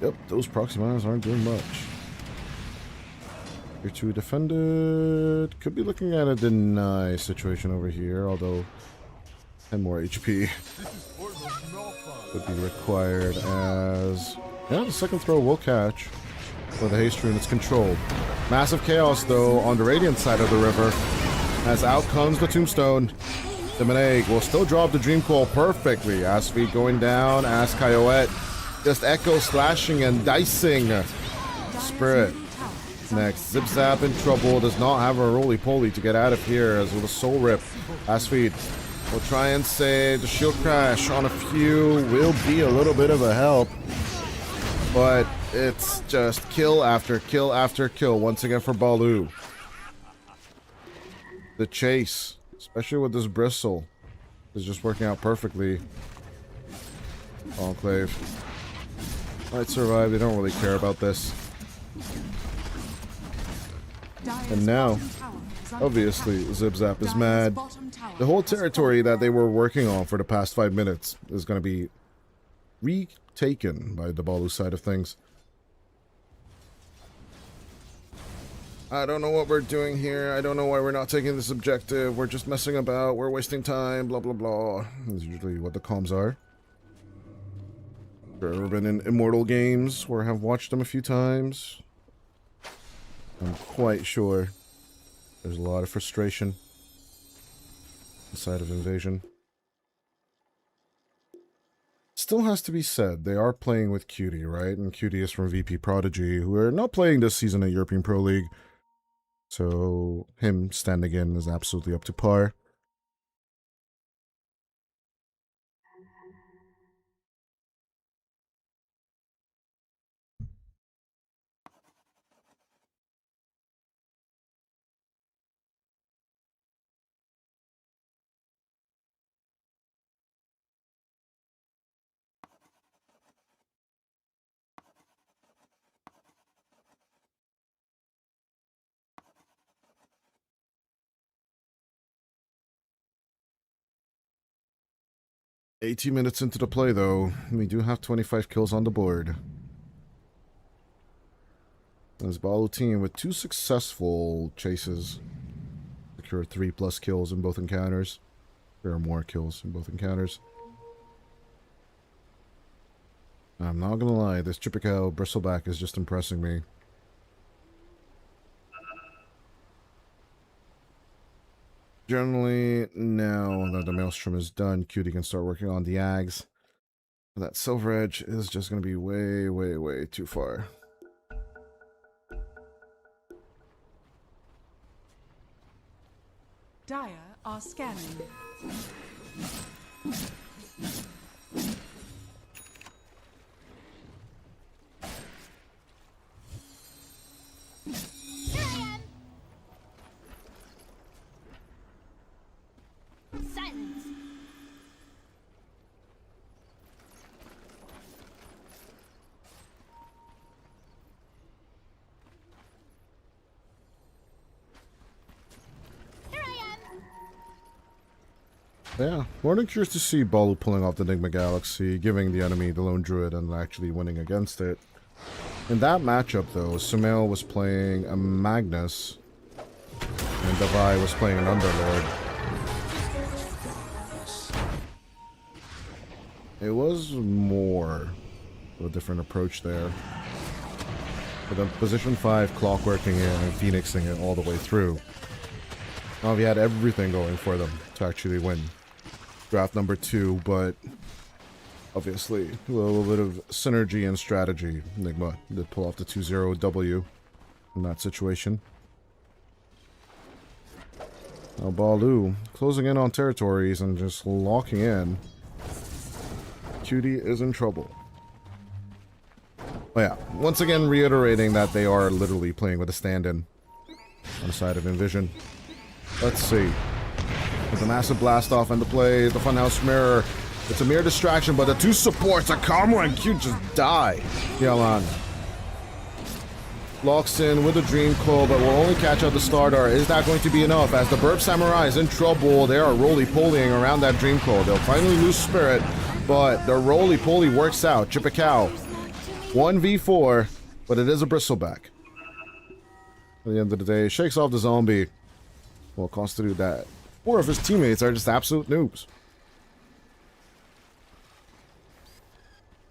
Yep, those proxy mines aren't doing much. Tier 2 defended. Could be looking at a deny situation over here, although 10 more HP would be required as... Yeah, the second throw will catch for the haste rune. It's controlled. Massive chaos, though, on the Radiant side of the river. As out comes the Tombstone. The Maneg will still drop the Dream Coil perfectly. As feet going down, as Coyote just echo slashing and dicing. Spirit next. Zip-Zap in trouble. Does not have a roly-poly to get out of here as with a Soul Rip. As feet will try and save. The Shield Crash on a few will be a little bit of a help. But it's just kill after kill after kill once again for Baloo. The chase, especially with this bristle, is just working out perfectly. Enclave might survive. They don't really care about this. And now, obviously, Zip-Zap is mad. The whole territory that they were working on for the past 5 minutes is going to be retaken by the Baloo side of things. I don't know what we're doing here. I don't know why we're not taking this objective. We're just messing about. We're wasting time. Blah, blah, blah. That's usually what the comms are. I've ever been in Immortal games or have watched them a few times. I'm quite sure there's a lot of frustration inside of Invasion. still has to be said, they are playing with Cutie, right? And Cutie is from VP Prodigy, who are not playing this season at European Pro League. So him standing in is absolutely up to par. $18 minutes into the play, though. We do have 25 kills on the board. This Balu team with 2 successful chases. Secure 3+ kills in both encounters. There are more kills in both encounters. I'm not gonna lie, this Chippecale Bristleback is just impressing me. Generally, now that the Maelstrom is done, Cutie can start working on the Ags. That Silver Edge is just going to be way, way, way too far. Dire are scanning. Here I am! Silence! Here I am! Yeah, more than curious to see Balu pulling off the Enigma Galaxy, giving the enemy the Lone Druid and actually winning against it. In that matchup, though, Sumail was playing a Magnus, and Davai was playing an Underlord. It was more of a different approach there. But the position 5 clockworking it and phoenixing it all the way through. Now we had everything going for them to actually win draft number 2, but obviously a little bit of synergy and strategy. Enigma did pull off the 2-0 W in that situation. Now Balu closing in on territories and just locking in. Cutie is in trouble. Oh yeah, once again reiterating that they are literally playing with a stand-in on the side of Envision. Let's see. With a massive blast off into play, the Funhouse Mirror. It's a mere distraction, but the 2 supports, Akamwa and Q, just die. Yalan locks in with a Dream Claw, but will only catch out the Stardar. Is that going to be enough? As the Burp Samurai is in trouble, they are roly-polying around that Dream Claw. They'll finally lose Spirit, but the roly-poly works out. Chippecale 1v4, but it is a Bristleback. At the end of the day, shakes off the zombie. Well, cost to do that. 4 of his teammates are just absolute noobs.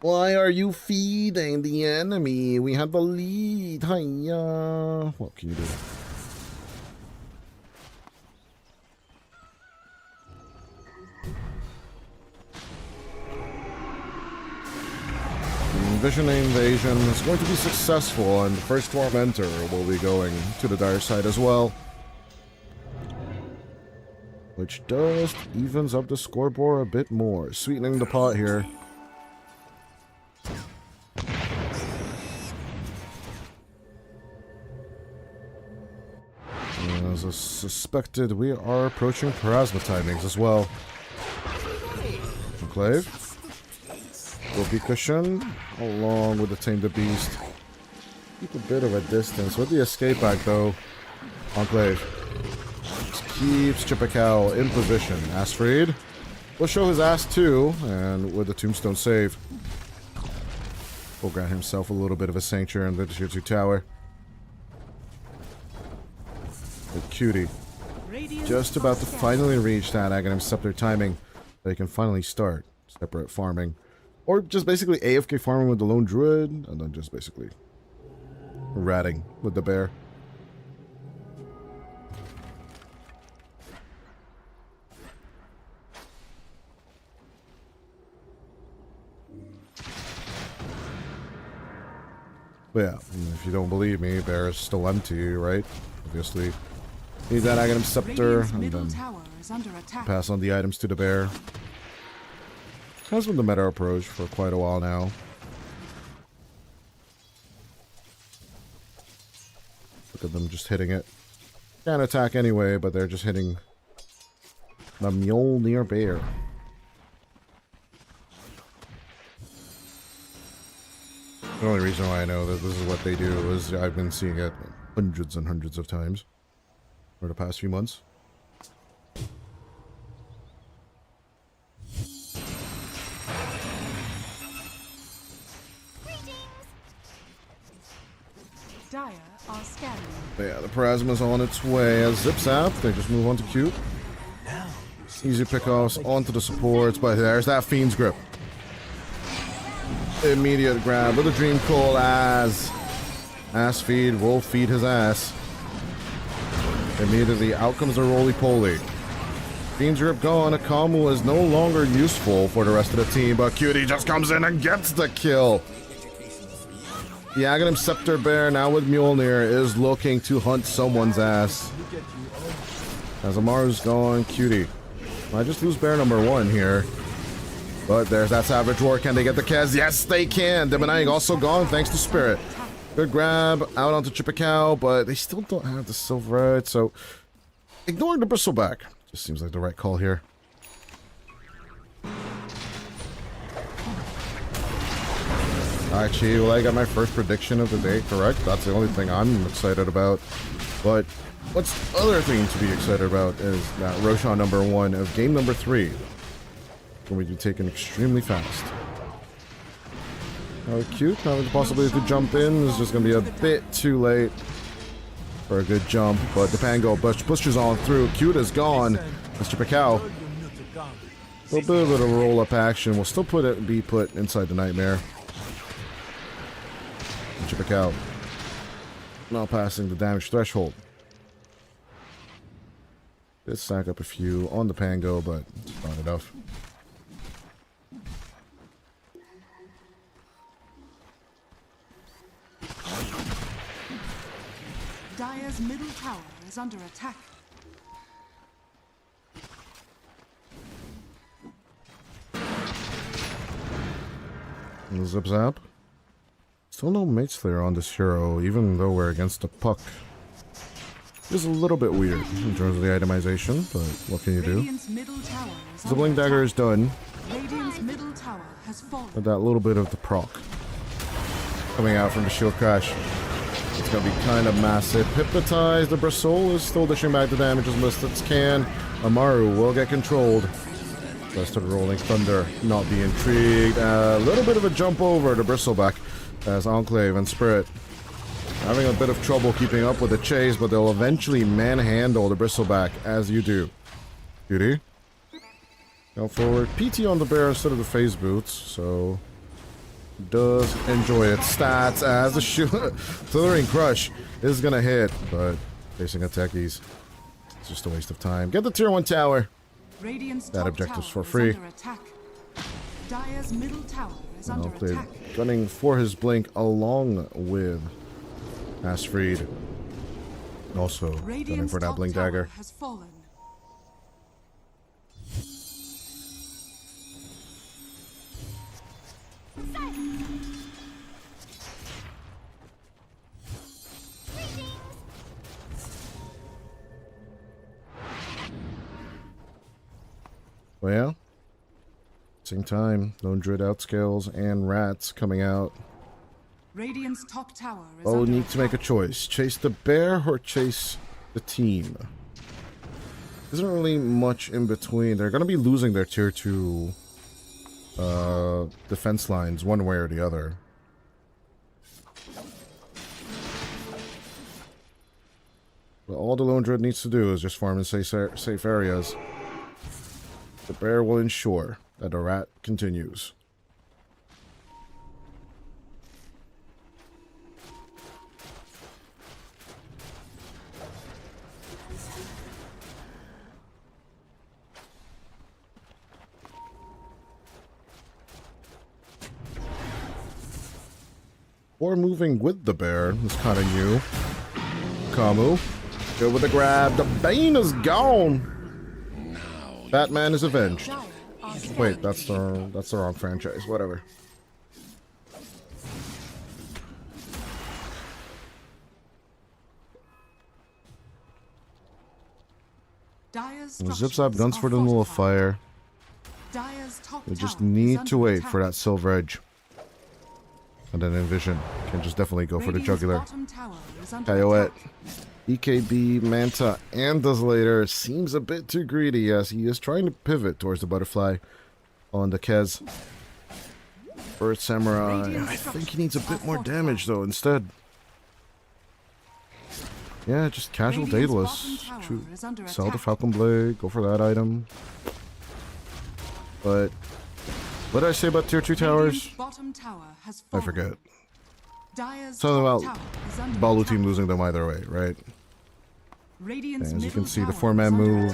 Why are you feeding the enemy? We have the lead. Hiya. What can you do? Vision Invasion is going to be successful, and the first Tormentor will be going to the dire side as well. Which just evens up the scoreboard a bit more, sweetening the pot here. As I suspected, we are approaching Parasma timings as well. Enclave. Whoopee Cushion, along with the Tame the Beast. Keep a bit of a distance with the escape back though. Enclave. Just keeps Chippecale in position. Astrid will show his ass too, and with the Tombstone save, will grant himself a little bit of a sanctuary in the Tier 2 tower. With Cutie just about to finally reach that Aghanim Scepter timing, they can finally start separate farming. Or just basically AFK farming with the Lone Druid, and then just basically ratting with the bear. But yeah, if you don't believe me, bear is still empty, right? Obviously. Need that Aghanim Scepter, Radiant's and middle then tower is under attack. pass on the items to the bear. Has been the meta approach for quite a while now. Look at them just hitting it. Can't attack anyway, but they're just hitting the Mjolnir bear. The only reason why I know that this is what they do is I've been seeing it hundreds and hundreds of times for the past few months. Dire are scanning. But yeah, the Parasma's on its way as Zip Zap. They just move on to Cute. Easy pickoffs onto the supports, but there's that Fiend's Grip. Immediate grab with a Dream Coil as Ass Feed will feed his ass. Immediately out comes the roly-poly. Fiend's Grip gone. Akamu is no longer useful for the rest of the team, but Cutie just comes in and gets the kill. The Aghanim Scepter Bear, now with Mjolnir, is looking to hunt someone's ass. As Amaru's gone, Cutie. I just lose Bear number 1 here. But there's that Savage Roar. Can they get the Kez? Yes, they can. Demonang also gone thanks to Spirit. Good grab out onto Chippecow, but they still don't have the Silverite, so ignoring the Bristleback. Just seems like the right call here. Actually, well, I got my first prediction of the day correct. That's the only thing I'm excited about. But what's the other thing to be excited about is that Roshan number 1 of game number 3 going to be taken extremely fast. Cute, having the possibility to jump in is just going to be a bit too late for a good jump. But the Pango pushes on through. Cute is gone. Mr. Picao. A little bit of a roll-up action. We'll still be put inside the Nightmare. Chippecow now passing the damage threshold. Did stack up a few on the Pango, but it's not enough. Dire's middle tower is under attack. Zip Zap. Still no Mate Slayer on this hero, even though we're against a Puck. It's a little bit weird in terms of the itemization, but what can you do? The Blink Dagger is done. Radiant's middle tower has fallen. With that little bit of the proc coming out from the shield crash. It's going to be kind of massive. Hypnotize. The Bristle is still dishing back the damage as best as can. Amaru will get controlled. Rest of the Rolling Thunder not be intrigued. A little bit of a jump over the Bristleback as Enclave and Spirit having a bit of trouble keeping up with the chase, but they'll eventually manhandle the Bristleback as you do. Beauty. Go forward. PT on the bear instead of the phase boots, so does enjoy its stats as the Slithering Crush is gonna hit, but facing a techies, it's just a waste of time. Get the tier 1 tower. That objective's for free. Dire's middle tower is under attack. Gunning for his blink along with Asfried. Also gunning for that blink dagger. Has fallen. Well, yeah. Same time, Lone Druid outscales and Rats coming out. Radiant's top tower is Oh, under need to make a attack. choice. Chase the bear or chase the team? Isn't really much in between. They're going to be losing their tier 2 defense lines one way or the other. But all the Lone Druid needs to do is just farm in safe areas. The bear will ensure that the rat continues. or moving with the bear is kind of new. Kamu, good with the grab. The Bane is gone. Batman is avenged. Wait, that's the wrong franchise. Whatever. Zip Zap guns for the nullifier. We just need to wait for that silver edge. And then Envision can just definitely go for the jugular. Coyote, EKB, Manta, and Desolator seems a bit too greedy as he is trying to pivot towards the butterfly on the Kez. Bird Samurai, I think he needs a bit more damage though instead. Yeah, just casual Daedalus. Sell the Falcon Blade, go for that item. But what did I say about tier 2 towers? I forget. Something about Balu team losing them either way, right? And as you can see, the 4-man move.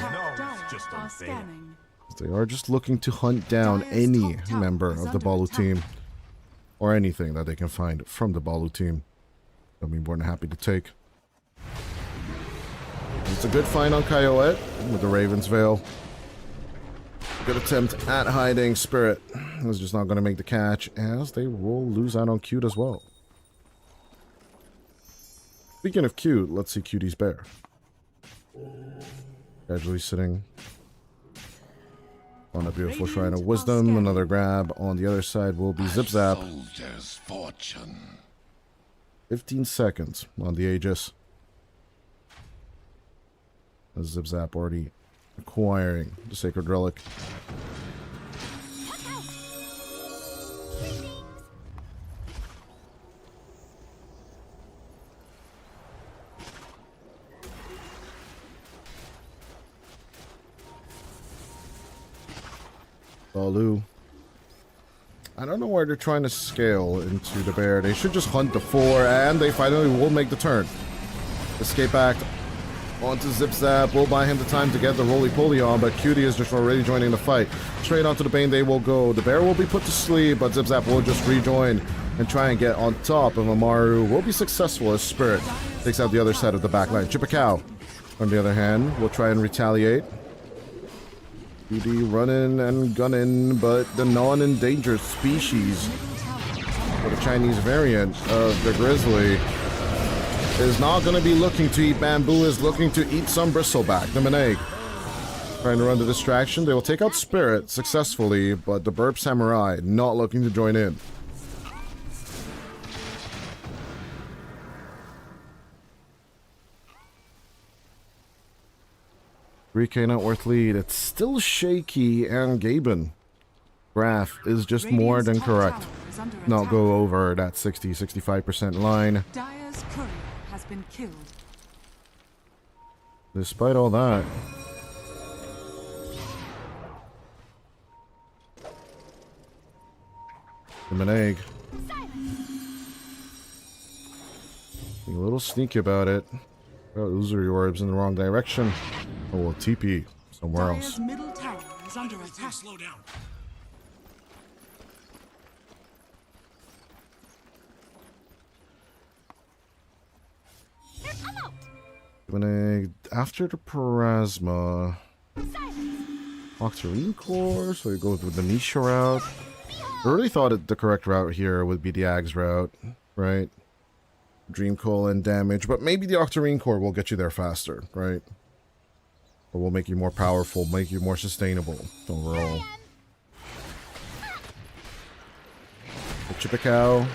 They are just looking to hunt down any member of the Balu team. Or anything that they can find from the Balu team. They'll be more than happy to take. It's a good find on Coyote with the Raven's Veil. Good attempt at hiding. Spirit is just not going to make the catch as they will lose out on Cute as well. Speaking of Cute, let's see Cutie's bear. Casually sitting on a beautiful Shrine of Wisdom. Another grab on the other side will be Zip Zap. 15 seconds on the Aegis. Zip Zap already acquiring the Sacred Relic. Balu. I don't know where they're trying to scale into the bear. They should just hunt the 4, and they finally will make the turn. Escape Act onto Zip Zap. Will buy him the time to get the roly-poly on, but Cutie is just already joining the fight. Straight onto the Bane they will go. The bear will be put to sleep, but Zip Zap will just rejoin and try and get on top of Amaru. Will be successful as Spirit takes out the other side of the backline. Chippecow, on the other hand, will try and retaliate. Cutie running and gunning, but the non-endangered species, or the Chinese variant of the Grizzly, is not going to be looking to eat bamboo, is looking to eat some bristleback, the Meneg. Trying to run the distraction. They will take out Spirit successfully, but the Burp Samurai not looking to join in. $3K not worth lead. It's still shaky, and Gaben graph is just more than correct. Not go over that 60-65% line. Dire's courier has been killed. Despite all that, the Meneg being a little sneaky about it. Oh, Uzuri orbs in the wrong direction. Oh, well, TP somewhere else. Middle tower is under attack. Slow down. Meneg after the Parasma. Octarine Core, so he goes with the Nisha route. I really thought the correct route here would be the Ags route, right? Dream Coal and damage, but maybe the Octarine Core will get you there faster, right? Or will make you more powerful, make you more sustainable overall. Chippecow.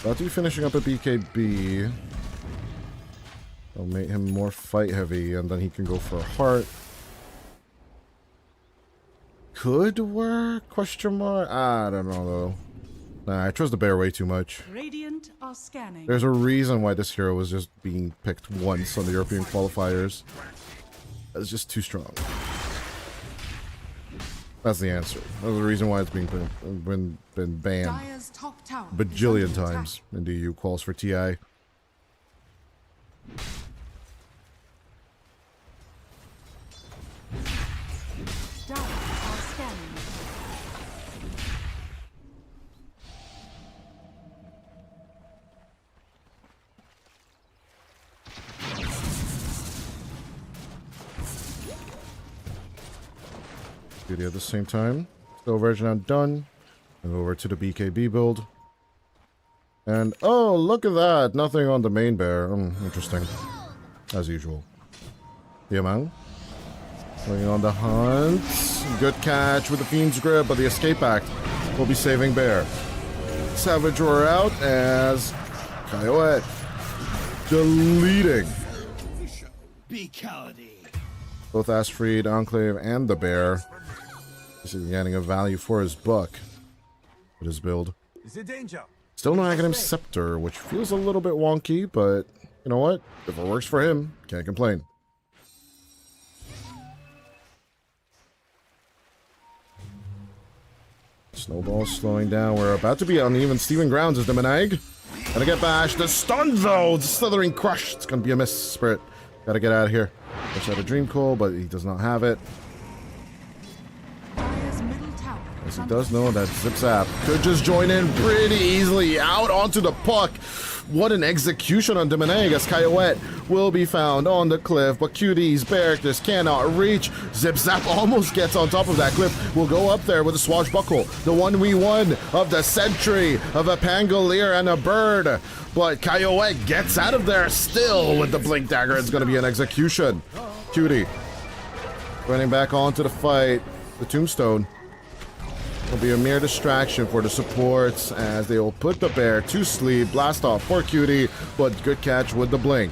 About to be finishing up a BKB. That'll make him more fight heavy, and then he can go for a heart. Could work? Question mark? I don't know though. Nah, I trust the bear way too much. Radiant are scanning. There's a reason why this hero was just being picked once on the European qualifiers. It's just too strong. That's the answer. That's the reason why it's being been banned Dire's top tower bajillion is under times in the EU calls for TI. Dire are scanning. Cutie at the same time. Still version out done. And over to the BKB build. And oh, look at that! Nothing on the main bear. Interesting. As usual. Yamang. Going on the hunt. Good catch with the Fiend's Grip, but the Escape Act will be saving bear. Savage Roar out as Coyote deleting both Astfried, Enclave, and the bear. This is getting a value for his buck with his build. Is it danger? Still no Aghanim Scepter, which feels a little bit wonky, but you know what? If it works for him, can't complain. Snowball slowing down. We're about to be on even Steven grounds as the Menag. Gonna get bashed. The stun though! The Slithering Crush. It's gonna be a miss, Spirit. Gotta get out of here. Wish I had a Dream Coal, but he does not have it. As he does know that Zip Zap could just join in pretty easily. Out onto the puck. What an execution on Demoneg as Coyote will be found on the cliff, but Cutie's characters cannot reach. Zip Zap almost gets on top of that cliff. Will go up there with a swashbuckle. The 1v1 of the Sentry, of a Pangolier and a Bird. But Coyote gets out of there still with the Blink Dagger. It's going to be an execution. Cutie running back onto the fight. The Tombstone will be a mere distraction for the supports as they will put the bear to sleep. Blast off for Cutie, but good catch with the blink.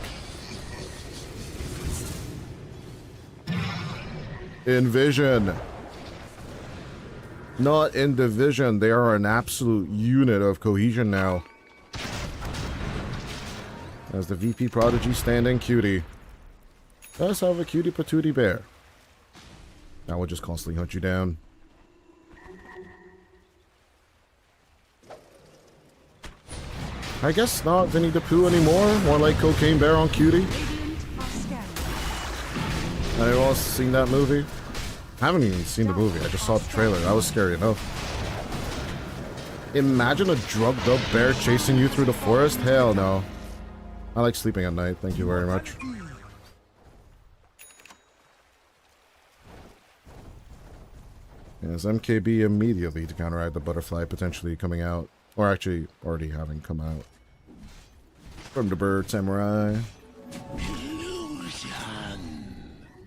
In vision. Not in division. They are an absolute unit of cohesion now. As the VP Prodigy standing Cutie does have a Cutie Patootie bear. That will just constantly hunt you down. I guess not Vinny the Pooh anymore. More like Cocaine Bear on Cutie. I've all seen that movie. I haven't even seen the movie. I just saw the trailer. That was scary enough. Imagine a drugged up bear chasing you through the forest? Hell no. I like sleeping at night. Thank you very much. Yes, MKB immediately to counteract the butterfly potentially coming out. Or actually, already having come out. From the Bird Samurai.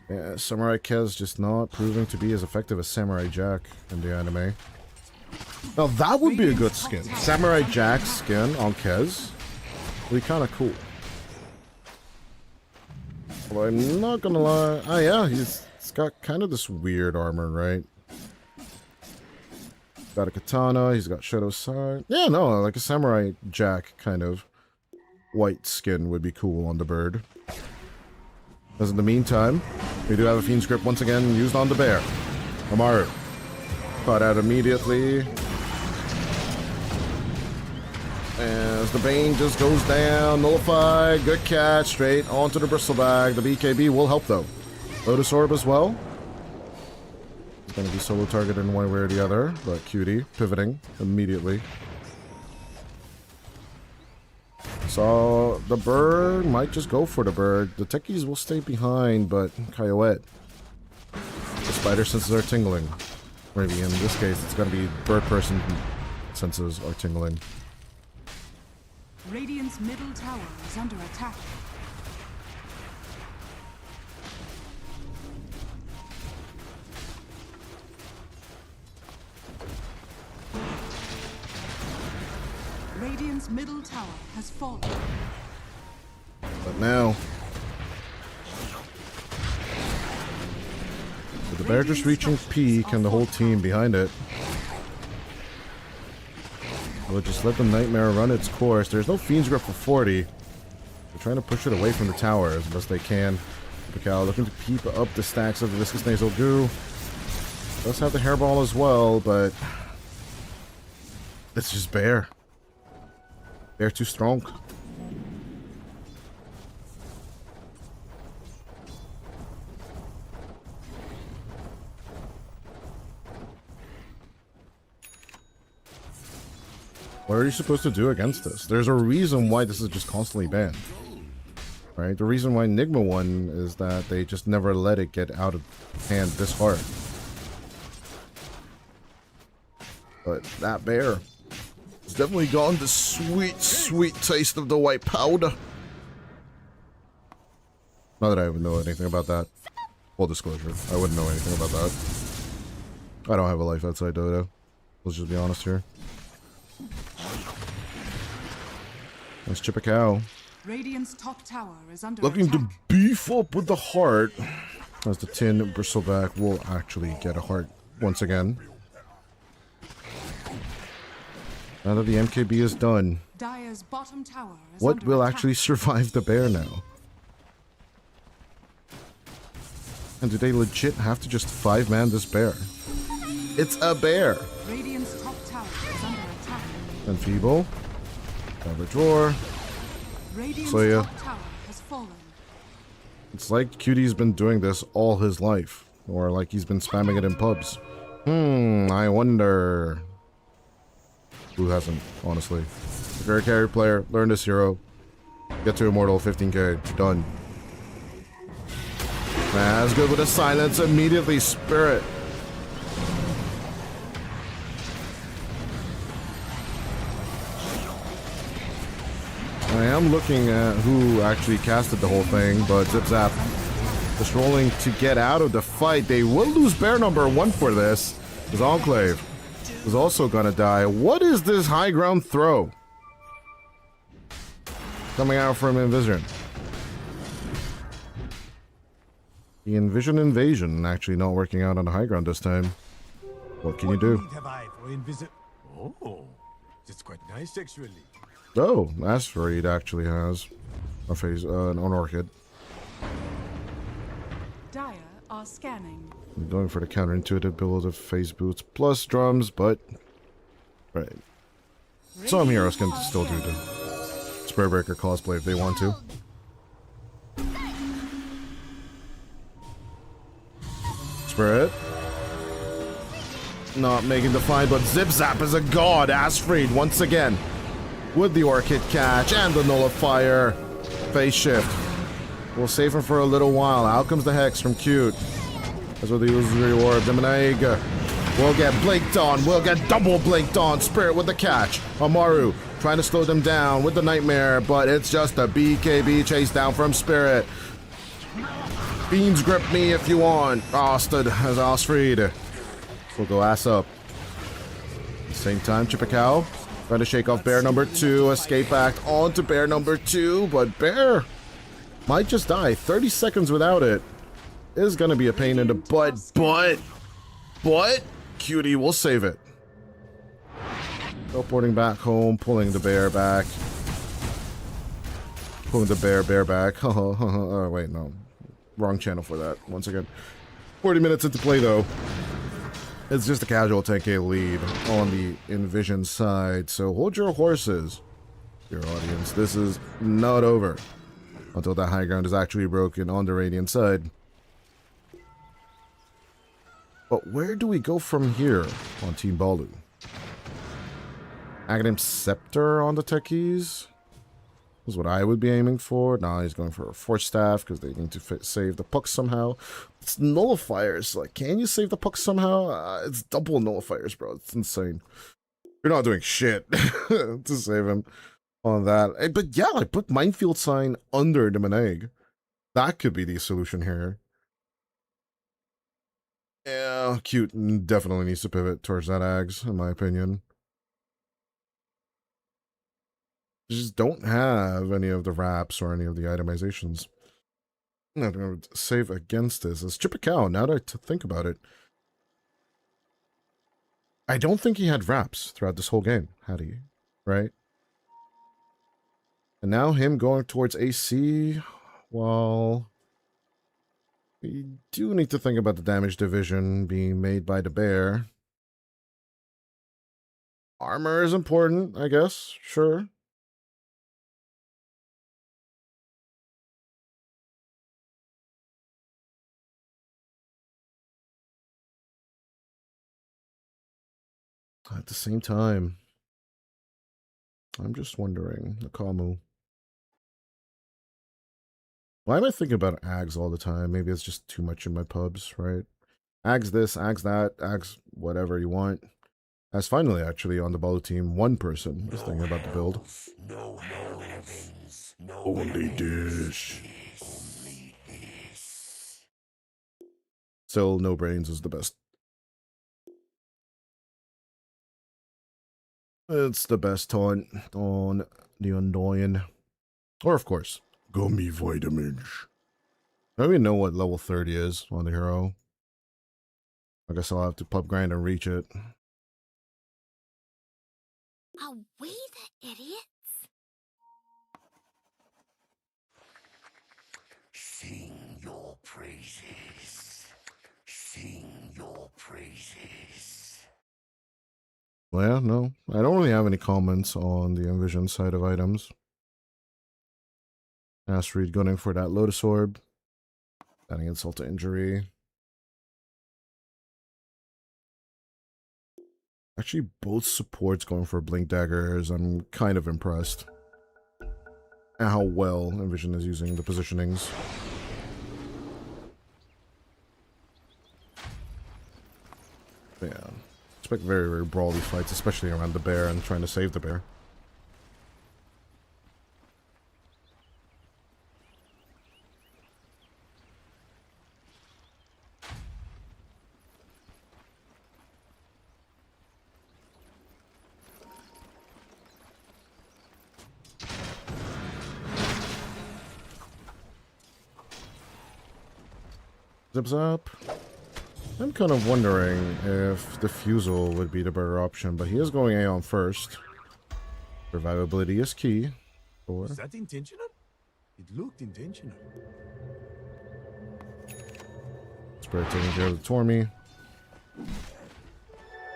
Yeah, Samurai Kez just not proving to be as effective as Samurai Jack in the anime. Now that would be a good skin. Samurai Jack's skin on Kez would be kind of cool. Well, I'm not gonna lie. Oh yeah, he's got kind of this weird armor, right? Got a katana, he's got Shadow Side. Yeah, no, like a Samurai Jack kind of white skin would be cool on the bird. As in the meantime, we do have a Fiend's Grip once again used on the bear. Amaru. Caught out immediately. As the Bane just goes down, nullified, good catch, straight onto the Bristlebag. The BKB will help though. Lotus Orb as well. Going to be solo targeted in one way or the other, but Cutie pivoting immediately. So the bird might just go for the bird. The techies will stay behind, but Coyote. The spider senses are tingling. Maybe in this case, it's going to be bird person senses are tingling. Radiant's middle tower is under attack. Radiant's middle tower has fallen. But now, with the bear just reaching peak and the whole team behind it, we'll just let the Nightmare run its course. There's no Fiend's Grip for 40. They're trying to push it away from the tower as best they can. Picao looking to keep up the stacks of the Viscous Nasal Goo. Does have the Hairball as well, but it's just Bear. Bear too strong. What are you supposed to do against this? There's a reason why this is just constantly banned. Right? The reason why Enigma won is that they just never let it get out of hand this hard. But that bear has definitely gone the sweet, sweet taste of the white powder. Not that I would know anything about that. Full disclosure, I wouldn't know anything about that. I don't have a life outside Dota. Let's just be honest here. Let's chip a cow. Radiant's top tower is under Looking to attack. beef up with the heart. As the tin bristleback will actually get a heart once again. Now that the MKB is done, Dire's bottom tower is what under will attack. actually survive the bear now? And do they legit have to just 5-man this bear? It's a bear! Radiant's top tower is under attack. Enfeeble. Average roar. Radiant's So, yeah. top tower has fallen. It's like Cutie's been doing this all his life. Or like he's been spamming it in pubs. I wonder. Who hasn't, honestly? If you're a carry player, learn this hero. Get to Immortal 15k. Done. As good with a silence immediately. Spirit. I am looking at who actually casted the whole thing, but Zip Zap just rolling to get out of the fight. They will lose bear number 1 for this. His Enclave is also gonna die. What is this high ground throw? Coming out from Envision. The Envision invasion actually not working out on the high ground this time. What can you do? Have I for invisit? Oh, it's quite nice actually. Oh, Asteroid actually has a phase, an orchid. Dire are scanning. I'm going for the counterintuitive build of phase boots plus drums, but right. Some heroes can still do the Spellbreaker cosplay if they want to. Spirit. Not making the find, but Zip Zap is a god. Asfreed once again with the Orchid catch and the Nullifier. Phase shift. We'll save him for a little while. Out comes the Hex from Cute. That's what the user reward. Demonaig will get blinked on. Will get double blinked on. Spirit with the catch. Amaru trying to slow them down with the Nightmare, but it's just a BKB chase down from Spirit. Beans grip me if you want. Osted as Osfried. We'll go ass up. At the same time, Chippecow trying to shake off bear number 2. Escape act onto bear number 2, but bear might just die. 30 seconds without it is gonna be a pain in the butt, but Cutie will save it. Teleporting back home, pulling the bear back. Pulling the bear back. Oh, wait, no. Wrong channel for that, once again. 40 minutes into play, though. It's just a casual 10k lead on the Envision side, so hold your horses, dear audience. This is not over until that high ground is actually broken on the Radiant side. But where do we go from here on Team Balu? Aghanim Scepter on the techies is what I would be aiming for. Now he's going for a Force Staff because they need to save the puck somehow. It's nullifiers. Like, can you save the puck somehow? It's double nullifiers, bro. It's insane. You're not doing shit to save him on that. But yeah, like, put Minefield Sign under the Demonaig. That could be the solution here. Yeah, Cute definitely needs to pivot towards that Ags, in my opinion. Just don't have any of the wraps or any of the itemizations. I'm not going to save against this. Let's chip a cow, now that I think about it. I don't think he had wraps throughout this whole game, had he? Right? And now him going towards AC, well, we do need to think about the damage division being made by the bear. Armor is important, I guess, sure. At the same time, I'm just wondering, Nakamu. Why am I thinking about Ags all the time? Maybe it's just too much in my pubs, right? Ags this, Ags that, Ags whatever you want. As finally, actually, on the Bolo team, one person is thinking about the build. No heavens, no Only this. only this. Still, no brains is the best. It's the best taunt on the Undying. Or, of course, Gummy Vitamins. I don't even know what level 30 is on the hero. I guess I'll have to pub grind and reach it. Are we the idiots? Sing your praises. Sing your praises. Well, no. I don't really have any comments on the Envision side of items. Astrid gunning for that Lotus Orb. Adding insult to injury. Actually, both supports going for Blink Daggers. I'm kind of impressed at how well Envision is using the positionings. Yeah. Expect very, very brawly fights, especially around the bear and trying to save the bear. Zip Zap. I'm kind of wondering if Diffusal would be the better option, but he is going Aeon first. Survivability is key. Was that intentional? It looked intentional. Spirit taking care of the Tormy.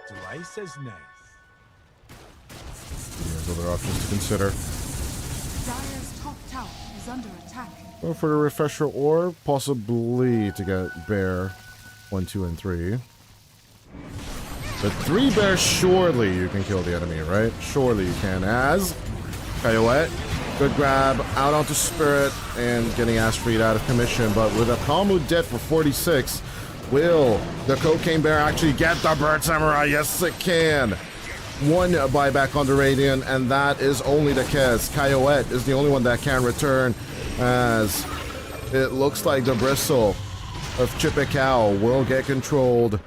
Twice as nice. There's other options to consider. Dire's top tower is under attack. Go for the Refresher Orb, possibly to get Bear 1, 2, and 3. But 3 bears, surely you can kill the enemy, right? Surely you can. As Coyote, good grab, out onto Spirit, and getting Astrid out of commission. But with a Kamu dead for 46, will the Cocaine Bear actually get the Bird Samurai? Yes, it can. One buyback on the Radiant, and that is only the case. Coyote is the only one that can return, as it looks like the Bristle of Chippecow will get controlled.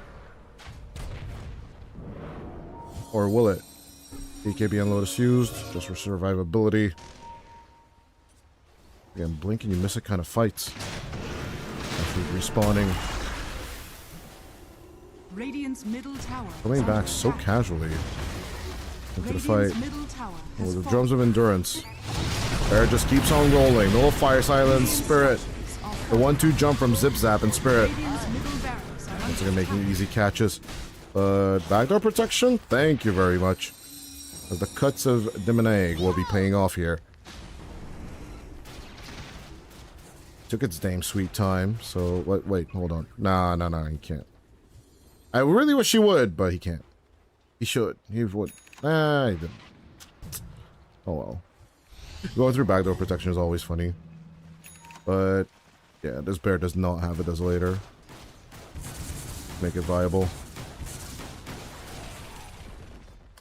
Or will it? BKB and Lotus used, just for survivability. Again, blink and you miss it kind of fights. Actually respawning. Radiant's middle tower Coming back so casually into the fight. Middle tower With the drums of endurance. Bear just keeps on rolling. No fire silence, Spirit. The 1-2 jump from Zip Zap and Spirit. Once again making easy catches. But backdoor protection? Thank you very much. As the cuts of Demoneg will be paying off here. Took its damn sweet time, so wait, hold on. Nah, he can't. I really wish he would, but he can't. He should. He would. Nah, he didn't. Oh well. Going through backdoor protection is always funny. But yeah, this bear does not have it as later. Make it viable.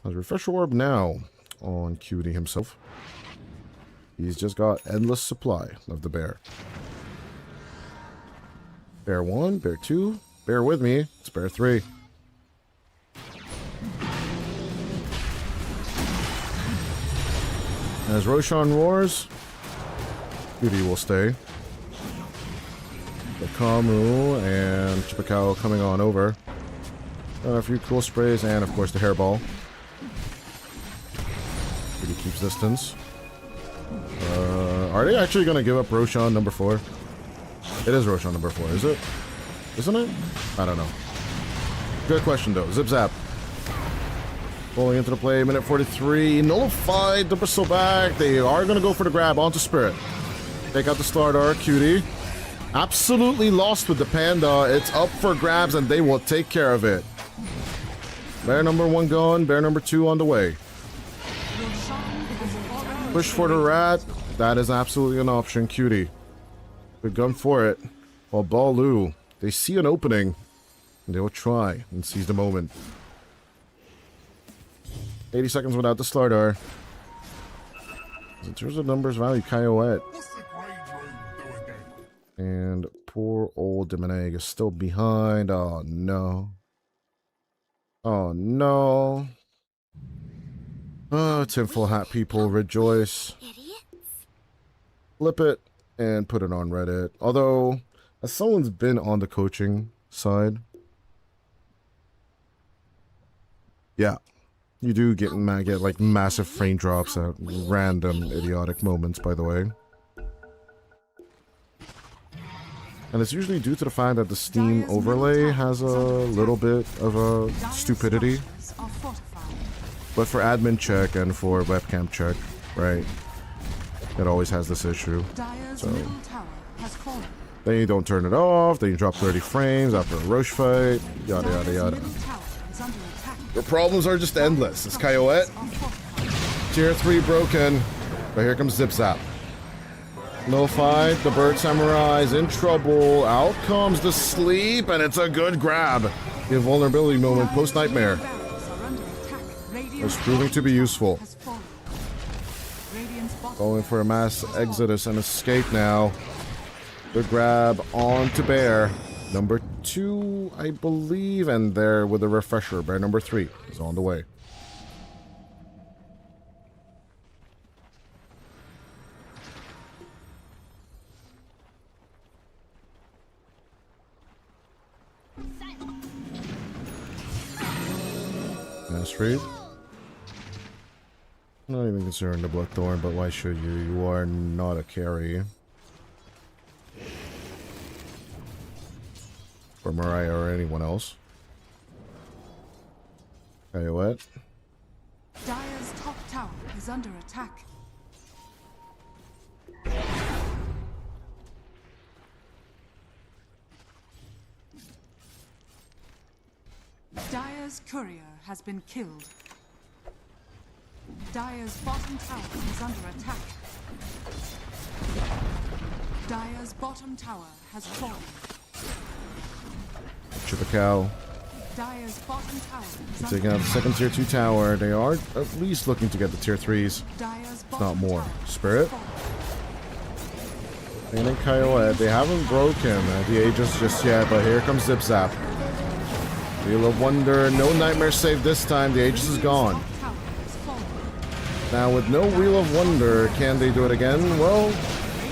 Has Refresher Orb now on Cutie himself. He's just got endless supply of the bear. Bear 1, Bear 2, bear with me, it's Bear 3. As Roshan roars, Cutie will stay. The Kamu and Chippecow coming on over. A few cool sprays and of course the hairball. Cutie keeps distance. Are they actually going to give up Roshan number 4? It is Roshan number 4, is it? Isn't it? I don't know. Good question though. Zip Zap. Rolling into the play, minute 43. Nullified the Bristle back. They are going to go for the grab onto Spirit. Take out the starter, Cutie. Absolutely lost with the Panda. It's up for grabs and they will take care of it. Bear number 1 gone, bear number 2 on the way. Push for the rat. That is absolutely an option, Cutie. Good gun for it. While Balu, they see an opening. And they will try and seize the moment. 80 seconds without the starter. In terms of numbers, value, Coyote. And poor old Demonegg is still behind. Oh, no. Oh, no. Oh, tinfoil hat people, rejoice. Flip it and put it on Reddit. Although, as someone's been on the coaching side, yeah, you do get like massive frame drops at random idiotic moments, by the way. And it's usually due to the fact that the Steam overlay has a little bit of a stupidity. But for admin check and for webcam check, right, it always has this issue. So then you don't turn it off, then you drop 30 frames after a Roche fight, yada yada yada. The problems are just endless. It's Coyote. Tier 3 broken. But here comes Zip Zap. No fight. The Bird Samurai is in trouble. Out comes the sleep, and it's a good grab. The vulnerability moment post Nightmare is proving to be useful. Going for a mass exodus and escape now. Good grab onto Bear. Number 2, I believe, and there with a refresher. Bear number 3 is on the way. Mass read. Not even considering the Bloodthorn, but why should you? You are not a carry. Or Mariah or anyone else. Coyote. Dire's top tower is under attack. Dire's courier has been killed. Dire's bottom tower is under attack. Dire's bottom tower has fallen. Chippecow. Dire's bottom tower is Taking out the second tier 2 tower. They are at least looking to get the tier 3s. If not more. Spirit. And then Coyote. They haven't broken the Aegis just yet, but here comes Zip Zap. Wheel of Wonder. No Nightmare save this time. The Aegis is gone. Now, with no Wheel of Wonder, can they do it again? Well,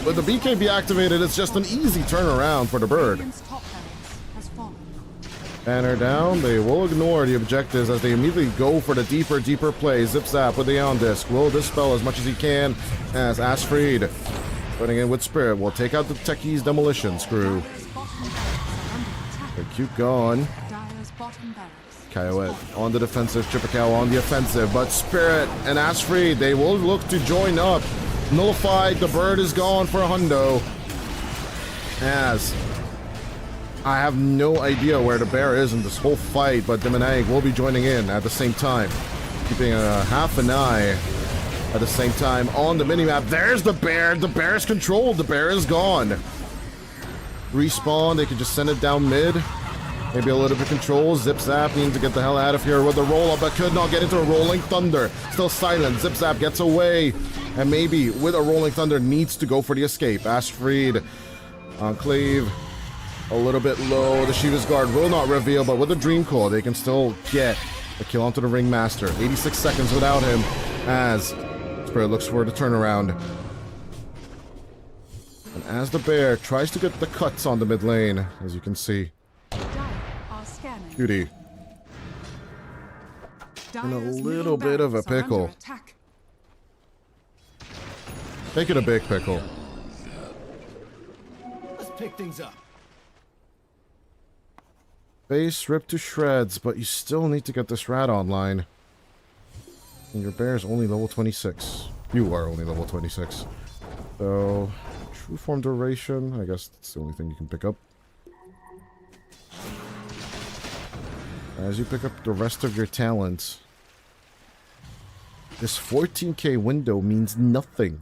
with the BKB activated, it's just an easy turnaround for the bird. Banner down. They will ignore the objectives as they immediately go for the deeper play. Zip Zap with the on disc. Will dispel as much as he can as Asfried. Putting in with Spirit. Will take out the Techie's demolition screw. The cute gone. Coyote on the defensive, Chippecow on the offensive, but Spirit and Asfried, they will look to join up. Nullified, the bird is gone for a hundo. As I have no idea where the bear is in this whole fight, but Demonegg will be joining in at the same time. Keeping a half an eye at the same time on the minimap. There's the bear. The bear is controlled. The bear is gone. Respawn, they could just send it down mid. Maybe a little bit of control. Zip Zap needing to get the hell out of here with the roll-up, but could not get into a Rolling Thunder. Still silent. Zip Zap gets away. And maybe with a Rolling Thunder needs to go for the escape. Asfried, Enclave, a little bit low. The Shiva's Guard will not reveal, but with a Dream Core, they can still get a kill onto the Ringmaster. 86 seconds without him as Spirit looks for the turnaround. And as the bear tries to get the cuts on the mid lane, as you can see. Cutie. In a little bit of a pickle. Make it a big pickle. Let's pick things up. Base ripped to shreds, but you still need to get this rat online. And your bear is only level 26. You are only level 26. So, true form duration, I guess that's the only thing you can pick up. As you pick up the rest of your talents, this 14k window means nothing.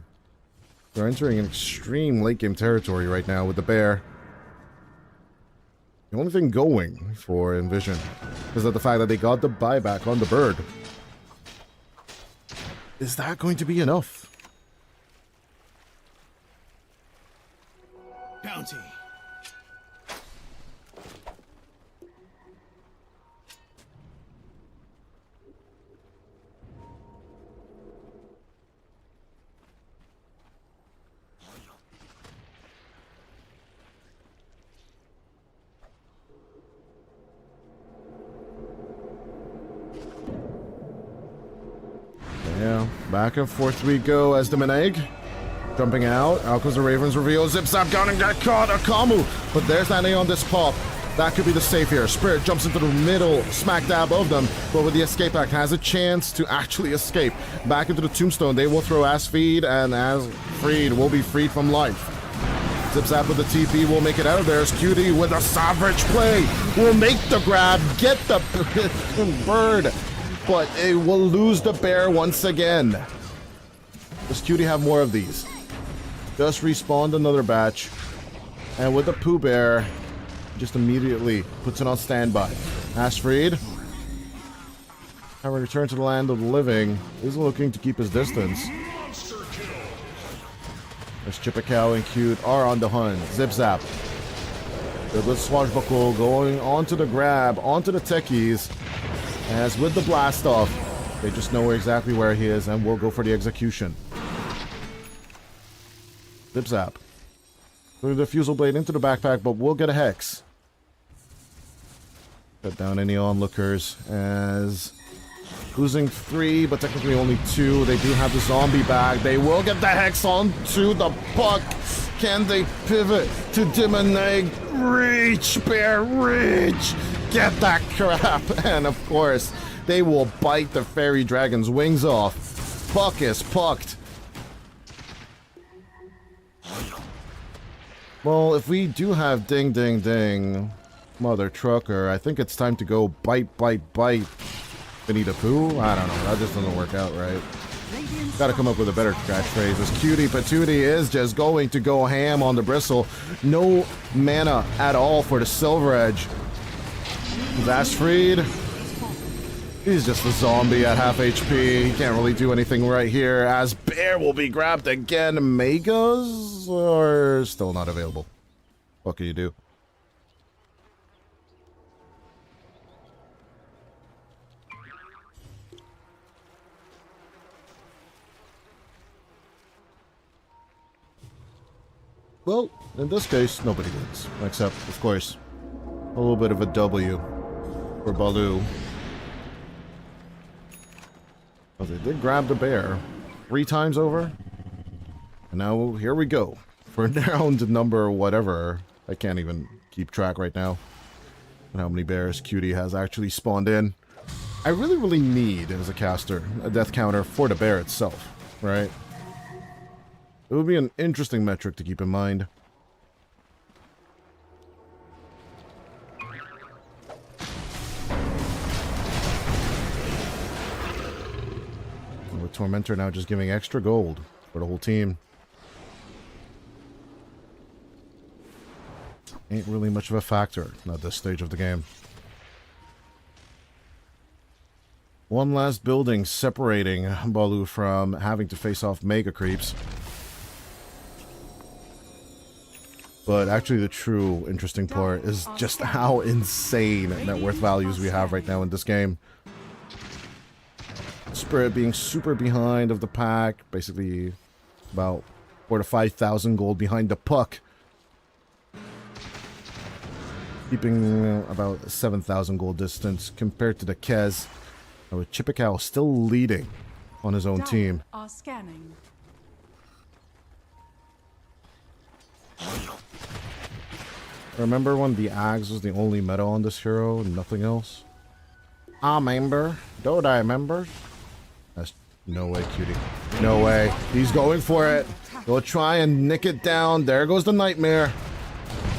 You're entering an extreme late game territory right now with the bear. The only thing going for Envision is that the fact that they got the buyback on the bird. Is that going to be enough? Bounty. Yeah, back and forth we go as the Meneg. Jumping out comes the Ravens reveal. Zip Zap down and got caught. Akamu. But there's that Aeon this pop. That could be the save here. Spirit jumps into the middle, smack dab of them. But with the escape act, has a chance to actually escape. Back into the tombstone. They will throw As Feed, and As Freed will be freed from life. Zip Zap with the TP will make it out of there. As Cutie with a savage play will make the grab, get the bird. But it will lose the bear once again. Does Cutie have more of these? Just respawned another batch. And with the Pooh Bear, just immediately puts it on standby. Asfreed, having returned to the land of the living, is looking to keep his distance. As Chippecow and Cute are on the hunt. Zip Zap. The good swashbuckle going onto the grab, onto the techies. As with the blast off, they just know exactly where he is and will go for the execution. Zip Zap. Through the Fusel Blade into the backpack, but we'll get a Hex. Cut down any onlookers as losing 3, but technically only 2. They do have the zombie bag. They will get the Hex onto the Puck. Can they pivot to Dimoneg? Reach, bear, reach! Get that crap! And of course, they will bite the fairy dragon's wings off. Puck is pucked. Well, if we do have ding ding ding, mother trucker, I think it's time to go bite, bite, bite. Winnie the Pooh? I don't know. That just doesn't work out right. Gotta come up with a better catchphrase. This Cutie Patootie is just going to go ham on the bristle. No mana at all for the Silver Edge. Vashfried. He's just a zombie at half HP. He can't really do anything right here. As Bear will be grabbed again. Megas are still not available. What can you do? Well, in this case, nobody wins. Except, of course, a little bit of a W for Baloo. Well, they did grab the bear 3 times over. And now, here we go. For round number whatever. I can't even keep track right now. And how many bears Cutie has actually spawned in. I really need, as a caster, a death counter for the bear itself, right? It would be an interesting metric to keep in mind. With Tormentor now just giving extra gold for the whole team. Ain't really much of a factor at this stage of the game. One last building separating Baloo from having to face off mega creeps. But actually the true interesting part is just how insane net worth values we have right now in this game. Spirit being super behind of the pack, basically about 4,000 to 5,000 gold behind the Puck. Keeping about 7,000 gold distance compared to the Kez. With Chippecow still leading on his own team. Are scanning. Remember when the Axe was the only meta on this hero and nothing else? I remember. Don't I remember? That's no way, Cutie. No way. He's going for it. He'll try and nick it down. There goes the Nightmare.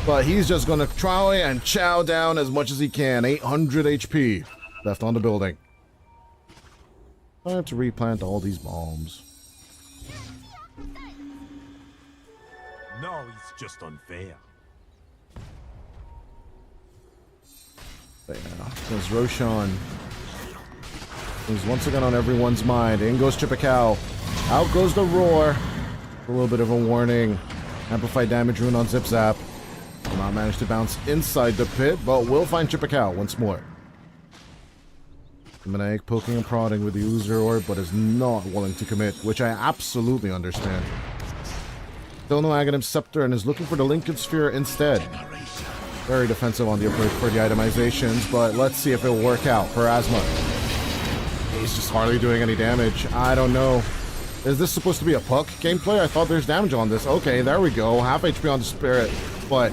But he's just going to try and chow down as much as he can. 800 HP left on the building. I have to replant all these bombs. No, it's just unfair. But yeah, there's Roshan is once again on everyone's mind. In goes Chippecow. Out goes the roar. A little bit of a warning. Amplified damage rune on Zip Zap. Will not manage to bounce inside the pit, but will find Chippecow once more. Manaic poking and prodding with the User Orb, but is not willing to commit, which I absolutely understand. Still no Aghanim Scepter and is looking for the Lincoln Sphere instead. Very defensive on the approach for the itemizations, but let's see if it'll work out for Asma. He's just hardly doing any damage. I don't know. Is this supposed to be a Puck gameplay? I thought there's damage on this. Okay, there we go. Half HP on the Spirit, but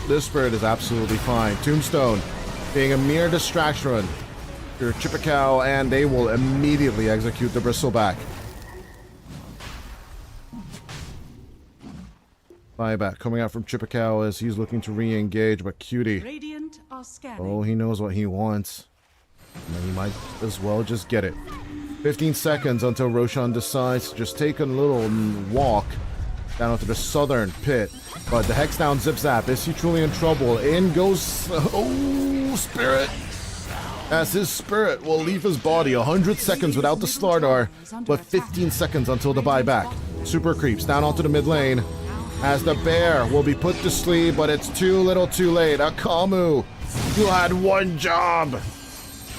this Spirit is absolutely fine. Tombstone being a mere distraction for Chippecow, and they will immediately execute the Bristleback. Buyback coming out from Chippecow as he's looking to re-engage, but Cutie, Radiant are scanning. oh, he knows what he wants. And he might as well just get it. 15 seconds until Roshan decides to just take a little walk down into the southern pit. But the Hex down Zip Zap. Is he truly in trouble? In goes... oh, Spirit. As his Spirit will leave his body. 100 seconds without the Slardar, but 15 seconds until the buyback. Super creeps down onto the mid lane. As the bear will be put to sleep, but it's too little too late. Akamu, you had one job.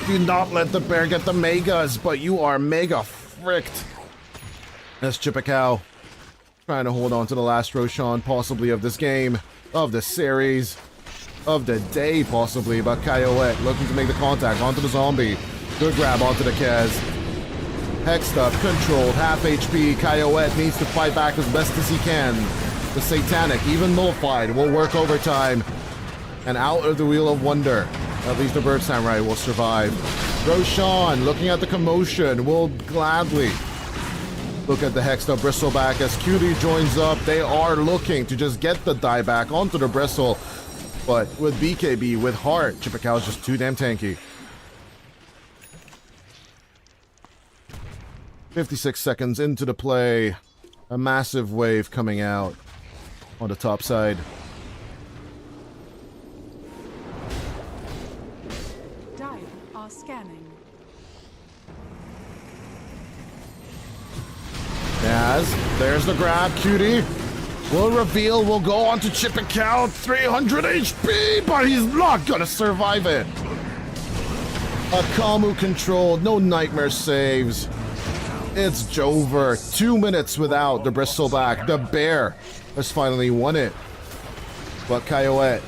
Do not let the bear get the megas, but you are mega fricked. As Chippecow trying to hold on to the last Roshan, possibly of this game, of the series, of the day, possibly. But Coyote looking to make the contact onto the zombie. Good grab onto the Kez. Hexed up, controlled, half HP. Coyote needs to fight back as best as he can. The Satanic, even nullified, will work overtime. And out of the Wheel of Wonder. At least the Bird Samurai will survive. Roshan, looking at the commotion, will gladly look at the Hexed up Bristleback as Cutie joins up. They are looking to just get the dieback onto the Bristle. But with BKB, with Heart, Chippecow is just too damn tanky. 56 seconds into the play. A massive wave coming out on the top side. Dire are scanning. As there's the grab, Cutie will reveal, will go on to Chippecow, 300 HP, but he's not gonna survive it. Akamu controlled, no nightmare saves. It's Jover, 2 minutes without the Bristleback. The bear has finally won it. But Coyote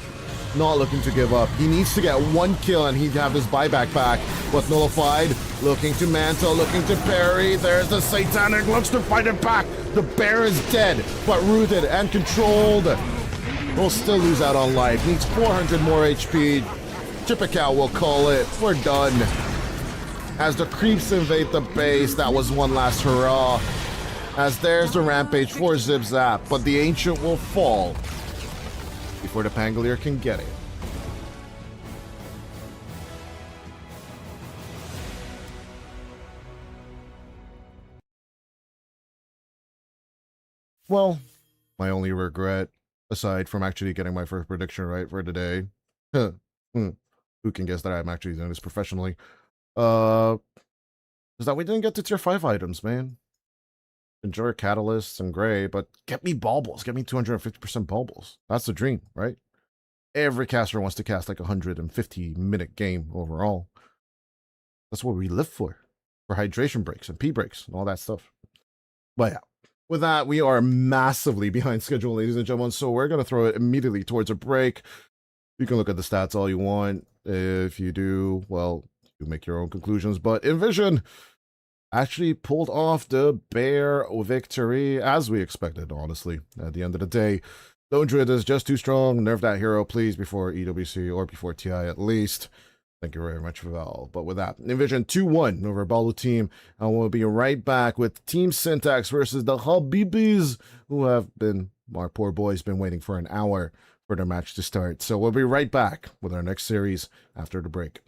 not looking to give up. He needs to get one kill and he'd have his buyback back. But nullified, looking to mantle, looking to parry. There's the Satanic, looks to fight it back. The bear is dead, but rooted and controlled. Will still lose out on life. Needs 400 more HP. Chippecow will call it. We're done. As the creeps invade the base, that was one last hurrah. As there's the rampage for Zip Zap, but the Ancient will fall before the Pangolier can get it. Well, my only regret, aside from actually getting my first prediction right for today, who can guess that I'm actually doing this professionally, is that we didn't get to tier 5 items, man. Enjoy Catalysts and Gray, but get me Baubles. Get me 250% Baubles. That's the dream, right? Every caster wants to cast like a 150-minute game overall. That's what we live for hydration breaks and pee breaks and all that stuff. But yeah, with that, we are massively behind schedule, ladies and gentlemen, so we're going to throw it immediately towards a break. You can look at the stats all you want. If you do, well, you make your own conclusions, but Envision actually pulled off the bear victory, as we expected, honestly. At the end of the day, Lone Druid is just too strong. Nerf that hero, please, before EWC or before TI at least. Thank you very much for that all. But with that, Envision 2-1 over Balu team, and we'll be right back with Team Syntax versus the Habibis, who have been, our poor boys, been waiting for an hour for their match to start. So we'll be right back with our next series after the break.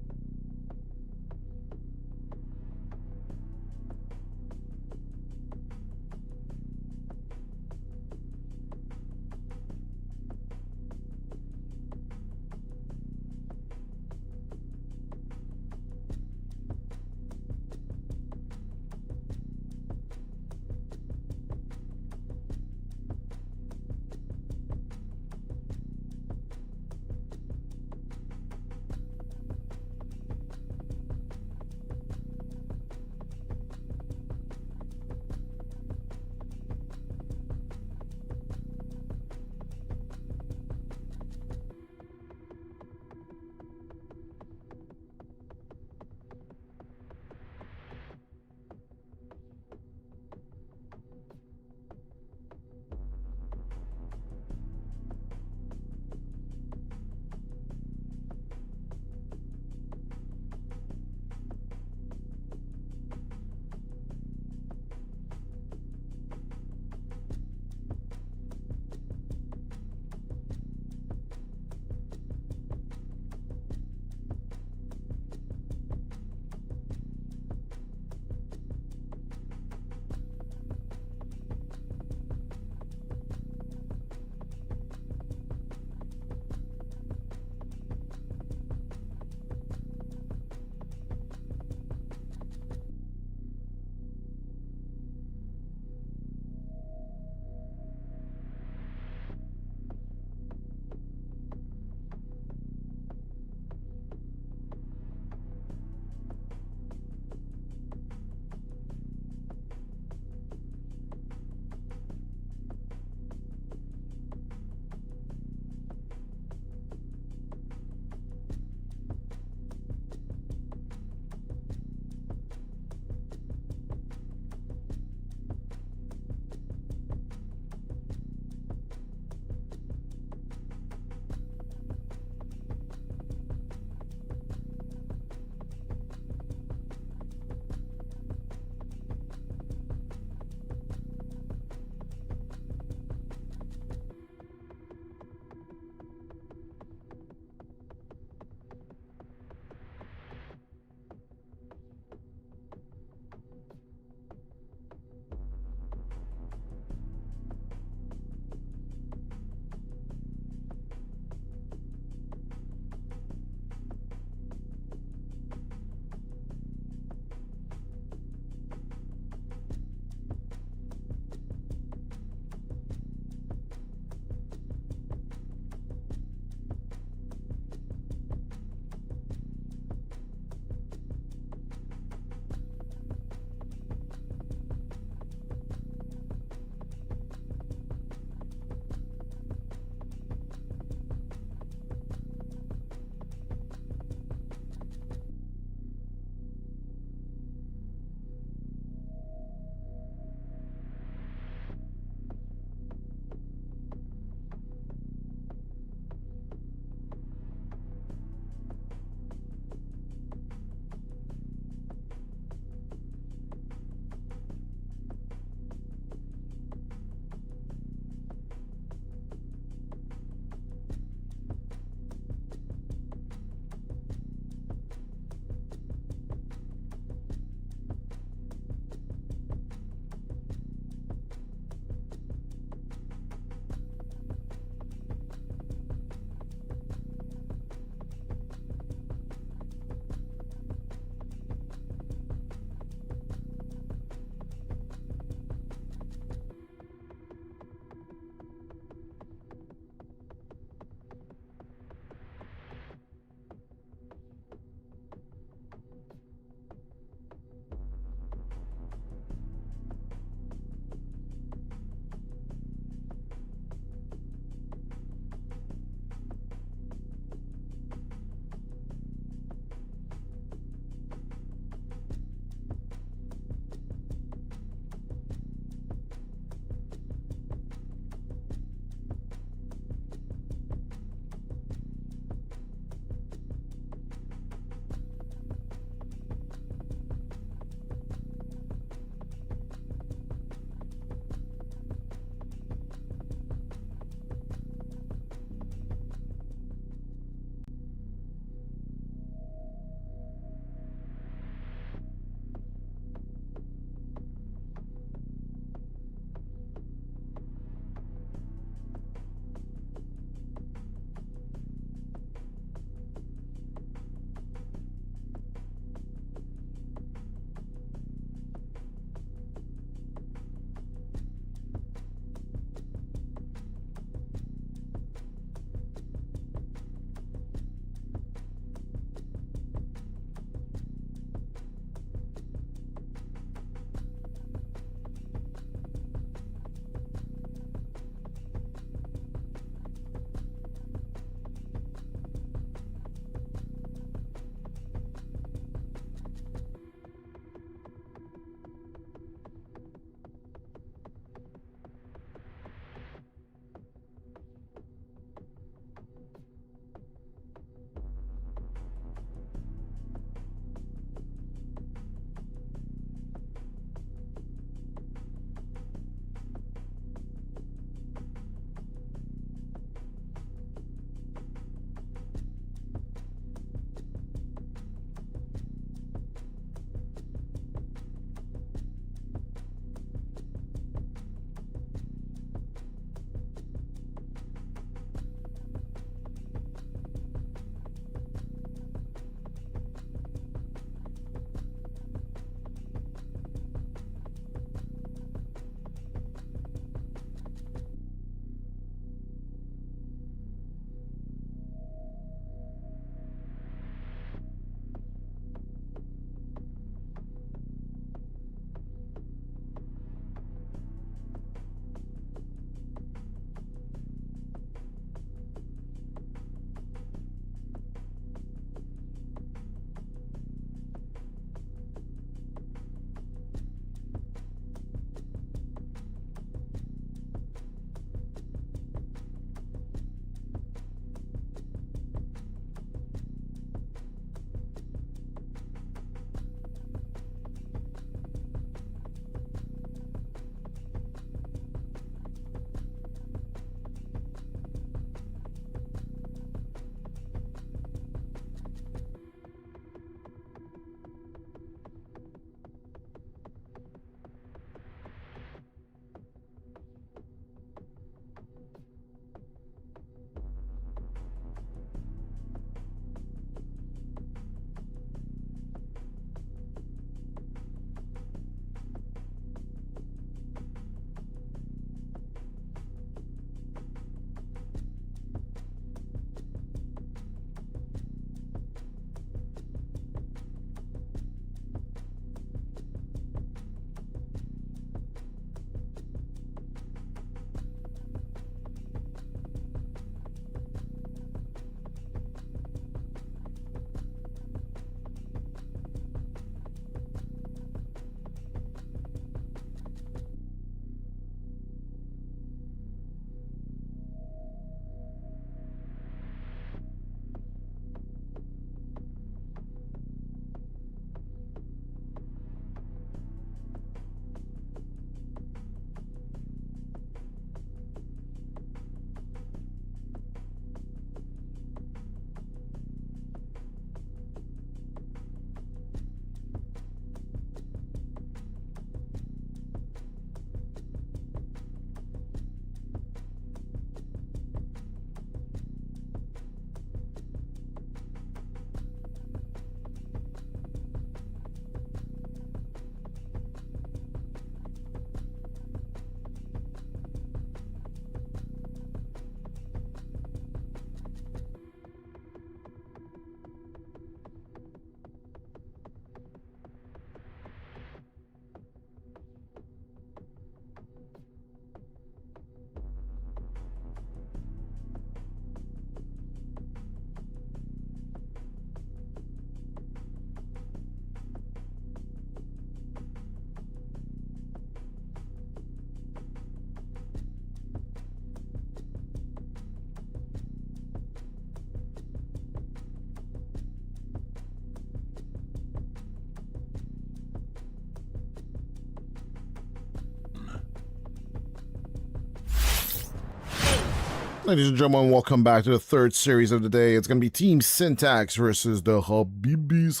Ladies and gentlemen, welcome back to the third series of the day. It's going to be Team Syntax versus the Habibis.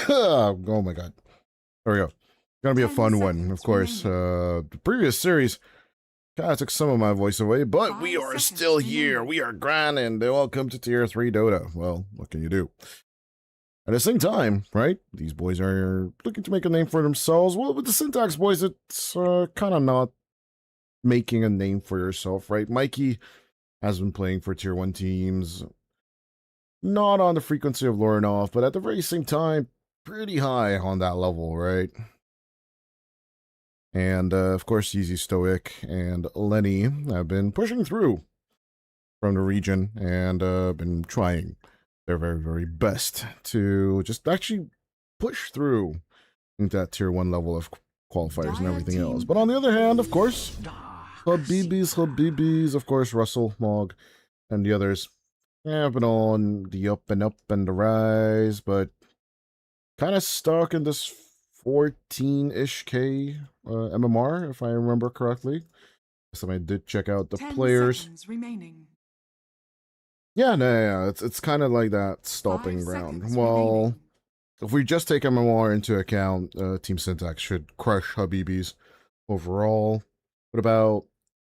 Oh my god. There we go. Gonna be a fun one, of course. The previous series kind of took some of my voice away, but we are still here. We are grinding. Welcome to Tier 3 Dota. Well, what can you do? At the same time, right, these boys are looking to make a name for themselves. Well, with the Syntax boys, it's kind of not making a name for yourself, right? Mikey has been playing for Tier 1 teams, not on the frequency of Lorinov, but at the very same time, pretty high on that level, right? And, of course, Yeezy Stoic and Lenny have been pushing through from the region and been trying their very, very best to just actually push through into that Tier 1 level of qualifiers and everything else. But on the other hand, of course, Habibis, of course, Russell, Mog, and the others have been on the up and the rise, but kind of stuck in this 14-ish K MMR, if I remember correctly. So I did check out the players. Yeah, it's kind of like that stopping ground. Well, if we just take MMR into account, Team Syntax should crush Habibis overall. What about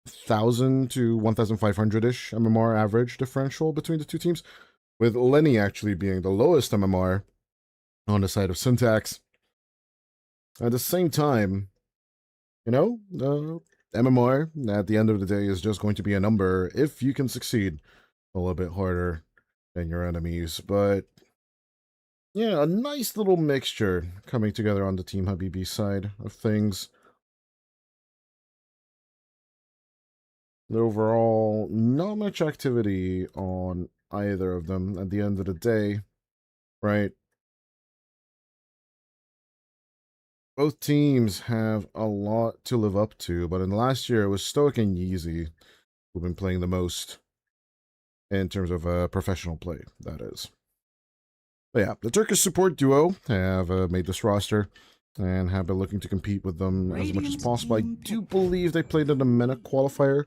1,000 to 1,500-ish MMR average differential between the two teams, with Lenny actually being the lowest MMR on the side of Syntax. At the same time, you know, MMR at the end of the day is just going to be a number if you can succeed a little bit harder than your enemies. But yeah, a nice little mixture coming together on the Team Habibi side of things. Overall, not much activity on either of them at the end of the day, right? Both teams have a lot to live up to, but in the last year, it was Stoic and Yeezy who've been playing the most in terms of professional play, that is. But yeah, the Turkish support duo have made this roster and have been looking to compete with them as much as possible. I do believe they played in the MENA qualifier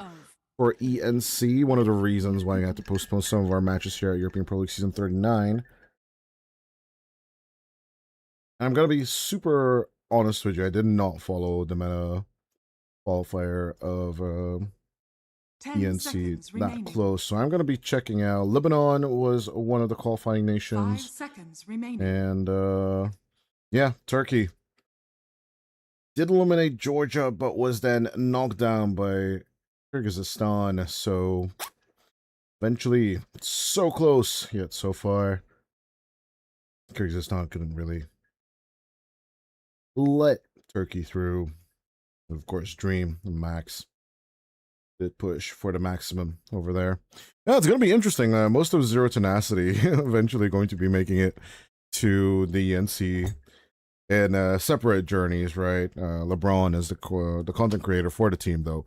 for ENC, one of the reasons why I had to postpone some of our matches here at European Pro League Season 39. I'm going to be super honest with you, I did not follow the MENA qualifier of ENC that close, so I'm going to be checking out. Lebanon was one of the qualifying nations. 5 seconds remaining. And, yeah, Turkey did eliminate Georgia, but was then knocked down by Kyrgyzstan, so eventually, so close, yet so far. Kyrgyzstan couldn't really let Turkey through. Of course, Dream and Max did push for the maximum over there. Yeah, it's going to be interesting. Most of Zero Tenacity eventually going to be making it to the NC in separate journeys, right? LeBron is the content creator for the team, though.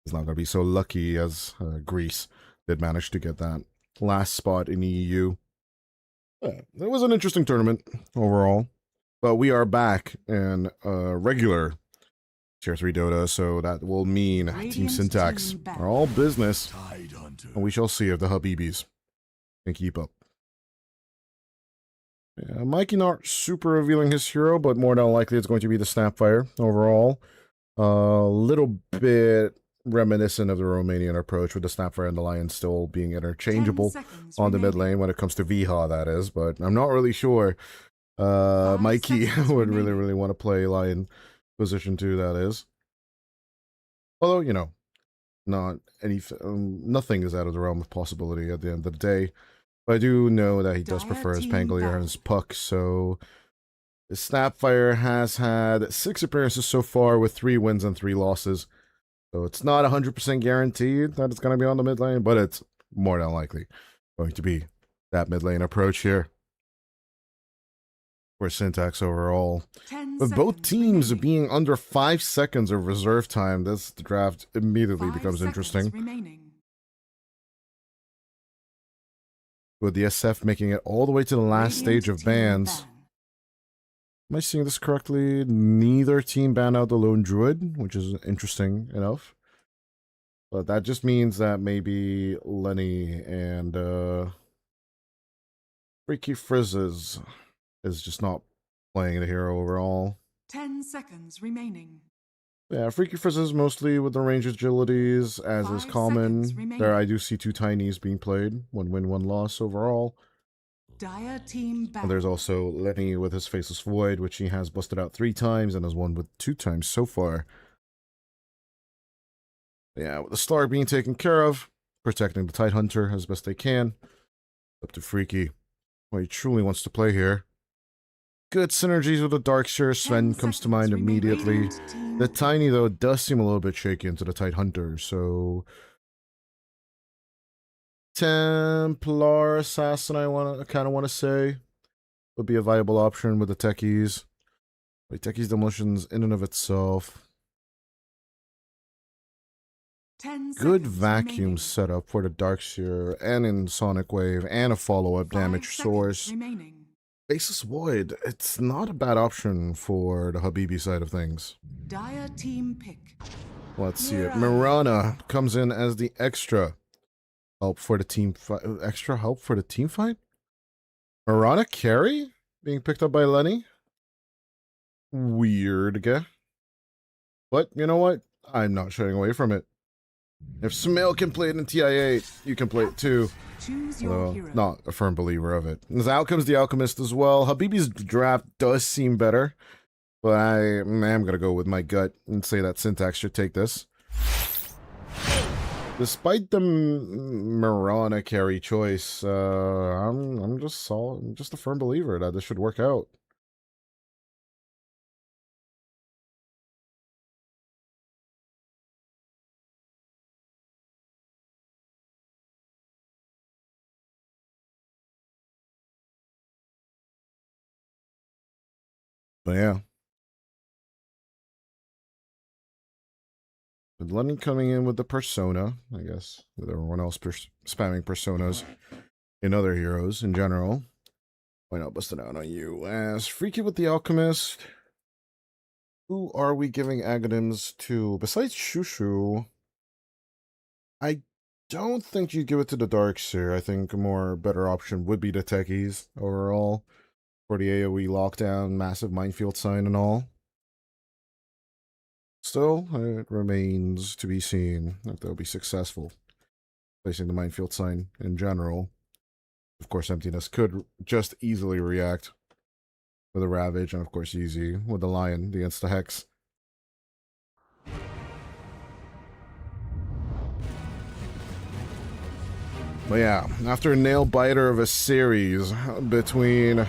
He's not going to be so lucky as Greece did manage to get that last spot in the EU. Yeah, it was an interesting tournament overall. But we are back in regular Tier 3 Dota, so that will mean Team Syntax are all business. And we shall see if the Habibis can keep up. Yeah, Mikey not super revealing his hero, but more than likely it's going to be the Snapfire overall. A little bit reminiscent of the Romanian approach, with the Snapfire and the Lion still being interchangeable on the mid lane when it comes to Viha, that is. But I'm not really sure Mikey would really want to play Lion position 2, that is. Although, you know, nothing is out of the realm of possibility at the end of the day. But I do know that he does prefer his Pangolier and his Puck, so the Snapfire has had 6 appearances so far with 3 wins and 3 losses. So it's not 100% guaranteed that it's going to be on the mid lane, but it's more than likely going to be that mid lane approach here for Syntax overall. With both teams being under 5 seconds of reserve time, this draft immediately becomes interesting. With the SF making it all the way to the last stage of bans. Am I seeing this correctly? Neither team banned out the Lone Druid, which is interesting enough. But that just means that maybe Lenny and Freaky Frizzes is just not playing the hero overall. 10 seconds remaining. Yeah, Freaky Frizzes mostly with the range agilities, as 5 is common. seconds remaining. There I do see 2 tinies being played. 1 win, 1 loss overall. Dire team back. And there's also Lenny with his Faceless Void, which he has busted out 3 times and has won with 2 times so far. Yeah, with the Slar being taken care of, protecting the Tidehunter as best they can. Up to Freaky. Well, he truly wants to play here. Good synergies with the Darkseer. Sven comes to mind immediately. The Tiny, though, does seem a little bit shaky into the Tidehunter, so... Templar Assassin, I kind of want to say, would be a viable option with the Techies. Like, Techies Demolitions in and of itself. 10 Good seconds vacuum remaining. setup for the Darkseer and in Sonic Wave and a follow-up 5 damage seconds source. remaining. Faceless Void, it's not a bad option for the Habibi side of things. Dire team pick. Let's see it. Mirana comes in as the extra help for the team fight. Extra help for the team fight? Mirana carry? Being picked up by Lenny? Weird, guy. But you know what? I'm not shying away from it. If Smail can play it in TI8, you can play it too. Choose your hero. Not a firm believer of it. As Outcome's the Alchemist as well. Habibi's draft does seem better, but I am going to go with my gut and say that Syntax should take this. Despite the Mirana carry choice, I'm just a firm believer that this should work out. But yeah. With Lenny coming in with the persona, I guess, with everyone else spamming personas in other heroes in general. Why not bust it out on you? As Freaky with the Alchemist, who are we giving Aghanim's to? Besides Shushu, I don't think you'd give it to the Darkseer. I think a more better option would be the Techies overall for the AoE lockdown, massive minefield sign and all. Still, it remains to be seen if they'll be successful placing the minefield sign in general. Of course, Emptiness could just easily react with a Ravage, and of course Easy with the Lion, the Insta-Hex. But yeah, after a nail-biter of a series between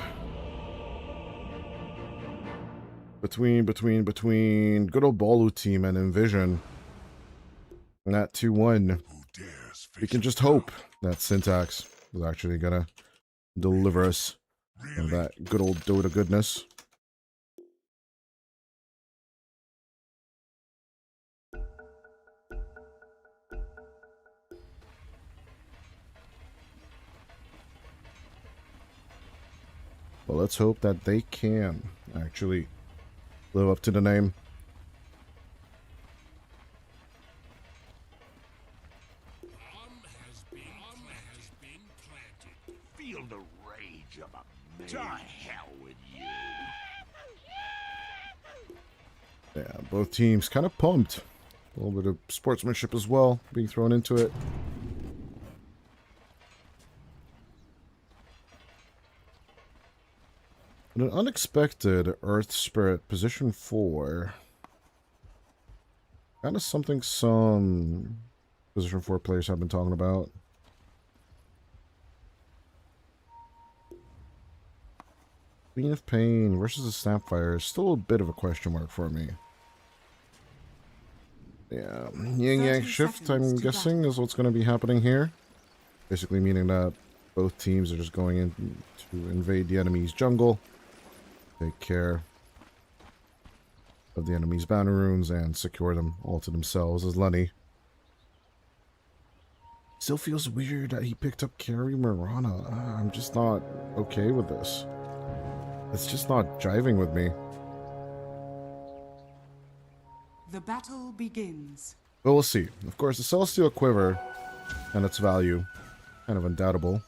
good old Bolu team and Envision, and that 2-1, we can just hope that Syntax is actually gonna deliver us of that good old Dota goodness. Well, let's hope that they can actually live up to the name. Feel the rage of a man. To hell with you. Yeah, both teams kind of pumped. A little bit of sportsmanship as well being thrown into it. But an unexpected Earth Spirit position 4. Kind of something some position 4 players have been talking about. Queen of Pain versus the Snapfire is still a bit of a question mark for me. Yeah, Yin Yang Shift, I'm guessing, is what's going to be happening here. Basically meaning that both teams are just going in to invade the enemy's jungle, take care of the enemy's banner runes, and secure them all to themselves as Lenny. Still feels weird that he picked up Carry Mirana. I'm just not okay with this. It's just not jiving with me. The battle begins. But we'll see. Of course, the Celestial Quiver and its value, kind of undoubtable.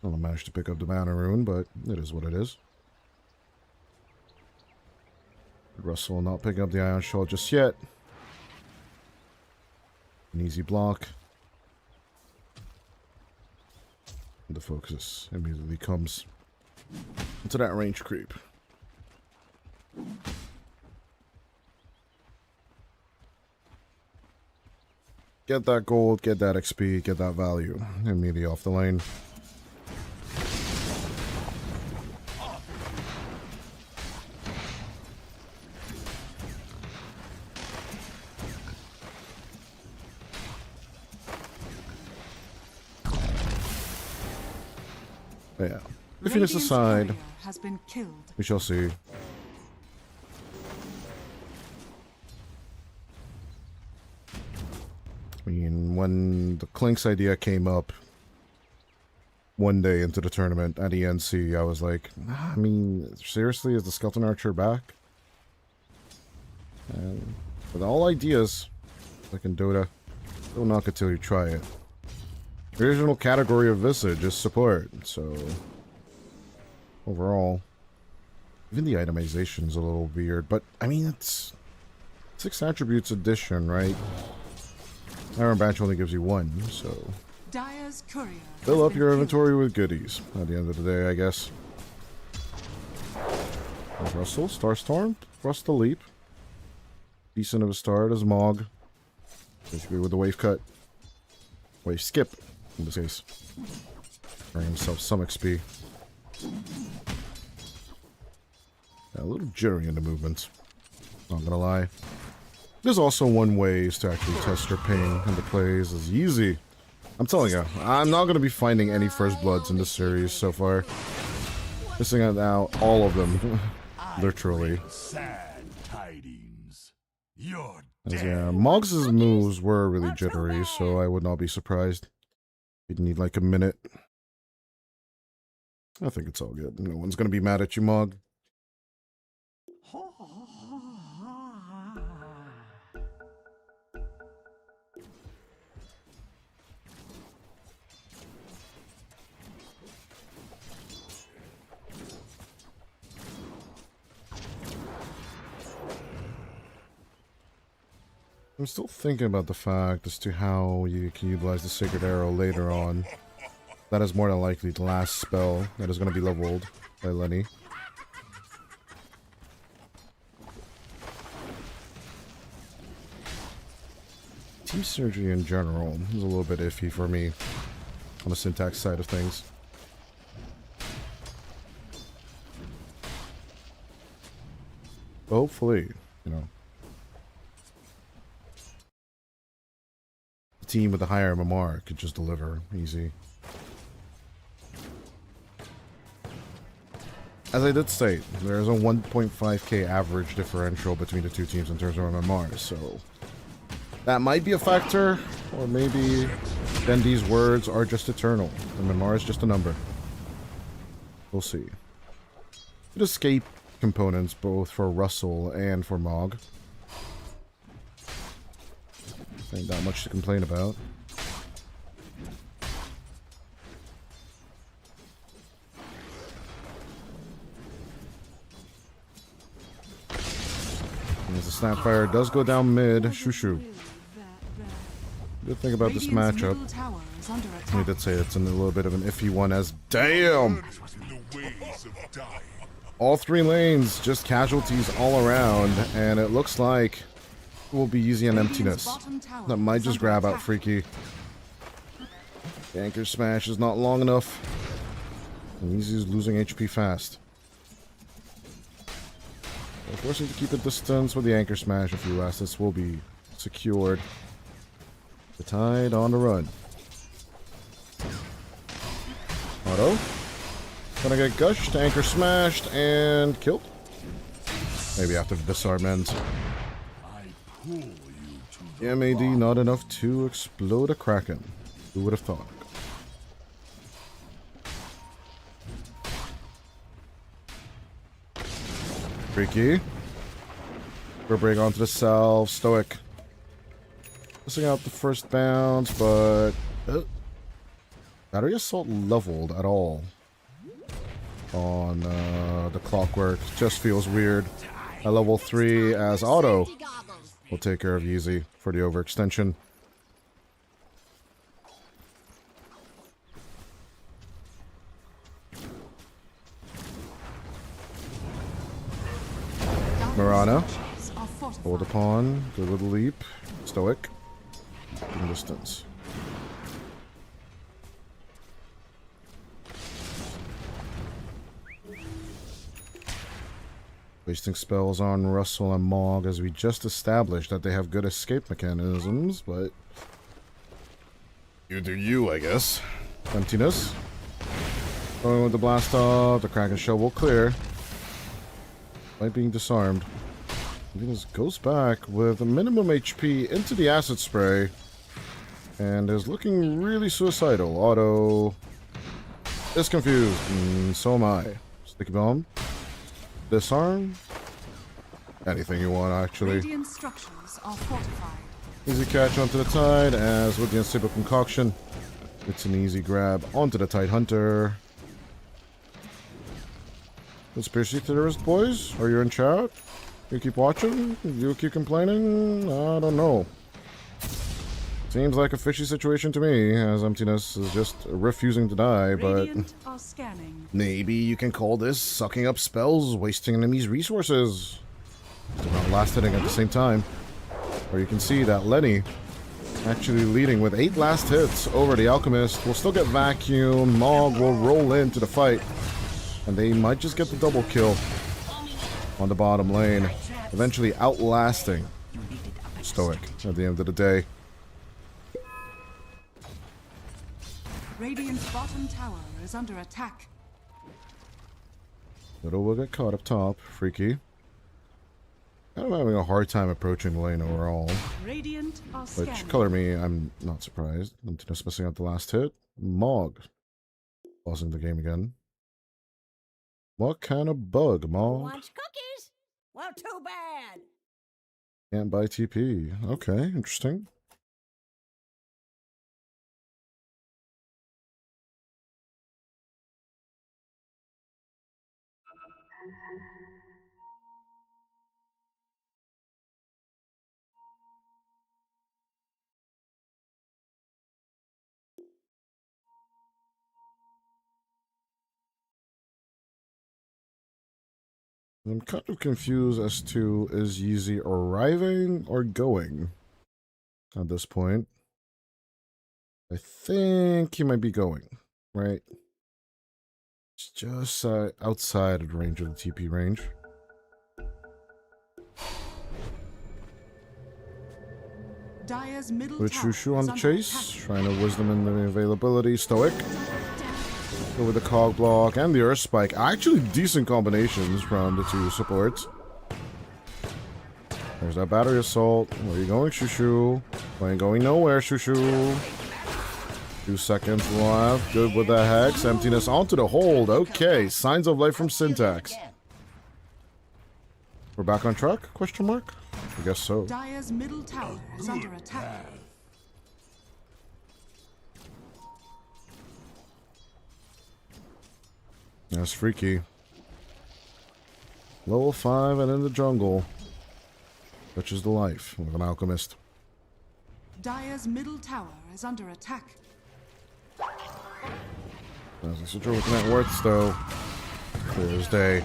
I don't manage to pick up the Mana Rune, but it is what it is. Russell not picking up the Ion Shell just yet. An easy block. And the focus immediately comes into that range creep. Get that gold, get that XP, get that value. Immediately off the lane. But yeah. Iffiness aside, has been killed. we shall see. I mean, when the Clinks idea came up one day into the tournament at ENC, I was like, I mean, seriously, is the Skeleton Archer back? And with all ideas, like in Dota, don't knock it till you try it. The original category of Visage is support, so overall, even the itemization is a little weird, but I mean, it's 6 attributes addition, right? Iron Branch only gives you 1, so Dire's courier fill up your inventory with goodies at the end of the day, I guess. There's Russell, Starstorm, Rust the Leap. Decent of a start as Mog. Basically with the wave cut. Wave skip, in this case. Bring himself some XP. Yeah, a little jittery in the movements. Not gonna lie. There's also one way is to actually test your ping, and the plays is easy. I'm telling you, I'm not going to be finding any First Bloods in this series so far. Missing out all of them, literally. Sad tidings. You're As, dead. yeah, Moggs' moves were really jittery, so I would not be surprised. He'd need like a minute. I think it's all good. No one's going to be mad at you, Mog. I'm still thinking about the fact as to how you can utilize the Sacred Arrow later on. That is more than likely the last spell that is going to be leveled by Lenny. Team Surgery in general is a little bit iffy for me on the syntax side of things. But hopefully, you know, the team with the higher MMR could just deliver easy. As I did state, there is a 1.5k average differential between the two teams in terms of MMR, so that might be a factor, or maybe then these words are just eternal. MMR is just a number. We'll see. Good escape components both for Russell and for Mog. Ain't that much to complain about. As the Snapfire does go down mid, shoo. Good thing about this matchup, we did say it's in a little bit of an iffy one as damn! All 3 lanes, just casualties all around, and it looks like it will be easy on emptiness. That might just grab out Freaky. The Anchor Smash is not long enough. And Easy's losing HP fast. We're forcing to keep a distance with the Anchor Smash. A few assets will be secured. The Tide on the run. Auto. Gonna get gushed, Anchor smashed, and killed. Maybe after the disarm ends. The MAD not enough to explode a Kraken. Who would have thought? Freaky. We're bring onto the self. Stoic. Missing out the first bounce, but... Battery Assault leveled at all on the Clockwork. Just feels weird. At level 3 as auto. We'll take care of Yeezy for the overextension. Mirana. Hold upon. Good with the leap. Stoic. In distance. Wasting spells on Russell and Mog, as we just established that they have good escape mechanisms, but... You do you, I guess. Emptiness. Going with the blast off, the Kraken Shell will clear. Light being disarmed. Venus goes back with a minimum HP into the acid spray. And is looking really suicidal. Auto is confused. So am I. Sticky bomb. Disarm. Anything you want, actually. Radiant structures are fortified. Easy catch onto the Tide, as with the Unstable Concoction. It's an easy grab onto the Tide Hunter. Conspiracy theorist boys? Are you in chat? You keep watching? You keep complaining? I don't know. Seems like a fishy situation to me, as Emptiness is just refusing to die, but... Are scanning. Maybe you can call this sucking up spells, wasting enemies' resources. Still not last hitting at the same time. Or you can see that Lenny actually leading with 8 last hits over the Alchemist. Will still get vacuumed. Mog will roll into the fight. And they might just get the double kill on the bottom lane. Eventually outlasting Stoic at the end of the day. Radiant's bottom tower is under attack. Little will get caught up top. Freaky. I'm having a hard time approaching the lane overall. Radiant are scanning. Which, color me, I'm not surprised. I'm just missing out the last hit. Mog. Pausing the game again. What kind of bug, Mog? Wants cookies? Well, too bad. Can't buy TP. Okay, interesting. I'm kind of confused as to, is Yeezy arriving or going at this point? I think he might be going, right? It's just outside of the range of the TP range. Dire's middle With tower Shushu on is the under chase, attack. trying to wisdom in the availability. Stoic. Go with the Cog Block and the Earth Spike. Actually decent combinations from the two supports. There's that Battery Assault. Where are you going, Shushu? You ain't going nowhere, Shushu. 2 seconds left. Good with the Hex. Emptiness onto the hold. Okay, signs of life from Syntax. We're back on track? Question mark? I guess so. Dire's middle tower is under attack. That's freaky. Level 5 and in the jungle. Which is the life of an alchemist. Dire's middle tower is under attack. That's what you're looking at worths, though. Clear as day.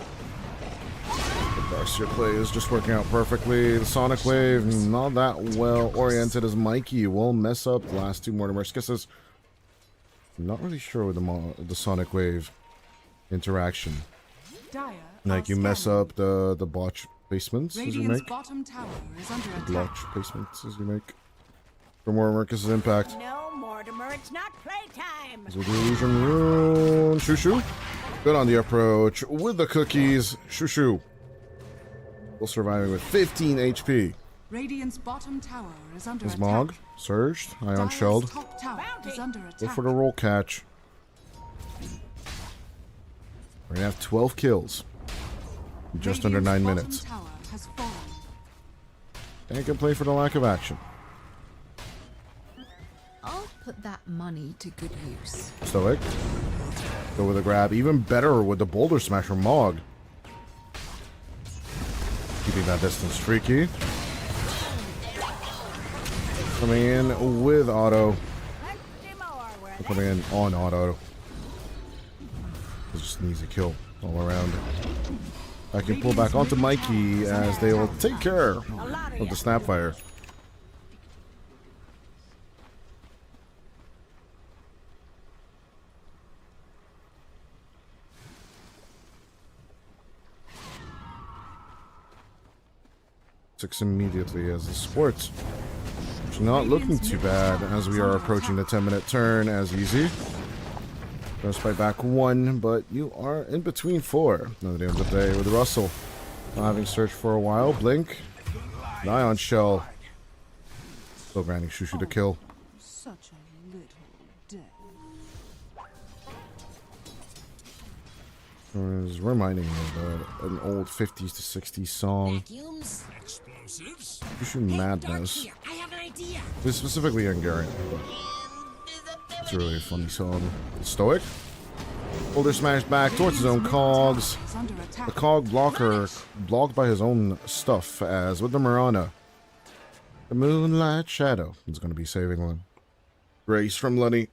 The Darcia play is just working out perfectly. The Sonic Wave, not that well oriented as Mikey. Will mess up the last 2 Mortimer's Kisses. Not really sure with the Sonic Wave interaction. Dire Like, you mess up the botch placements as you Radiant's make. bottom tower is under The attack. blotch placements as you make. For Mortimer's impact. No, Mortimer, it's not playtime. With the illusion rune. Shushu. Good on the approach. With the cookies. Shushu. Still surviving with 15 HP. Radiant's bottom tower is under Is attack. Mog surged? Ion Dire's shelled. top tower is under Go attack. for the roll catch. We're gonna have 12 kills. In just under 9 Radiant's minutes. bottom tower has fallen. Can't complain for the lack of action. I'll put that money to good use. Stoic. Go with a grab. Even better with the boulder smash from Mog. Keeping that distance freaky. Coming in with auto. Coming in on auto. It just needs a kill all around. I can pull back onto Mikey as they will take care of the Snapfire. Six immediately as the sports. It's not looking too bad as we are approaching the 10-minute turn as easy. Goes by back 1, but you are in between 4. Another day of the day with Russell. Not having searched for a while. Blink. An Ion Shell. Still grinding Shushu to kill. Such a little dead. It's reminding me of an old 50s to 60s song. Shushu Madness. I have an idea. It's specifically Hungarian, but it's a really funny song. Stoic. Boulder smash back towards his own cogs. The cog blocker blocked by his own stuff as with the Mirana. The Moonlight Shadow is going to be saving one. Grace from Lenny.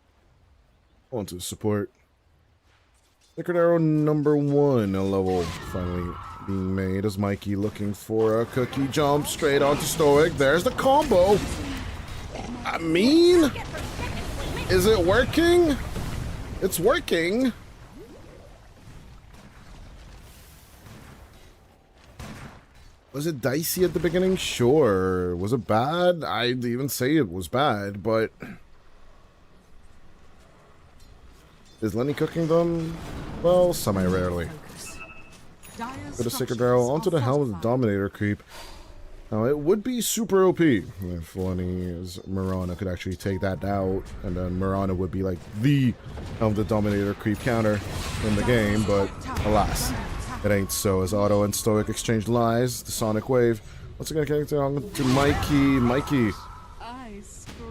Onto support. Sacred Arrow number 1 a level finally being made as Mikey looking for a cookie jump straight onto Stoic. There's the combo. I mean, is it working? It's working. Was it dicey at the beginning? Sure. Was it bad? I'd even say it was bad, but is Lenny cooking them? Well, semi-rarely. With a Sacred Arrow onto the helm of the Dominator creep. Now, it would be super OP if Lenny's Mirana could actually take that out, and then Mirana would be like the helm of the Dominator creep counter in the game, but alas, it ain't so as Auto and Stoic exchange lies. The Sonic Wave. What's it gonna connect on to Mikey? Mikey.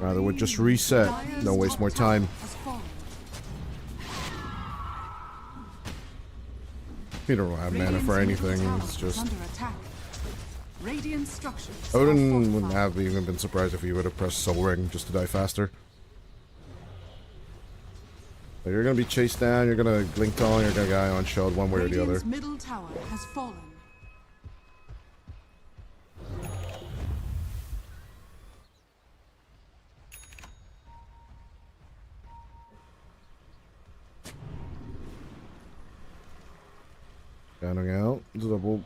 Rather would just reset. Don't waste more time. You don't have mana for anything. It's just. I wouldn't have even been surprised if he would have pressed Soul Ring just to die faster. But you're gonna be chased down. You're gonna blink on. You're gonna get on shelled one way or the other. Middle tower has fallen. Counting out the double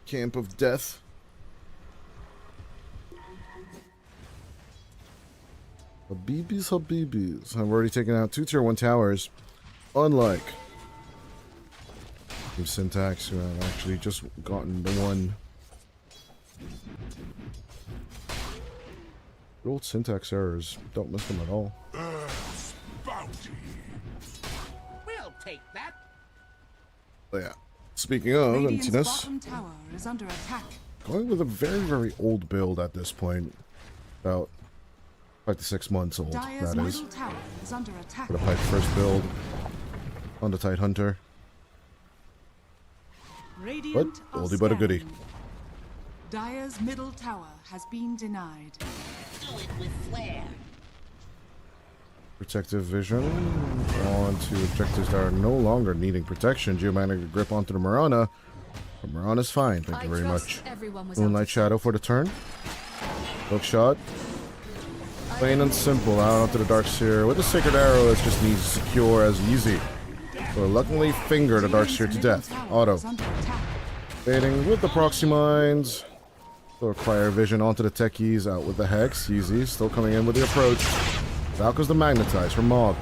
camp of death. Habibis. I've already taken out 2 tier 1 towers. Unlike Team Syntax, who have actually just gotten the one. Good old Syntax errors. Don't miss them at all. We'll take that. But yeah. Speaking of emptiness, Tower is under attack. going with a very, very old build at this point. About 5 to 6 months old, Dire's that is. middle tower is under attack. For the Pipe first build on the Tide Hunter. Radiant But oldie but a goodie. Dire's middle tower has been denied. Do it with flair. Protective Vision onto objectives that are no longer needing protection. Geomagnetic Grip onto the Mirana. But Mirana's fine, thank you very much. Moonlight Shadow for the turn. Hook shot. Plain and simple, out onto the Darkseer. With the Sacred Arrow, it just needs to secure as easy. So luckily finger the Darkseer to death. Auto. Baiting with the Proxy Mines. So Fire Vision onto the Techies, out with the Hex. Easy, still coming in with the approach. Out goes the Magnetize from Mog.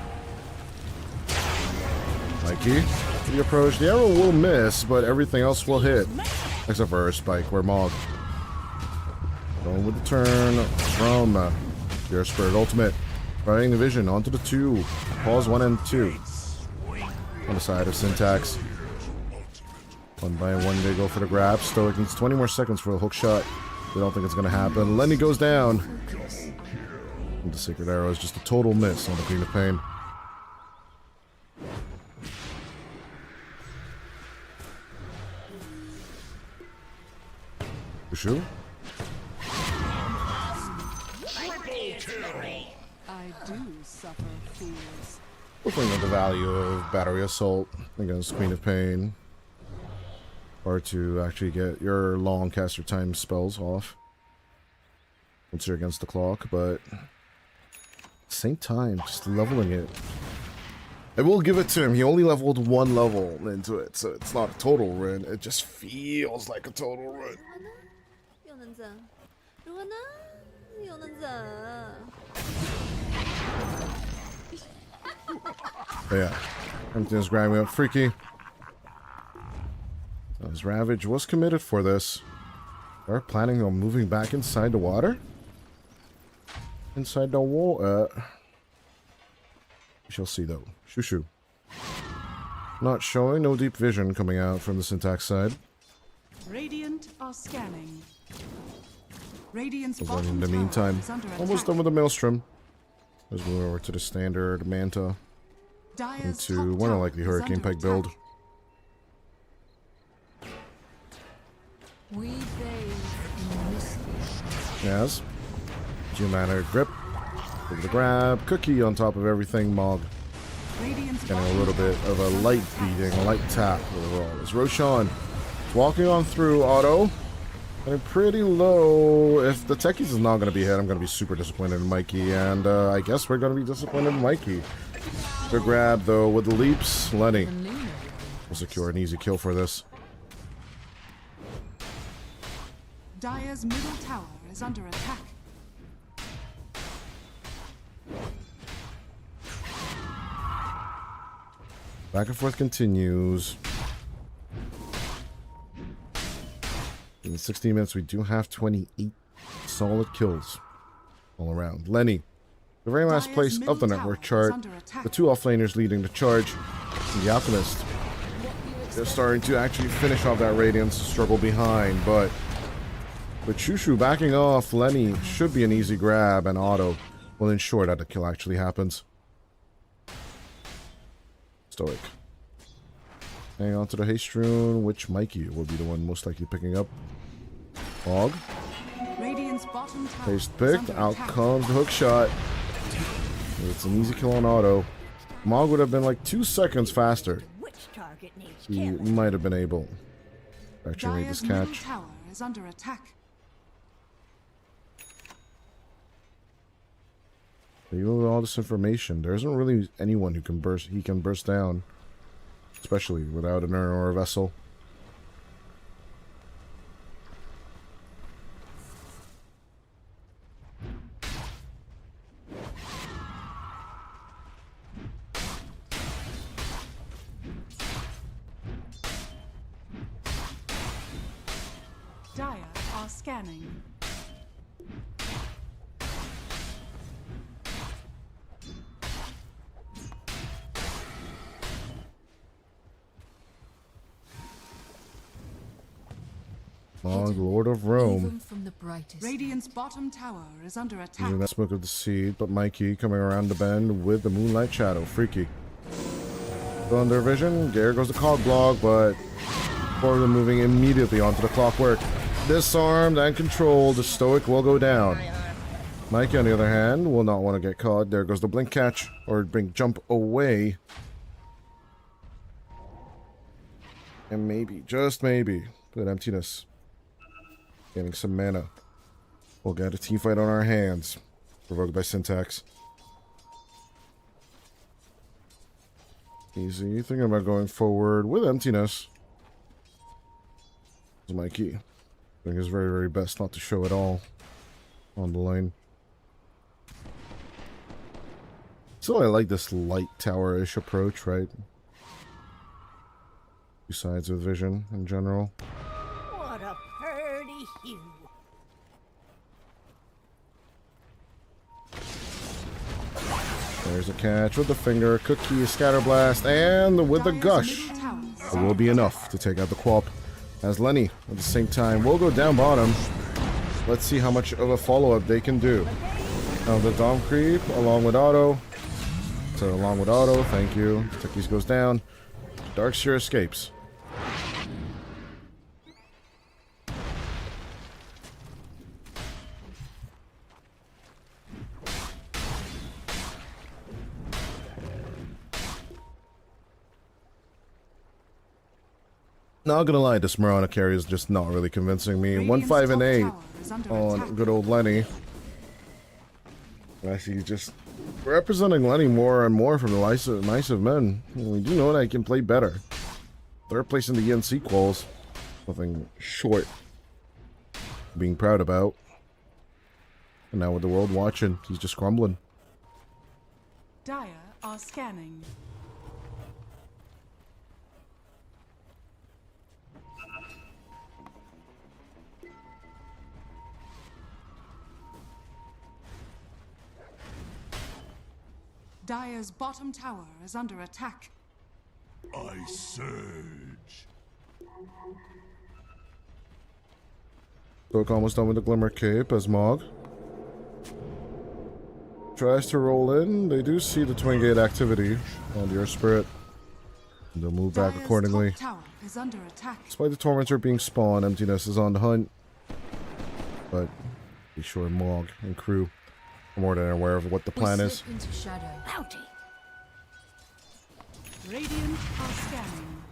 Mikey, to the approach. The arrow will miss, but everything else will hit. Except for a Spike, where Mog. Going with the turn from your Spirit Ultimate. Riding the Vision onto the 2. Pause 1 and 2. On the side of Syntax. 1 by 1 they go for the grab. Stoic needs 20 more seconds for the hook shot. We don't think it's gonna happen. Lenny goes down. And the Sacred Arrow is just a total miss on the Queen of Pain. Ushu? I do suffer fools. We'll think of the value of Battery Assault against Queen of Pain. Or to actually get your long caster time spells off. Once you're against the clock, but at the same time, just leveling it. I will give it to him. He only leveled 1 level into it, so it's not a total run. It just feels like a total run. But yeah, everything's grinding up freaky. His Ravage was committed for this. They're planning on moving back inside the water? Inside the wall? We shall see though. Shoo shoo. Not showing, no deep vision coming out from the Syntax side. Radiant are scanning. Radiant's In bottom the tower meantime, is under almost attack. done with the Maelstrom. Let's move over to the standard Manta Dire's into top more than tower likely is Hurricane under Pike build. attack. We bathe in mystery. Yes. Geomana grip. Give it a grab. Cookie on top of everything. Mog. Radiant's Getting a bottom little tower bit of a is under light attack. beating, a light tap overall. As Roshan walking on through auto. Getting pretty low. If the Techies is not going to be hit, I'm going to be super disappointed in Mikey. And I guess we're going to be disappointed in Mikey. Good grab though with the leaps. Lenny will secure an easy kill for this. Dire's middle tower is under attack. Back and forth continues. In the 16 minutes, we do have 28 solid kills all around. Lenny, the very last Dire's place middle of the tower network is chart. under attack. The 2 offlaners leading the charge. And the Alchemist. They're starting to actually finish off that Radiance struggle behind, but with Shushu backing off, Lenny should be an easy grab, and Auto will ensure that the kill actually happens. Stoic. Hang on to the haste rune, which Mikey will be the one most likely picking up. Hog. Radiant's bottom tower Haste is picked. under Out attack. comes the hook shot. It's an easy kill on Auto. Mog would have been like 2 seconds faster. Which target needs He killing? might have been able to actually make this Dire's middle catch. tower is under attack. Even with all this information, there isn't really anyone who can burst. He can burst down, especially without an urn or a vessel. Dire are scanning. Mog, Lord of Rome. Even from the brightest. Radiant's bottom tower is under attack. Using that smoke of the seed, but Mikey coming around the bend with the Moonlight Shadow. Freaky. Thunder Vision. There goes the cog block, but Portland moving immediately onto the clockwork. Disarmed and controlled. The Stoic will go down. Mikey, on the other hand, will not want to get caught. There goes the blink catch, or blink jump away. And maybe, just maybe, with emptiness. Getting some mana. We'll get a team fight on our hands. Provoked by Syntax. Easy. Thinking about going forward with emptiness. This is Mikey. Doing his very, very best not to show it all on the lane. So I like this light tower-ish approach, right? 2 sides with vision in general. What a pretty hue. There's a catch with the finger, cookie, scatterblast, and with the Dire's gush. middle tower is It will be enough to take out the Quap. As Lenny, at the same time, will go down bottom. Let's see how much of a follow-up they can do. Now the Dom creep, along with auto. So along with auto, thank you. Tickies goes down. Darkseer escapes. Not gonna lie, this Mirana carry is just not really convincing me. 1, 5, and 8 on good old Lenny. I see just representing Lenny more and more from the likes of men. We do know that he can play better. Third place in the ENC quals. Nothing short of being proud about. And now with the world watching, he's just crumbling. Dire are scanning. Dire's bottom tower is under attack. I surge. Stoic almost done with the Glimmer Cape as Mog tries to roll in. They do see the Twin Gate activity on the Earth Spirit. And they'll move back accordingly. Top tower is under attack. Despite the Torments being spawned, Emptiness is on the hunt. But be sure Mog and crew are more than aware of what the plan is. Into shadow. Bounty. Radiant are scanning.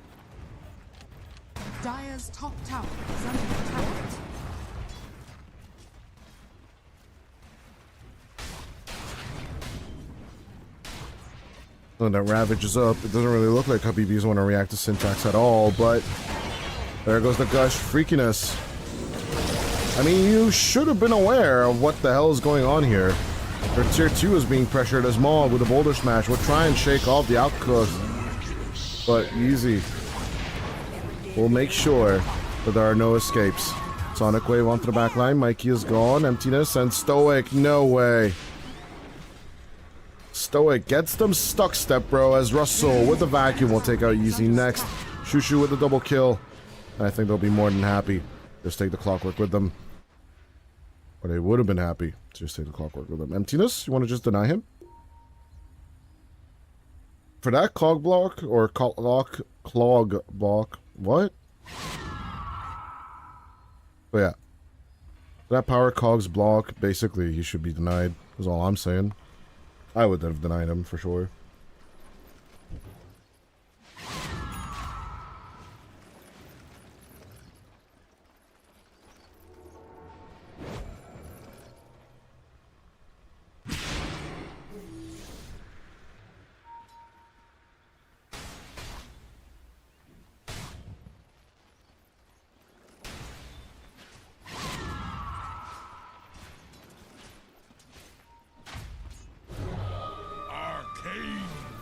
Dire's top tower is under attack. When that Ravage is up, it doesn't really look like Habibis want to react to Syntax at all, but there goes the Gush freakiness. I mean, you should have been aware of what the hell is going on here. Their tier 2 is being pressured as Mog with a Boulder Smash. We'll try and shake off the outcook, but easy. We'll make sure that there are no escapes. Sonic Wave onto the back line. Mikey is gone. Emptiness and Stoic. No way. Stoic gets them stuck step, bro, as Russell with the vacuum will take out Easy next. Shushu with the double kill. I think they'll be more than happy. Just take the Clockwork with them. Or they would have been happy to just take the Clockwork with them. Emptiness, you want to just deny him? For that clog block, or clog block, what? But yeah. That power cogs block, basically he should be denied, is all I'm saying. I would have denied him for sure.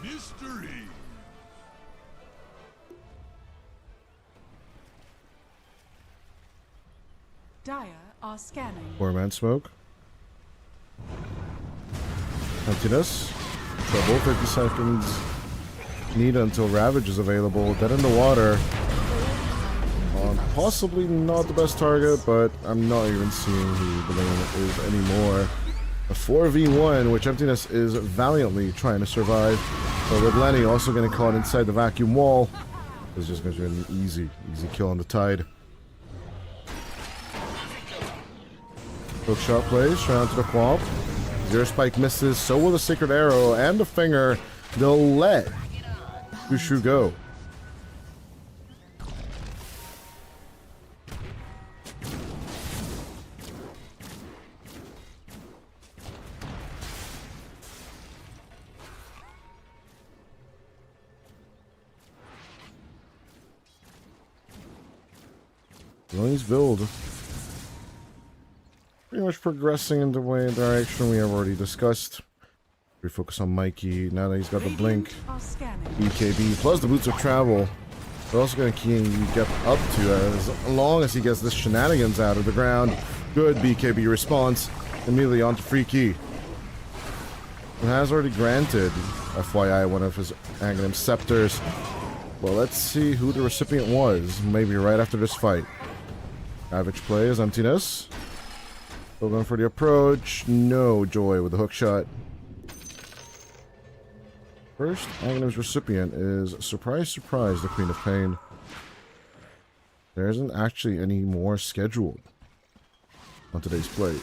Mystery. Dire are scanning. 4-man smoke. Emptiness. Trouble. 50 seconds. Need until Ravage is available. Dead in the water. Possibly not the best target, but I'm not even seeing who the lane is anymore. A 4v1, which Emptiness is valiantly trying to survive. But with Lenny also getting caught inside the vacuum wall, it's just going to be an easy kill on the Tide. Hook shot plays, straight onto the Quamp. Zero Spike misses, so will the Sacred Arrow and the Finger. They'll let Ushu go. He's build. Pretty much progressing in the way direction we have already discussed. We focus on Mikey now that he's got the blink. BKB plus the boots of travel. We're also going to get up to as long as he gets this shenanigans out of the ground. Good BKB response. Immediately onto Free Key. It has already granted, FYI, one of his Aghanim Scepters. Well, let's see who the recipient was. Maybe right after this fight. Ravage play is Emptiness. Still going for the approach. No joy with the hook shot. First Aghanim's recipient is, surprise, surprise, the Queen of Pain. There isn't actually any more scheduled on today's plate.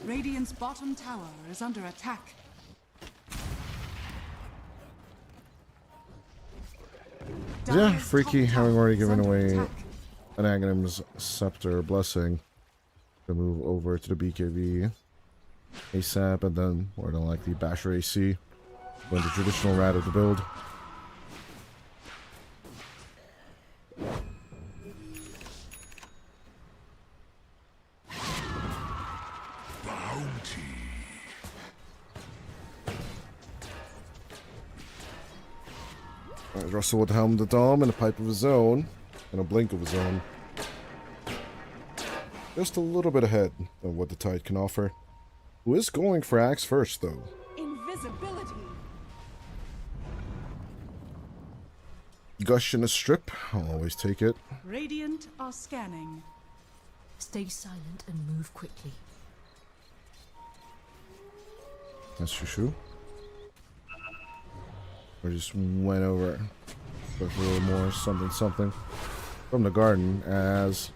Radiant's bottom tower is under attack. Yeah, Freaky having already given away attack. an Aghanim's Scepter blessing to move over to the BKB ASAP, and then more than likely Basher AC, going the traditional route of the build. Russell with Helm the Dom and a pipe of his own, and a blink of his own. Just a little bit ahead of what the Tide can offer. Who is going for Axe first, though? Invisibility. Gush in a strip, I'll always take it. Radiant are scanning. Stay silent and move quickly. That's Shushu. We just went over with a little more something something from the garden, as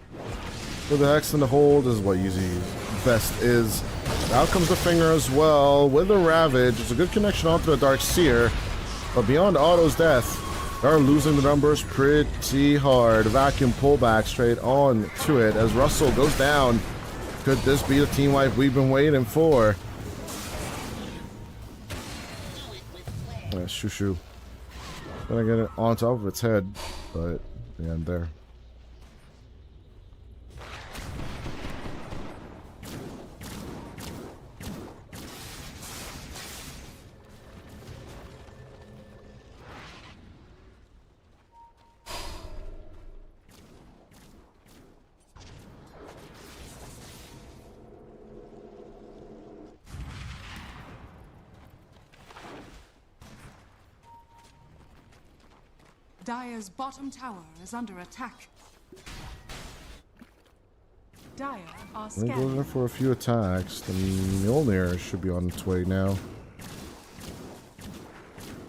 for the Hex and the Hold is what usually best is. Out comes the Finger as well with the Ravage. It's a good connection onto the Dark Seer, but beyond Otto's death, they are losing the numbers pretty hard. Vacuum pullback straight on to it as Russell goes down. Could this be the team wipe we've been waiting for? Shushu. Gonna get it on top of its head, but the end there. Dire's bottom tower is under attack. Dire are I think we're scanning. looking for a few attacks. The Mjolnir should be on its way now.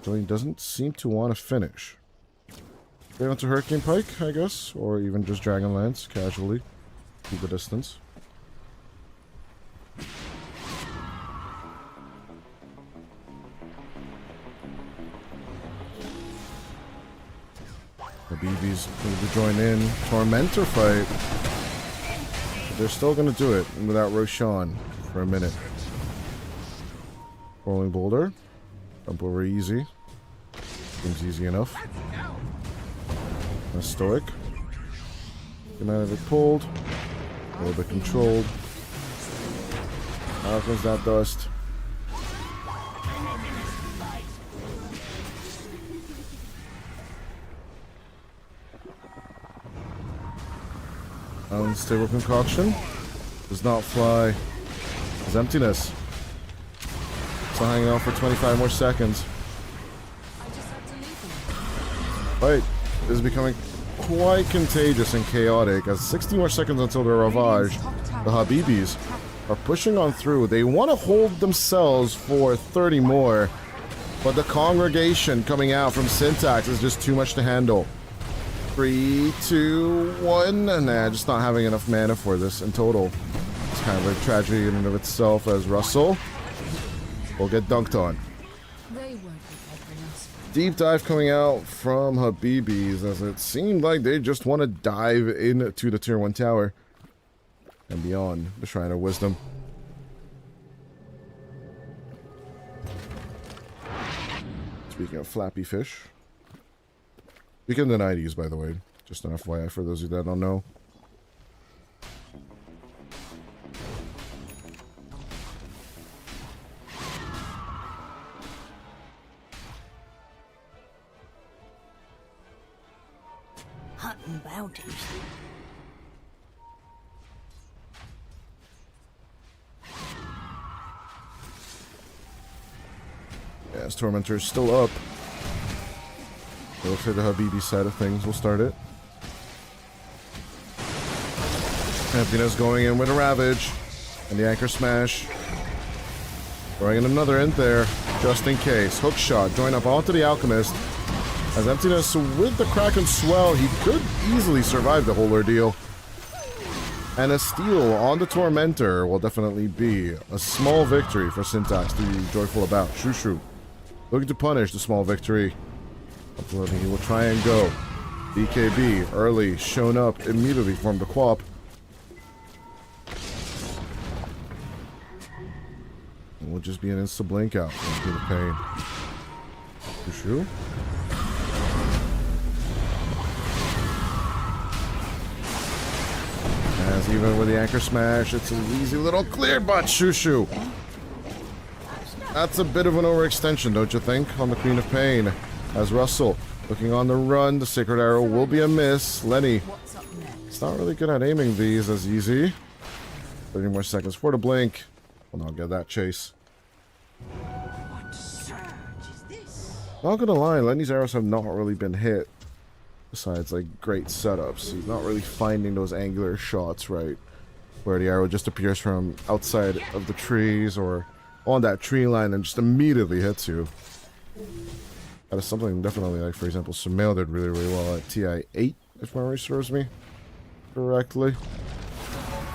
So he doesn't seem to want to finish. Get onto Hurricane Pike, I guess, or even just Dragonlance casually. Keep a distance. The BB's going to join in. Tormentor fight. But they're still going to do it without Roshan for a minute. Rolling Boulder. Jump over easy. Seems easy enough. A Stoic. Get out of it pulled. A little bit controlled. Out comes that dust. Unstable concoction does not fly. His emptiness. Still hanging out for 25 more seconds. Fight is becoming quite contagious and chaotic as 60 more seconds until the Ravage. The Habibis are pushing on through. They want to hold themselves for 30 more, but the congregation coming out from Syntax is just too much to handle. 3, 2, 1. Nah, just not having enough mana for this in total. It's kind of a tragedy in and of itself as Russell will get dunked on. Deep dive coming out from Habibis as it seemed like they just want to dive into the tier 1 tower and beyond the Shrine of Wisdom. Speaking of Flappy Fish. Speaking of the 90s, by the way. Just an FYI for those of you that don't know. Hunting bounties. Yes, Tormentor's still up. It looks like the Habibi side of things will start it. Emptiness going in with a Ravage. And the Anchor Smash. Throwing in another in there, just in case. Hook shot, join up onto the Alchemist. As Emptiness with the Kraken Swell, he could easily survive the whole ordeal. And a steal on the Tormentor will definitely be a small victory for Syntax to be joyful about. Shushu looking to punish the small victory. Ultimately, he will try and go. BKB early, shown up immediately from the Quap. It will just be an insta blink out into the pain. Shushu. As even with the Anchor Smash, it's an easy little clear, but Shushu. That's a bit of an overextension, don't you think, on the Queen of Pain. As Russell looking on the run, the Sacred Arrow will be a miss. Lenny, it's not really good at aiming these as easy. 30 more seconds for the blink. Well, I'll get that chase. What surge is this? Not gonna lie, Lenny's arrows have not really been hit. Besides, like, great setups. He's not really finding those angular shots, right? Where the arrow just appears from outside of the trees or on that tree line and just immediately hits you. That is something definitely, like, for example, Sumail did really, really well at TI-8, if memory serves me correctly.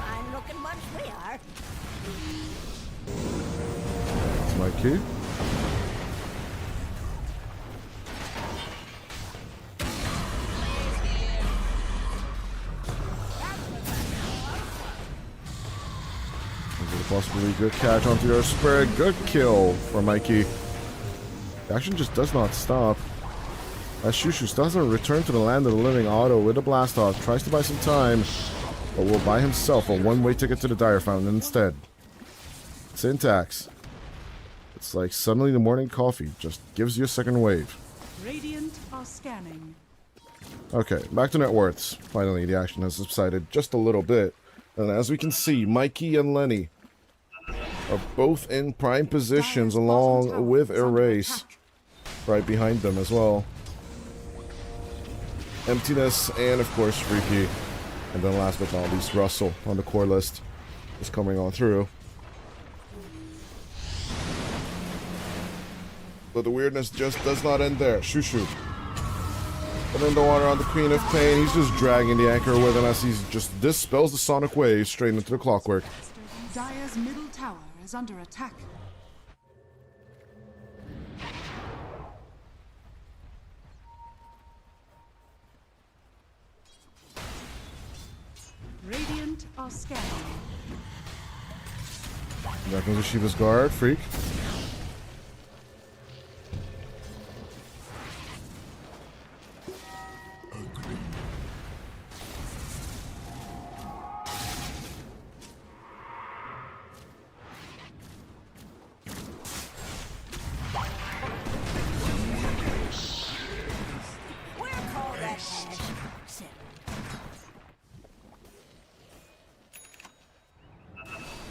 I'm looking much we are. That's my key. Possibly good catch onto your spirit. Good kill for Mikey. The action just does not stop. As Shushu doesn't return to the land of the living auto with a blast off. Tries to buy some time, but will buy himself a one-way ticket to the Dire Fountain instead. Syntax. It's like suddenly the morning coffee just gives you a second wave. Radiant are scanning. Okay, back to net worths. Finally, the action has subsided just a little bit. And as we can see, Mikey and Lenny are both in prime positions along with Erase right behind them as well. Emptiness and of course Freaky. And then last but not least Russell on the core list is coming on through. But the weirdness just does not end there. Shushu. But in the water on the Queen of Pain, he's just dragging the anchor with him as he just dispels the sonic wave straight into the clockwork. Dire's middle tower is under attack. Radiant are scanning. Back comes the Shiva's guard, Freak.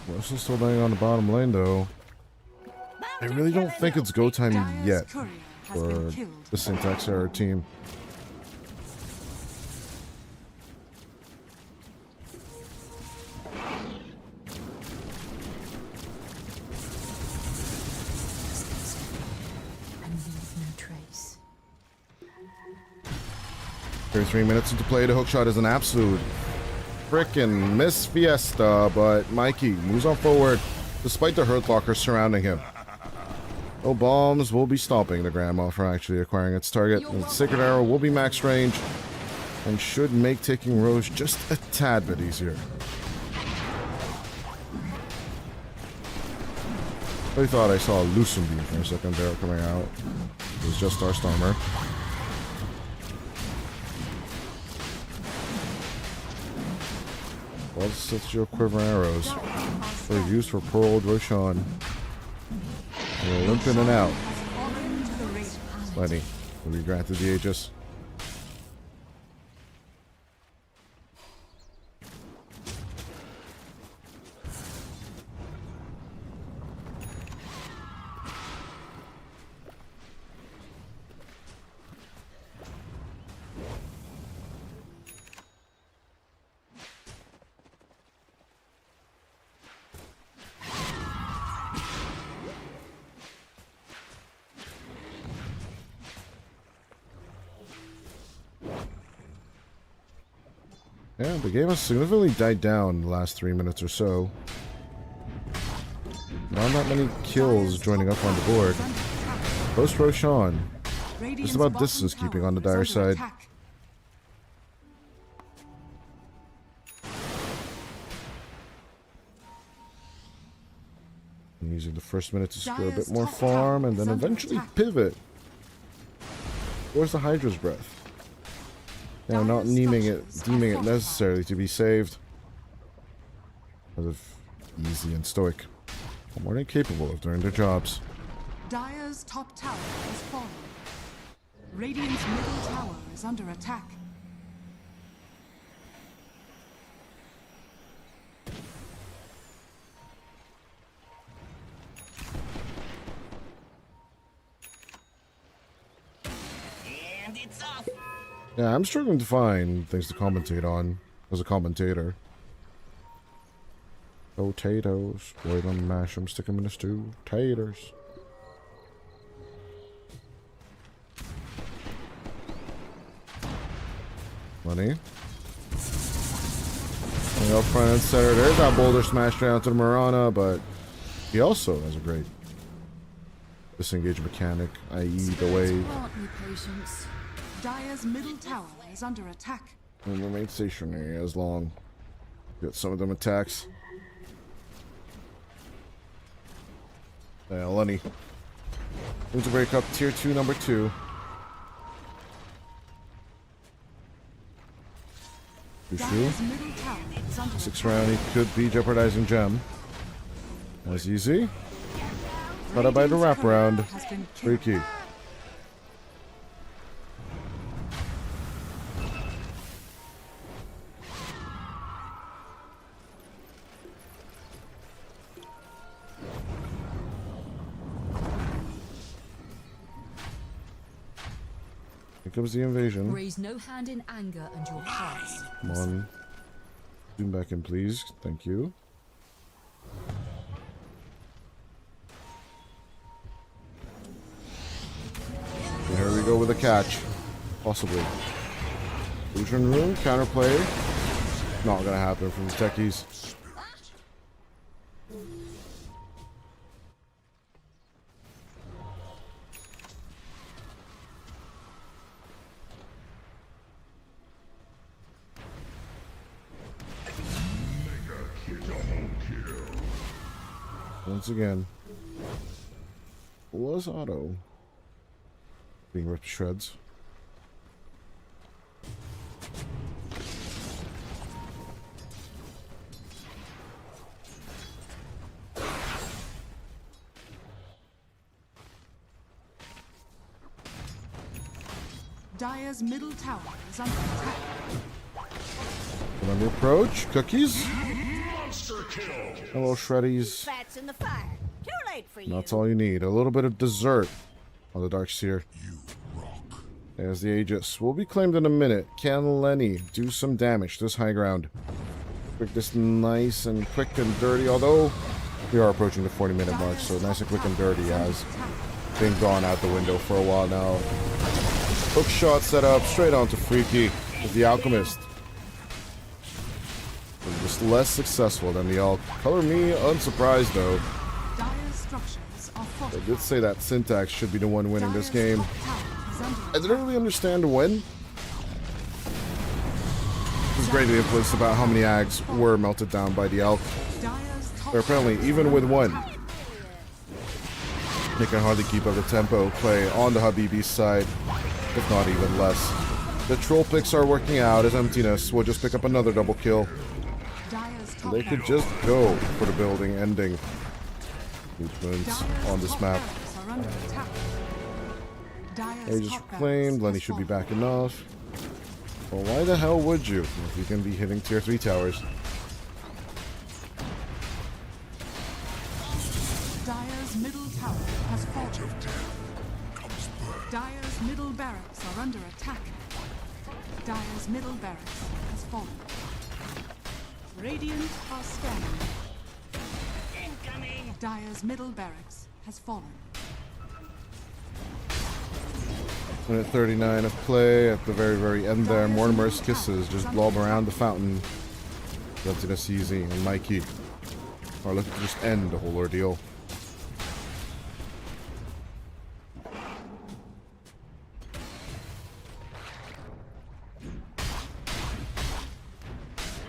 Russell's still laying on the bottom lane though. I really don't think it's go time yet for the Syntax Error team. And leave no trace. 33 minutes into play. The hook shot is an absolute frickin' miss fiesta, but Mikey moves on forward despite the hurt locker surrounding him. No bombs will be stopping the Grandma from actually acquiring its target. And the Sacred Arrow will be max range and should make taking Rose just a tad bit easier. I thought I saw a Lucent Beam for a second there coming out. It was just our Stormer. Well, such your quiver arrows were used for poor old Roshan. We're limp in and out. Lenny will be granted the Aegis. Yeah, the game has significantly died down the last 3 minutes or so. Not that many kills joining up on the board. Post Roshan. Just about distance keeping on the dire side. And using the first minute to secure a bit more farm and then eventually pivot towards the Hydra's Breath. Now, not deeming it necessarily to be saved. Because of easy and stoic. More than capable of doing their jobs. Dire's top tower has fallen. Radiant's middle tower is under attack. And it's off. Yeah, I'm struggling to find things to commentate on as a commentator. Potatoes. Boil them, mash them, stick them in a stew. Taters. Money. And up front and center, there's that boulder smashed down to the Mirana, but he also has a great disengage mechanic, i.e. the wave. Dire's middle tower is under attack. And remain stationary as long. Get some of them attacks. Yeah, Lenny. Need to break up tier 2, number 2. Dire's middle tower is under 6 round, he could be jeopardizing gem. That's easy. Caught up by the wraparound. Freaky. Here comes the invasion. Raise no hand in anger and your hearts. Come on. Zoom back in, please. Thank you. And here we go with a catch. Possibly. Illusion Room, counterplay. Not gonna happen from the techies. Once again, was auto being ripped to shreds. Dire's middle tower is under attack. On the approach, cookies. Hello, Shreddies. Fats in the fire. Too late for you. That's all you need. A little bit of dessert on the Dark Seer. There's the Aegis. Will be claimed in a minute. Can Lenny do some damage to this high ground? Make this nice and quick and dirty, although we are approaching the 40-minute mark, so nice and quick and dirty has been gone out the window for a while now. Hook shot set up straight onto Freaky with the Alchemist. Just less successful than the Alch. Color me unsurprised though. I did say that Syntax should be the one winning this game. I didn't really understand when. It was greatly influenced about how many Ags were melted down by the Alch. But apparently, even with one, they can hardly keep up the tempo play on the Habibi's side, if not even less. The troll picks are working out as Emptiness will just pick up another double kill. They could just go for the building ending movements on this map. Aegis reclaimed. Lenny should be back enough. Well, why the hell would you if you can be hitting tier 3 towers? Dire's middle tower has fallen. Dire's middle barracks are under attack. Dire's middle barracks has fallen. Radiant are scanning. Incoming! Dire's middle barracks has fallen. Minute 39 of play. At the very, very end there, Mortimer's kisses just blob around the fountain. Emptiness easy, and Mikey are looking to just end the whole ordeal.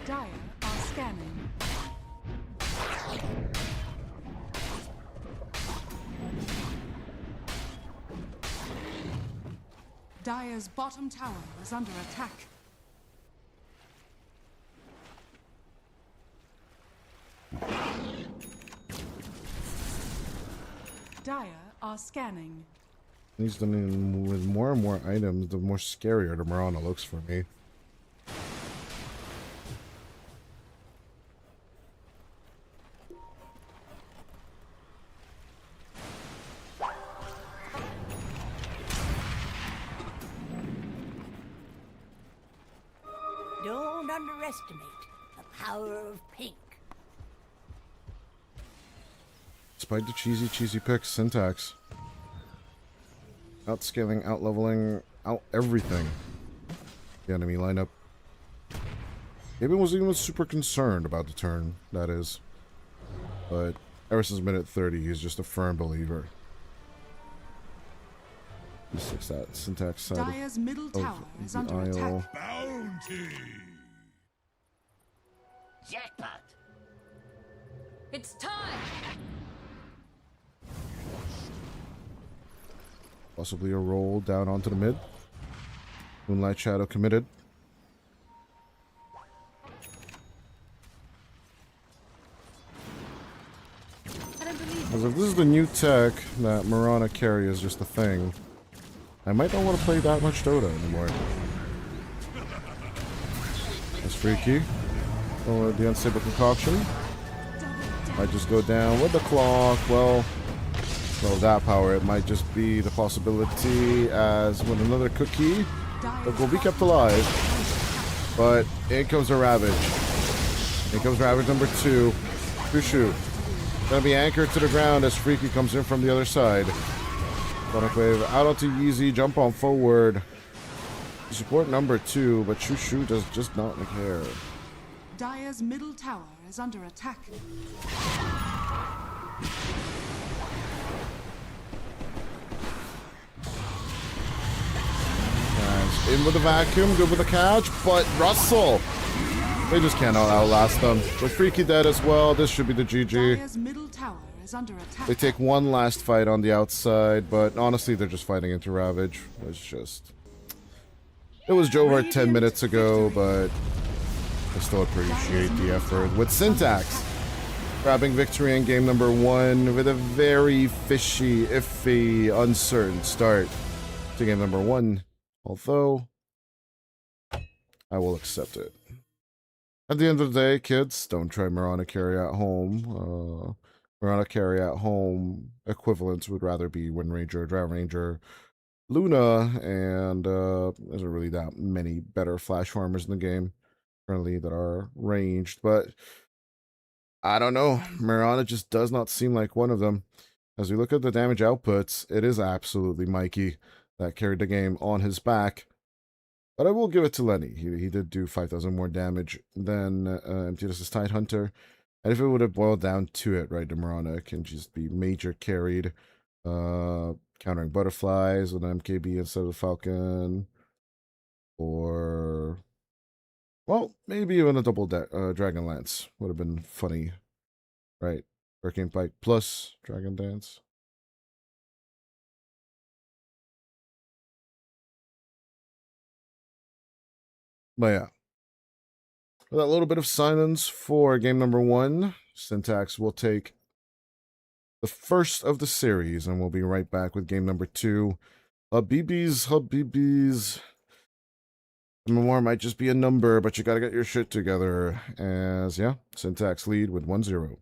Dire are scanning. Dire's bottom tower is under attack. Dire are scanning. He's done it with more and more items, the more scarier the Mirana looks for me. Don't underestimate the power of pink. Despite the cheesy picks, Syntax. Outscaling, outleveling, out everything. The enemy lineup. Gaben wasn't even super concerned about the turn, that is. But ever since minute 30, he's just a firm believer. He sticks that Syntax side Dire's middle tower is the under aisle. attack. Bounty! Jackpot. It's time! Possibly a roll down onto the mid. Moonlight Shadow committed. As if this is the new tech that Mirana carry is just a thing, I might not want to play that much Dota anymore. That's freaky. Oh, the unstable concoction. Might just go down with the clock. Well, that power, it might just be the possibility as with another cookie that will be kept alive. But in comes a Ravage. In comes Ravage number 2. Shoot. Gonna be anchored to the ground as Freaky comes in from the other side. Sonic Wave out onto Yeezy, jump on forward. Support number 2, but Shoo does just not care. Dire's middle tower is under attack. Nice. In with the vacuum, good with the catch, but Russell! They just cannot outlast them. With Freaky dead as well, this should be the GG. Dire's middle tower is under attack. They take one last fight on the outside, but honestly, they're just fighting into Ravage. It's just... It was Jovar 10 minutes ago, but I still appreciate the effort. With Syntax grabbing victory in game number 1 with a very fishy, iffy, uncertain start to game number 1. Although, I will accept it. At the end of the day, kids, don't try Mirana carry at home. Mirana carry at home equivalents would rather be Wind Ranger, Drown Ranger, Luna, and there isn't really that many better flash farmers in the game currently that are ranged, but I don't know. Mirana just does not seem like one of them. As we look at the damage outputs, it is absolutely Mikey that carried the game on his back. But I will give it to Lenny. He did do 5,000 more damage than Emptiness's Tidehunter. And if it would have boiled down to it, right, the Mirana can just be major carried. Countering butterflies with an MKB instead of the Falcon. Or, well, maybe even a double Dragon Lance would have been funny. Right? Hurricane Pike plus Dragon Dance. But yeah. With that little bit of silence for game number 1, Syntax will take the first of the series, and we'll be right back with game number 2. Habibis. MMR might just be a number, but you gotta get your shit together. As, yeah, Syntax lead with 1-0.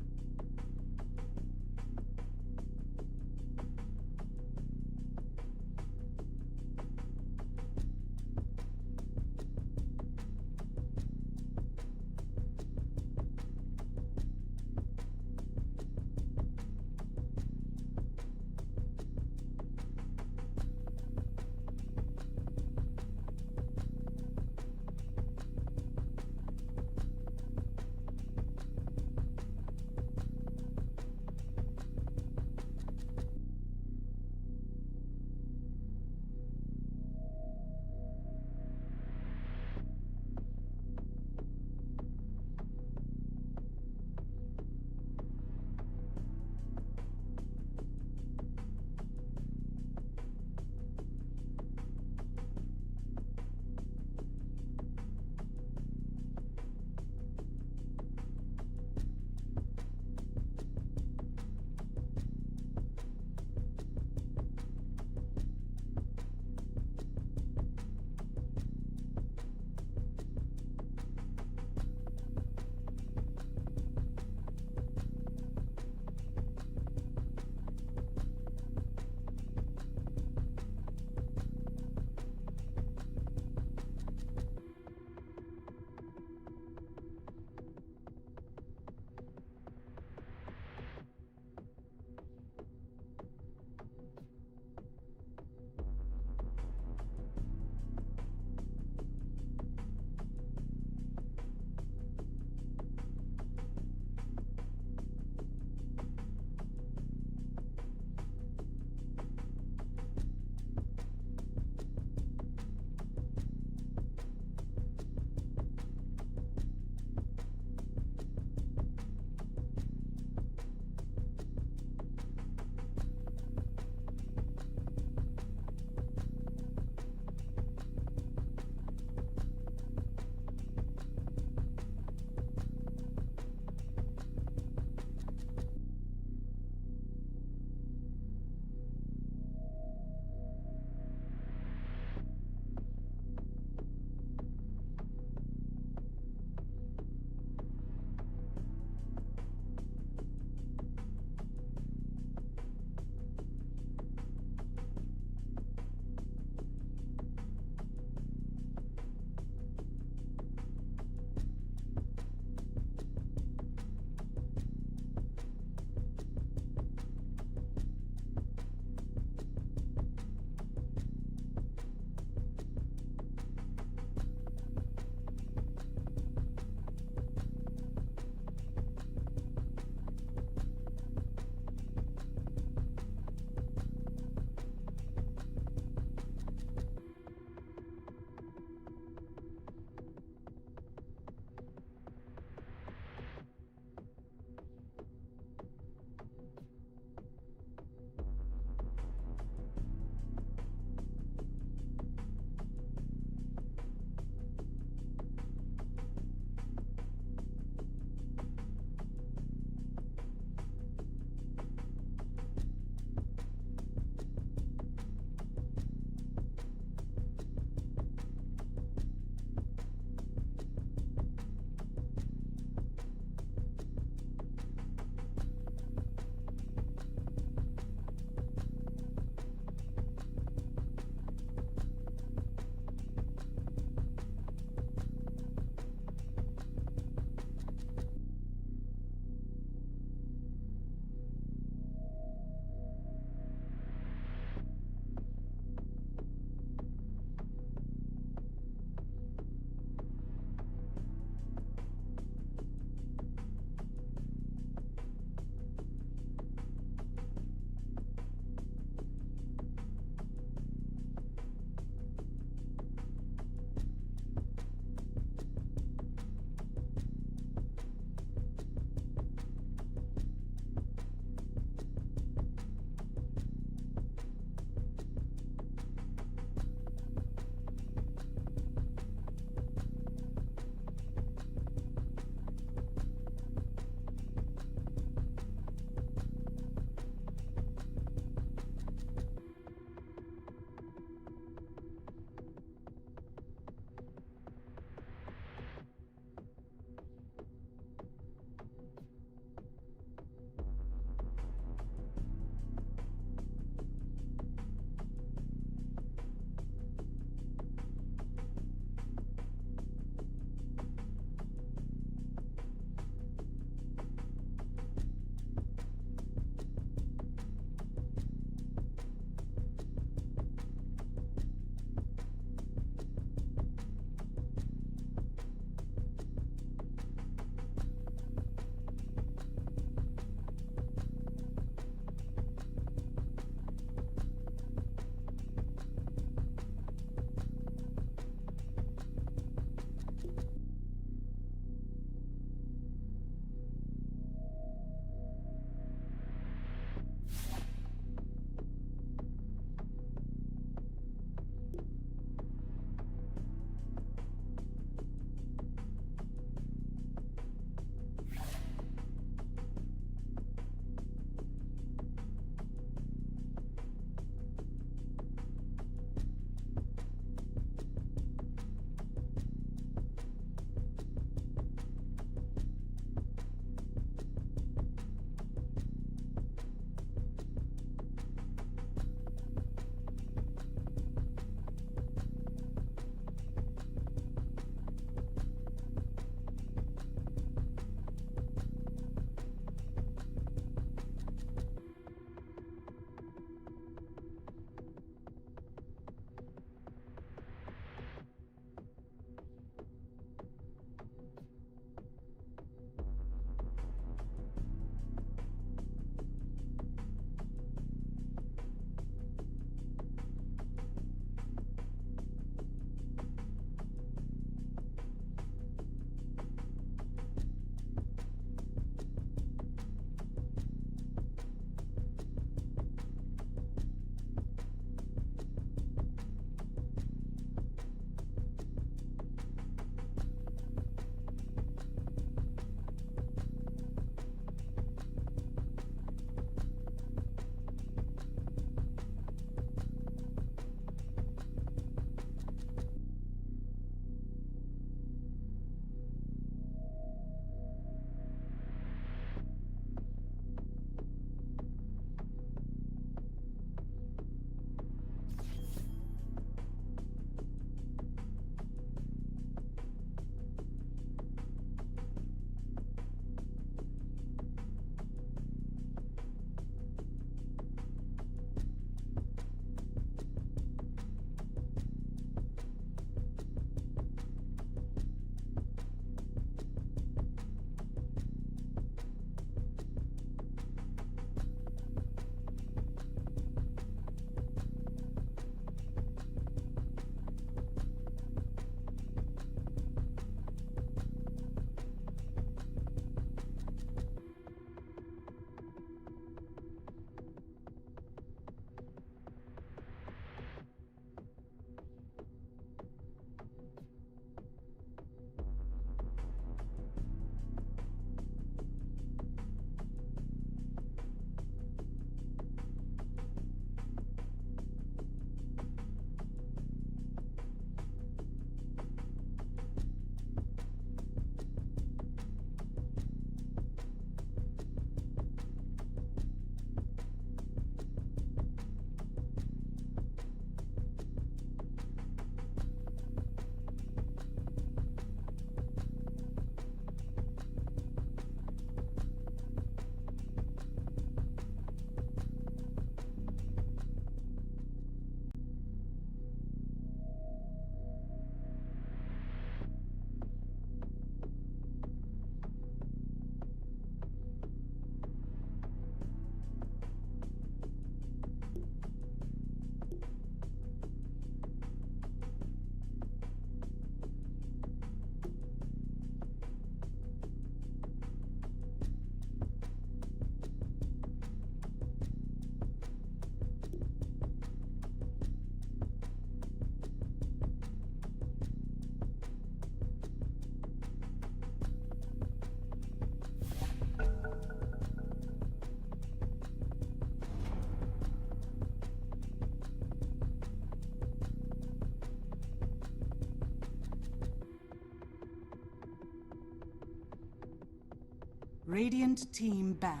Radiant team ban.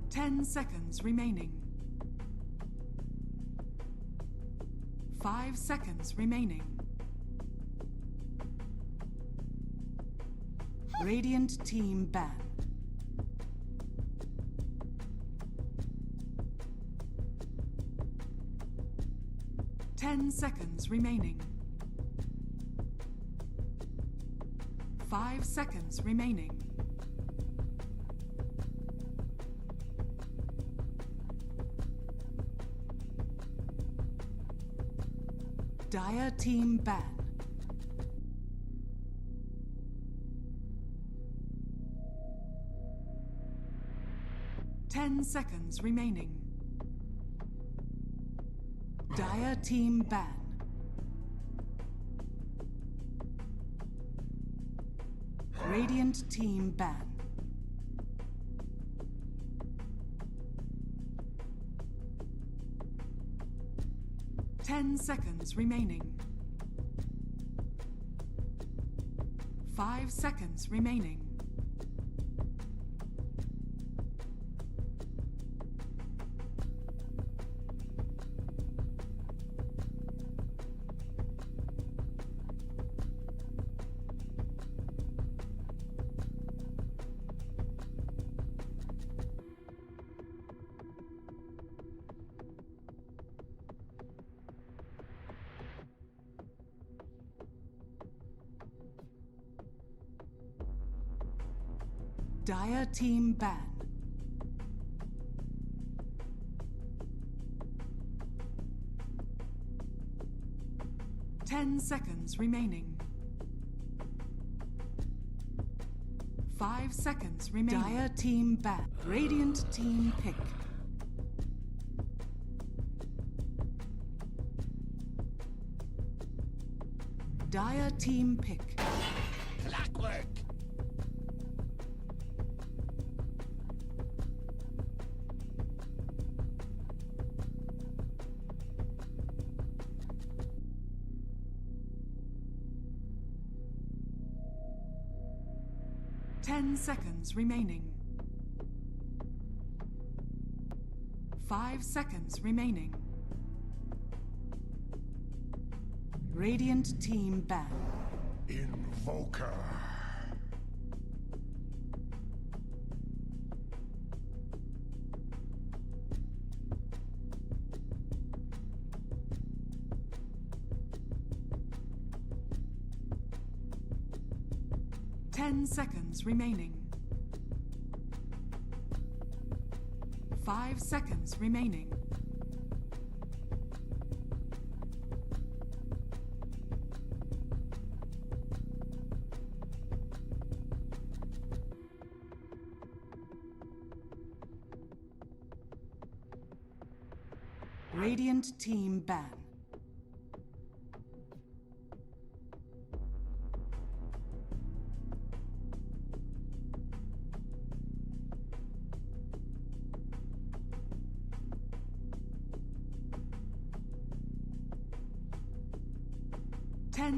Ten seconds remaining. 5 seconds remaining. Radiant team ban. Ten seconds remaining. 5 seconds remaining. Dire team ban. Ten seconds remaining. Dire team ban. Radiant team ban. Ten seconds remaining. 5 seconds remaining. Dire team ban. Ten seconds remaining. 5 seconds remaining. Dire team ban. Radiant team pick. Dire team pick. Clockwork! 10 seconds remaining. 5 seconds remaining. Radiant team ban. Invoker. Ten seconds remaining. 5 seconds remaining. Radiant team ban.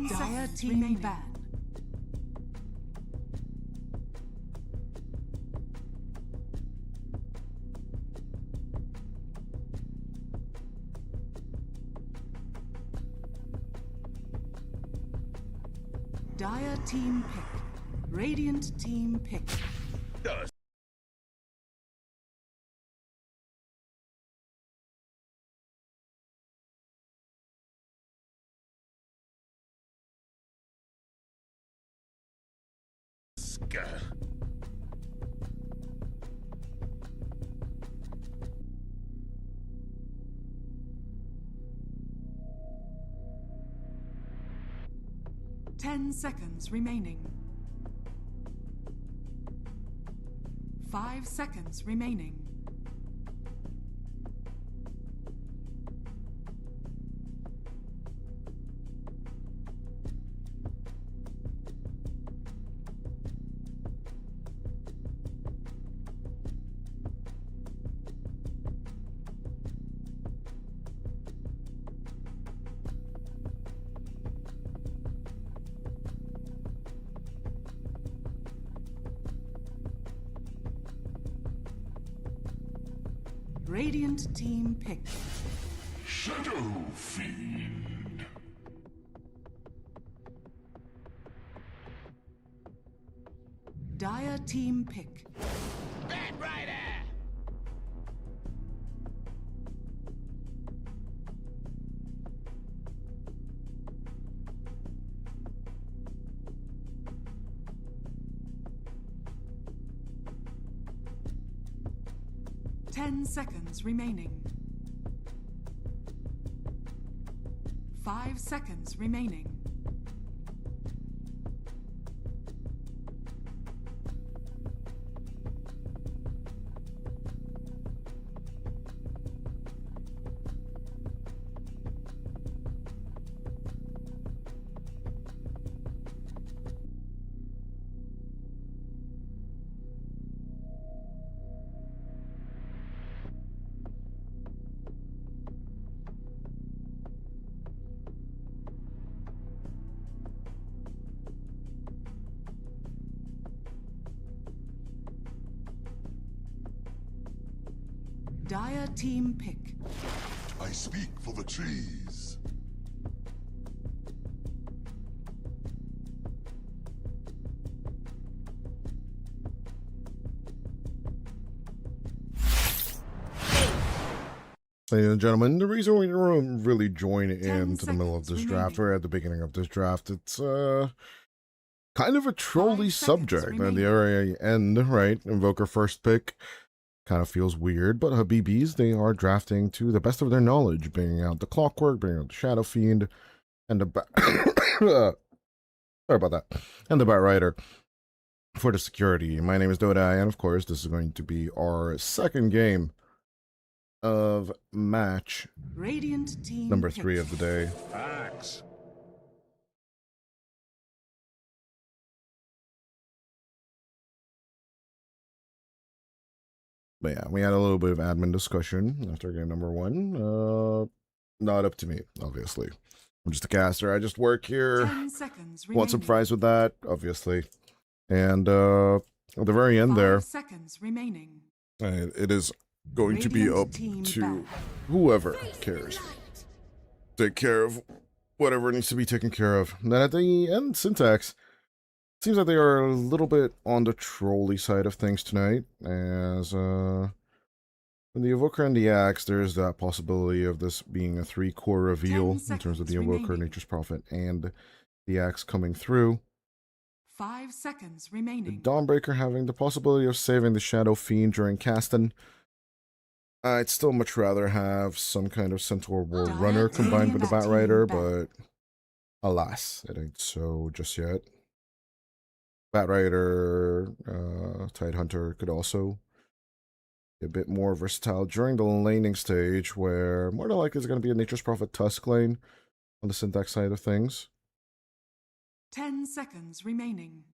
Dire team ban. Dire team pick. Radiant team pick. Ska. 10 seconds remaining. 5 seconds remaining. Radiant team pick. Shadow Fiend. Dire team pick. Bad Rider. 10 seconds remaining. 5 seconds remaining. Dire team pick. I speak for the trees. Ladies and gentlemen, the reason we don't really join into the middle of this draft, or at the beginning of this draft, it's kind of a trolly subject at the very end, right? Invoker first pick. Kind of feels weird, but Habibis, they are drafting to the best of their knowledge, bringing out the Clockwork, bringing out the Shadow Fiend, and the sorry about that, and the Bat Rider for the security. My name is Dota, and of course, this is going to be our second game of match Radiant team number pick. 3 of the day. Axe. But yeah, we had a little bit of admin discussion after game number 1. Not up to me, obviously. I'm just a caster. I just work here. 10 seconds remaining. Want some fries with that, obviously. And at the very end 5 there, seconds remaining. it is going to be Radiant up team to back. whoever cares. Take care of whatever needs to be taken care of. And then at the end, Syntax. Seems like they are a little bit on the trolley side of things tonight, as in the Evoker and the Axe, there's that possibility of this being a 3-core reveal in terms of the Evoker, remaining. Nature's Prophet, and the Axe coming through. 5 seconds The remaining. Dawnbreaker having the possibility of saving the Shadow Fiend during casting. I'd still much rather have some kind of Centaur War Runner combined with the Bat Rider, but alas, it ain't so just yet. Bat Rider, Tidehunter could also be a bit more versatile during the laning stage, where more than likely is going to be a Nature's Prophet Tusk lane on the Syntax side of things. 10 seconds remaining.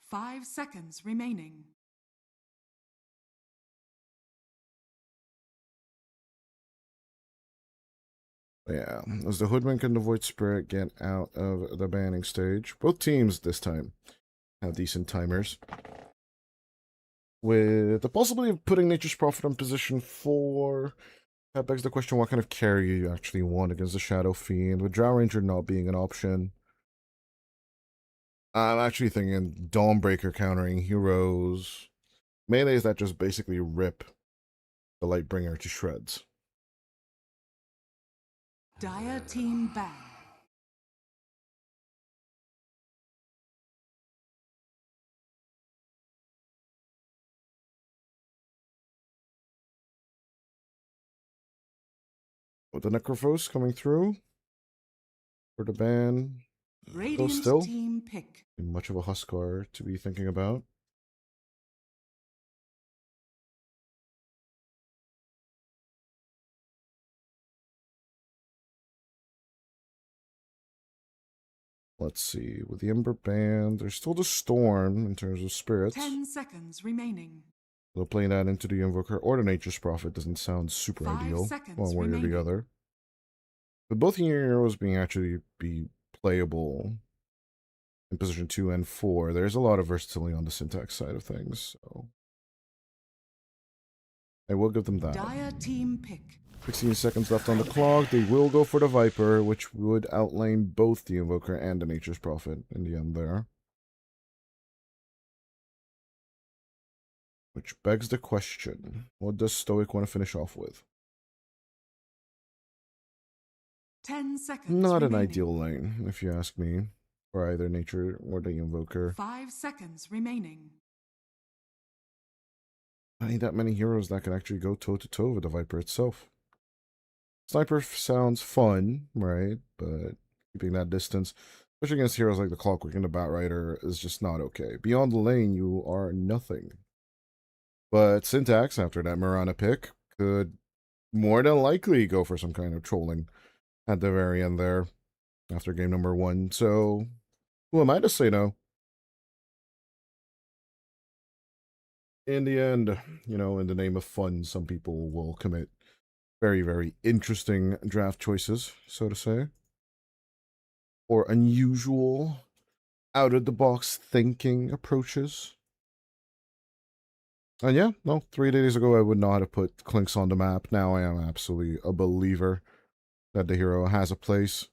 5 seconds remaining. Yeah, as the Hoodwink and the Void Spirit get out of the banning stage, both teams this time have decent timers. With the possibility of putting Nature's Prophet in position 4, that begs the question what kind of carry you actually want against the Shadow Fiend, with Drow Ranger not being an option. I'm actually thinking Dawnbreaker countering heroes. Melees that just basically rip the Lightbringer to shreds. Dire team ban. With the Necrophos coming through for the ban, Radiant still team pick. much of a Huskar to be thinking about. Let's see, with the Ember Band, there's still the Storm in terms of spirits. 10 seconds remaining. They'll play that into the Invoker or the Nature's Prophet doesn't sound super 5 ideal, seconds one way or remaining. the other. But both heroes being actually be playable in position 2 and 4, there's a lot of versatility on the Syntax side of things. So I will give them that. Dire team pick. 16 seconds left on the clock. They will go for the Viper, which would outlane both the Invoker and the Nature's Prophet in the end there. Which begs the question, what does Stoic want to finish off with? 10 seconds Not an remaining. ideal lane, if you ask me, for either Nature or the Invoker. 5 seconds remaining. I need that many heroes that can actually go toe-to-toe with the Viper itself. Sniper sounds fun, right? But keeping that distance, especially against heroes like the Clockwork and the Batrider, is just not okay. Beyond the lane, you are nothing. But Syntax, after that Mirana pick, could more than likely go for some kind of trolling at the very end there, after game number 1. So, who am I to say no? In the end, you know, in the name of fun, some people will commit very, very interesting draft choices, so to say. Or unusual, out-of-the-box thinking approaches. And yeah, no, 3 days ago I would not have put Clinks on the map. Now I am absolutely a believer that the hero has a place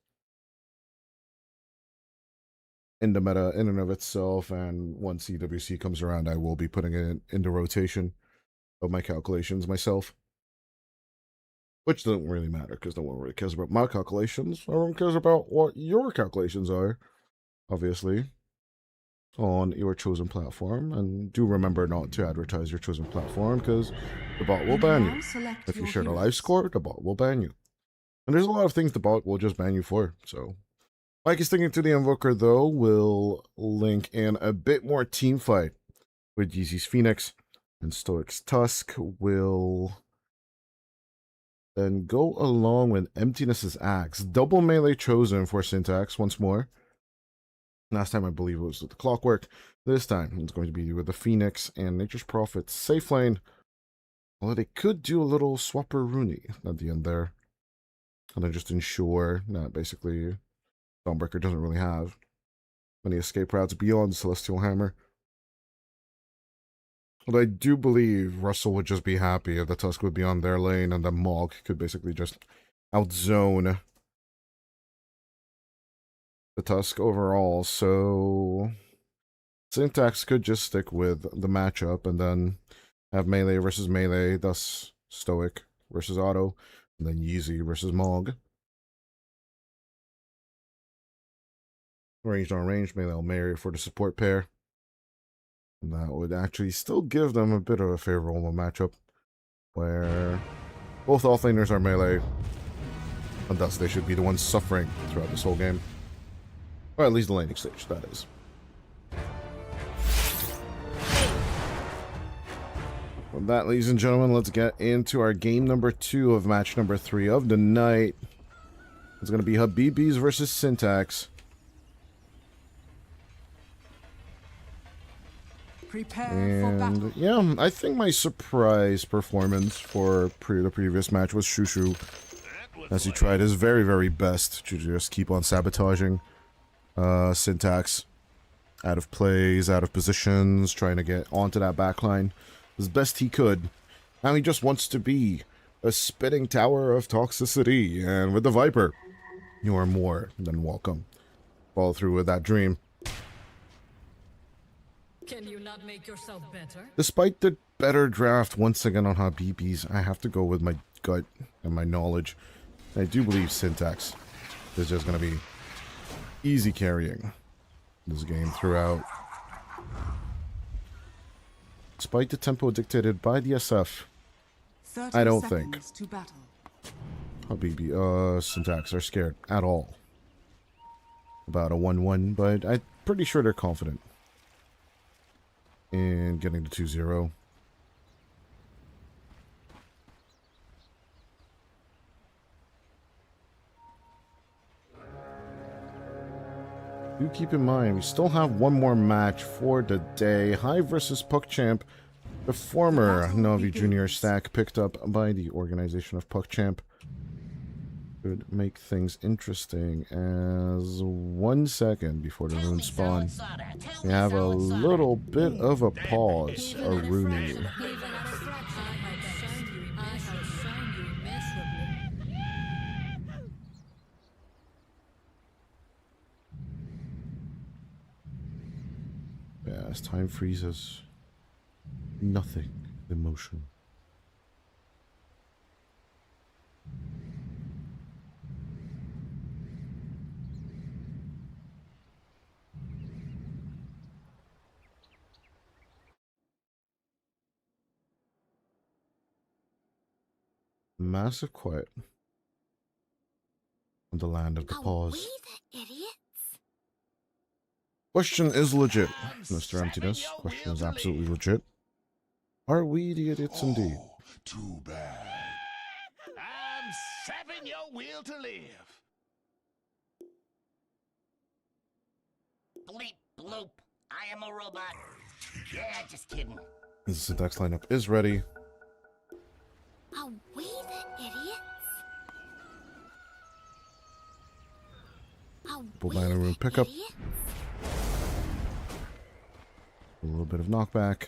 in the meta in and of itself, and once EWC comes around, I will be putting it into rotation of my calculations myself. Which doesn't really matter, because no one really cares about my calculations. Everyone cares about what your calculations are, obviously, on your chosen platform. And do remember not to advertise your chosen platform, because the bot will ban you. If you share the live score, the bot will ban you. And there's a lot of things the bot will just ban you for, so... Mike is sticking to the Invoker, though. Will link in a bit more team fight with Yeezy's Phoenix, and Stoic's Tusk will then go along with Emptiness's Axe. Double melee chosen for Syntax once more. Last time I believe it was with the Clockwork. This time it's going to be with the Phoenix and Nature's Prophet safe lane. Although they could do a little swapper Rooney at the end there. And then just ensure that basically Dawnbreaker doesn't really have many escape routes beyond the Celestial Hammer. But I do believe Russell would just be happy if the Tusk would be on their lane and the Mog could basically just outzone the Tusk overall. So Syntax could just stick with the matchup and then have melee versus melee, thus Stoic versus Auto, and then Yeezy versus Mog. Ranged on range, melee Mary for the support pair. And that would actually still give them a bit of a favorable matchup, where both offlaners are melee, and thus they should be the ones suffering throughout this whole game. Or at least the laning stage, that is. With that, ladies and gentlemen, let's get into our game number 2 of match number 3 of the night. It's going to be Habibis versus Syntax. And yeah, I think my surprise performance for the previous match was Shushu, as he tried his very, very best to just keep on sabotaging Syntax out of plays, out of positions, trying to get onto that backline as best he could. Now he just wants to be a spitting tower of toxicity, and with the Viper, you are more than welcome. Follow through with that dream. Can you not make yourself better? Despite the better draft once again on Habibis, I have to go with my gut and my knowledge. I do believe Syntax is just going to be easy carrying this game throughout. Despite the tempo dictated by the SF, I don't think Habibi, Syntax are scared at all about a 1-1, but I'm pretty sure they're confident in getting to 2-0. Do keep in mind, we still have one more match for the day. Hive versus PuckChamp, the former Navi Junior stack picked up by the organization of PuckChamp. Could make things interesting, as 1 second before the rune spawn, we have a little bit of a pause, a Rooney. As time freezes, nothing in motion. Massive quiet on the land of the pause. We the idiots? Question is legit, Mr. Emptiness. Question is absolutely legit. Are we the idiots indeed? Too bad. I'm saving your will to live. Bleep bloop. I am a robot. Yeah, just kidding. The syntax lineup is ready. Are we the idiots? Full mana room pickup. A little bit of knockback.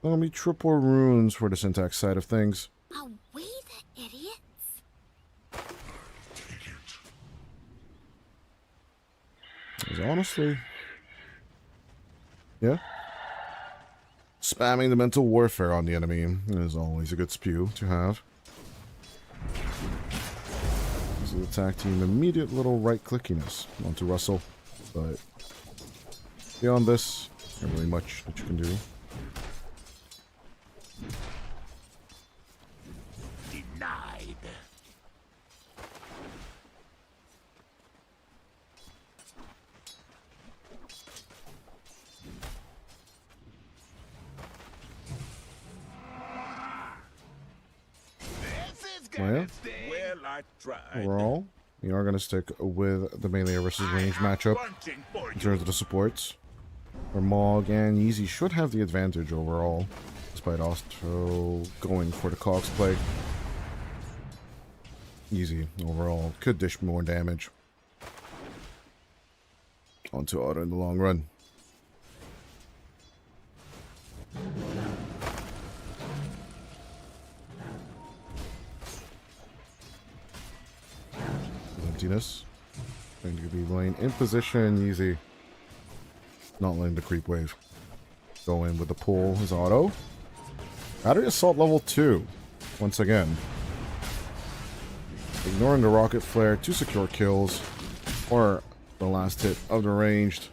Gonna be triple runes for the syntax side of things. Are we the idiots? Is honestly, yeah. Spamming the mental warfare on the enemy is always a good spew to have. This is the attack team immediate little right clickiness onto Russell, but beyond this, not really much that you can do. Denied. Oh, yeah. Well, I tried. Overall, we are going to stick with the melee versus range matchup in terms of the supports. Where Mog and Yeezy should have the advantage overall, despite also going for the Cogs play. Yeezy overall could dish more damage onto Auto in the long run. Emptiness. Going to be laying in position, Yeezy. Not letting the creep wave go in with the pull. His auto. Battery assault level 2. Once again. Ignoring the rocket flare to secure kills. Or the last hit of the ranged.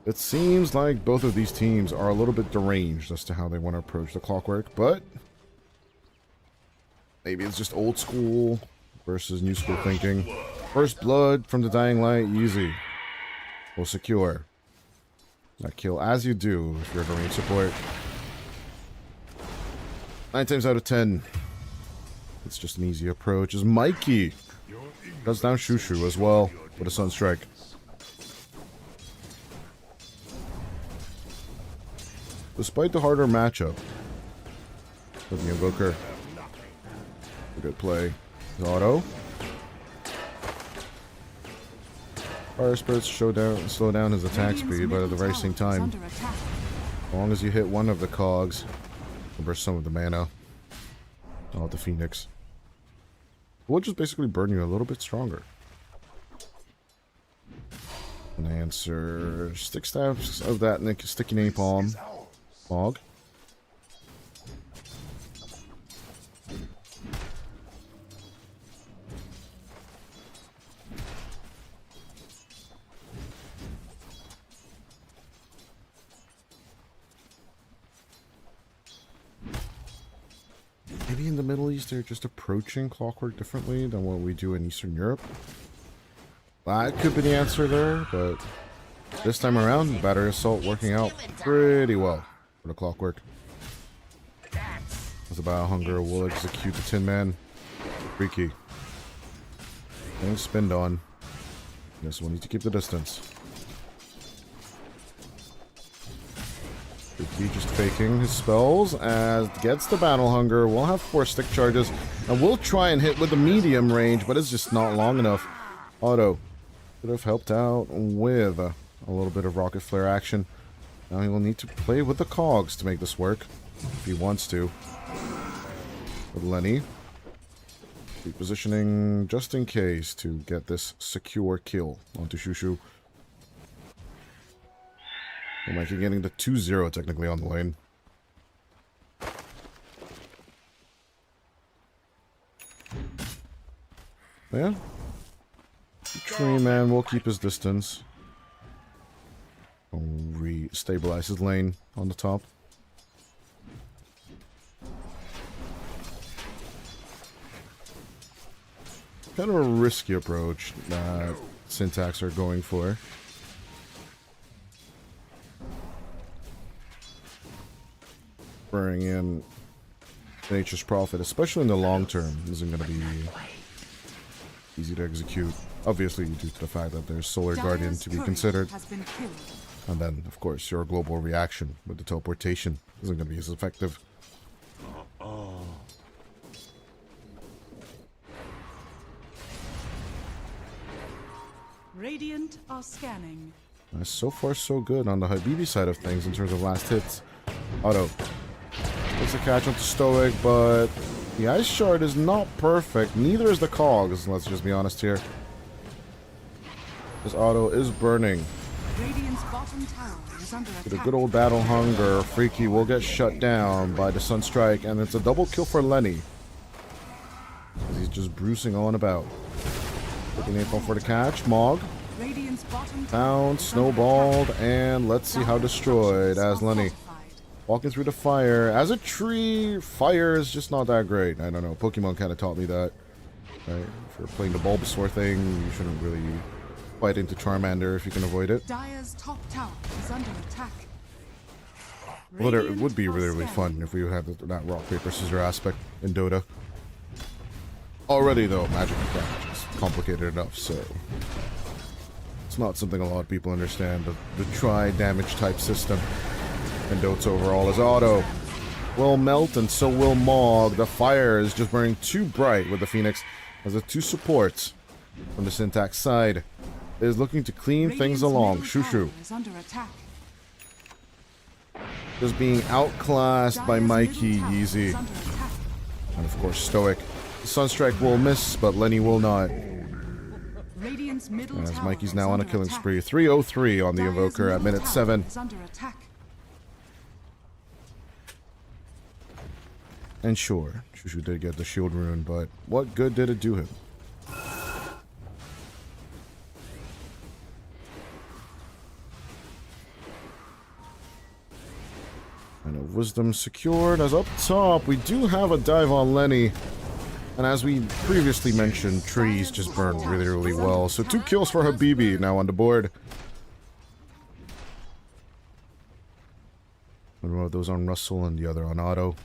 It seems like both of these teams are a little bit deranged as to how they want to approach the clockwork, but maybe it's just old school versus new school thinking. First blood from the Dying Light, Yeezy will secure that kill, as you do if you're a range support. 9 times out of 10, it's just an easy approach. As Mikey does down Shushu as well with a Sunstrike. Despite the harder matchup with the Invoker, a good play. His auto. Fire Spirits slow down his attack speed, but at the very same time, as long as you hit one of the cogs, you'll burst some of the mana. Oh, the Phoenix. We'll just basically burn you a little bit stronger. And answer stick stabs of that sticky napalm. Fog. Maybe in the Middle East they're just approaching clockwork differently than what we do in Eastern Europe. That could be the answer there, but this time around, battery assault working out pretty well for the clockwork. As the Biohunger will execute the Tin Man. Freaky. Getting spinned on. Guess we'll need to keep the distance. Freaky just faking his spells as gets the Battle Hunger. We'll have 4 stick charges and we'll try and hit with the medium range, but it's just not long enough. Auto could have helped out with a little bit of rocket flare action. Now he will need to play with the cogs to make this work if he wants to. With Lenny repositioning just in case to get this secure kill onto Shushu. We might be getting the 2-0 technically on the lane. Yeah. Tree man will keep his distance. We'll re-stabilize his lane on the top. Kind of a risky approach that Syntax are going for. Bring in Nature's Prophet, especially in the long term, isn't going to be easy to execute. Obviously, due to the fact that there's Solar Guardian to be considered. And then, of course, your global reaction with the teleportation isn't going to be as effective. Radiant are scanning. So far, so good on the Habibi side of things in terms of last hits. Auto takes a catch onto Stoic, but the Ice Shard is not perfect. Neither is the Cogs, let's just be honest here. This Auto is burning. Radiant's bottom tower is under With a attack. good old battle hunger, Freaky will get shut down by the Sunstrike, and it's a double kill for Lenny. He's just bruising on about. Looking April for the catch. Mog. Radiant's bottom Found, snowballed, and let's see how destroyed as Lenny. Walking through the fire. As a tree, fire is just not that great. I don't know. Pokemon kind of taught me that. Right? If you're playing the Bulbasaur thing, you shouldn't really fight into Charmander if you can avoid it. Dire's top tower is under attack. Well, it would be really, really fun if we had that rock, paper, scissors aspect in Dota. Already, though, magic damage is complicated enough, so it's not something a lot of people understand. The tri-damage type system in Dota overall is Auto will melt, and so will Mog. The fire is just burning too bright with the Phoenix as the two supports from the Syntax side is looking to clean things along. Shushu just being outclassed by Mikey, Yeezy, and of course Stoic. Sunstrike will miss, but Lenny will not. As Mikey's now on a killing spree. 303 on the Invoker at minute 7. And sure, Shushu did get the shield rune, but what good did it do him? And a wisdom secured. As up top, we do have a dive on Lenny. And as we previously mentioned, trees just burn really, really well. So 2 kills for Habibi now on the board. One of those on Russell and the other on Auto.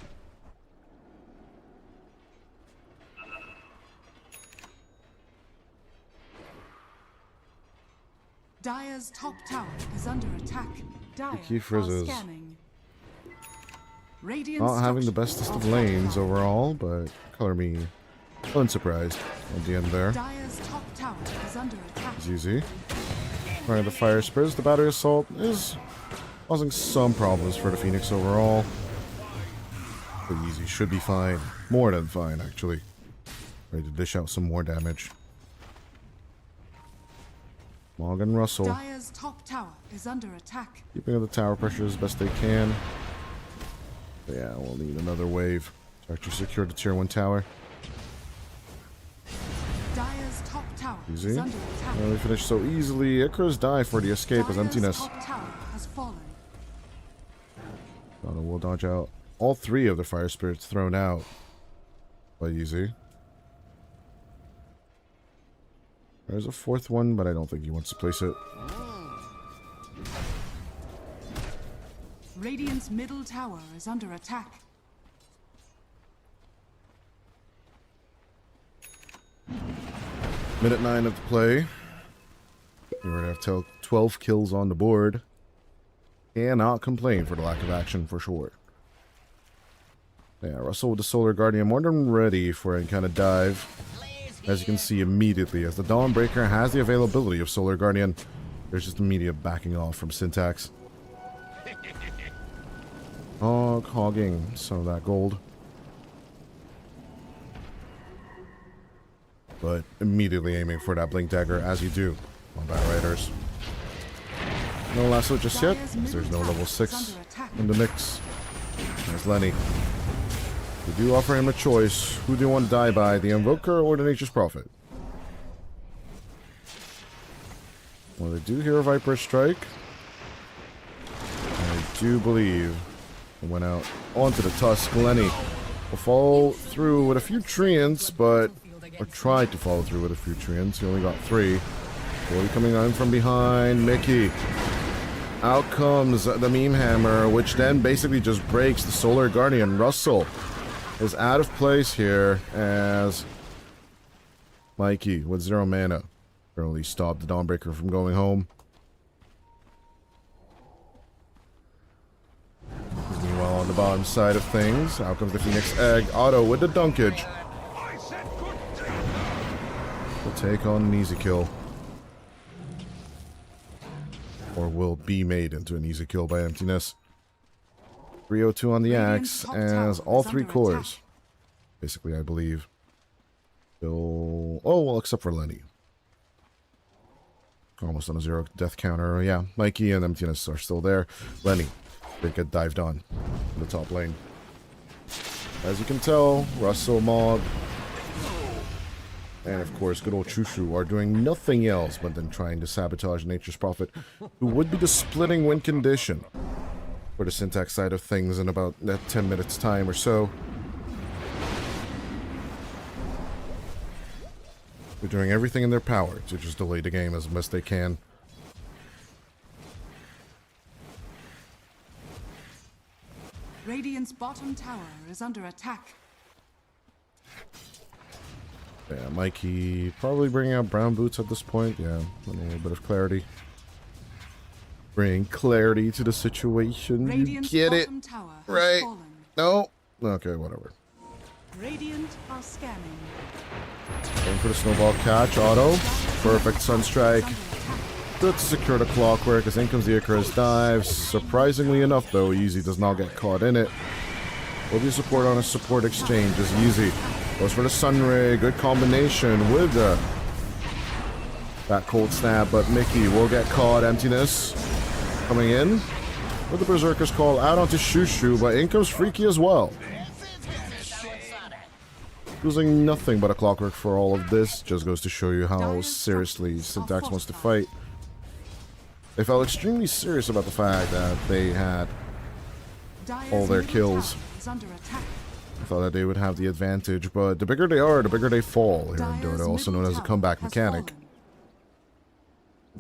Dire's top tower is under attack. Dire Key frizzes. scanning. Not having the bestest of lanes overall, but color me unsurprised at the end there. Dire's top tower is under attack. It's easy. Right, the fire spurs. The battery assault is causing some problems for the Phoenix overall. But easy should be fine. More than fine, actually. Ready to dish out some more damage. Mog and Russell Dire's top tower is under attack. keeping up the tower pressure as best they can. But yeah, we'll need another wave to actually secure the tier 1 tower. Dire's top tower Easy. is under attack. We finished so easily. Icarus die for the escape as emptiness. Top tower has fallen. Donna will dodge out all 3 of the fire spirits thrown out by easy. There's a 4th one, but I don't think he wants to place it. Radiant's middle tower is under attack. Minute 9 of the play. We're going to have 12 kills on the board. Cannot complain for the lack of action, for sure. Yeah, Russell with the Solar Guardian more than ready for any kind of dive. As you can see immediately, as the Dawnbreaker has the availability of Solar Guardian, there's just immediate backing off from Syntax. Hogging some of that gold. But immediately aiming for that Blink Dagger, as you do on Bat Riders. No lasso just yet, Dire's 'cause there's middle no tower level is 6 under attack. in the mix. There's Lenny. We do offer him a choice. Who do you want to die by, the Invoker or the Nature's Prophet? Well, they do hear a Viper Strike. I do believe it went out onto the Tusk. Lenny will follow through with a few treants, but... or tried to follow through with a few treants. He only got 3. Boy coming in from behind. Mickey. Out comes the Meme Hammer, which then basically just breaks the Solar Guardian. Russell is out of place here as Mikey with 0 mana early stopped the Dawnbreaker from going home. Meanwhile, on the bottom side of things, out comes the Phoenix Egg. Otto with the dunkage. Will take on an easy kill. Or will be made into an easy kill by Emptiness. 302 on the axe as all 3 cores. Basically, I believe. Still... oh, well, except for Lenny. Almost on a 0 death counter. Yeah, Mikey and Emptiness are still there. Lenny, they get dived on in the top lane. As you can tell, Russell, Maud, and of course, good old Chushu are doing nothing else but then trying to sabotage Nature's Prophet, who would be the splitting win condition for the syntax side of things in about 10 minutes time or so. They're doing everything in their power to just delay the game as best they can. Radiant's bottom tower is under attack. Yeah, Mikey probably bringing out brown boots at this point. Yeah, a little bit of clarity. Bring clarity to the situation. Radiant's you get it, bottom tower has right? fallen. No? Okay, whatever. Radiant are scanning. Going for the snowball catch. Auto. Perfect Sunstrike. Good to secure the Clockwork as in comes the Icarus dive. Surprisingly enough, though, Easy does not get caught in it. Will be support on a support exchange as Easy goes for the Sunray. Good combination with that cold snap, but Mickey will get caught. Emptiness coming in with the Berserker's Call out onto Shushu, but in comes Freaky as well. Losing nothing but a Clockwork for all of this just goes to show you how seriously Syntax wants to fight. They felt extremely serious about the fact that they had all their kills. I thought that they would have the advantage, but the bigger they are, the bigger they fall here in Dota, also known as a comeback mechanic.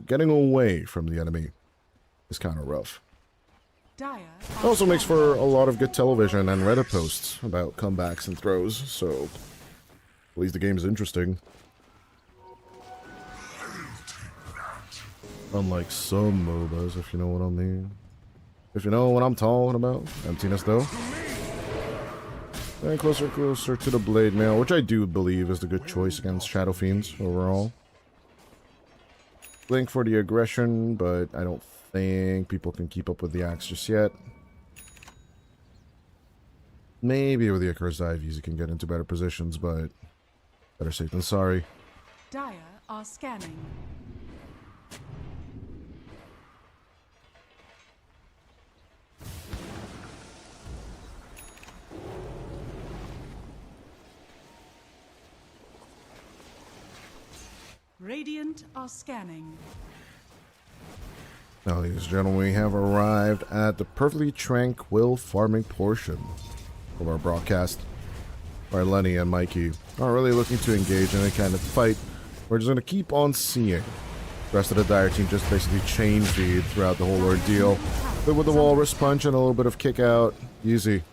Getting away from the enemy is kind of rough. It also makes for a lot of good television and Reddit posts about comebacks and throws, so at least the game is interesting. Unlike some MOBAs, if you know what I mean. If you know what I'm talking about. Emptiness, though. And closer to the Blade Mail, which I do believe is the good choice against Shadow Fiends overall. Blink for the aggression, but I don't think people can keep up with the axe just yet. Maybe with the Icarus Dive, you can get into better positions, but better safe than sorry. Dire are scanning. Radiant are scanning. Now, ladies and gentlemen, we have arrived at the perfectly tranquil farming portion of our broadcast, where Lenny and Mikey aren't really looking to engage in any kind of fight. We're just going to keep on seeing the rest of the Dire team just basically chain feed throughout the whole ordeal. But with the Walrus Punch and a little bit of kick out, Easy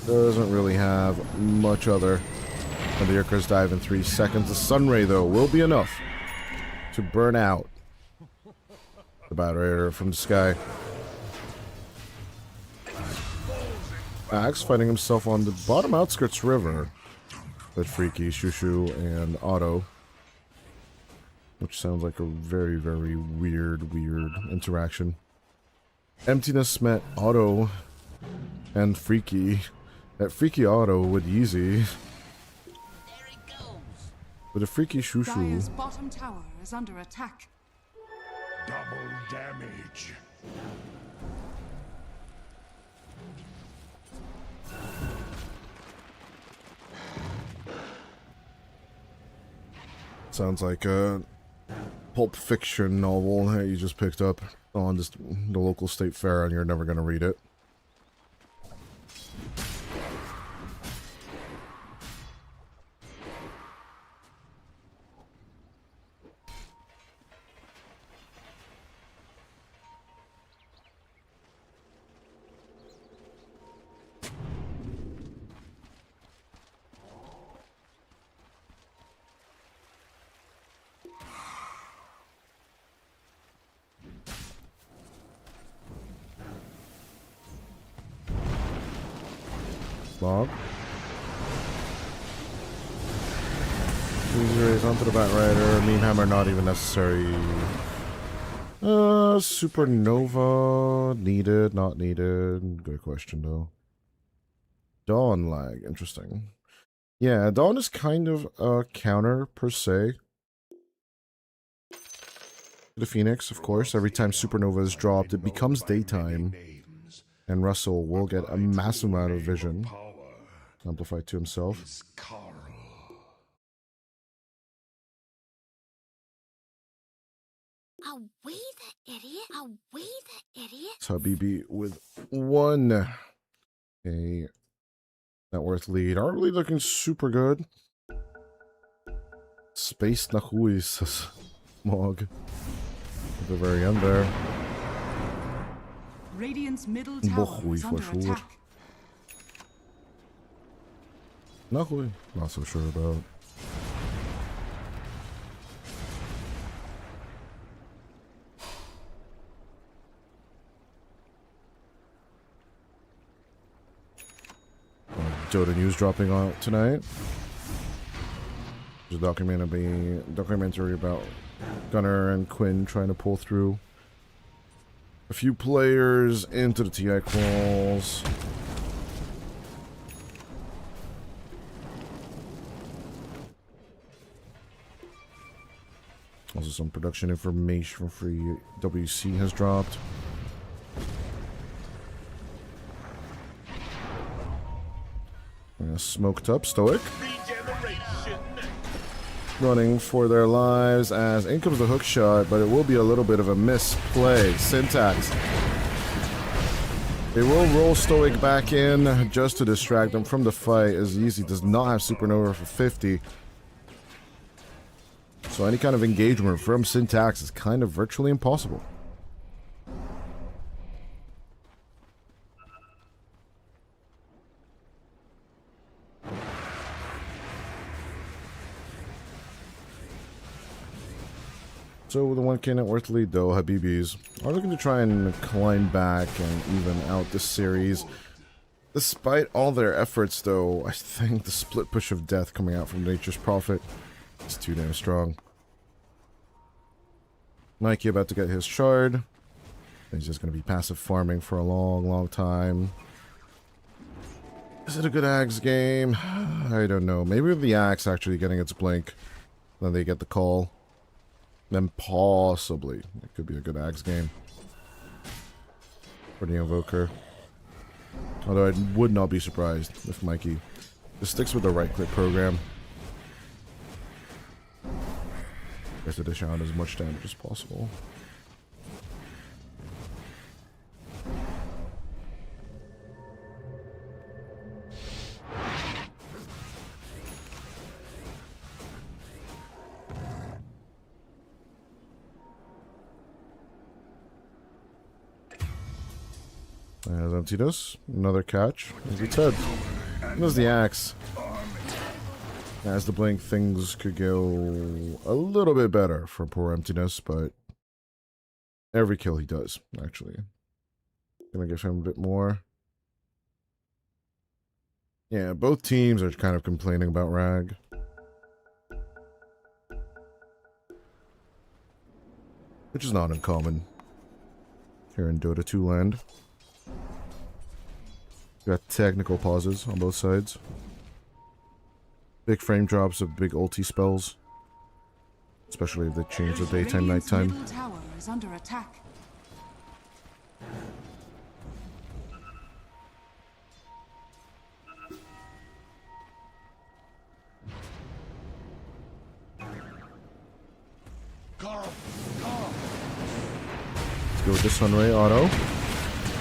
doesn't really have much other than the Icarus Dive in 3 seconds. The Sunray, though, will be enough to burn out the Batterator from the sky. Axe fighting himself on the bottom outskirts river with Freaky, Shushu, and Otto. Which sounds like a very, very weird interaction. Emptiness met Otto and Freaky. That Freaky Otto with Yeezy. With a Freaky Shushu. Dire's bottom tower is under attack. Double damage. Sounds like a Pulp Fiction novel that you just picked up on just the local state fair and you're never going to read it. Bob. Please raise onto the Batrider. Mean Hammer not even necessary. Supernova needed, not needed. Good question though. Dawn lag, interesting. Yeah, Dawn is kind of a counter per se. The Phoenix, of course. Every time Supernova is dropped, it becomes daytime, and Russell will get a massive amount of vision. Amplified to himself. Away the idiot! Away the idiot! Habibi with 1 a net worth lead. Aren't really looking super good. Space Nahui says Mog. At the very end there. Radiant's middle tower is under attack. Nahui, not so sure about. Dota news dropping out tonight. There's a documentary about Gunnar and Quinn trying to pull through a few players into the TI quals. Also, some production information for WC has dropped. Smoked up Stoic. Running for their lives as in comes the hook shot, but it will be a little bit of a misplay. Syntax. They will roll Stoic back in just to distract them from the fight, as Yeezy does not have Supernova for 50. So any kind of engagement from Syntax is kind of virtually impossible. So with the 1K net worth lead though, Habibis are looking to try and climb back and even out this series. Despite all their efforts though, I think the split push of death coming out from Nature's Prophet is too damn strong. Mikey about to get his shard. He's just going to be passive farming for a long time. Is it a good Axe game? I don't know. Maybe with the Axe actually getting its blink, then they get the call. Then possibly it could be a good Axe game for the Invoker. Although I would not be surprised if Mikey just sticks with the right-click program. Tries to dish out as much damage as possible. There's Emptiness. Another catch. There's its head. There's the Axe. As the blink, things could go a little bit better for poor Emptiness, but every kill he does, actually. Gonna give him a bit more. Yeah, both teams are kind of complaining about Rag. Which is not uncommon here in Dota 2 land. Got technical pauses on both sides. Big frame drops of big ulti spells. Especially if they change the daytime, nighttime. Middle tower is under attack. Let's go with the Sunray auto.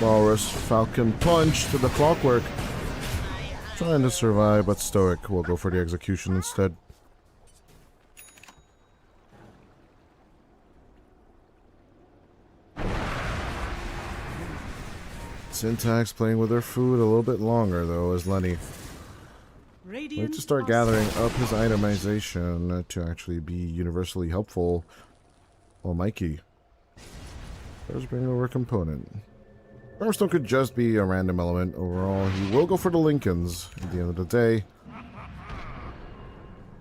Walrus Falcon Punch to the Clockwork. Trying to survive, but Stoic will go for the execution instead. Syntax playing with her food a little bit longer, though, as Lenny. Wait to start gathering up his itemization to actually be universally helpful. Well, Mikey does bring over a component. Armstone could just be a random element overall. He will go for the Lincolns at the end of the day.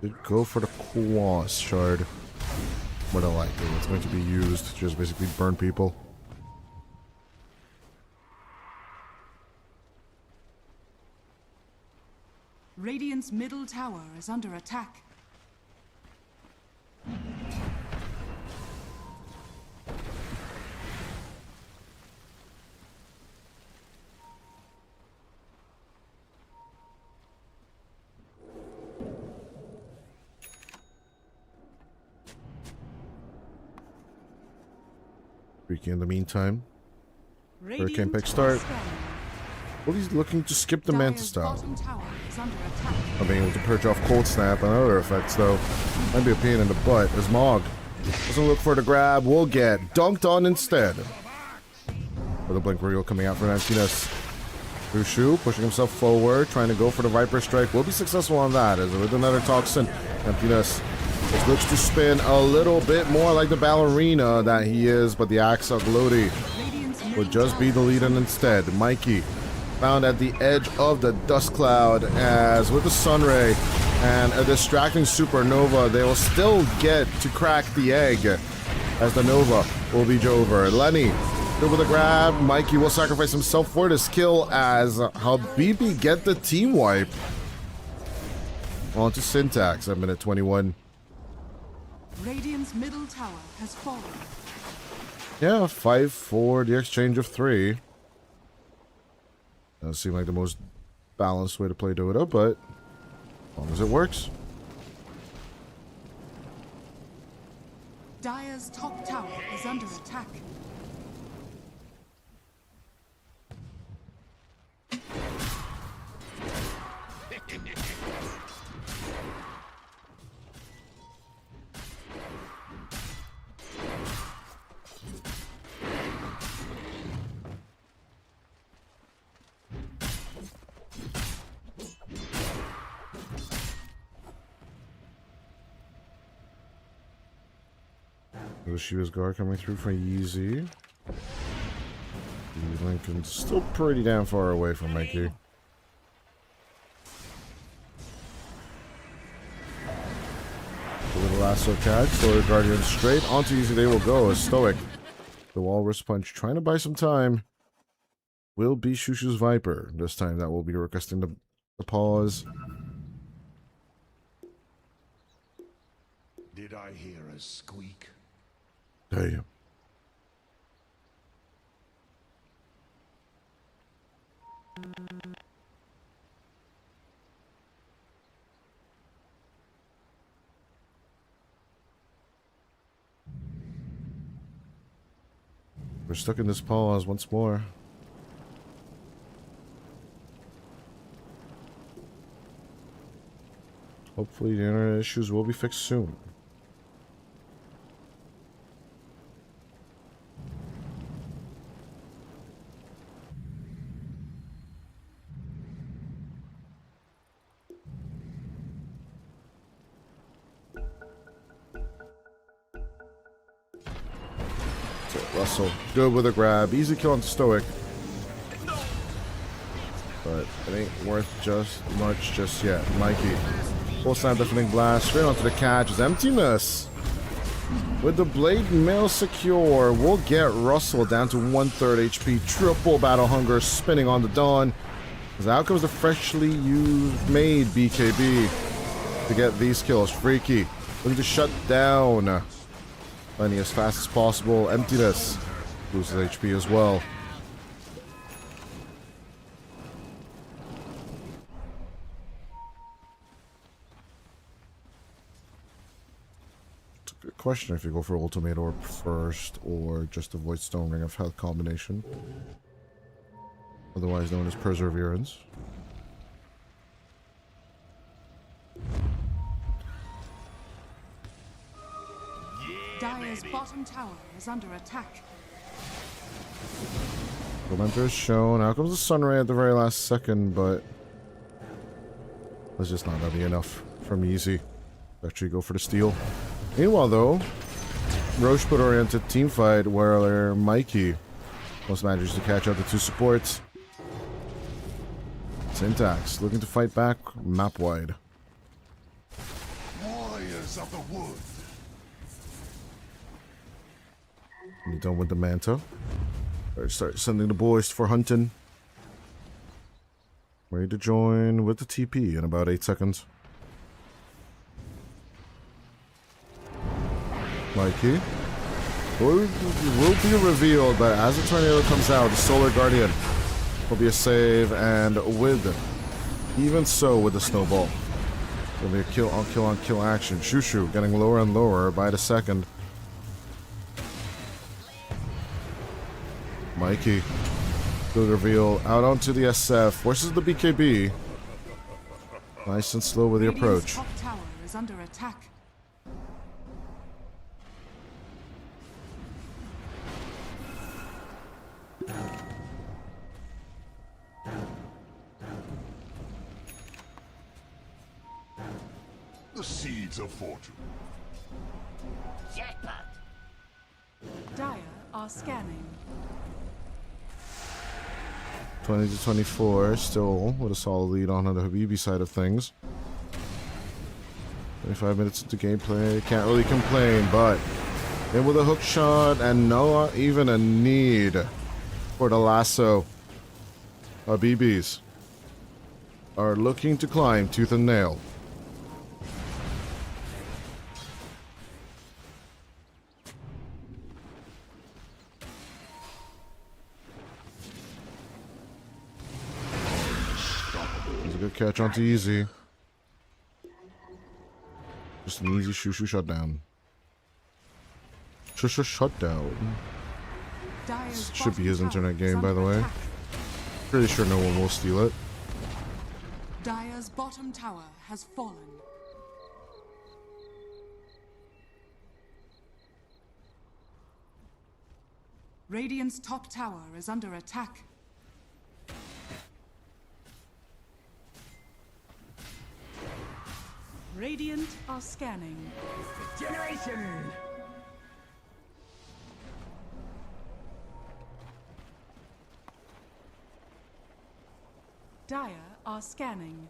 Did go for the Quas shard. More than likely, it's going to be used to just basically burn people. Radiant's middle tower is under attack. Freaky in the meantime. Hurricane pick start. Well, he's looking to skip the Manta style. Not being able to purge off Cold Snap and other effects, though. Might be a pain in the butt, as Mog doesn't look for the grab, will get dunked on instead. With a Blink Reel coming out for Nantinas. Rushu pushing himself forward, trying to go for the Viper Strike. Will be successful on that, as with another Toxin, Nantinas just looks to spin a little bit more like the ballerina that he is, but the Axe of Lodi will just be the lead-in instead. Mikey found at the edge of the dust cloud, as with the Sunray and a distracting Supernova, they will still get to crack the egg, as the Nova will be over. Lenny, good with a grab. Mikey will sacrifice himself for this kill, as Habibi get the team wipe. On to Syntax at minute 21. Radiant's middle tower has fallen. Yeah, 5-4, the exchange of 3. Doesn't seem like the most balanced way to play Dota, but as long as it works. Dire's top tower is under attack. Shiva's guard coming through for Yeezy. Lincoln's still pretty damn far away from Mikey. The little lasso catch, Stoic Guardian straight onto Yeezy. They will go as Stoic. The Walrus Punch trying to buy some time. Will be Shushu's Viper. This time that will be requesting the pause. Did I hear a squeak? Damn. We're stuck in this pause once more. Hopefully the internet issues will be fixed soon. Russell, good with a grab. Easy kill on Stoic. But it ain't worth just much just yet. Mikey, full slam deafening blast, straight onto the catch. Is Emptiness. With the Blade Mail secure, we'll get Russell down to 1/3 HP. Triple Battle Hunger spinning on the Dawn. As out comes the freshly made BKB to get these kills. Freaky looking to shut down Landing as fast as possible. Empty this. Loses HP as well. It's a good question if you go for Ultimate Orb first or just avoid Stone Ring of Health combination. Otherwise known as Perseverance. Dire's bottom tower is under attack. Momentum is shown. Out comes the Sunray at the very last second, but that's just not gonna be enough from Easy. Actually go for the steal. Meanwhile though, Roche put oriented team fight where Mikey almost manages to catch up the two supports. Syntax looking to fight back map wide. Warriors of the wood. And you're done with the Manta. Start sending the boys for hunting. Ready to join with the TP in about 8 seconds. Mikey. Will be revealed, but as the tornado comes out, the Solar Guardian will be a save, and even so with the snowball. It'll be a kill on kill on kill action. Shushu getting lower and lower by the second. Mikey. Good reveal. Out onto the SF. Forces the BKB. Nice and slow with the approach. Top tower is under attack. The seeds of fortune. Jackpot. Dire are scanning. 20 to 24, still with a solid lead on the Habibi side of things. 25 minutes into gameplay, can't really complain, but in with a hook shot and not even a need for the lasso. Habibis are looking to climb tooth and nail. Good catch onto Easy. Just an easy shoo shutdown. Shutdown. This should be his internet game, by the way. Pretty sure no one will steal it. Dire's bottom tower has fallen. Radiant's top tower is under attack. Radiant are scanning. Generation. Dire are scanning.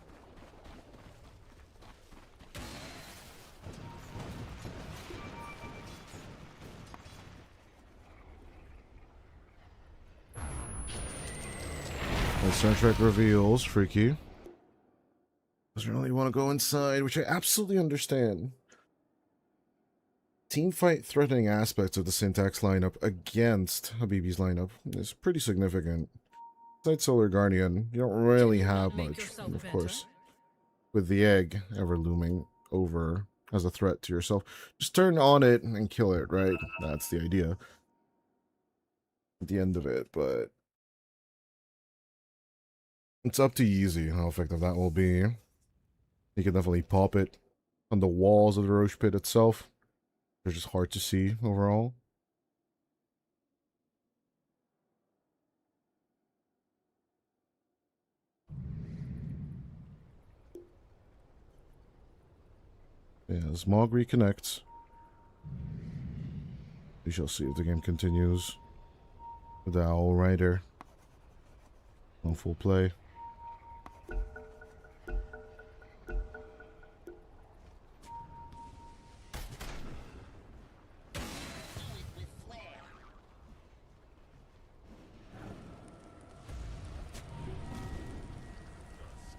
The soundtrack reveals Freaky doesn't really want to go inside, which I absolutely understand. Teamfight threatening aspects of the Syntax lineup against Habibi's lineup is pretty significant. Besides Solar Guardian, you don't really have much, and of course, with the egg ever looming over as a threat to yourself, just turn on it and kill it, right? That's the idea at the end of it, but it's up to Yeezy how effective that will be. You can definitely pop it on the walls of the Roche Pit itself. They're just hard to see overall. Yeah, as Mog reconnects, we shall see if the game continues with the Owl Rider on full play.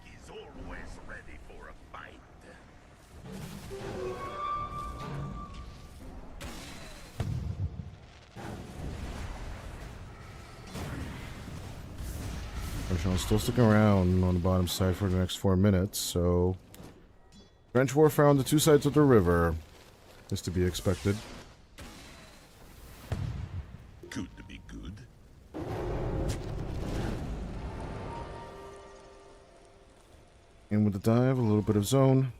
He's always ready for a fight. Roshan's still sticking around on the bottom side for the next 4 minutes, so... Trench warfare on the two sides of the river is to be expected. Good to be good. And with the dive, a little bit of zone.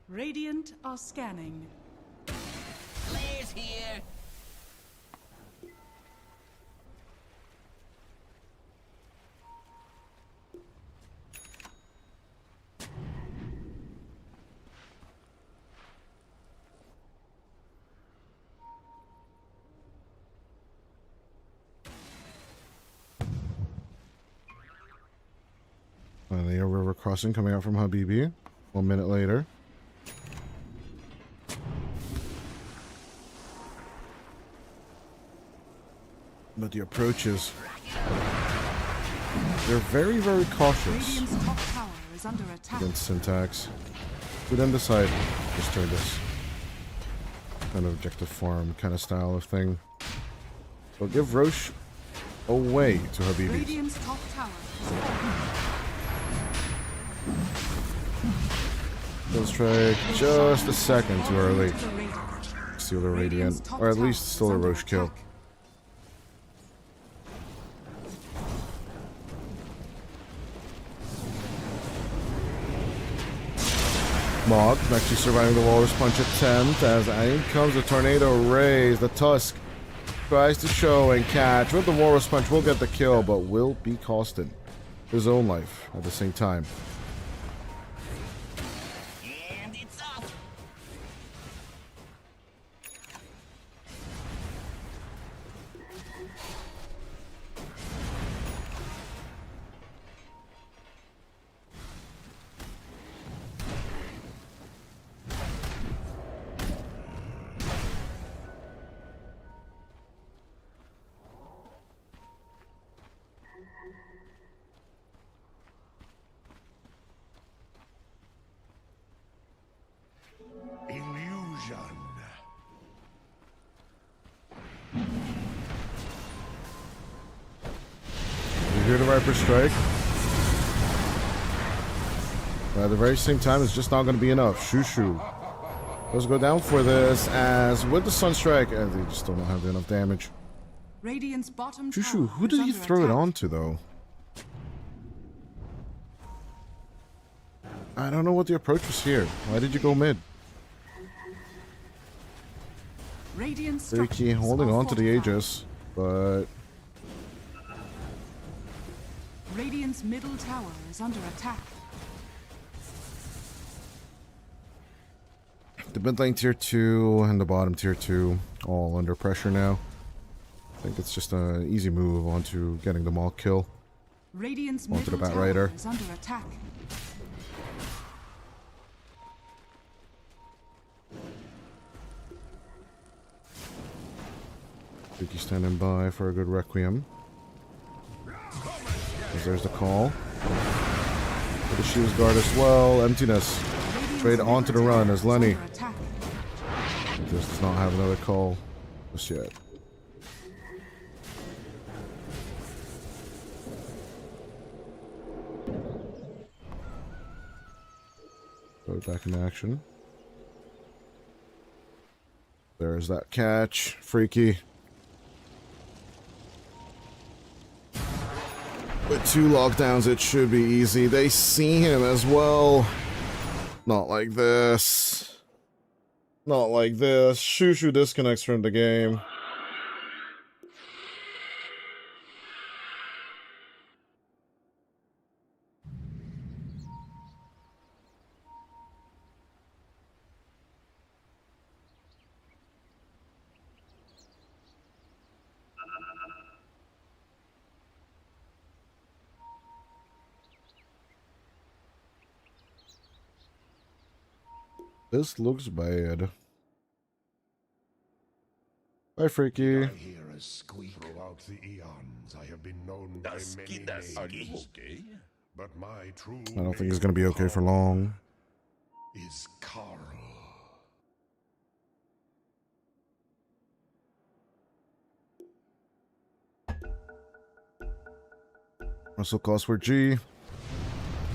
Radiant are scanning. Blaze here. Finally, a river crossing coming out from Habibi. 1 minute later. But the approaches, they're very, very cautious Radiant's top tower is under attack. against Syntax. We then decide just turn this kind of objective farm kind of style of thing. So give Roche away to Habibi. Radiant's top tower is falling. Let's try just a second too early. Steal the Radiant, or at least still a Roche kill. Mog actually surviving the Walrus Punch attempt as in comes the Tornado Raise. The Tusk tries to show and catch. With the Walrus Punch will get the kill, but will be costing his own life at the same time. And it's up. Illusion. You hear the Viper strike? But at the very same time, it's just not going to be enough. Shushu does go down for this as with the Sunstrike, and they just don't have enough damage. Radiant's bottom Shushu, tower who is did he under throw it attack. onto though? I don't know what the approach was here. Why did you go mid? Radiant's Very key, structures holding are on to the fortified. Aegis, but Radiant's middle tower is under attack. the mid lane tier 2 and the bottom tier 2 all under pressure now. I think it's just an easy move onto getting them all kill. Radiant's Onto the middle Bat tower Rider. is under attack. Vicky standing by for a good Requiem. As there's the call. For the Shield's Guard as well. Emptiness. Trade onto the run as Lenny Under attack. just does not have another call just yet. Go back in action. There's that catch. Freaky. With 2 lockdowns, it should be easy. They see him as well. Not like this. Not like this. Shushu disconnects from the game. This looks bad. Bye, Freaky. I hear a squeak. Throughout the eons, I have been known by many names. Are you okay? But my true I don't think he's gonna be okay for long. is Carl. Russell calls for G.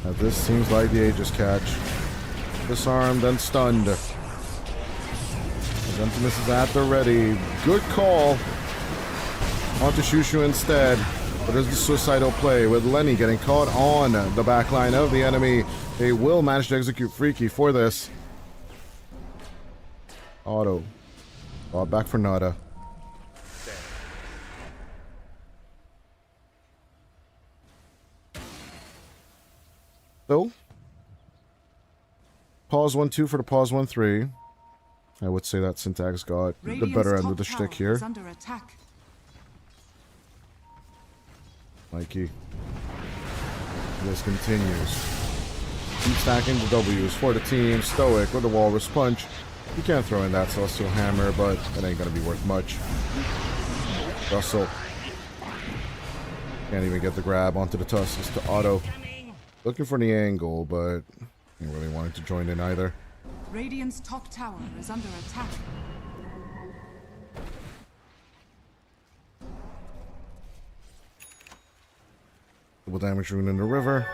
Now this seems like the Aegis catch. Disarmed and stunned. Gentleman is at the ready. Good call. Onto Shushu instead. But there's the suicidal play with Lenny getting caught on the backline of the enemy. They will manage to execute Freaky for this. Auto. Ball back for Nada. So, pause 1-2 for the pause 1-3. I would say that Syntax got the better end of the shtick here. Under attack. Mikey. This continues. Keep stacking the W's for the team. Stoic with the Walrus Punch. You can't throw in that Celestial Hammer, but it ain't gonna be worth much. Russell. Can't even get the grab onto the Tusks to auto. Looking for the angle, but ain't really wanting to join in either. Radiant's top tower is under attack. Double damage rune in the river.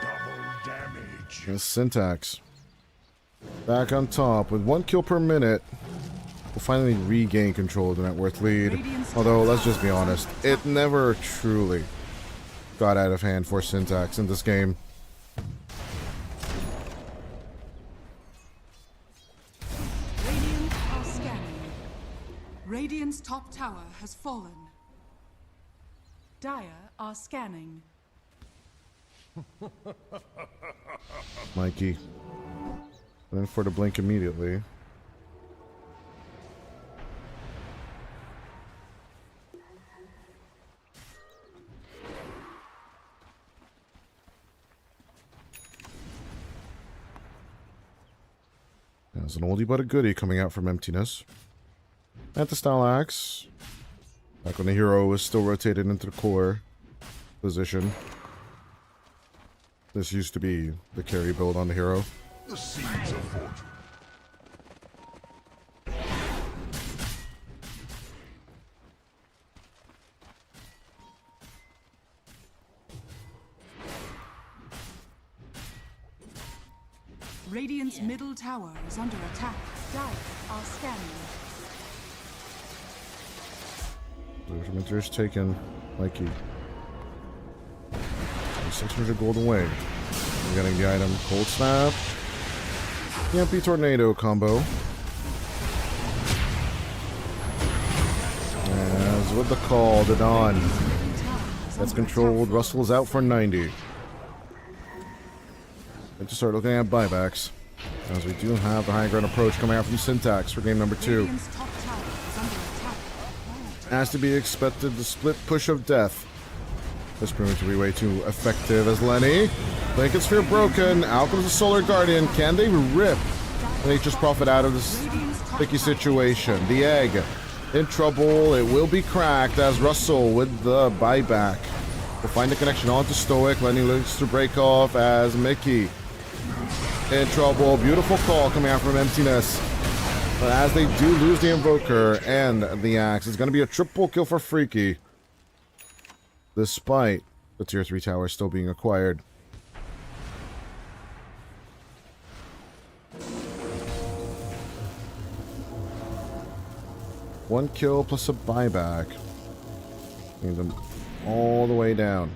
And Syntax. Back on top with 1 kill per minute. We'll finally regain control of the net worth lead. Although, let's just be honest, it never truly got out of hand for Syntax in this game. Radiant are scanning. Radiant's top tower has fallen. Dire are scanning. Mikey. And then for the blink immediately. There's an oldie but a goodie coming out from Emptiness. Anti-style axe. Back when the hero is still rotated into the core position. This used to be the carry build on the hero. The seeds of fortune. Radiant's middle tower is under attack. Dire are scanning. Winter's taken, Mikey. 600 gold away. We're getting the item Cold Snap. EMP Tornado combo. As with the call, the Dawn. That's controlled. Russell is out for 90. Let's start looking at buybacks. As we do have the high ground approach coming out from Syntax for game number 2. As to be expected, the split push of death has proven to be way too effective as Lenny. Blanket Sphere broken. Out comes the Solar Guardian. Can they rip Nature's Prophet out of this sticky situation? The egg in trouble. It will be cracked as Russell with the buyback will find the connection onto Stoic. Lenny looks to break off as Mickey in trouble. Beautiful call coming out from Emptiness. But as they do lose the Invoker and the Axe, it's going to be a triple kill for Freaky. Despite the tier 3 tower still being acquired. One kill plus a buyback. Bring them all the way down.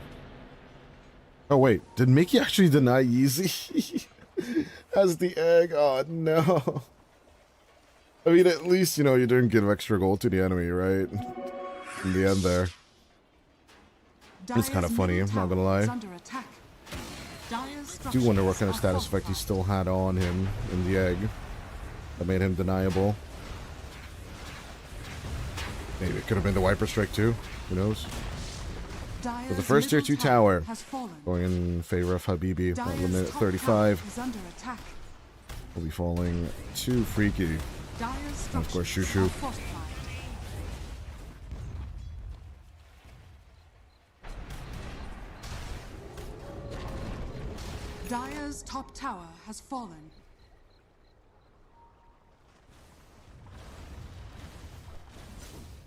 Oh wait, did Mickey actually deny Yeezy? As the egg? Oh no. I mean, at least, you know, you didn't give extra gold to the enemy, right? In the end there. It's kind of funny, I'm not gonna lie. I do wonder what kind of status effect he still had on him in the egg that made him deniable. Maybe it could have been the Wiper Strike too, who knows? But the first tier 2 tower going in favor of Habibi at limit 35 will be falling to Freaky. And of course Shushu. Dire's top tower has fallen.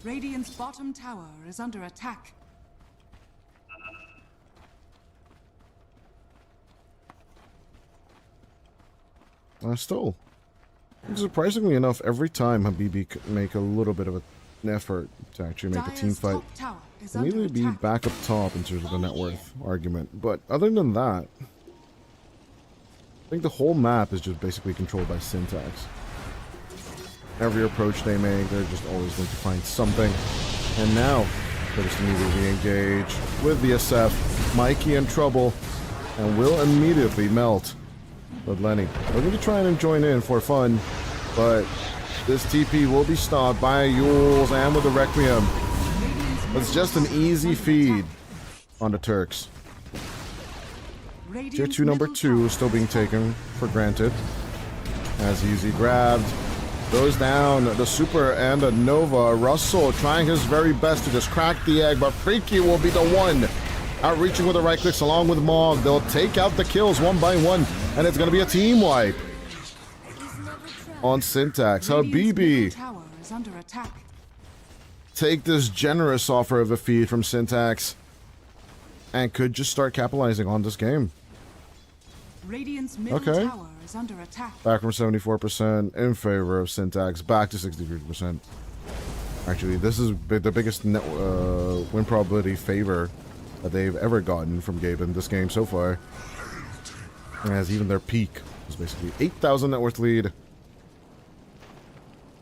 Radiant's bottom tower is under attack. Still, surprisingly enough, every time Habibi make a little bit of an effort to actually make a team fight, immediately be back up top in terms of the net worth argument. But other than that, I think the whole map is just basically controlled by Syntax. Every approach they make, they're just always going to find something. And now, they just immediately engage with the SF. Mikey in trouble, and will immediately melt. But Lenny, we're going to try and join in for fun, but this TP will be stopped by Yules and with the Requiem. It's just an easy feed on the Turks. Tier 2 number 2 is still being taken for granted. As easy grabbed. Goes down the Super and the Nova. Russell trying his very best to just crack the egg, but Freaky will be the one outreaching with the right clicks along with Mog. They'll take out the kills one by one, and it's going to be a team wipe on Syntax. Habibi take this generous offer of a feed from Syntax and could just start capitalizing on this game. Okay. Back from 74% in favor of Syntax, back to 63%. Actually, this is the biggest win probability favor that they've ever gotten from Gabe in this game so far. As even their peak was basically 8,000 net worth lead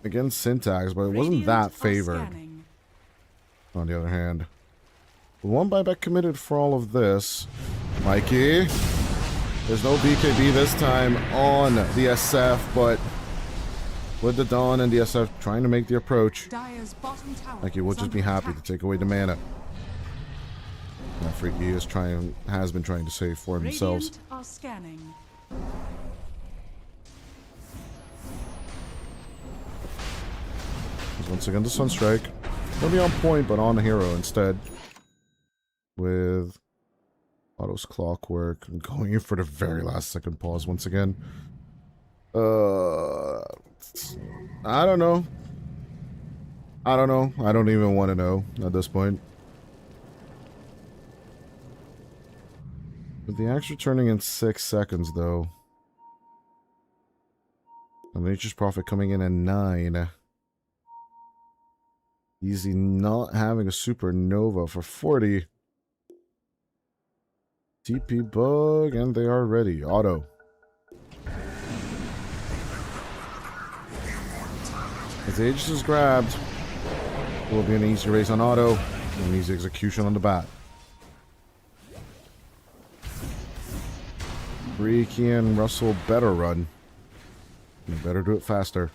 against Syntax, but it wasn't that favored. On the other hand, one buyback committed for all of this. Mikey. There's no BKB this time on the SF, but with the Dawn and the SF trying to make the approach, Mikey will just be happy to take away the mana. Now Freaky has been trying to save for themselves. Once again, the Sunstrike will be on point, but on the hero instead. With Otto's Clockwork going in for the very last second pause once again. I don't know. I don't even want to know at this point. With the axe returning in 6 seconds, though. And Nature's Prophet coming in at 9. Easy not having a supernova for 40. TP bug, and they are ready. Auto. As Aegis is grabbed, it will be an easy race on Auto, and an easy execution on the bat. Freaky and Russell better run. You better do it faster.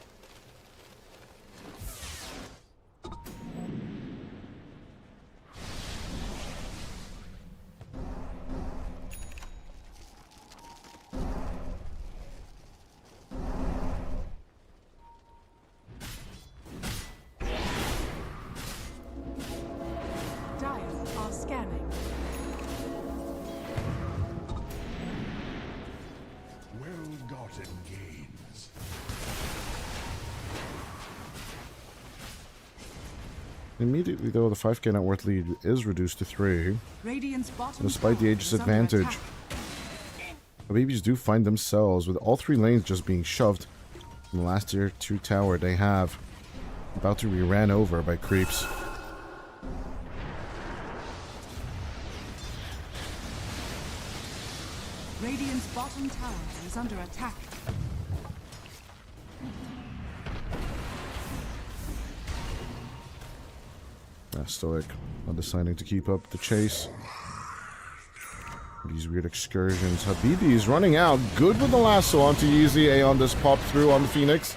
Immediately, though, the 5k net worth lead is reduced to 3. Despite the Aegis advantage, the babies do find themselves with all 3 lanes just being shoved from the last tier 2 tower they have. About to be ran over by creeps. Radiant's bottom tower is under attack. Stoic not deciding to keep up the chase. These weird excursions. Habibi is running out. Good with the lasso onto Yeezy. Aeon just popped through on the Phoenix.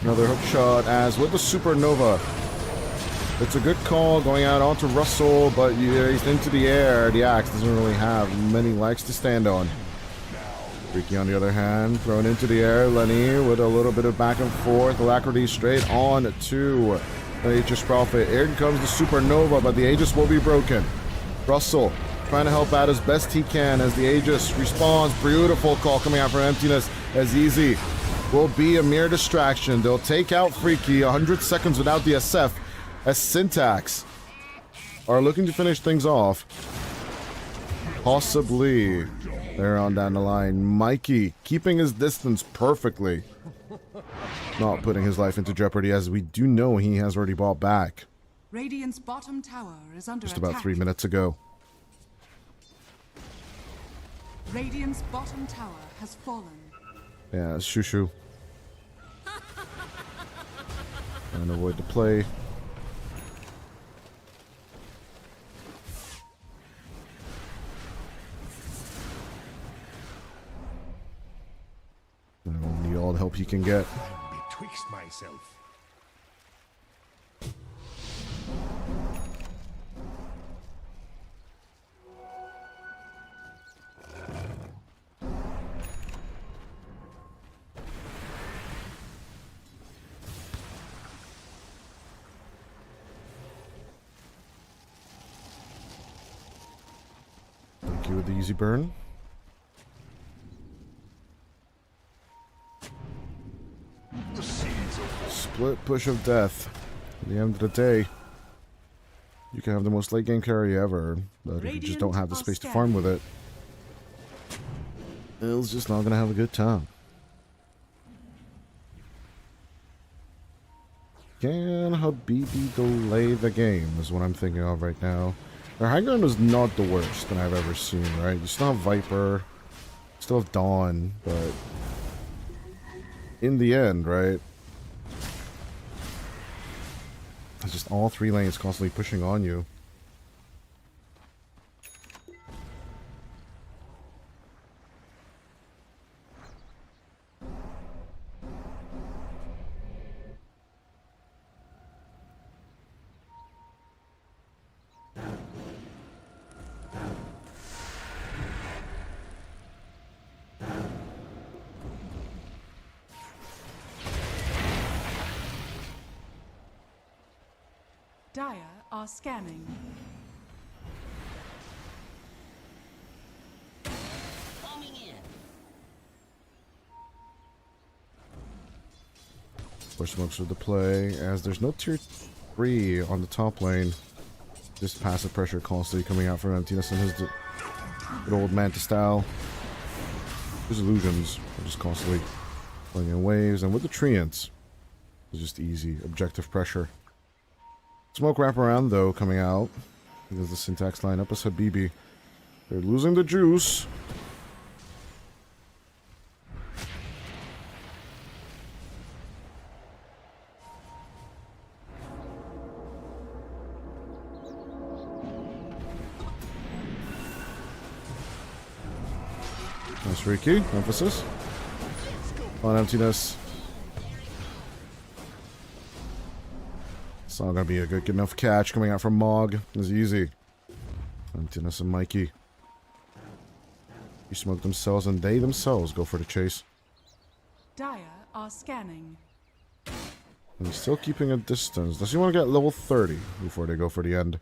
Another hook shot as with the Supernova. It's a good call going out onto Russell, but he's into the air. The axe doesn't really have many legs to stand on. Freaky on the other hand, thrown into the air. Lenny with a little bit of back and forth. Alacrity straight on to the Aegis Prophet. Here comes the Supernova, but the Aegis will be broken. Russell trying to help out as best he can as the Aegis responds. Beautiful call coming out from Emptiness. As Easy will be a mere distraction. They'll take out Freaky. 100 seconds without the SF as Syntax are looking to finish things off. Possibly They're on down the line. Mikey keeping his distance perfectly. Not putting his life into jeopardy, as we do know he has already bought back. Radiant's bottom tower is under Just attack. about 3 minutes ago. Radiant's bottom tower has fallen. Yeah, it's Shushu. And avoid the play. Need all the help he can get. Betwixt myself. Thank you with the easy burn. Split push of death. At the end of the day, you can have the most late game carry ever, but if you just don't have the space to farm with it, it's just not gonna have a good time. Can Habibi delay the game is what I'm thinking of right now. Their high ground is not the worst that I've ever seen, right? You still have Viper, still have Dawn, but in the end, right? It's just all 3 lanes constantly pushing on you. Dire are scanning. Coming in. Push smokes with the play, as there's no tier 3 on the top lane. Just passive pressure constantly coming out from Emptiness and his good old Manta style. His illusions are just constantly playing in waves, and with the treants, it's just easy objective pressure. Smoke wraparound though coming out because the syntax lineup is Habibi. They're losing the juice. Nice Riki, emphasis on Emptiness. It's not gonna be a good enough catch coming out from Mog. It's easy. Emptiness and Mikey. You smoke themselves and they themselves go for the chase. Dire are scanning. And he's still keeping a distance. Does he want to get level 30 before they go for the end?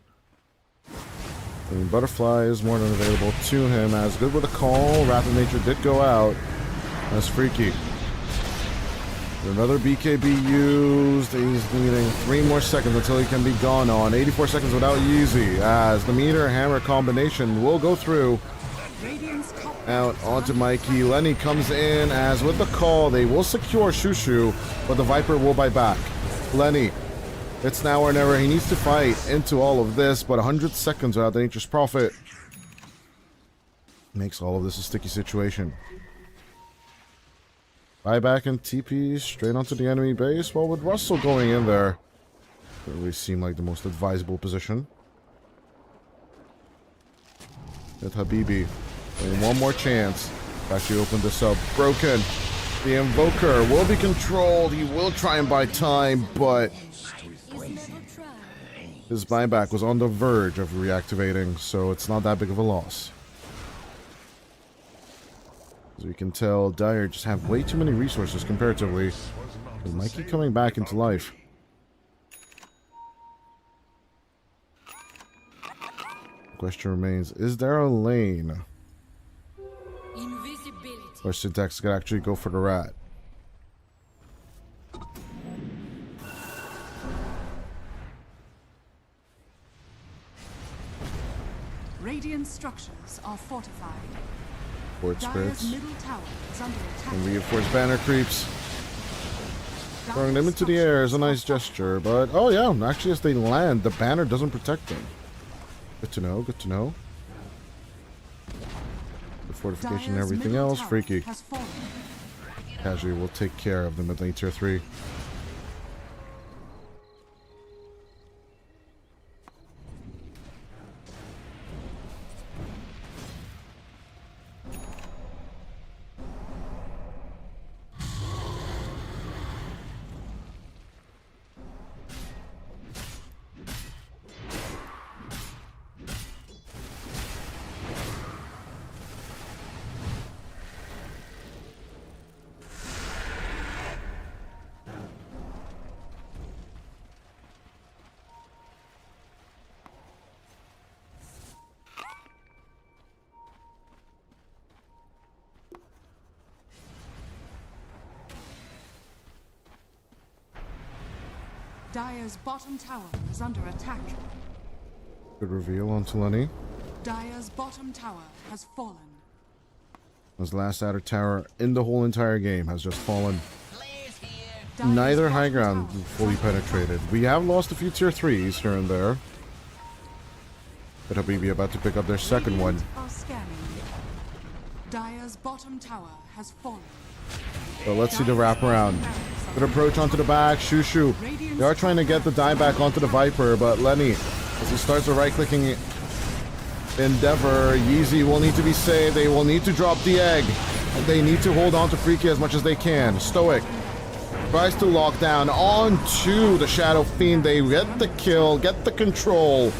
I mean, Butterfly is more than available to him. As good with a call. Wrath of Nature did go out. That's freaky. Another BKB used. He's needing 3 more seconds until he can be gone on. 84 seconds without Yeezy. As the meter hammer combination will go through. Out onto Mikey. Lenny comes in, as with the call, they will secure Shushu, but the Viper will buy back. Lenny, it's now or never. He needs to fight into all of this, but 100 seconds without the Nature's Prophet makes all of this a sticky situation. Buyback and TP straight onto the enemy base. Well, with Russell going in there, doesn't really seem like the most advisable position. With Habibi, and one more chance. Actually opened this up. Broken. The Invoker will be controlled. He will try and buy time, but his buyback was on the verge of reactivating, so it's not that big of a loss. As we can tell, Dire just have way too many resources comparatively. And Mikey coming back into life. The question remains, is there a lane where Syntax could actually go for the rat? Radiant structures are fortified. Fort Dire's Spirits. middle tower is under attack. And reinforced banner creeps. Throwing them into the air is a nice gesture, but oh yeah, actually as they land, the banner doesn't protect them. Good to know, good to know. The fortification and everything else, freaky. Casually will take care of the mid lane tier 3. Dire's bottom tower is under attack. Good reveal onto Lenny. Dire's bottom tower has fallen. His last outer tower in the whole entire game has just fallen. Dire's Neither high bottom ground tower fully penetrated. We have lost a few tier 3s here and there. But Habibi about to pick up their second one. are scanning. Dire's bottom tower has fallen. So let's see the wraparound. Good approach onto the back. Shushu. They are trying to get the dieback onto the Viper, but Lenny, as he starts a right-clicking endeavor, Yeezy will need to be saved. They will need to drop the egg. They need to hold on to Freaky as much as they can. Stoic tries to lock down onto the Shadow Fiend. They get the kill, get the control.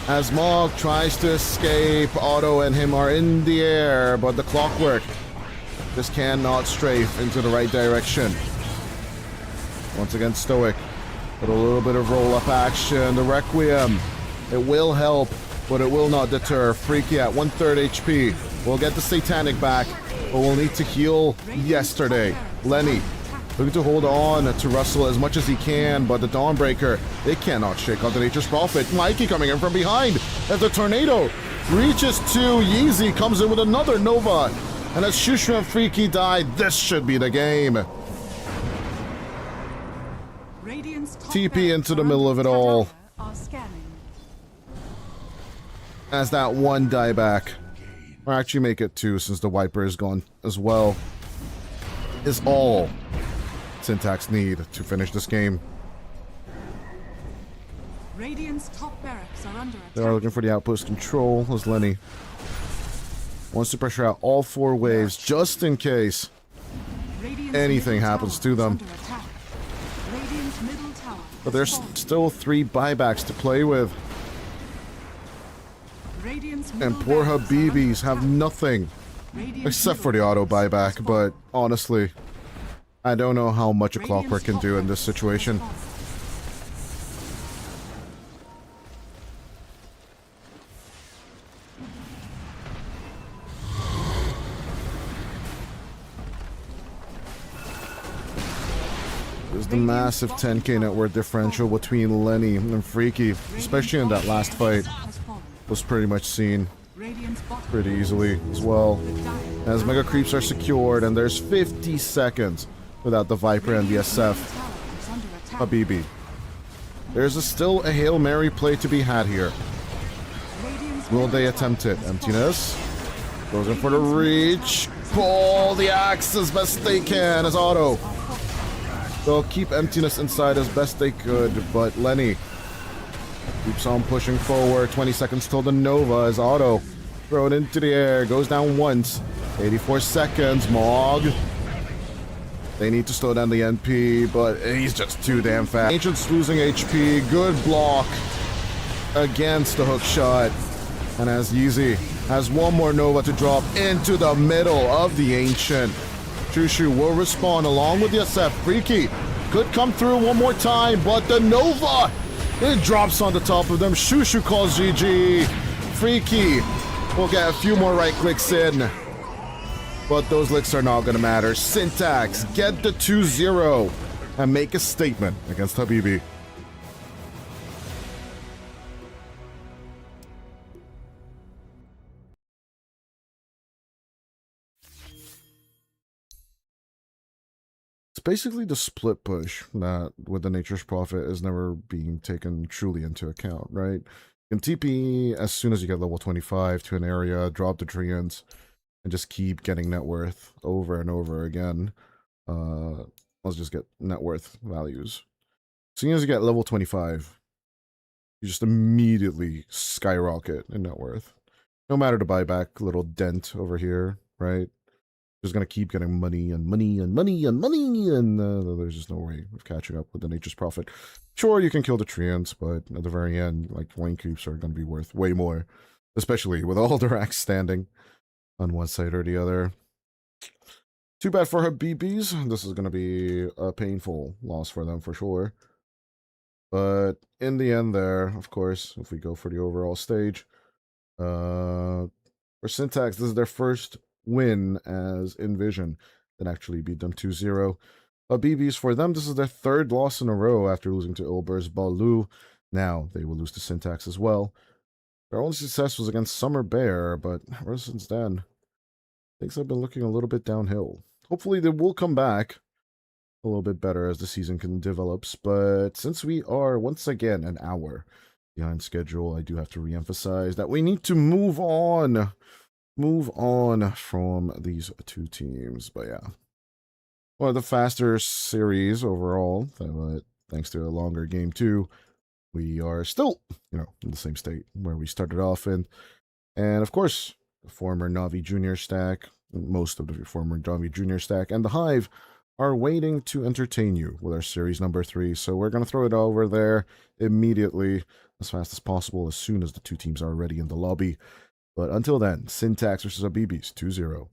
As Mog tries to escape, Otto and him are in the air, but the Clockwork just cannot strafe into the right direction. Once again, Stoic with a little bit of roll-up action. The Requiem, it will help, but it will not deter. Freaky at 1/3 HP. We'll get the Satanic back, but we'll need to heal yesterday. Lenny looking to hold on to Russell as much as he can, but the Dawnbreaker, they cannot shake onto Nature's Prophet. Mikey coming in from behind as the Tornado reaches to Yeezy, comes in with another Nova. And as Shushu and Freaky die, this should be the game. TP into the middle of it all. As that one die back, or actually make it 2 since the Viper is gone as well, is all Syntax need to finish this game. Radiant's top barracks are under attack. They are looking for the outpost control as Lenny wants to pressure out all 4 waves just in case anything happens to them. But there's still 3 buybacks to play with. And poor Habibis have nothing except for the auto buyback, but honestly, I don't know how much a Clockwork can do in this situation. There's the massive 10k net worth differential between Lenny and Freaky, especially in that last fight, was pretty much seen pretty easily as well. As Mega Creeps are secured and there's 50 seconds without the Viper and the SF. Habibi. There's still a Hail Mary play to be had here. Will they attempt it? Emptiness. Goes in for the reach. Pull the axe as best they can as Otto. They'll keep Emptiness inside as best they could, but Lenny keeps on pushing forward. 20 seconds till the Nova as Otto thrown into the air. Goes down once. 84 seconds. Mog. They need to slow down the NP, but he's just too damn fast. Ancient's losing HP. Good block against the hook shot. And as Yeezy has one more Nova to drop into the middle of the Ancient. Shushu will respawn along with the SF. Freaky could come through one more time, but the Nova, it drops on the top of them. Shushu calls GG. Freaky will get a few more right clicks in, but those licks are not going to matter. Syntax, get the 2-0 and make a statement against Habibi. basically the split push that with the Nature's Prophet is never being taken truly into account, right? You can TP as soon as you get level 25 to an area, drop the treants, and just keep getting net worth over and over again. Let's just get net worth values. As soon as you get level 25, you just immediately skyrocket in net worth. No matter the buyback little dent over here, right? Just gonna keep getting money and money and money and money, and there's just no way of catching up with the Nature's Prophet. Sure, you can kill the treants, but at the very end, like, lane creeps are gonna be worth way more, especially with all the racks standing on one side or the other. Too bad for her BBs. This is gonna be a painful loss for them for sure. But in the end there, of course, if we go for the overall stage, for Syntax, this is their first win as Envision that actually beat them 2-0. BBs for them, this is their third loss in a row after losing to Ilber's Balu. Now they will lose to Syntax as well. Their only success was against Summer Bear, but ever since then, things have been looking a little bit downhill. Hopefully they will come back a little bit better as the season develops, but since we are once again an hour behind schedule, I do have to reemphasize that we need to move on from these two teams. But yeah, one of the faster series overall, but thanks to a longer game too, we are still, in the same state where we started off in. And of course, the former Navi Junior stack, most of the former Navi Junior stack, and the Hive are waiting to entertain you with our series number 3. So we're going to throw it over there immediately, as fast as possible, as soon as the two teams are ready in the lobby. But until then, Syntax versus Abibis 2-0.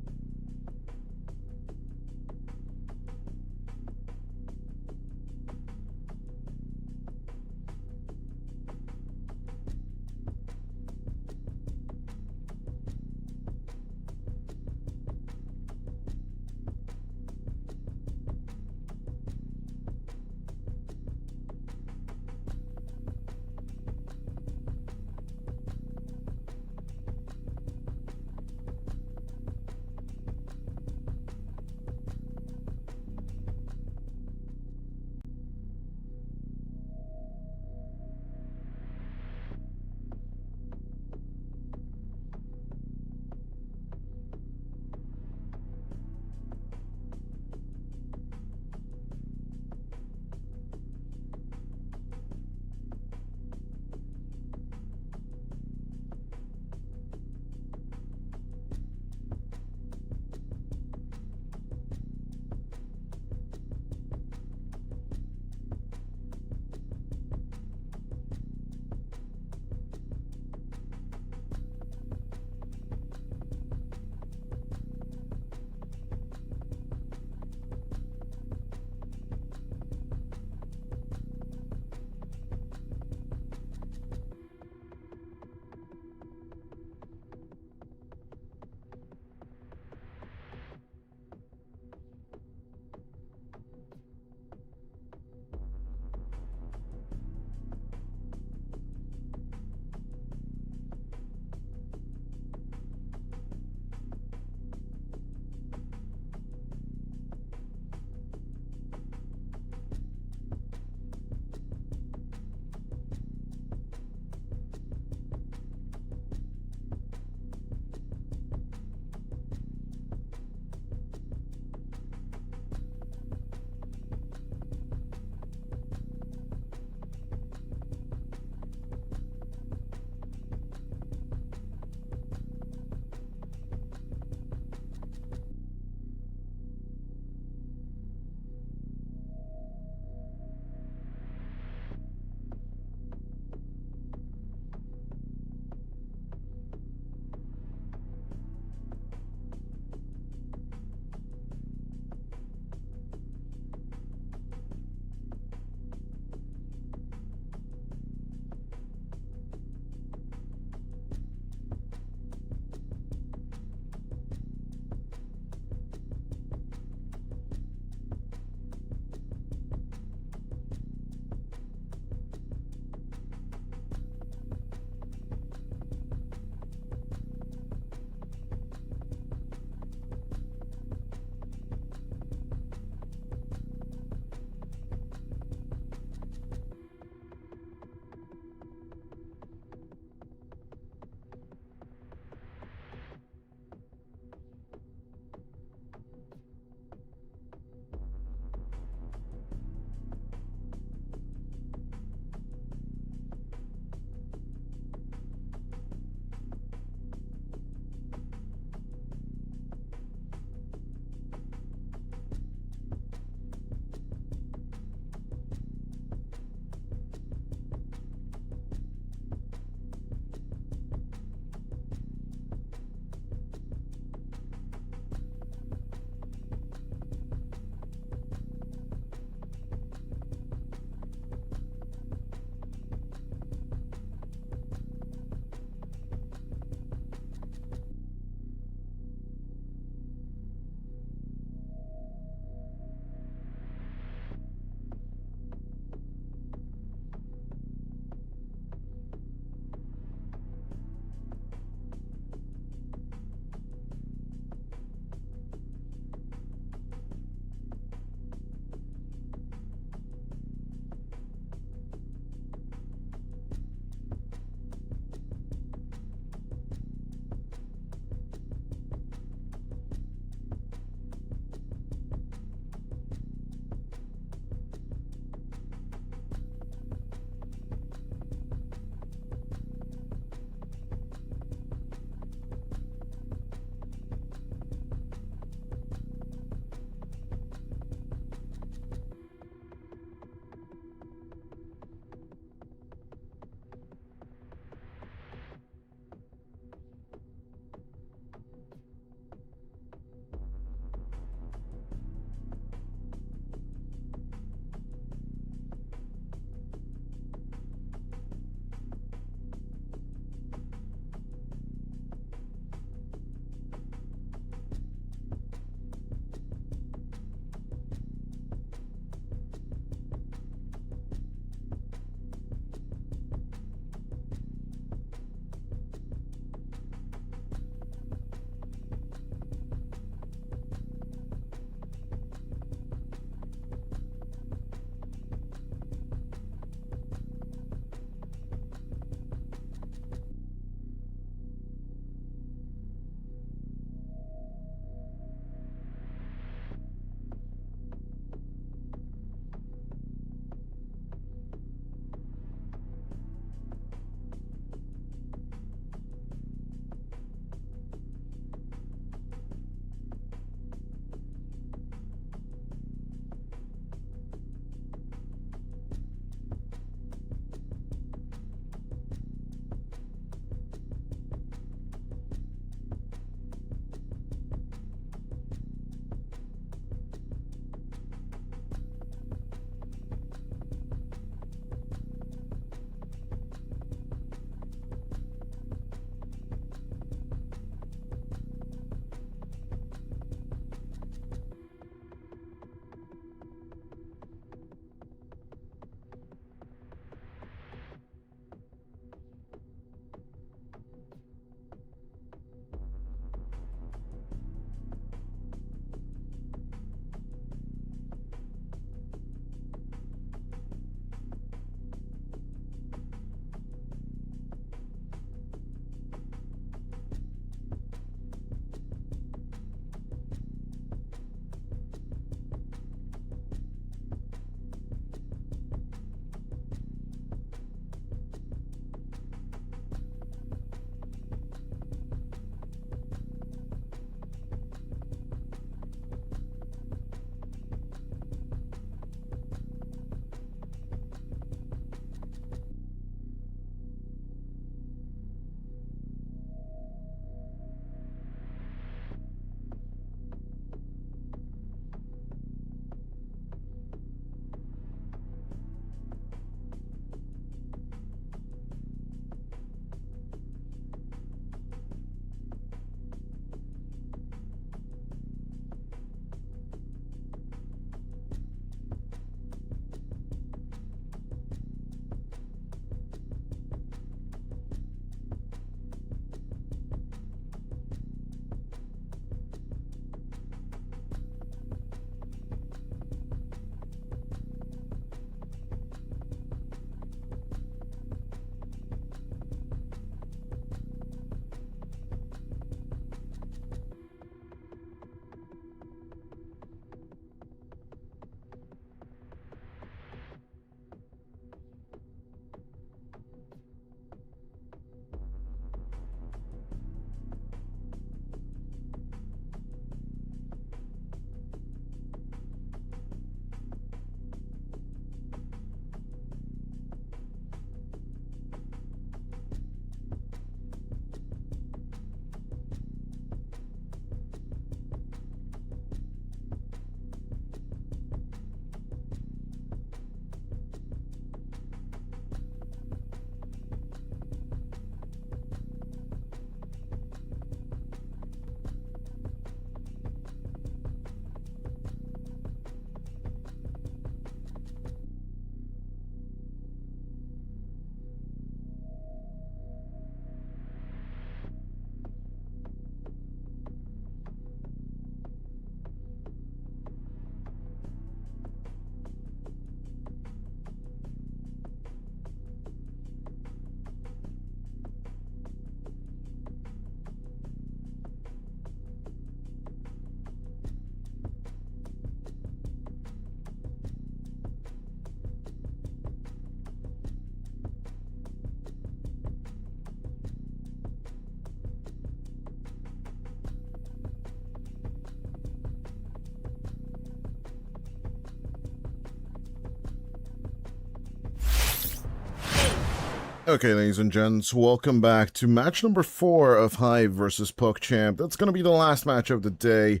Okay, ladies and gents, welcome back to match number 4 of Hive versus PuckChamp. That's going to be the last match of the day,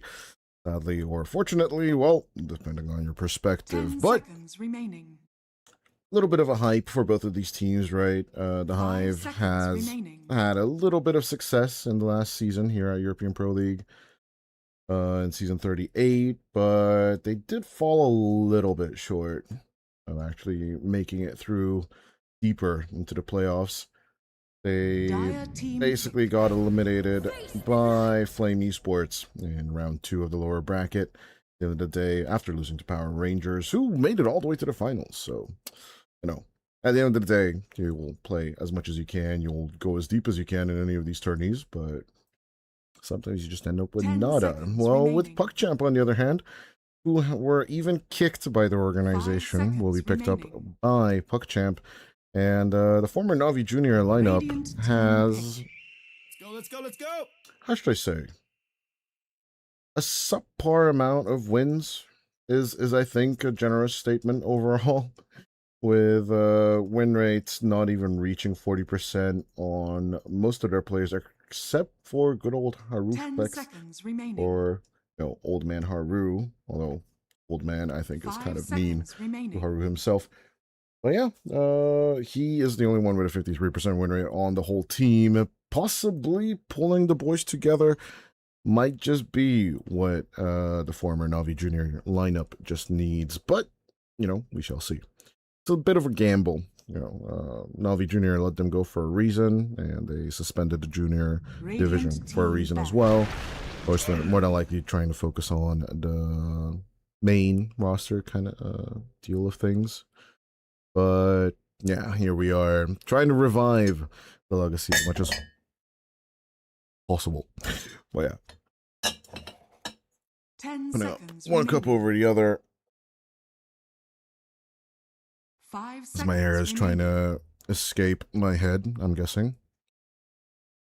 sadly or fortunately, well, depending on your perspective. 10 but seconds remaining. a little bit of a hype for both of these teams, right? The Hive has had a little bit of success in the last season here at European Pro League in season 38, but they did fall a little bit short of actually making it through deeper into the playoffs. They basically got eliminated by Flame Esports in round 2 of the lower bracket. At the end of the day, after losing to Power Rangers, who made it all the way to the finals. So, you know, at the end of the day, you will play as much as you can. You'll go as deep as you can in any of these tourneys, but sometimes you just end up with nada. Well, with PuckChamp, on the other hand, who were even kicked by their organization, will be picked up by PuckChamp. And the former Navi Junior lineup has... Let's go! How should I say? A subpar amount of wins is I think, a generous statement overall. With win rates not even reaching 40% on most of their players, except for good old Haru Flex, or, you know, old man Haru, although old man I think is kind of mean to Haru himself. But yeah, he is the only one with a 53% win rate on the whole team. Possibly pulling the boys together might just be what the former Navi Junior lineup just needs. But, you know, we shall see. It's a bit of a gamble. You know, Navi Junior let them go for a reason, and they suspended the junior division for a reason as well. Of course, they're more than likely trying to focus on the main roster kind of deal of things. But yeah, here we are trying to revive the legacy as much as possible. Well, yeah. 10 Putting up seconds one cup over the other. 5 As my hair is trying to escape my head, I'm guessing.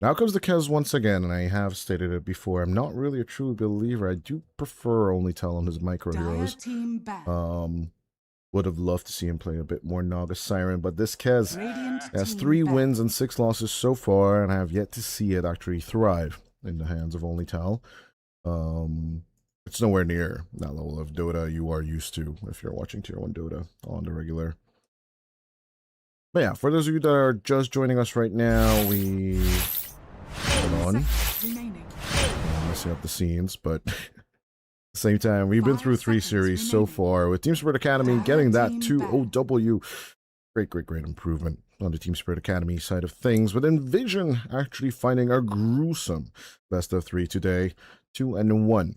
Now comes the Kez once again, and I have stated it before. I'm not really a true believer. I do prefer only telling his micro heroes. Would have loved to see him play a bit more Naga Siren, but this Kez has 3 wins and 6 losses so far, and I have yet to see it actually thrive in the hands of Only Tal. It's nowhere near that level of Dota you are used to if you're watching Tier 1 Dota on the regular. But yeah, for those of you that are just joining us right now, we... Hold on. I'm messing up the scenes, but... At the same time, we've been through 3 series so far, with Team Spirit Academy getting that 2-OW. Great improvement on the Team Spirit Academy side of things, with Envision actually finding a gruesome best of 3 today. 2-1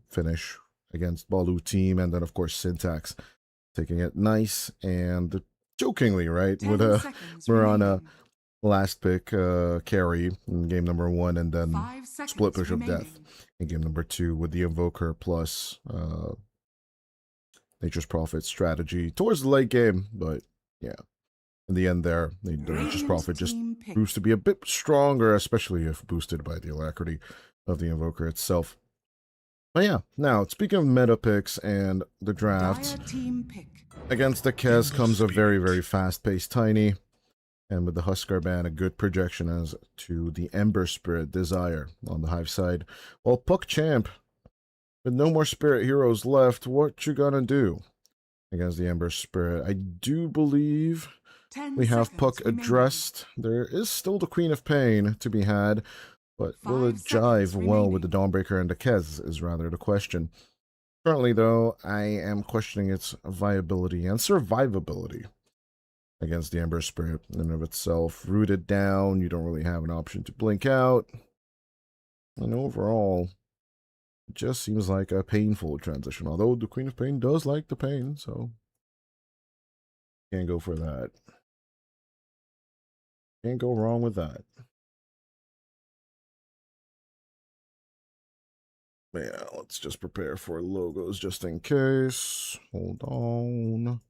finish against Balu team, and then of course Syntax taking it nice and jokingly, right, with a Mirana last pick carry in game number 1, and then split push of death in game number 2 with the Invoker plus Nature's Prophet strategy towards the late game. But yeah, in the end there, the Nature's Prophet just proves to be a bit stronger, especially if boosted by the alacrity of the Invoker itself. But yeah, now speaking of meta picks and the drafts, against the Kez comes a very fast-paced Tiny, and with the Huskar ban, a good projection as to the Ember Spirit Desire on the Hive side. Well, PuckChamp, with no more Spirit heroes left, what you gonna do against the Ember Spirit? I do believe we have Puck addressed. There is still the Queen of Pain to be had, but will it jive well with the Dawnbreaker and the Kez is rather the question. Currently, though, I am questioning its viability and survivability against the Ember Spirit in and of itself. Rooted down, you don't really have an option to blink out. And overall, it just seems like a painful transition. Although the Queen of Pain does like the pain, so can't go for that. Can't go wrong with that. But yeah, let's just prepare for logos just in case. Hold on.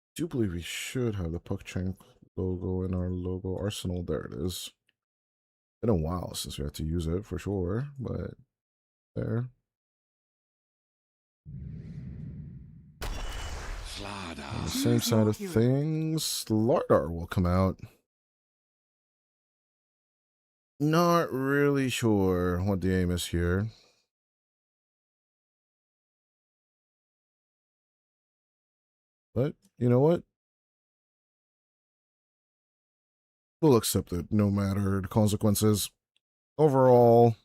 I do believe we should have the PuckChamp logo in our logo arsenal. There it is. Been a while since we had to use it for sure, but there. On the same side of things, Lardar will come out. Not really sure what the aim is here. But, you know what? We'll accept it, no matter the consequences. Overall,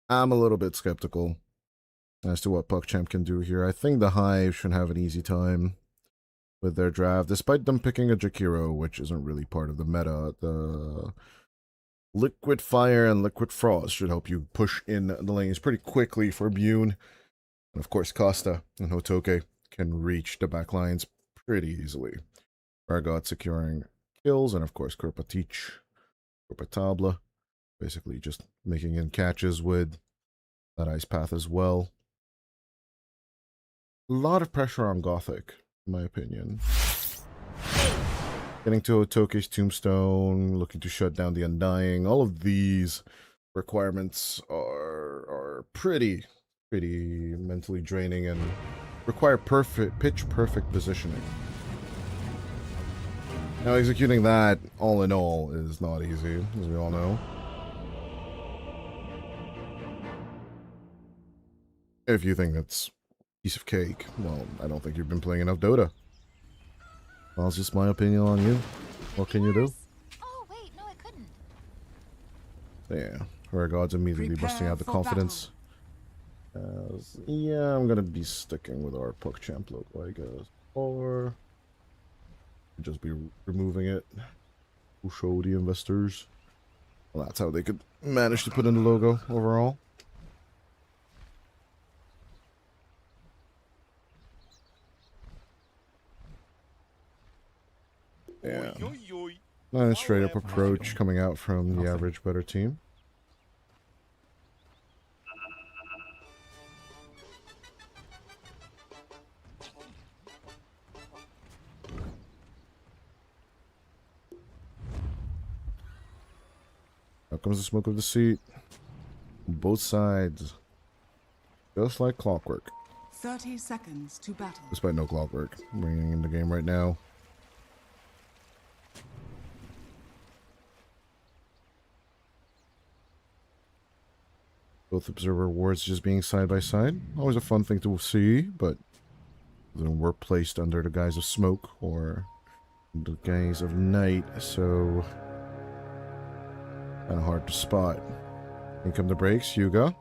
I'm a little bit skeptical as to what PuckChamp can do here. I think the Hive should have an easy time with their draft, despite them picking a Jakiro, which isn't really part of the meta. The Liquid Fire and Liquid Frost should help you push in the lanes pretty quickly for Bune. And of course, Costa and Hotoke can reach the back lines pretty easily. Argot securing kills, and of course, Kurpatich, Kurpatabla, basically just making in catches with that ice path as well. A lot of pressure on Gothic, in my opinion. Getting to Hotoke's Tombstone, looking to shut down the Undying. All of these requirements are pretty mentally draining and require pitch perfect positioning. Now executing that, all in all, is not easy, as we all know. If you think that's a piece of cake, well, I don't think you've been playing enough Dota. Well, it's just my opinion on you. What can you do? Oh, wait, no, it couldn't. Yeah, her gods immediately busting out the confidence. Yeah, I'm gonna be sticking with our PuckChamp look, I guess. Or just be removing it. We'll show the investors. Well, that's how they could manage to put in the logo overall. Yeah. Not a straight up approach coming out from the average better team. Out comes the smoke of deceit. Both sides. Just like clockwork. 30 seconds to battle. Despite no clockwork. Bringing in the game right now. Both observer wards just being side by side. Always a fun thing to see, but then we're placed under the guise of smoke or the guise of night, so kind of hard to spot. In come the breaks, Hyuga.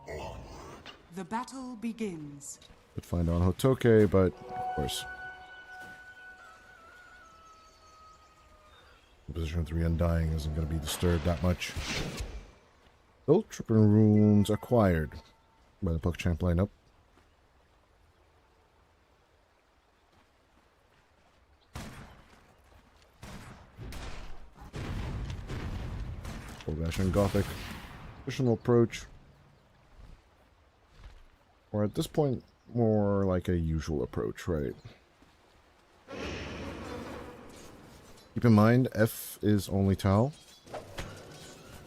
The battle begins. Could find on Hotoke, but of course. Position 3 Undying isn't going to be disturbed that much. Built tripping runes acquired by the PuckChamp lineup. Golgash and Gothic. Traditional approach. Or at this point, more like a usual approach, right? Keep in mind, F is only Tau.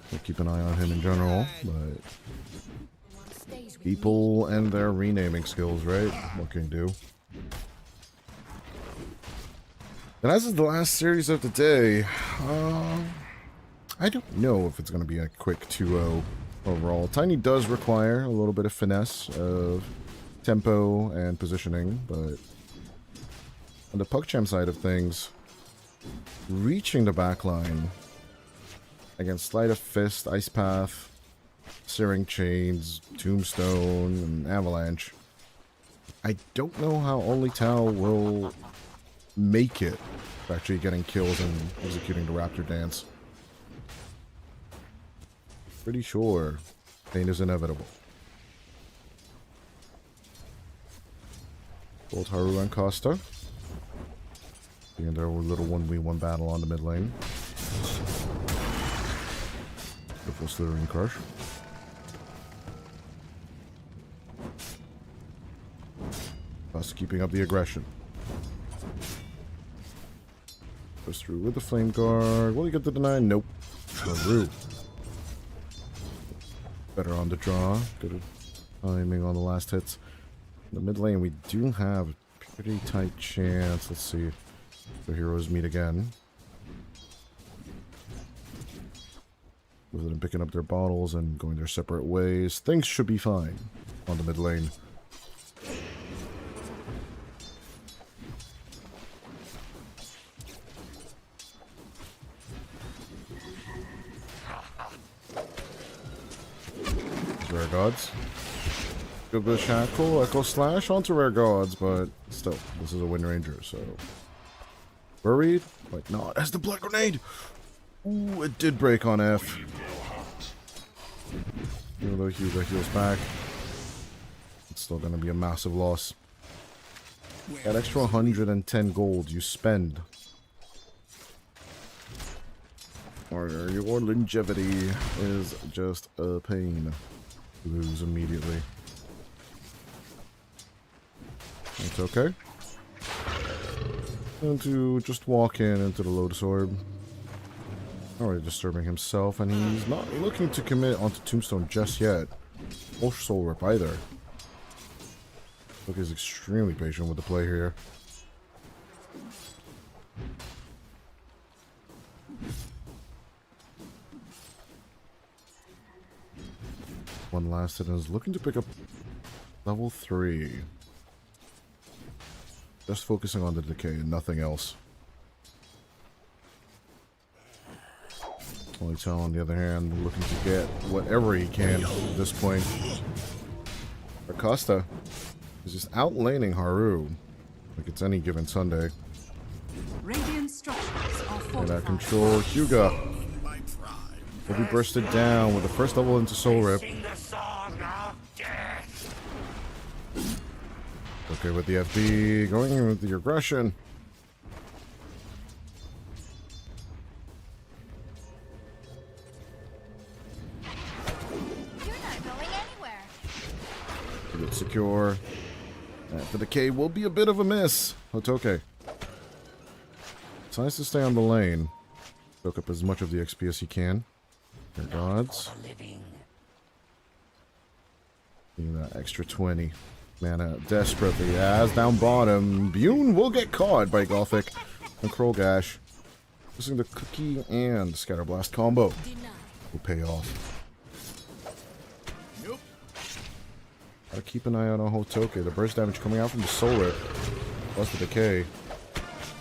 We'll keep an eye on him in general, but people and their renaming skills, right? What can you do? And as is the last series of the day, I don't know if it's going to be a quick 2-0 overall. Tiny does require a little bit of finesse of tempo and positioning, but on the PuckChamp side of things, reaching the backline against Sleight of Fist, Ice Path, Searing Chains, Tombstone, and Avalanche. I don't know how only Tau will make it actually getting kills and executing the Raptor Dance. Pretty sure pain is inevitable. Both Haru and Costa. And their little 1v1 battle on the mid lane. Beautiful slithering crush. Us keeping up the aggression. Goes through with the flame guard. Will he get the deny? Nope. Haru. Better on the draw. Good timing on the last hits. In the mid lane, we do have Pretty tight chance. Let's see. The heroes meet again. With them picking up their bottles and going their separate ways, things should be fine on the mid lane. Rare gods. Go good shackle, echo slash onto rare gods, but still, this is a wind ranger, so worried, but not as the blood grenade. Ooh, it did break on F. Even though Hugo heals back, it's still gonna be a massive loss. That extra 110 gold you spend, or your longevity is just a pain. Lose immediately. It's okay. And to just walk into the Lotus Orb. Already disturbing himself, and he's not looking to commit onto Tombstone just yet. Or Soul Rip either. Look, he's extremely patient with the play here. One last hit and is looking to pick up level 3. Just focusing on the decay and nothing else. Tell on the other hand, looking to get whatever he can at this point. Acosta is just outlaning Haru like it's any given Sunday. Radiant structures are fortified. Get that control. Hyuga will be bursted down with the first level into Soul Rip. Okay, with the FD, going in with the aggression. You're not going anywhere. Get secure. After the K will be a bit of a miss. Hotoke. It's nice to stay on the lane. Soak up as much of the XP as he can. Your gods. Need that extra 20. Mana desperately as down bottom. Bune will get caught by Gothic and Krolgash. Using the cookie and Scatterblast combo will pay off. Gotta keep an eye out on Hotoke. The burst damage coming out from the Soul Rip plus the decay.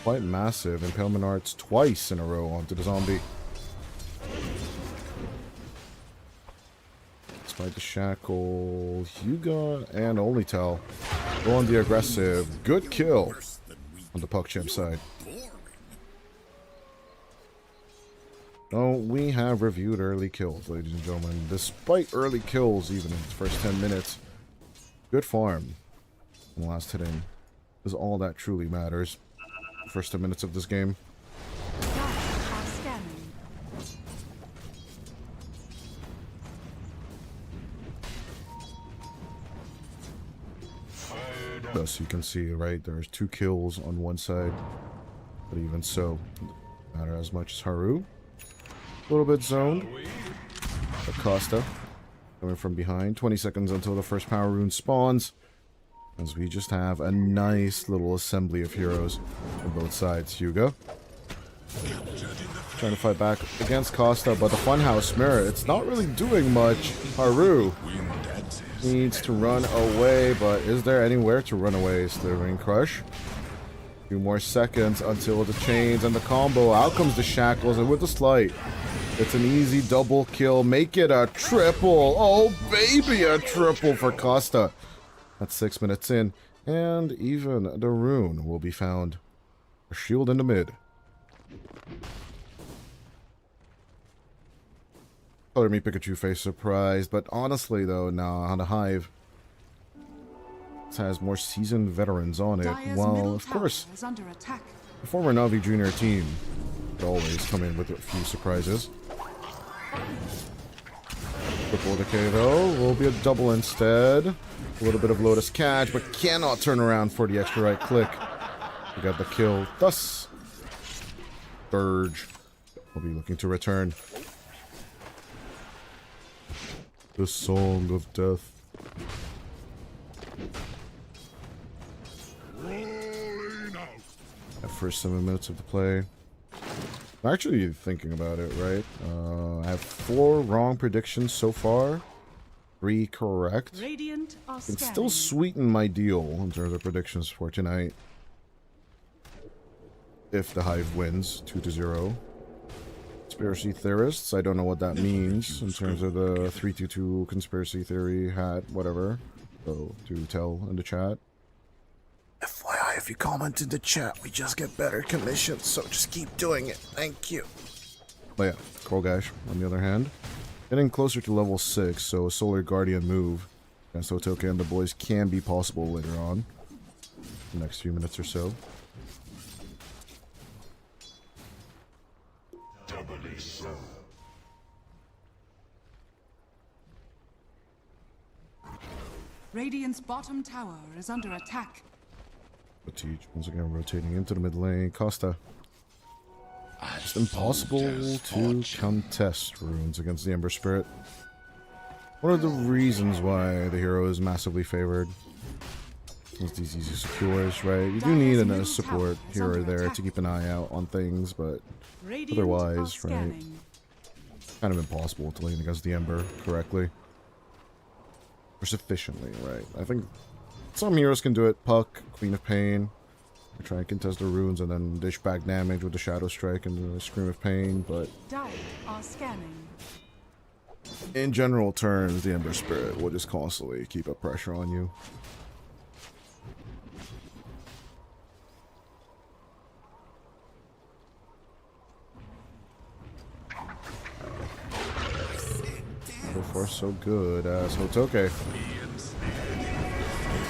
Quite massive. Impalement arts twice in a row onto the zombie. Despite the shackle, Hyuga and Only Tell go on the aggressive. Good kill on the PuckChamp side. Oh, we have reviewed early kills, ladies and gentlemen. Despite early kills, even in the first 10 minutes, good farm in the last hitting is all that truly matters. First 10 minutes of this game. Thus you can see, right, there's 2 kills on one side, but even so, doesn't matter as much as Haru. A little bit zoned. Acosta coming from behind. 20 seconds until the first power rune spawns, as we just have a nice little assembly of heroes on both sides. Hyuga trying to fight back against Costa, but the Funhouse Mirror, it's not really doing much. Haru needs to run away, but is there anywhere to run away? Slithering Crush. A few more seconds until the chains and the combo. Out comes the shackles, and with the slight, it's an easy double kill. Make it a triple. Oh, baby, a triple for Costa. That's 6 minutes in, and even the rune will be found. A shield in the mid. Color me Pikachu face surprised, but honestly though, nah, the Hive has more seasoned veterans on it. While, of course, the former Navi Junior team could always come in with a few surprises. Triple decay though, will be a double instead. A little bit of Lotus catch, but cannot turn around for the extra right click. We got the kill. Thus, Surge will be looking to return. The Song of Death. That first 7 minutes of the play. I'm actually thinking about it, right? I have 4 wrong predictions so far. 3 correct. Radiant are Can still scanning. sweeten my deal in terms of predictions for tonight. If the Hive wins 2-0. Conspiracy theorists, I don't know what that means in terms of the 3-2-2 conspiracy theory hat, whatever. So, to tell in the chat. FYI, if you comment in the chat, we just get better commissions, so just keep doing it. Thank you. But yeah, Krogash, on the other hand, getting closer to level 6, so a Solar Guardian move against Hotoke and the boys can be possible later on. The next few minutes or so. Radiant's bottom tower is under attack. Teach once again rotating into the mid lane. Costa. It's impossible to contest runes against the Ember Spirit. One of the reasons why the hero is massively favored is these easy secures, right? You do need a support here or there to keep an eye out on things, but otherwise, right? Kind of impossible to lane against the Ember correctly. Or sufficiently, right? I think some heroes can do it. Puck, Queen of Pain. Try and contest the runes and then dish back damage with the Shadow Strike and the Scream of Pain, but Dire are scanning. in general terms, the Ember Spirit will just constantly keep up pressure on you. So far, so good as Hotoke.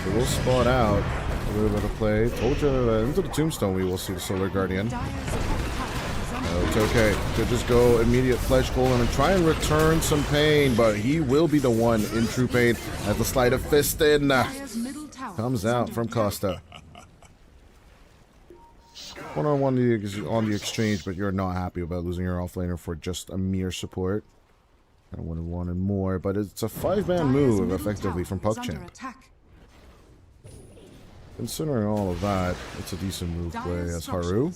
They will spot out a little bit of play. Told you into the Tombstone we will see the Solar Guardian. Hotoke could just go immediate Flesh Golem and try and return some pain, but he will be the one in true pain as the Sleight of Fist in comes out from Costa. One-on-one on the exchange, but you're not happy about losing your offlaner for just a mere support. I would have wanted more, but it's a 5-man move effectively from PuckChamp. Considering all of that, it's a decent move play as Haru.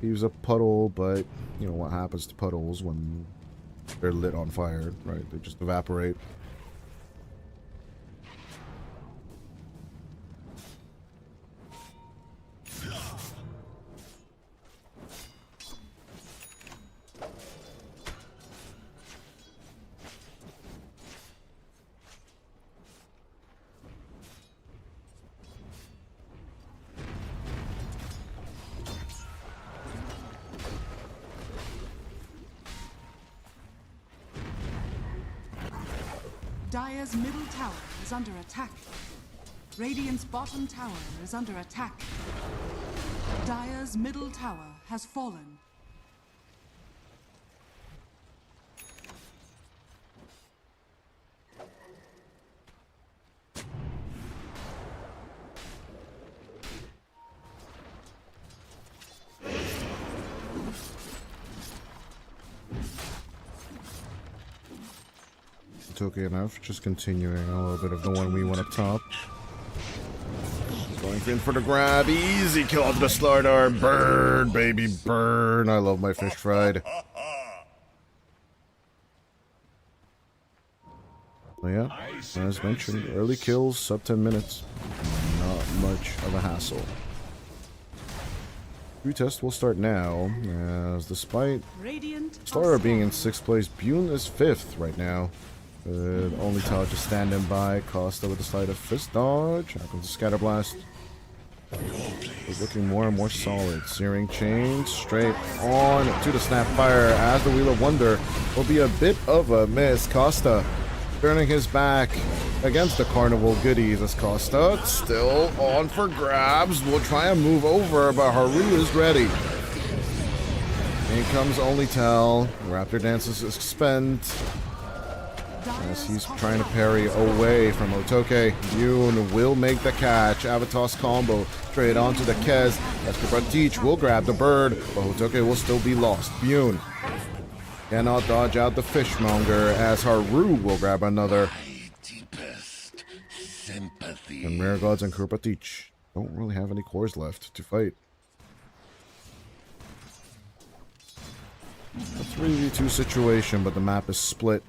He was a puddle, but you know what happens to puddles when they're lit on fire, right? They just evaporate. Dire's middle tower is under attack. Radiant's bottom tower is under attack. Dire's middle tower has fallen. Okay enough, just continuing a little bit of the 1v1 up top. Going in for the grab, easy kill off the Slardar. Burn, baby, burn. I love my fish fried. Oh yeah, as mentioned, early kills, sub 10 minutes. Not much of a hassle. Retest will start now, as despite Slardar being in 6th place, Bune is 5th right now. Only Todd just standing by. Costa with the Sleight of Fist dodge. Out comes the Scatter Blast. It's looking more and more solid. Searing Chain straight on to the Snapfire as the Wheel of Wonder will be a bit of a miss. Costa turning his back against the Carnival goodies as Costa still on for grabs. Will try and move over, but Haru is ready. In comes Only Tell. Raptor dances is spent. As he's trying to parry away from Hotoke. Yoon will make the catch. Avatos combo straight onto the Kez. As Teach will grab the bird, but Hotoke will still be lost. Yoon cannot dodge out the fishmonger as Haru will grab another. And Rare Gods and Teach don't really have any cores left to fight. a 3v2 situation, but the map is split.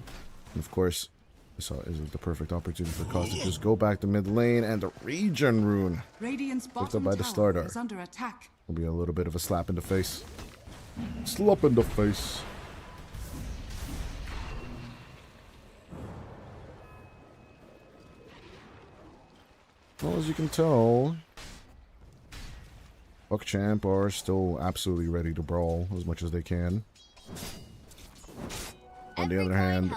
And of course, this is the perfect opportunity for Cos to just go back to mid lane, and the regen rune Radiant's picked up bottom by the Star tower Dart is under attack. will be a little bit of a slap in the face. Slap in the face. Well, as you can tell, PuckChamp are still absolutely ready to brawl as much as they can. On the other hand,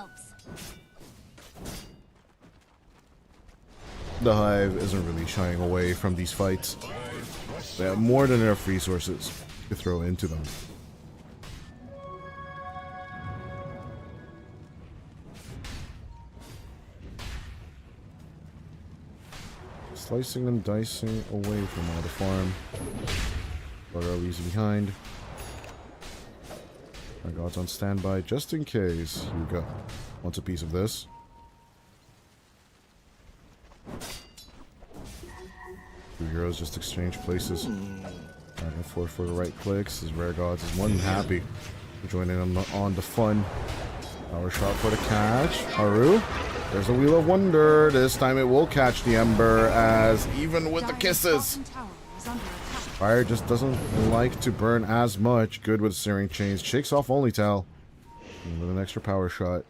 the Hive isn't really shying away from these fights. They have more than enough resources to throw into them. Slicing and dicing away from all the farm. Burrow easy behind. My god's on standby just in case. Here we go. Wants a piece of this. Two heroes just exchange places. Back and forth for the right clicks. His Rare Gods is more than happy for joining him on the fun. Power shot for the catch. Haru. There's a Wheel of Wonder. This time it will catch the Ember, as even with the kisses, fire just doesn't like to burn as much. Good with Searing Chains. Shakes off Only Tal. And with an extra power shot.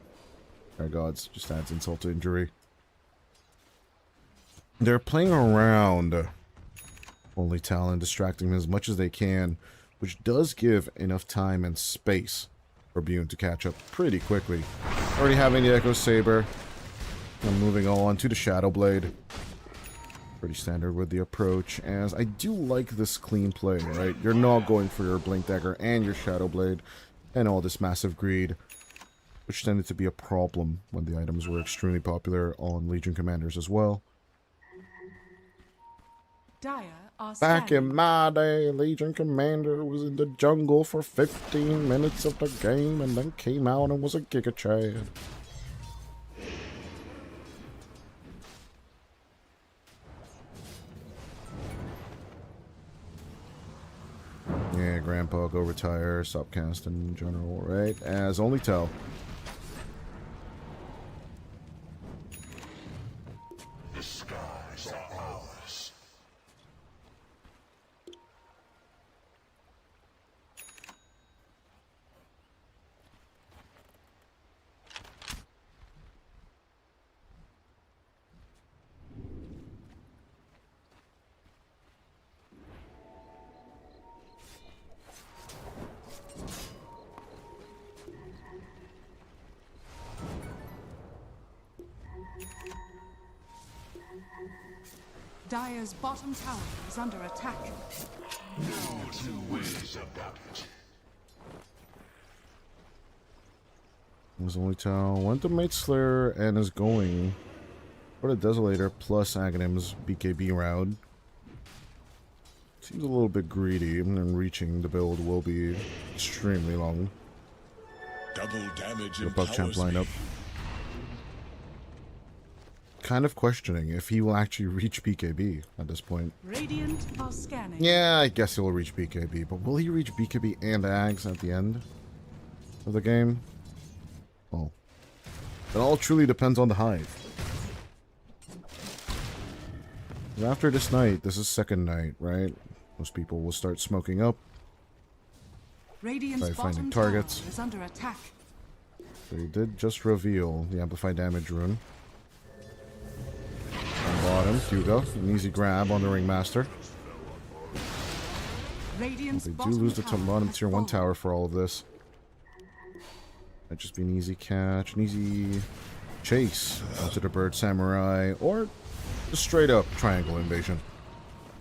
Our gods just adds insult to injury. They're playing around Only Tal and distracting him as much as they can, which does give enough time and space for Bune to catch up pretty quickly. Already having the Echo Saber. I'm moving on to the Shadow Blade. Pretty standard with the approach, as I do like this clean play, right? You're not going for your Blink Dagger and your Shadow Blade and all this massive greed, which tended to be a problem when the items were extremely popular on Legion Commanders as well. Dire are Back scanning. in my day, Legion Commander was in the jungle for 15 minutes of the game and then came out and was a Giga Chad. Yeah, Grandpa, go retire, stop casting in general, right? As Only Tal. The skies are ours. Dire's bottom tower is under attack. No two ways about it. Was Only Tal went to Mate Slayer and is going for the Desolator plus Aghanim's BKB round. Seems a little bit greedy, and then reaching the build will be extremely long. Double damage The PuckChamp empowers me. lineup. Kind of questioning if he will actually reach BKB at this point. Radiant are scanning. Yeah, I guess he'll reach BKB, but will he reach BKB and Ags at the end of the game? Well, it all truly depends on the Hive. After this night, this is second night, right? Most people will start smoking up. Radiant's by bottom finding tower targets. is under attack. They did just reveal the Amplified Damage rune. On bottom, Hugo, an easy grab on the Ringmaster. Radiant's They do bottom lose the tower bottom has tier 1 fallen. tower for all of this. Might just be an easy catch, an easy chase onto the Bird Samurai, or just straight up triangle invasion.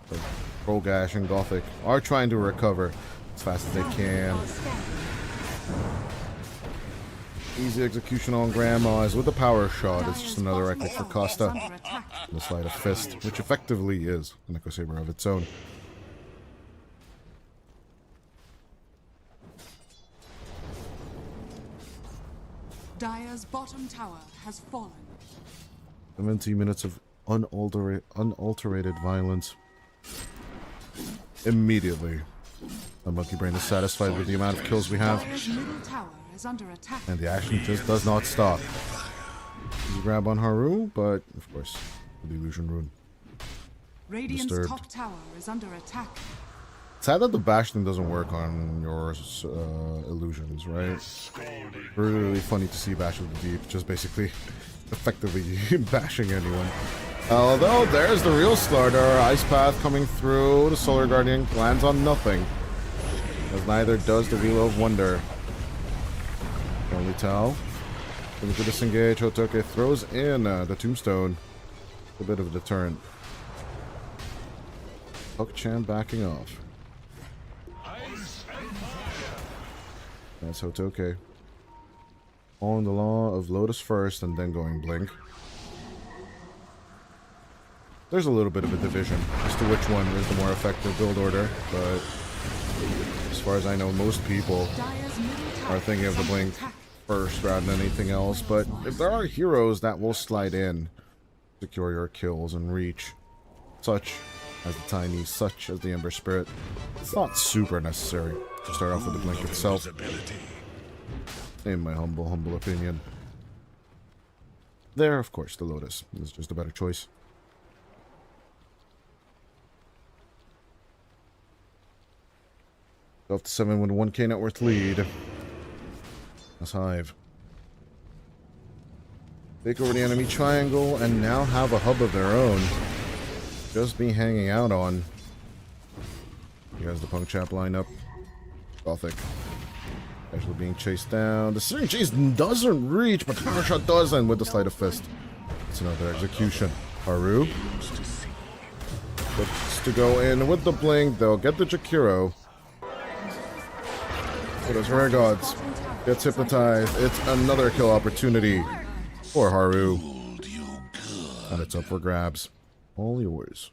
But Rogash and Gothic are trying to recover as fast as they can. Easy execution on Grandma's with the power shot. It's just another right click for Costa. And the Sleight of Fist, which effectively is an Echo Saber of its own. Dire's bottom tower has fallen. 17 minutes of unalterated violence. Immediately The Monkey Brain is satisfied with the amount of kills we have. Dire's middle tower is under attack. And the action just does not stop. You grab on Haru, but of course, the illusion rune. Radiant's Disturbed. top tower is under attack. Sad that the bash thing doesn't work on your illusions, right? Really funny to see Bash of the Deep just basically effectively bashing anyone. Although there's the real starter, Ice Path coming through. The Solar Guardian lands on nothing, as neither does the Wheel of Wonder. Can only tell. Going to disengage. Hotoke throws in the Tombstone. A bit of a deterrent. PuckChamp backing off. That's Hotoke. Following the law of Lotus first and then going Blink. There's a little bit of a division as to which one is the more effective build order, but as far as I know, most people are thinking of the Blink first rather than anything else. But if there are heroes that will slide in, secure your kills and reach, such as the Tiny, such as the Ember Spirit, it's not super necessary to start off with the Blink itself, in my humble opinion. There, of course, the Lotus is just a better choice. Go up to 7 with a 1k net worth lead. That's Hive. Take over the enemy triangle and now have a hub of their own. Just be hanging out on. Here's the PuckChamp lineup. Gothic. Actually being chased down. The Searing Chase doesn't reach, but the Power Shot does end with the Sleight of Fist. It's another execution. Haru looks to go in with the Blink. They'll get the Jakiro. It is Rare Gods. Gets hypnotized. It's another kill opportunity for Haru. And it's up for grabs. All yours.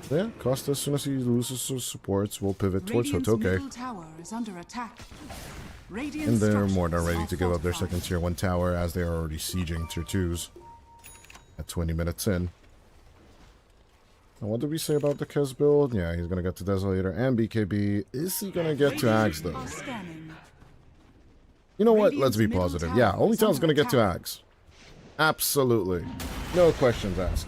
Yeah, Costa, as soon as he loses his supports, will pivot towards Hotoke. And they're more than ready to give up their second tier 1 tower as they are already sieging tier 2s. At 20 minutes in. And what did we say about the Kez build? Yeah, he's gonna get to Desolator and BKB. Is he gonna get to Ags though? You know what? Let's be positive. Yeah, Only Town's gonna get to Ags. Absolutely. No questions asked.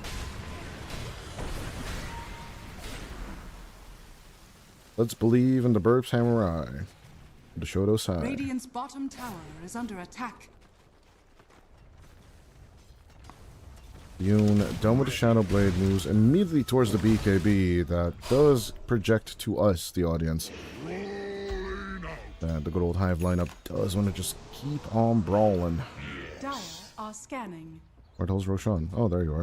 Let's believe in the Burp Samurai. The Shoto side. Radiant's bottom tower is under attack. Yoon, done with the Shadow Blade, moves immediately towards the BKB. That does project to us, the audience. The good old Hive lineup does want to just keep on brawling. Dire are scanning. Where the hell's Roshan? Oh, there you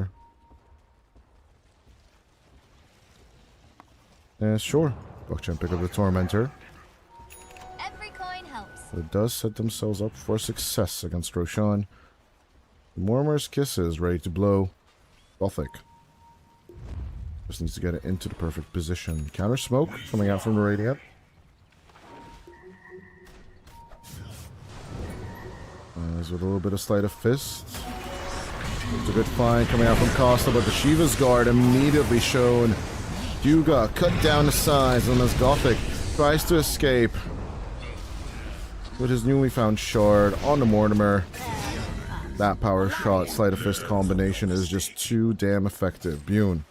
are. Sure. PuckChamp pick up the Tormentor. Every coin helps. It does set themselves up for success against Roshan. Mormor's Kisses ready to blow. Gothic. Just needs to get it into the perfect position. Counter smoke coming out from the Radiant. As with a little bit of Sleight of Fist. It's a good find coming out from Costa, but the Shiva's Guard immediately shown. Yuga cut down the size, and as Gothic tries to escape with his newly found shard on the Mortimer. That power shot, Sleight of Fist combination is just too damn effective. Bune.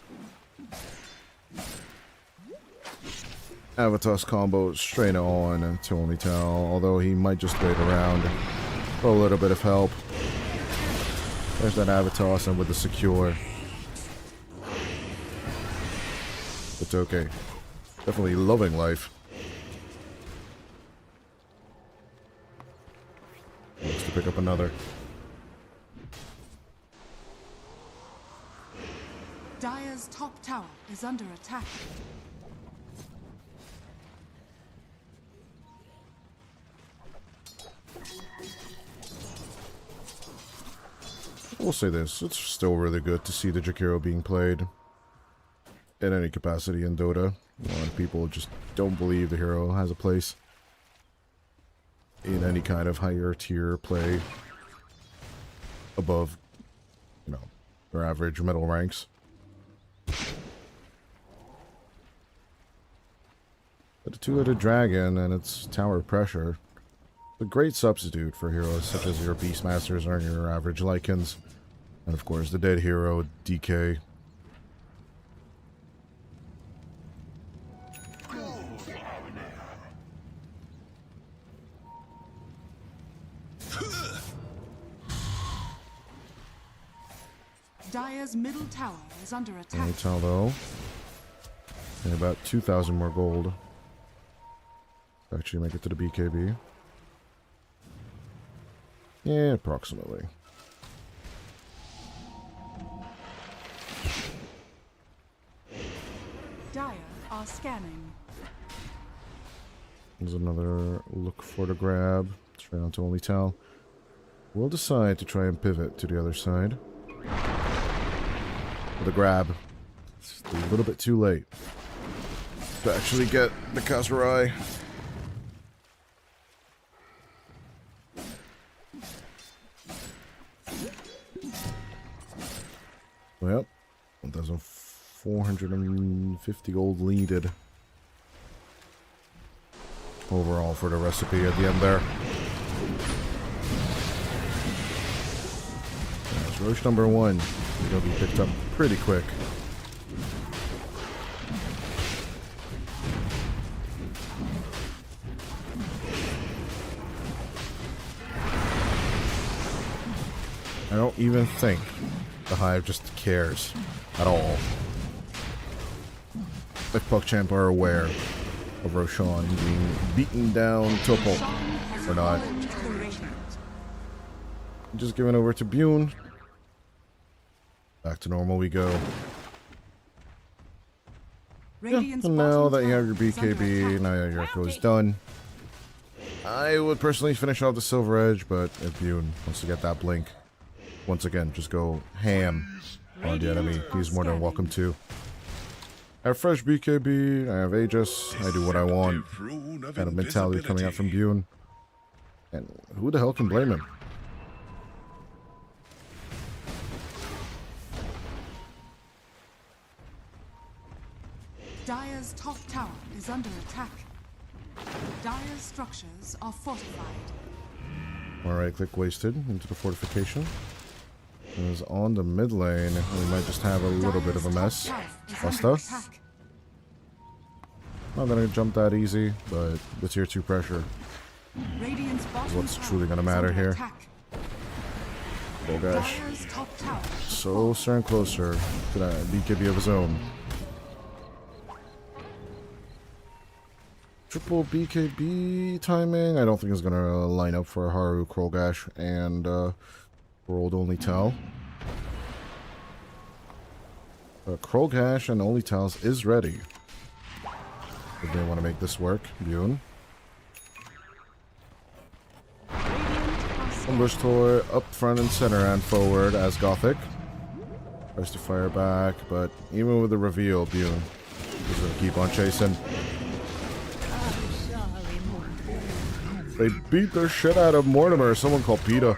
Avatos combo straight on to Only Tell, although he might just wait around for a little bit of help. There's that Avatos and with the secure. It's okay. Definitely loving life. Looks to pick up another. Dire's top tower is under attack. We'll say this, it's still really good to see the Jakiro being played in any capacity in Dota. A lot of people just don't believe the hero has a place in any kind of higher tier play above, you know, their average middle ranks. But a two-headed dragon and its tower pressure. A great substitute for heroes such as your Beastmasters or your average Lycans. And of course, the dead hero, DK. Dire's middle tower is under attack. Only tell though. And about 2,000 more gold. Actually make it to the BKB. Yeah, approximately. Dire are scanning. There's another look for the grab. Straight on to only tell. We'll decide to try and pivot to the other side. For the grab. It's a little bit too late to actually get the Kazurai. Well, 1,450 gold needed overall for the recipe at the end there. That's Roche number 1. It'll be picked up pretty quick. I don't even think the Hive just cares at all. If PuckChamp are aware of Roshan being beaten down to a pulp or not. Just giving over to Bune. Back to normal we go. Yeah, and now that you have your BKB, now your Echo is done. I would personally finish off the Silver Edge, but if Bune wants to get that blink, once again, just go ham on the enemy. He's more than welcome to. I have fresh BKB, I have Aegis, I do what I want. Kind of mentality coming out from Bune. And who the hell can blame him? Dire's top tower is under attack. Dire's structures are fortified. Alright, click wasted into the fortification. Is on the mid lane. We might just have a little bit of a mess. Busta. Not gonna jump that easy, but the tier 2 pressure is what's truly gonna matter here. Oh gosh. So starting closer to that BKB of his own. Triple BKB timing, I don't think is gonna line up for Haru, Krolgash, and World Only Tell. Krolgash and Only Tells is ready. If they want to make this work, Bune. Ambush Toy up front and center and forward as Gothic. Tries to fire back, but even with the reveal, Bune is going to keep on chasing. They beat their shit out of Mortimer, someone called PETA.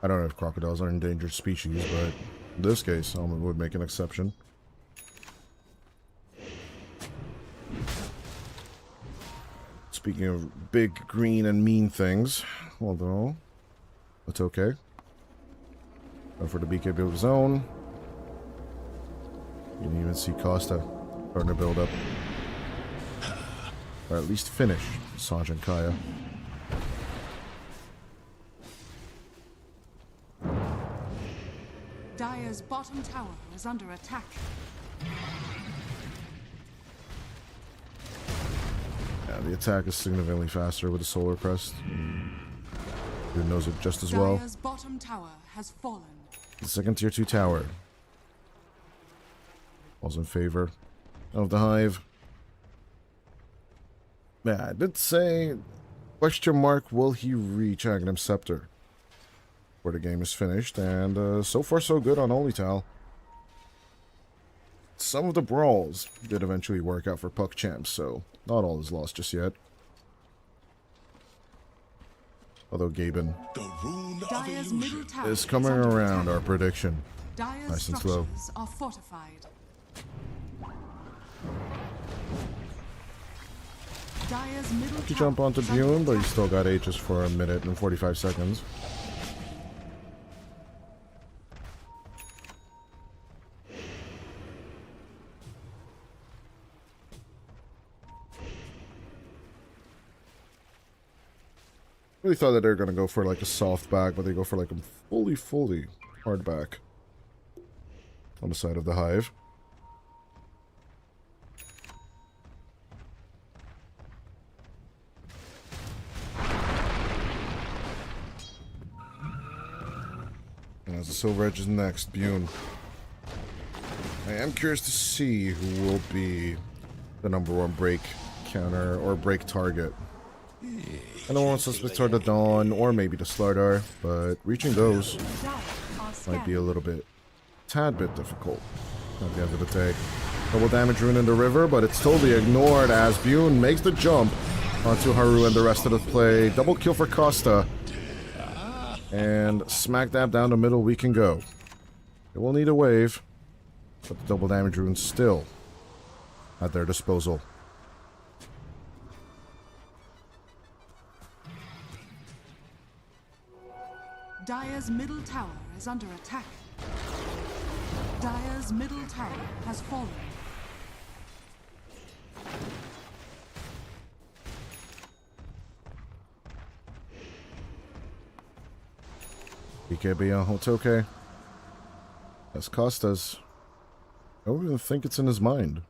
I don't know if crocodiles are endangered species, but in this case, I would make an exception. Speaking of big, green, and mean things, although it's okay. Go for the BKB of his own. You can even see Costa starting to build up. Or at least finish Sergeant Kaya. Dire's bottom tower is under attack. Yeah, the attack is significantly faster with the Solar Crest. Who knows it just as well. Dire's bottom tower has fallen. The second tier 2 tower was in favor of the Hive. Yeah, I did say, question mark, will he reach Aghanim Scepter? Where the game is finished, and so far so good on Onlytal. Some of the brawls did eventually work out for PuckChamp, so not all is lost just yet. Although Gaben is coming around our prediction. Dire's nice and slow. Are fortified. Dire's middle You jump onto Bune, but you still got Aegis for a minute and 45 seconds. Really thought that they were going to go for like a soft back, but they go for like a fully hard back on the side of the Hive. And as the Silver Edge is next, Bune. I am curious to see who will be the #1 break counter or break target. I don't want suspects are the Dawn or maybe the Slardar, but reaching those might be a little bit, tad bit difficult at the end of the day. Double damage rune in the river, but it's totally ignored as Bune makes the jump onto Haru and the rest of the play. Double kill for Costa. And smack dab down the middle we can go. It will need a wave, but the double damage rune's still at their disposal. Dire's middle tower is under attack. Dire's middle tower has fallen. BKB on Hotoke. That's Costas. I don't even think it's in his mind.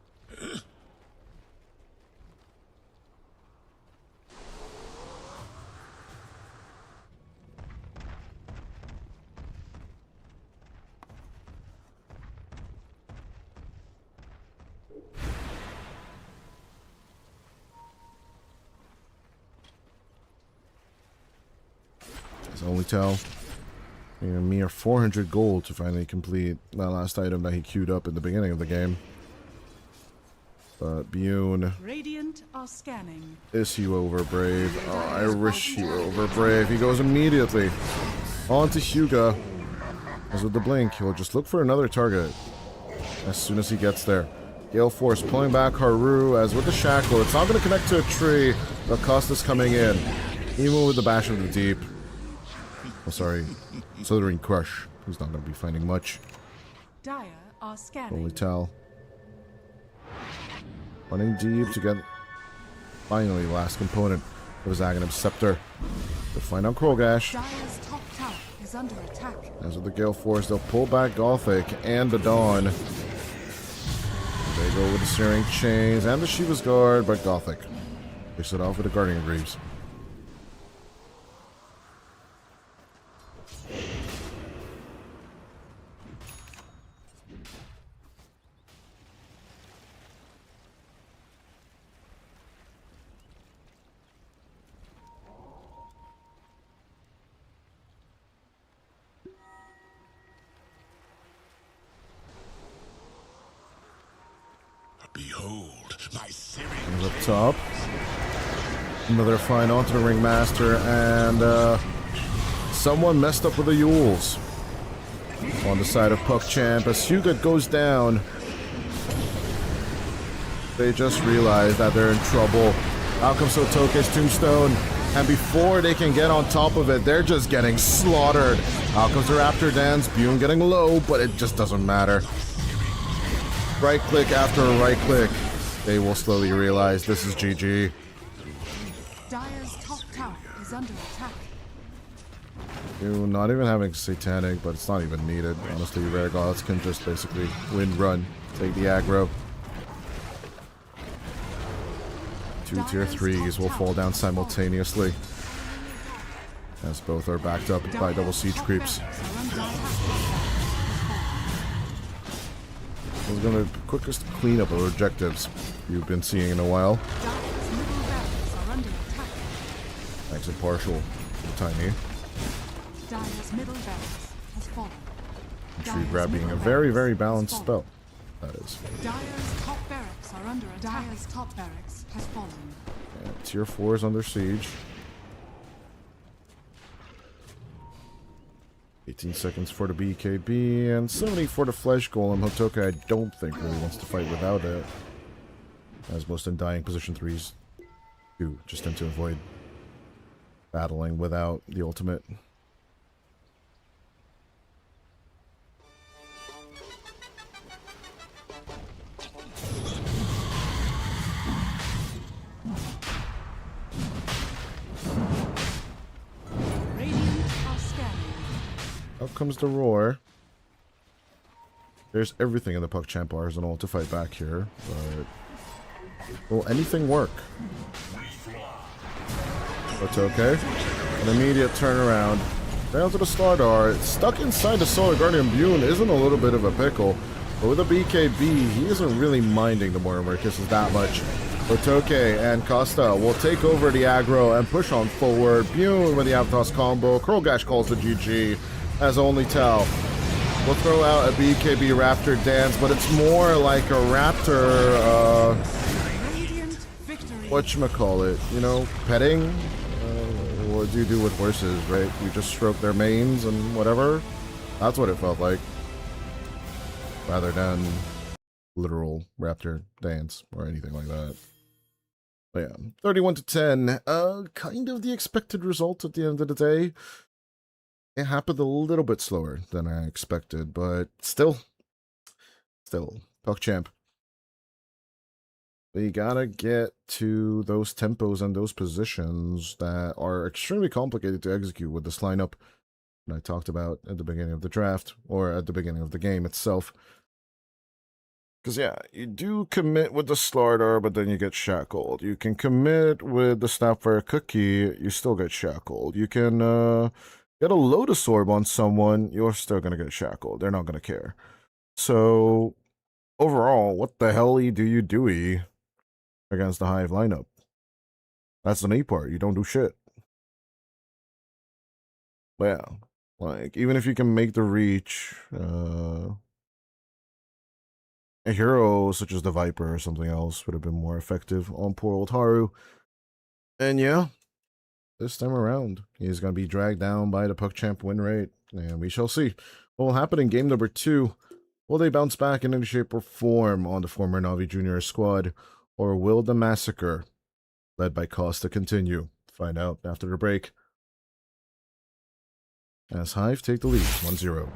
His only tell. A mere 400 gold to finally complete that last item that he queued up in the beginning of the game. But Bune, Radiant are scanning. is he over brave? Oh, I wish he were over brave. He goes immediately on to Hyuga. As with the blink, he'll just look for another target as soon as he gets there. Gale Force pulling back Haru, as with the Shackle, it's not going to connect to a tree, but Costa's coming in. Even with the Bash of the Deep. Oh, sorry. Slithering Crush. He's not going to be finding much. Dire are scanning. Only tell. Running deep to get finally last component of his Aghanim Scepter. To find out Krogash. Dire's top tower is under attack. As with the Gale Force, they'll pull back Gothic and the Dawn. They go with the Searing Chains and the Shiva's Guard, but Gothic picks it off with the Guardian Greaves. Behold, my Syrian Comes up top. Another fine onto the Ringmaster, and someone messed up with the Yules. On the side of PuckChamp, as Hyuga goes down, they just realize that they're in trouble. Out comes Hotoke's Tombstone, and before they can get on top of it, they're just getting slaughtered. Out comes the Raptor Dance, Bune getting low, but it just doesn't matter. Right click after right click, they will slowly realize this is GG. Dire's top tower is under attack. You're not even having Satanic, but it's not even needed. Honestly, Rare Gods can just basically win, run, take the aggro. Two tier 3s will fall down simultaneously, as both are backed up by double siege creeps. This is going to be the quickest cleanup of objectives you've been seeing in a while. Thanks in partial to Tiny. Dire's middle barracks has fallen. Tree Grab being a very balanced spell. That is. Dire's top barracks are under attack. Dire's top barracks has fallen. And tier 4 is under siege. 18 seconds for the BKB and 70 for the Flesh Golem. Hotoke, I don't think, really wants to fight without it. as most Undying position 3s do, just tend to avoid battling without the ultimate. Radiant are scanning. Out comes the roar. There's everything in the PuckChamp arsenal to fight back here, but will anything work? That's okay. An immediate turnaround. Down to the Slardar. Stuck inside the Solar Guardian Bune isn't a little bit of a pickle, but with a BKB, he isn't really minding the Mortimer Kisses that much. Otoke and Costa will take over the aggro and push on forward. Bune with the Avatos combo. Krogash calls the GG, as only tell. We'll throw out a BKB Raptor dance, but it's more like a Raptor, whatchamacallit, you know, petting? What do you do with horses, right? You just stroke their manes and whatever? That's what it felt like. Rather than literal Raptor dance or anything like that. But yeah, 31 to 10. Kind of the expected result at the end of the day. It happened a little bit slower than I expected, but still, PuckChamp. We gotta get to those tempos and those positions that are extremely complicated to execute with this lineup that I talked about at the beginning of the draft, or at the beginning of the game itself. Because, yeah, you do commit with the Slardar, but then you get shackled. You can commit with the Snapfire Cookie, you still get shackled. You can, get a Lotus Orb on someone, you're still gonna get shackled. They're not gonna care. So, overall, what the hell do you do against the Hive lineup? That's the neat part. You don't do shit. But yeah, like, even if you can make the reach, a hero such as the Viper or something else would have been more effective on poor old Haru. And yeah, this time around, he's going to be dragged down by the PuckChamp win rate, and we shall see what will happen in game number 2. Will they bounce back in any shape or form on the former Navi Junior squad, or will the massacre, led by Costa, continue? Find out after the break. As Hive take the lead, 1-0.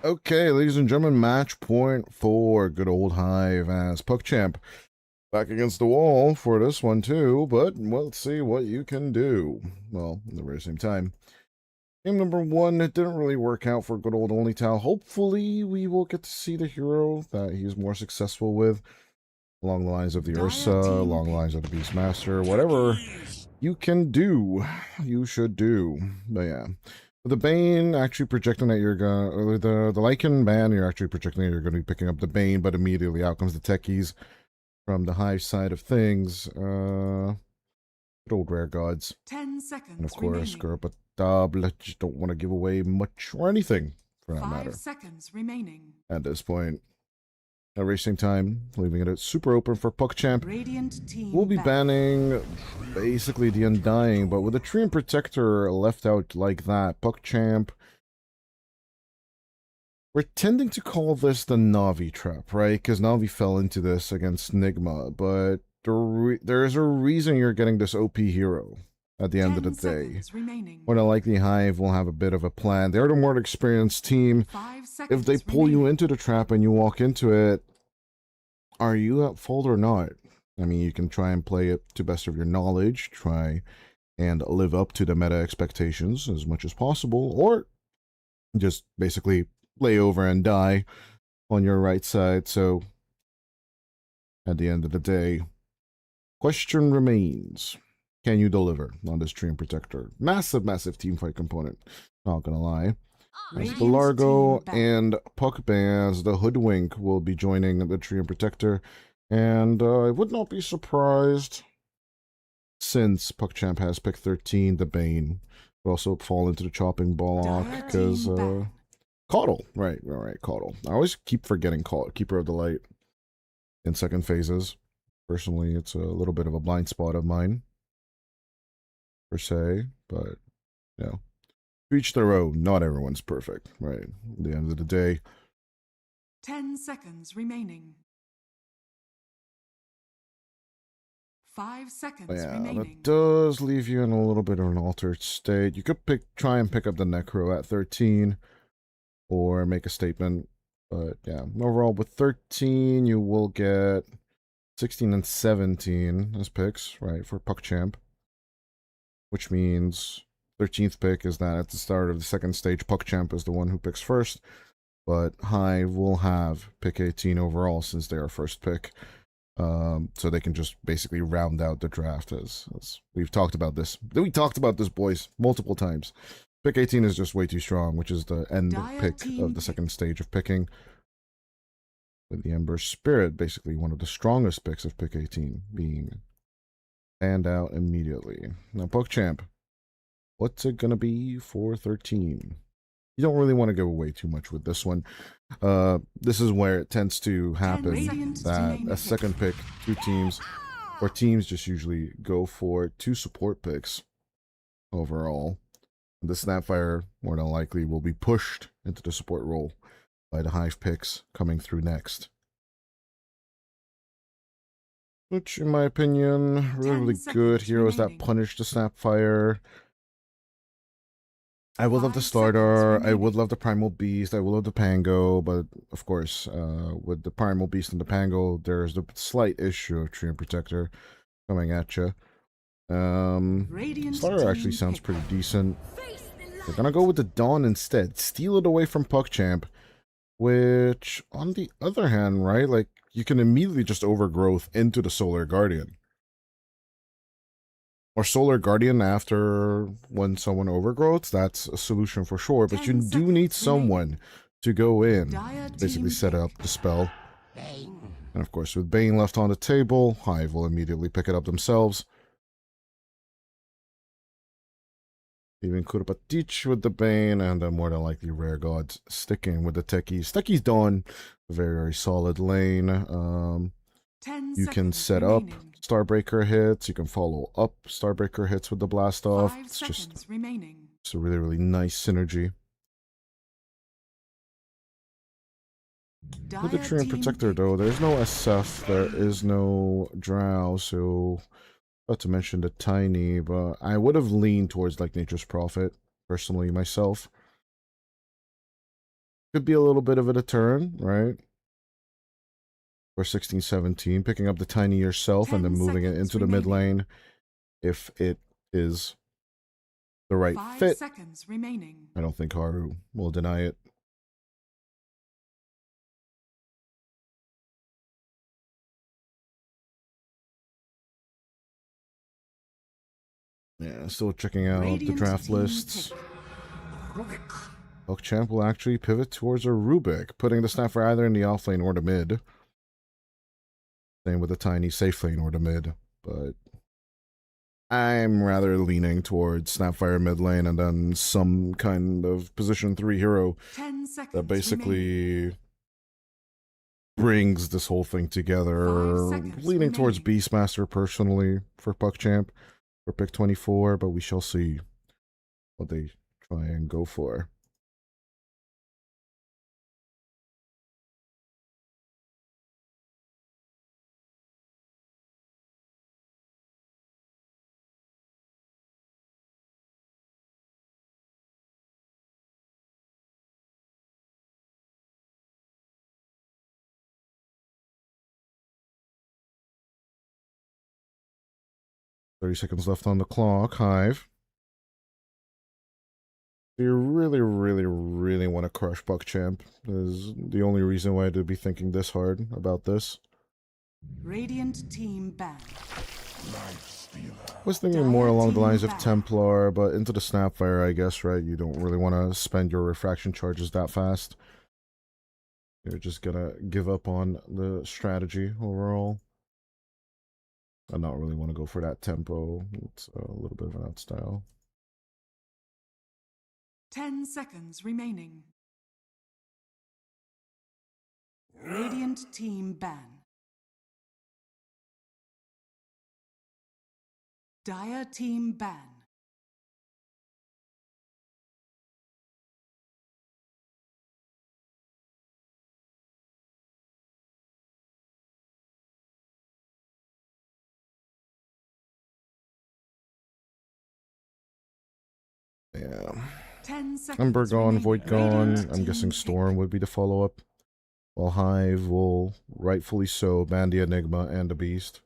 Okay, ladies and gentlemen, match point for good old Hive as PuckChamp back against the wall for this one too, but let's see what you can do. Well, at the very same time. Game number 1, it didn't really work out for good old Only Tao. Hopefully, we will get to see the hero that he's more successful with, along the lines of the Ursa, along the lines of the Beastmaster, whatever you can do, you should do. But yeah. The Bane actually projecting that you're gonna, or the Lycan ban, you're actually projecting that you're gonna be picking up the Bane, but immediately out comes the techies from the Hive side of things. Good old Rare Gods. 10 seconds and of course, remaining. Gurpa Dab, just don't want to give away much or anything for that 5 matter. seconds remaining. At this point, at racing time, leaving it super open for PuckChamp. Radiant team We'll be banning basically the Undying, but with the Treant Protector left out like that, PuckChamp, we're tending to call this the Navi trap, right? Because Navi fell into this against Nigma, but there is a reason you're getting this OP hero at the end of the day. More than likely, Hive will have a bit of a plan. They're the more experienced team. If they pull you into the trap and you walk into it, are you at fault or not? I mean, you can try and play it to best of your knowledge, try and live up to the meta expectations as much as possible, or just basically lay over and die on your right side. So, at the end of the day, question remains. Can you deliver on this Treant Protector? Massive, massive teamfight component. Not gonna lie. As the Largo and Puck bans, the Hoodwink will be joining the Treant Protector. And I would not be surprised, since PuckChamp has pick 13, the Bane would also fall into the chopping block, because Caudle, right, Caudle. I always keep forgetting Caudle, Keeper of the Light in second phases. Personally, it's a little bit of a blind spot of mine, per se, but, you know, to each their own. Not everyone's perfect, right? At the end of the day. 10 seconds remaining. 5 seconds remaining. That does leave you in a little bit of an altered state. You could try and pick up the Necro at 13, or make a statement. But yeah, overall with 13, you will get 16 and 17 as picks, right, for PuckChamp. Which means 13th pick is that at the start of the second stage, PuckChamp is the one who picks first. But Hive will have pick 18 overall since they are first pick. So they can just basically round out the draft as we've talked about this. We talked about this, boys, multiple times. Pick 18 is just way too strong, which is the end pick of the second stage of picking. With the Ember Spirit, basically one of the strongest picks of pick 18, being banned out immediately. Now, PuckChamp, what's it gonna be for 13? You don't really want to give away too much with this one. This is where it tends to happen that a second pick, 2 teams, or teams just usually go for 2 support picks overall. The Snapfire, more than likely, will be pushed into the support role by the Hive picks coming through next. Which, in my opinion, really good heroes that punish the Snapfire. I would love the Starter, I would love the Primal Beast, I would love the Pango, but of course, with the Primal Beast and the Pango, there's the slight issue of Treant Protector coming at you. Starter actually sounds pretty decent. We're gonna go with the Dawn instead, steal it away from PuckChamp, which, on the other hand, right, like, you can immediately just overgrowth into the Solar Guardian. Or Solar Guardian after when someone overgrowths, that's a solution for sure. But you do need someone to go in, basically set up the spell. And of course, with Bane left on the table, Hive will immediately pick it up themselves. Even Kurpatich with the Bane, and then more than likely Rare Gods sticking with the Techies. Techies Dawn, a very, very solid lane. You can set up Starbreaker hits, you can follow up Starbreaker hits with the Blast Off. It's just a really, really nice synergy. With the Treant Protector, though, there's no SF, there is no Drow, so not to mention the Tiny, but I would have leaned towards like Nature's Prophet, personally, myself. Could be a little bit of a deterrent, right? Or 16-17, picking up the tiny yourself and then moving it into the mid lane if it is the right 5 fit. seconds remaining. I don't think Haru will deny it. Yeah, still checking out the draft lists. PuckChamp will actually pivot towards a Rubik, putting the snap for either in the off lane or the mid. Same with the tiny safe lane or the mid, but I'm rather leaning towards Snapfire mid lane and then some kind of position 3 hero 10 seconds that basically remaining. brings this whole thing together. Leaning towards Beastmaster personally for PuckChamp for pick 24, but we shall see what they try and go for. Thirty seconds left on the clock. Hive. You really, really, really want to crush PuckChamp. Is the only reason why I'd be thinking this hard about this. Radiant team ban. Was thinking more along the lines of Templar, but into the Snapfire, I guess, right? You don't really want to spend your refraction charges that fast. You're just gonna give up on the strategy overall. I don't really want to go for that tempo. It's a little bit of an out style. 10 seconds remaining. Radiant team ban. Dire team ban. Yeah. 10 seconds Ember gone, remaining. Void gone. Radiant I'm guessing team Storm would be the follow-up. While Hive will, rightfully so, ban the Enigma and the Beast.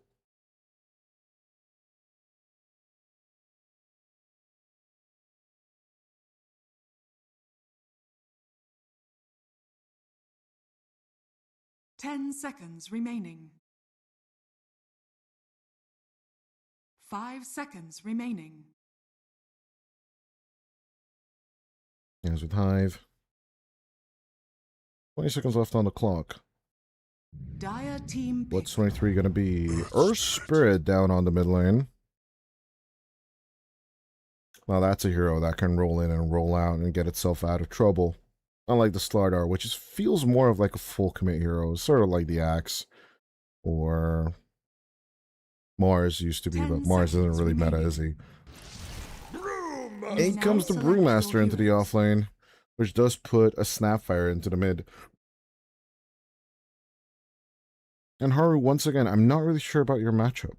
pick. 10 seconds remaining. 5 seconds remaining. As with Hive. 20 seconds left on the clock. Dire team pick. What's 23 going to be? Earth Spirit down on the mid lane. Now that's a hero that can roll in and roll out and get itself out of trouble. Unlike the Slardar, which feels more of like a full commit hero. Sort of like the Axe. Or Mars used to be, but Mars isn't really meta, is he? In comes the Brewmaster into the offlane, which does put a Snapfire into the mid. And Haru, once again, I'm not really sure about your matchup.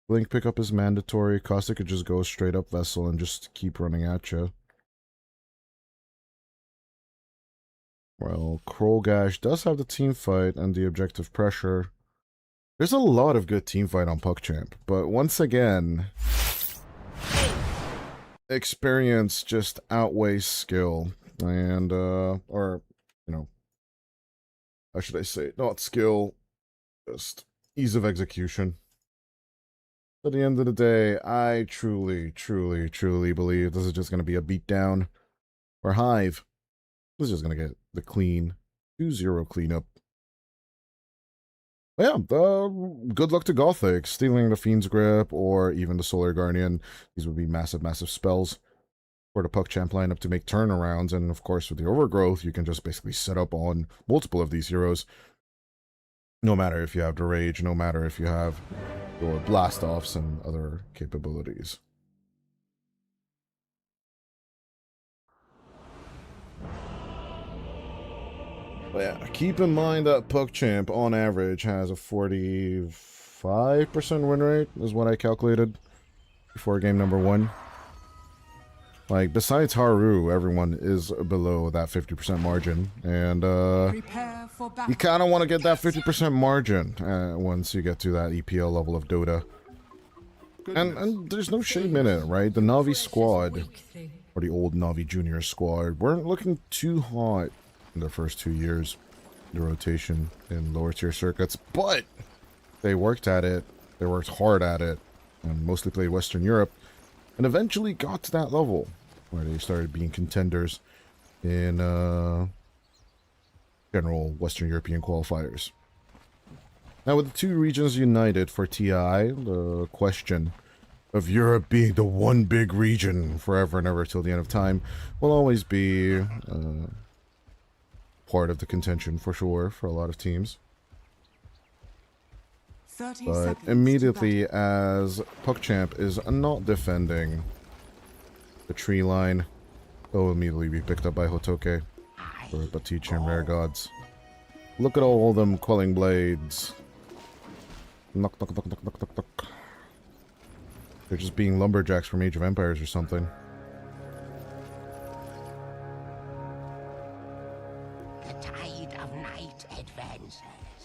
Blink pickup is mandatory. Caustic could just go straight up Vessel and just keep running at you. Well, Krollgash does have the team fight and the objective pressure. There's a lot of good team fight on PuckChamp, but once again, experience just outweighs skill. And, or, you know, how should I say, not skill, just ease of execution. At the end of the day, I truly, truly, truly believe this is just going to be a beatdown for Hive. This is just going to get the clean 2-0 cleanup. But yeah, good luck to Gothic. Stealing the Fiend's Grip or even the Solar Guardian. These would be massive, massive spells for the PuckChamp lineup to make turnarounds. And of course, with the Overgrowth, you can just basically set up on multiple of these heroes. No matter if you have the Rage, no matter if you have your Blast-Offs and other capabilities. But yeah, keep in mind that PuckChamp, on average, has a 45% win rate, is what I calculated before game number 1. Like, besides Haru, everyone is below that 50% margin. And, Prepare for battle. you kind of want to get that 50% margin once you get to that EPL level of Dota. And there's no shame in it, right? The Navi squad, or the old Navi Junior squad, weren't looking too hot in the first 2 years. The rotation in lower tier circuits, but they worked at it. They worked hard at it, and mostly played Western Europe, and eventually got to that level where they started being contenders in general Western European qualifiers. Now, with the two regions united for TI, the question of Europe being the one big region forever and ever till the end of time will always be part of the contention for sure for a lot of teams. 30 But seconds immediately as PuckChamp is not defending the tree line, he'll immediately be picked up by Hotoke for Batiche and Rare Gods. Look at all them quelling blades. Knock, knock, knock, knock, knock, knock, knock. They're just being lumberjacks from Age of Empires or something. The tide of night advances.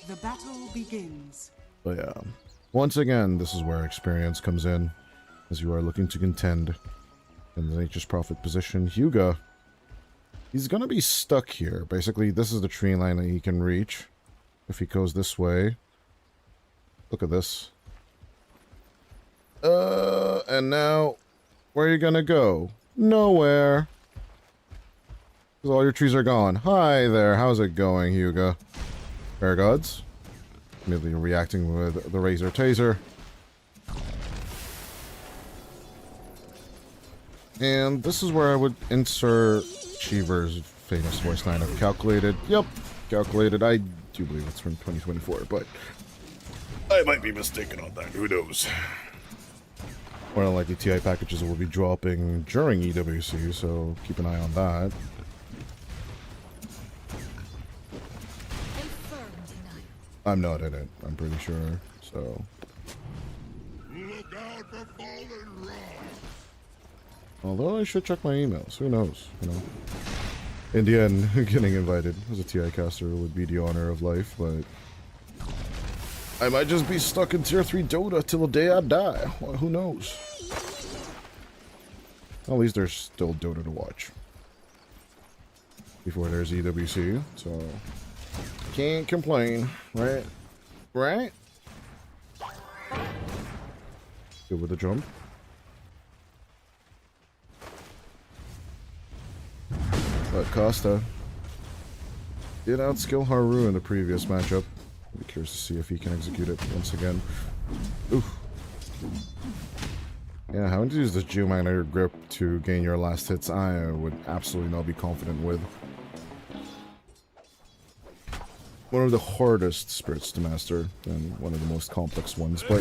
The battle begins. But yeah, once again, this is where experience comes in, as you are looking to contend in the Nature's Prophet position. Hyuga, he's gonna be stuck here. Basically, this is the tree line that he can reach. If he goes this way, look at this. And now, where are you gonna go? Nowhere. Because all your trees are gone. Hi there, how's it going, Hyuga? Fair gods? Immediately reacting with the Razor Taser. And this is where I would insert Cheever's famous voice line of calculated. Yep, calculated. I do believe it's from 2024, but I might be mistaken on that. Who knows? More than likely, TI packages will be dropping during EWC, so keep an eye on that. I'm not in it, I'm pretty sure, so... Look out for fallen rock. Although I should check my emails, who knows, you know. In the end, getting invited as a TI caster would be the honor of life, but... I might just be stuck in Tier 3 Dota till the day I die, well, who knows. At least there's still Dota to watch. Before there's EWC, so... Can't complain, right? Right? Good with the jump. But Costa did outskill Haru in the previous matchup. I'll be curious to see if he can execute it once again. Oof. Yeah, having to use this Geomagnetic grip to gain your last hits, I would absolutely not be confident with. One of the hardest spirits to master, and one of the most complex ones, but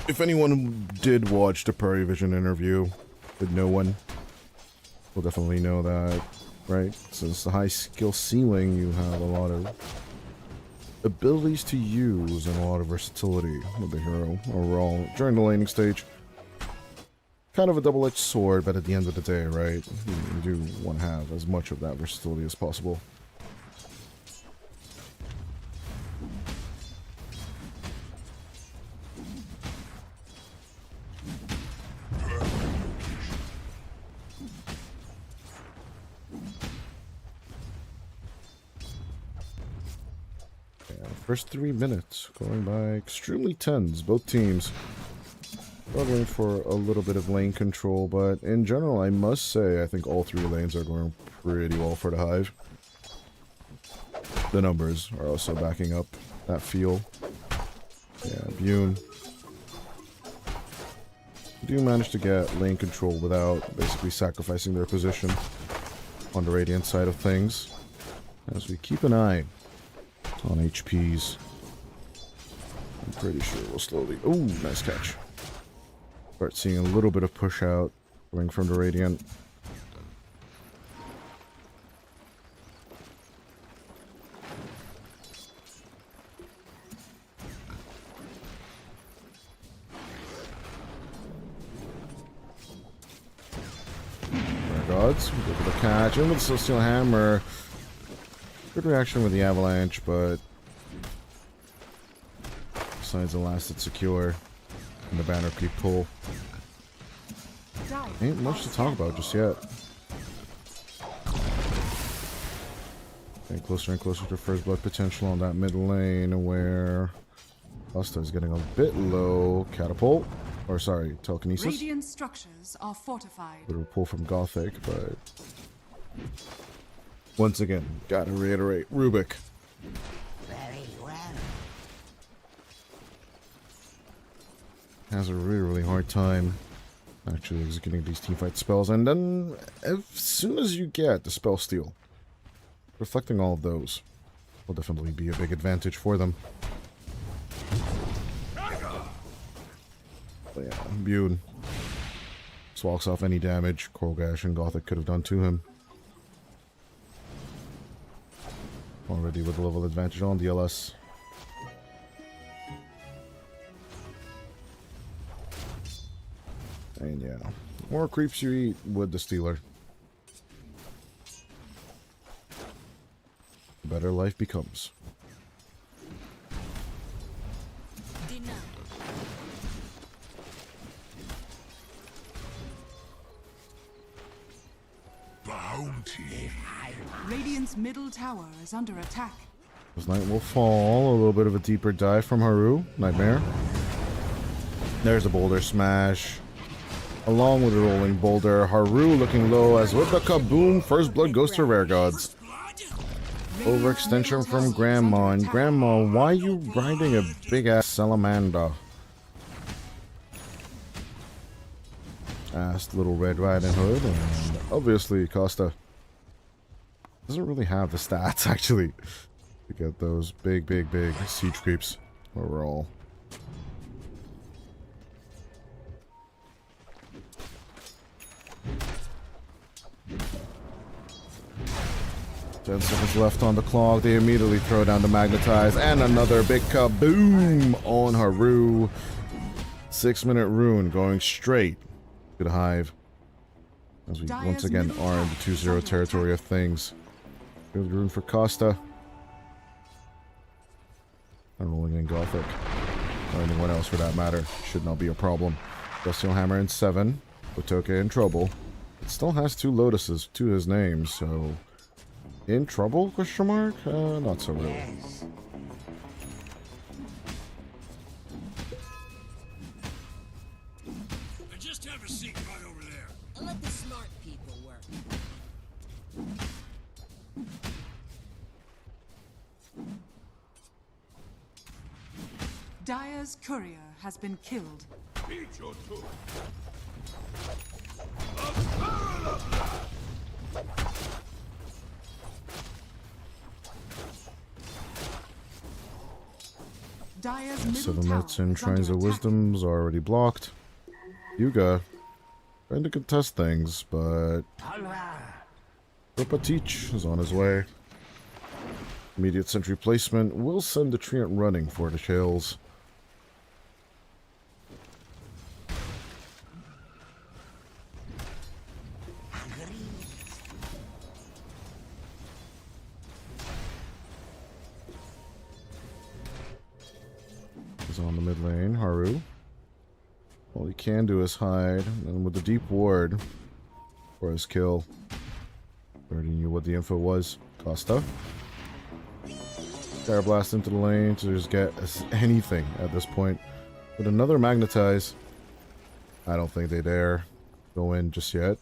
if anyone did watch the Prairie Vision interview with no one, will definitely know that, right? Since the high skill ceiling, you have a lot of abilities to use and a lot of versatility with the hero overall during the laning stage. Kind of a double-edged sword, but at the end of the day, right? You do want to have as much of that versatility as possible. First 3 minutes going by extremely tense. Both teams struggling for a little bit of lane control, but in general, I must say, I think all 3 lanes are going pretty well for the Hive. The numbers are also backing up that feel. Yeah, Bune do manage to get lane control without basically sacrificing their position on the Radiant side of things. As we keep an eye on HPs, I'm pretty sure we'll slowly... Ooh, nice catch. Start seeing a little bit of push out coming from the Radiant. gods. Go for the catch. And with the Celestial Hammer. Good reaction with the Avalanche, but besides the last, it's secure. And the banner peak pull. Ain't much to talk about just yet. Getting closer and closer to first blood potential on that mid lane where Busta is getting a bit low. Catapult. Or sorry, telekinesis. Radiant structures are fortified. Little pull from Gothic, but once again, gotta reiterate, Rubik. Very well. Has a really hard time actually executing these teamfight spells, and then as soon as you get the spell steal, reflecting all of those will definitely be a big advantage for them. But yeah, Bune just walks off any damage Korgash and Gothic could have done to him. Already with the level advantage on DLS. And yeah, the more creeps you eat with the Stealer, the better life becomes. Bounty. Radiant's middle tower is under attack. This Night will fall. A little bit of a deeper dive from Haru. Nightmare. There's a boulder smash. Along with the rolling boulder. Haru looking low as with the kaboom. First blood goes to Rare Gods. Overextension from Grandma. And Grandma, why are you riding a big ass salamander? Asked Little Red Riding Hood. And obviously Costa doesn't really have the stats actually to get those big siege creeps overall. Ten seconds left on the clock. They immediately throw down the Magnetize and another big kaboom on Haru. 6-minute rune going straight to the Hive. As we once again are in the 2-0 territory of things. Good rune for Costa. And rolling in Gothic. Or anyone else for that matter. Should not be a problem. Celestial Hammer in 7. Otoke in trouble. It still has 2 Lotuses to his name, so... In trouble? Question mark? Not so really. Yes. Just have a seat right over there. I'll let the smart people work. Dire's courier has been killed. Eat your tooth. Dire's middle 7 tower minutes in, is Shrines under of attack. Wisdom's already blocked. Yuga trying to contest things, but Teach is on his way. Immediate sentry placement will send the Treant running for the Shales. He's on the mid lane, Haru. All he can do is hide, and with the deep ward for his kill. Already knew what the info was. Costa. Fire blast into the lane to just get anything at this point. With another Magnetize, I don't think they dare go in just yet.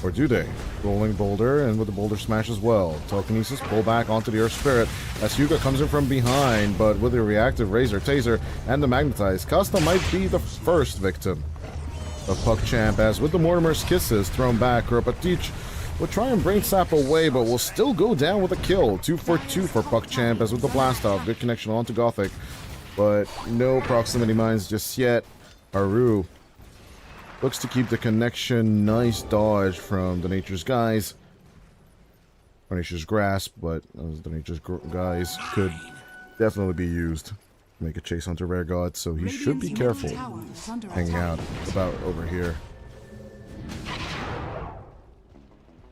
Or do they? Rolling boulder, and with the boulder smash as well. Telekinesis, pull back onto the Earth Spirit as Hyuga comes in from behind, but with a reactive Razor, Taser, and the Magnetize, Costa might be the first victim of PuckChamp, as with the Mortimer's Kisses thrown back, Teach will try and brain sap away, but will still go down with a kill. 2 for 2 for PuckChamp, as with the blast off. Good connection onto Gothic, but no proximity mines just yet. Haru looks to keep the connection. Nice dodge from the Nature's Guys. Or Nature's Grasp, but the Nature's Guys could definitely be used to make a chase onto Rare God, so he should be careful hanging out about over here.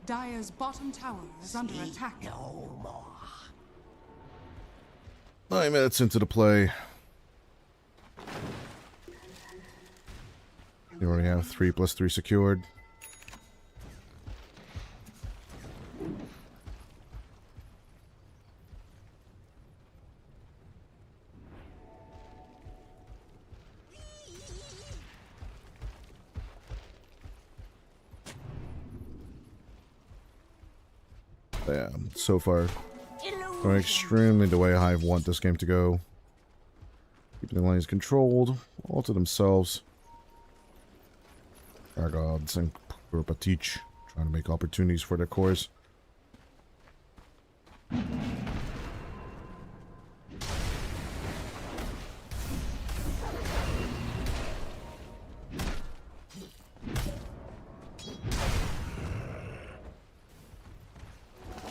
Dire's bottom tower is under attack. 9 minutes into the play. You already have 3+3 secured. Yeah, so far, going extremely the way Hive want this game to go. Keeping the lanes controlled, all to themselves. Our gods and Purpatich trying to make opportunities for their cores.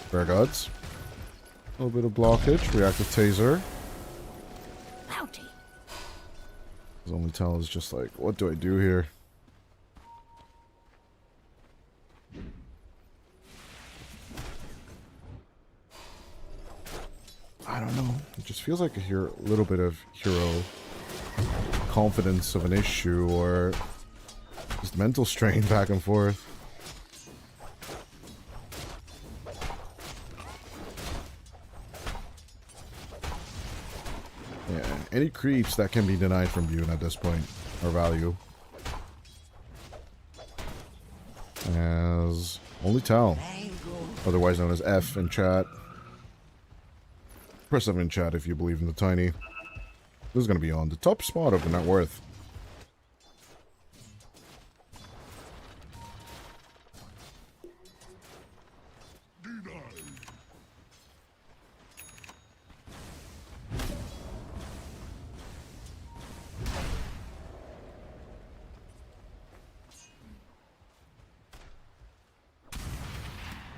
Fair gods. A little bit of blockage, reactive taser. His only tell is just like, what do I do here? I don't know. It just feels like a little bit of hero confidence of an issue, or just mental strain back and forth. Yeah, any creeps that can be denied from Bune at this point are value. As only Tal, otherwise known as F in chat. Press F in chat if you believe in the tiny. This is going to be on the top spot of the net worth.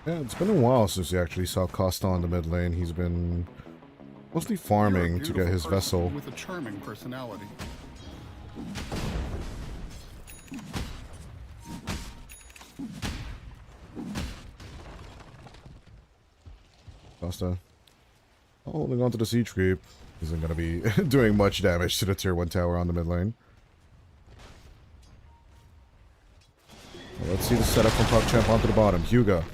Yeah, it's been a while since we actually saw Costa on the mid lane. He's been mostly farming to get his vessel. With a charming personality. Costa holding on to the siege creep. Isn't going to be doing much damage to the tier 1 tower on the mid lane. Well, let's see the setup from PuckChamp onto the bottom. Hyuga.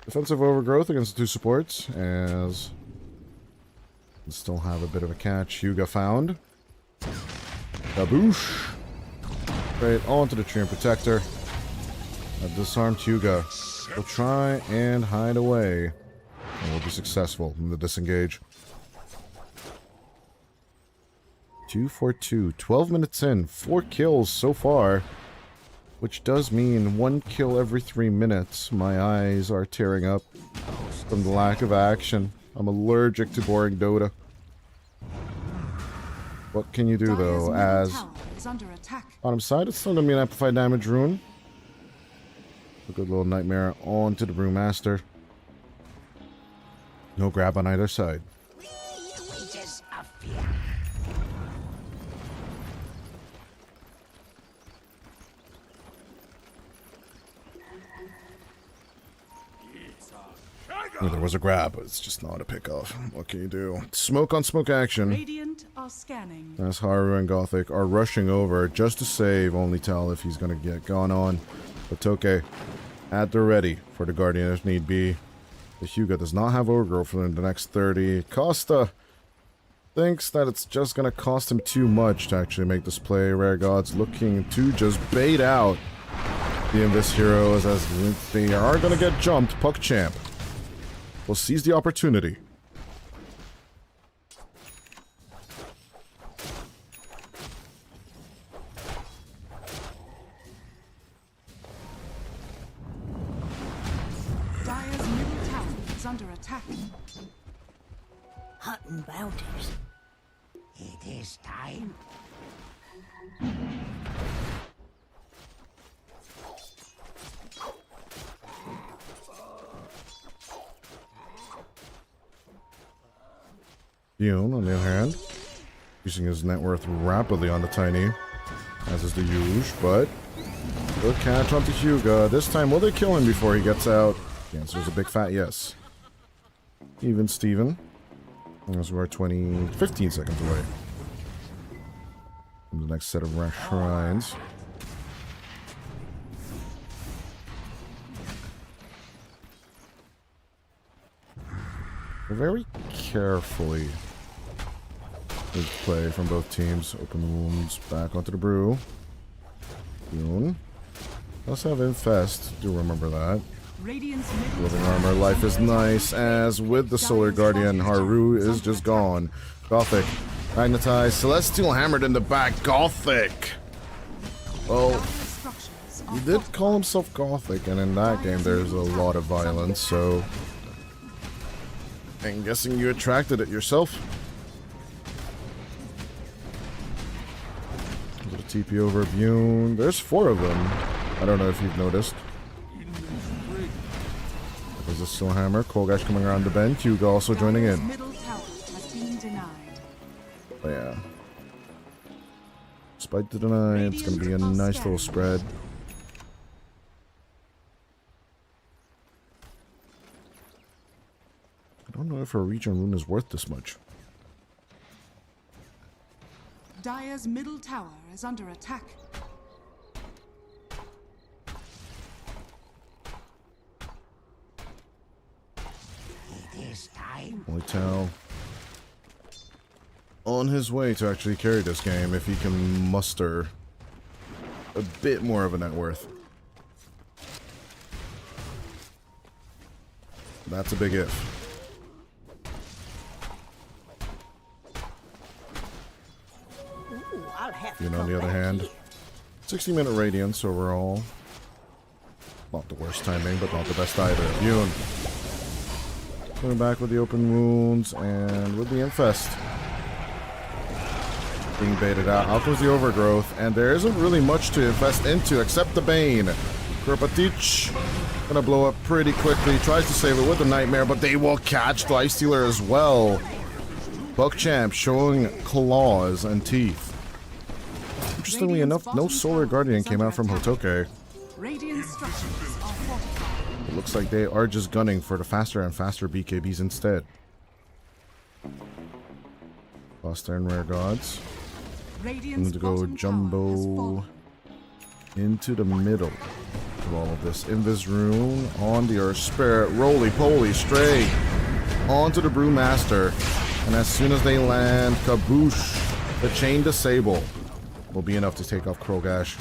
Defensive overgrowth against the 2 supports, as we still have a bit of a catch. Hyuga found. Kaboosh! Straight onto the Treant Protector. A disarmed Hyuga will try and hide away, and will be successful in the disengage. 2 for 2. 12 minutes in. 4 kills so far. Which does mean 1 kill every 3 minutes. My eyes are tearing up from the lack of action. I'm allergic to boring Dota. What can you do though, as bottom side, it's still going to be an amplified damage rune. A good little nightmare onto the Brewmaster. No grab on either side. Well, there was a grab, but it's just not a pickoff. What can you do? Smoke on smoke action. Radiant are scanning. As Haru and Gothic are rushing over just to save only Tal if he's going to get gone on. But Toke at the ready for the Guardian if need be. The Hyuga does not have overgrowth for the next 30. Costa thinks that it's just going to cost him too much to actually make this play. Rare Gods looking to just bait out the Invis heroes as they are going to get jumped. PuckChamp will seize the opportunity. Dire's middle tower is under attack. Hunting bounties. It is time. Bune, on the other hand, using his net worth rapidly on the tiny, as is the usual, but Good catch onto Hyuga. This time, will they kill him before he gets out? The answer is a big fat yes. Even Steven. As we're 15 seconds away from the next set of shrines. Very carefully. Good play from both teams. Open wounds back onto the brew. Boon. Let's have Infest. Do remember that. Living armor life is nice, as with the Solar Guardian, Haru is just gone. Gothic. Magnetized. Celestial hammered in the back. Gothic! Well, he did call himself Gothic, and in that game there's a lot of violence, so I'm guessing you attracted it yourself. A little TP over Bune. There's 4 of them. I don't know if you've noticed. There's a Steel Hammer. Kolgash coming around the bend. Hyuga also joining in. Oh yeah. Despite the deny, it's going to be a nice little spread. I don't know if a region rune is worth this much. Dire's middle tower is under attack. It is time. Moital on his way to actually carry this game if he can muster a bit more of a net worth. That's a big if. Bune on the other hand, 60-minute radiance overall. Not the worst timing, but not the best either. Bune going back with the open wounds and with the infest being baited out. Out goes the overgrowth, and there isn't really much to invest into except the Bane. Kropatich gonna blow up pretty quickly. Tries to save it with the Nightmare, but they will catch Lifestealer as well. PuckChamp showing claws and teeth. Interestingly enough, no Solar Guardian came out from Hotoke. It looks like they are just gunning for the faster and faster BKBs instead. Foster and Rare Gods. I'm going to go Jumbo into the middle of all of this. Invis Rune on the Earth Spirit. Roly-poly straight onto the Brewmaster. And as soon as they land, kaboosh, the Chain Disable will be enough to take off Krogash.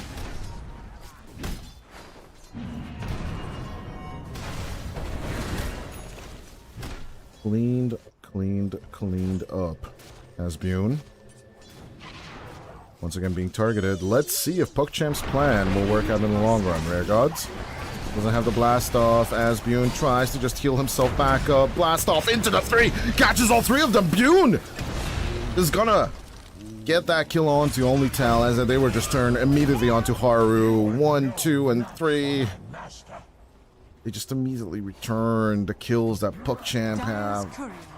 Cleaned up as Bune. Once again being targeted. Let's see if PuckChamp's plan will work out in the long run. Rare Gods doesn't have the blast off as Bune tries to just heal himself back up. Blast off into the 3. Catches all 3 of them. Bune is gonna get that kill onto only Tal, as they were just turned immediately onto Haru. 1, 2, and 3. They just immediately return the kills that PuckChamp have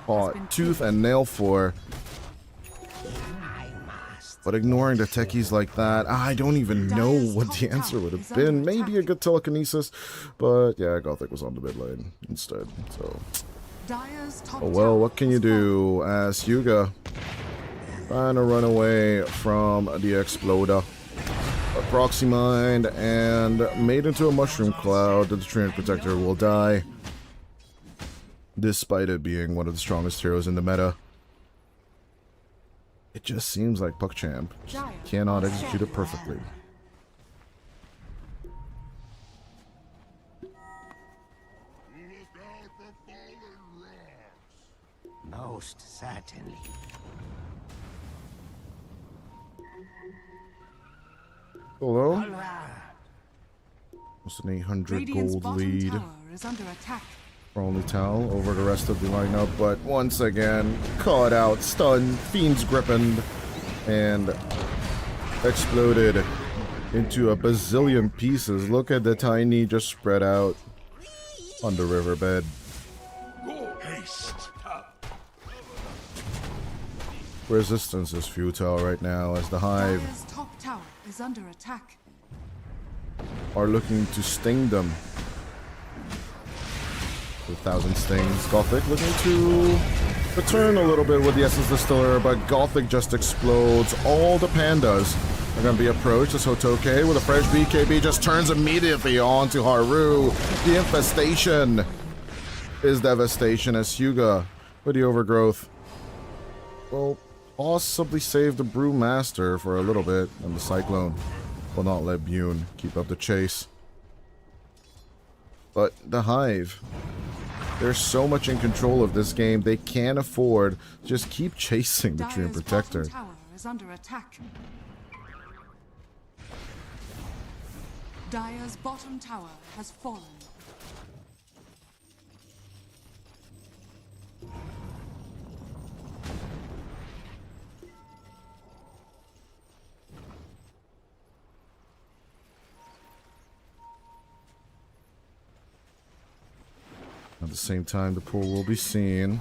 fought tooth and nail for. But ignoring the techies like that, I don't even know what the answer would have been. Maybe a good telekinesis, but yeah, Gothic was on the mid lane instead. So, oh well, what can you do as Hyuga trying to run away from the Exploder? A proxy mind and made into a mushroom cloud. The Treant Protector will die, despite it being one of the strongest heroes in the meta. It just seems like PuckChamp cannot execute it perfectly. Most certainly. Hello? Almost an 800 gold lead for only Tal over the rest of the lineup, but once again, caught out, stunned, Fiend's gripping, and exploded into a bazillion pieces. Look at the tiny just spread out on the riverbed. Resistance is futile right now as the Hive top tower is under attack. are looking to sting them. 1,000 stings. Gothic looking to return a little bit with the Essence Distiller, but Gothic just explodes. All the pandas are going to be approached as Hotoke with a fresh BKB just turns immediately onto Haru. The infestation is devastation as Hyuga with the overgrowth will possibly save the Brewmaster for a little bit, and the Cyclone will not let Bune keep up the chase. But the Hive, they're so much in control of this game, they can't afford to just keep chasing the Treant Protector. Dyer's bottom tower is under attack. Dyer's bottom tower has fallen. At the same time, the pool will be seen.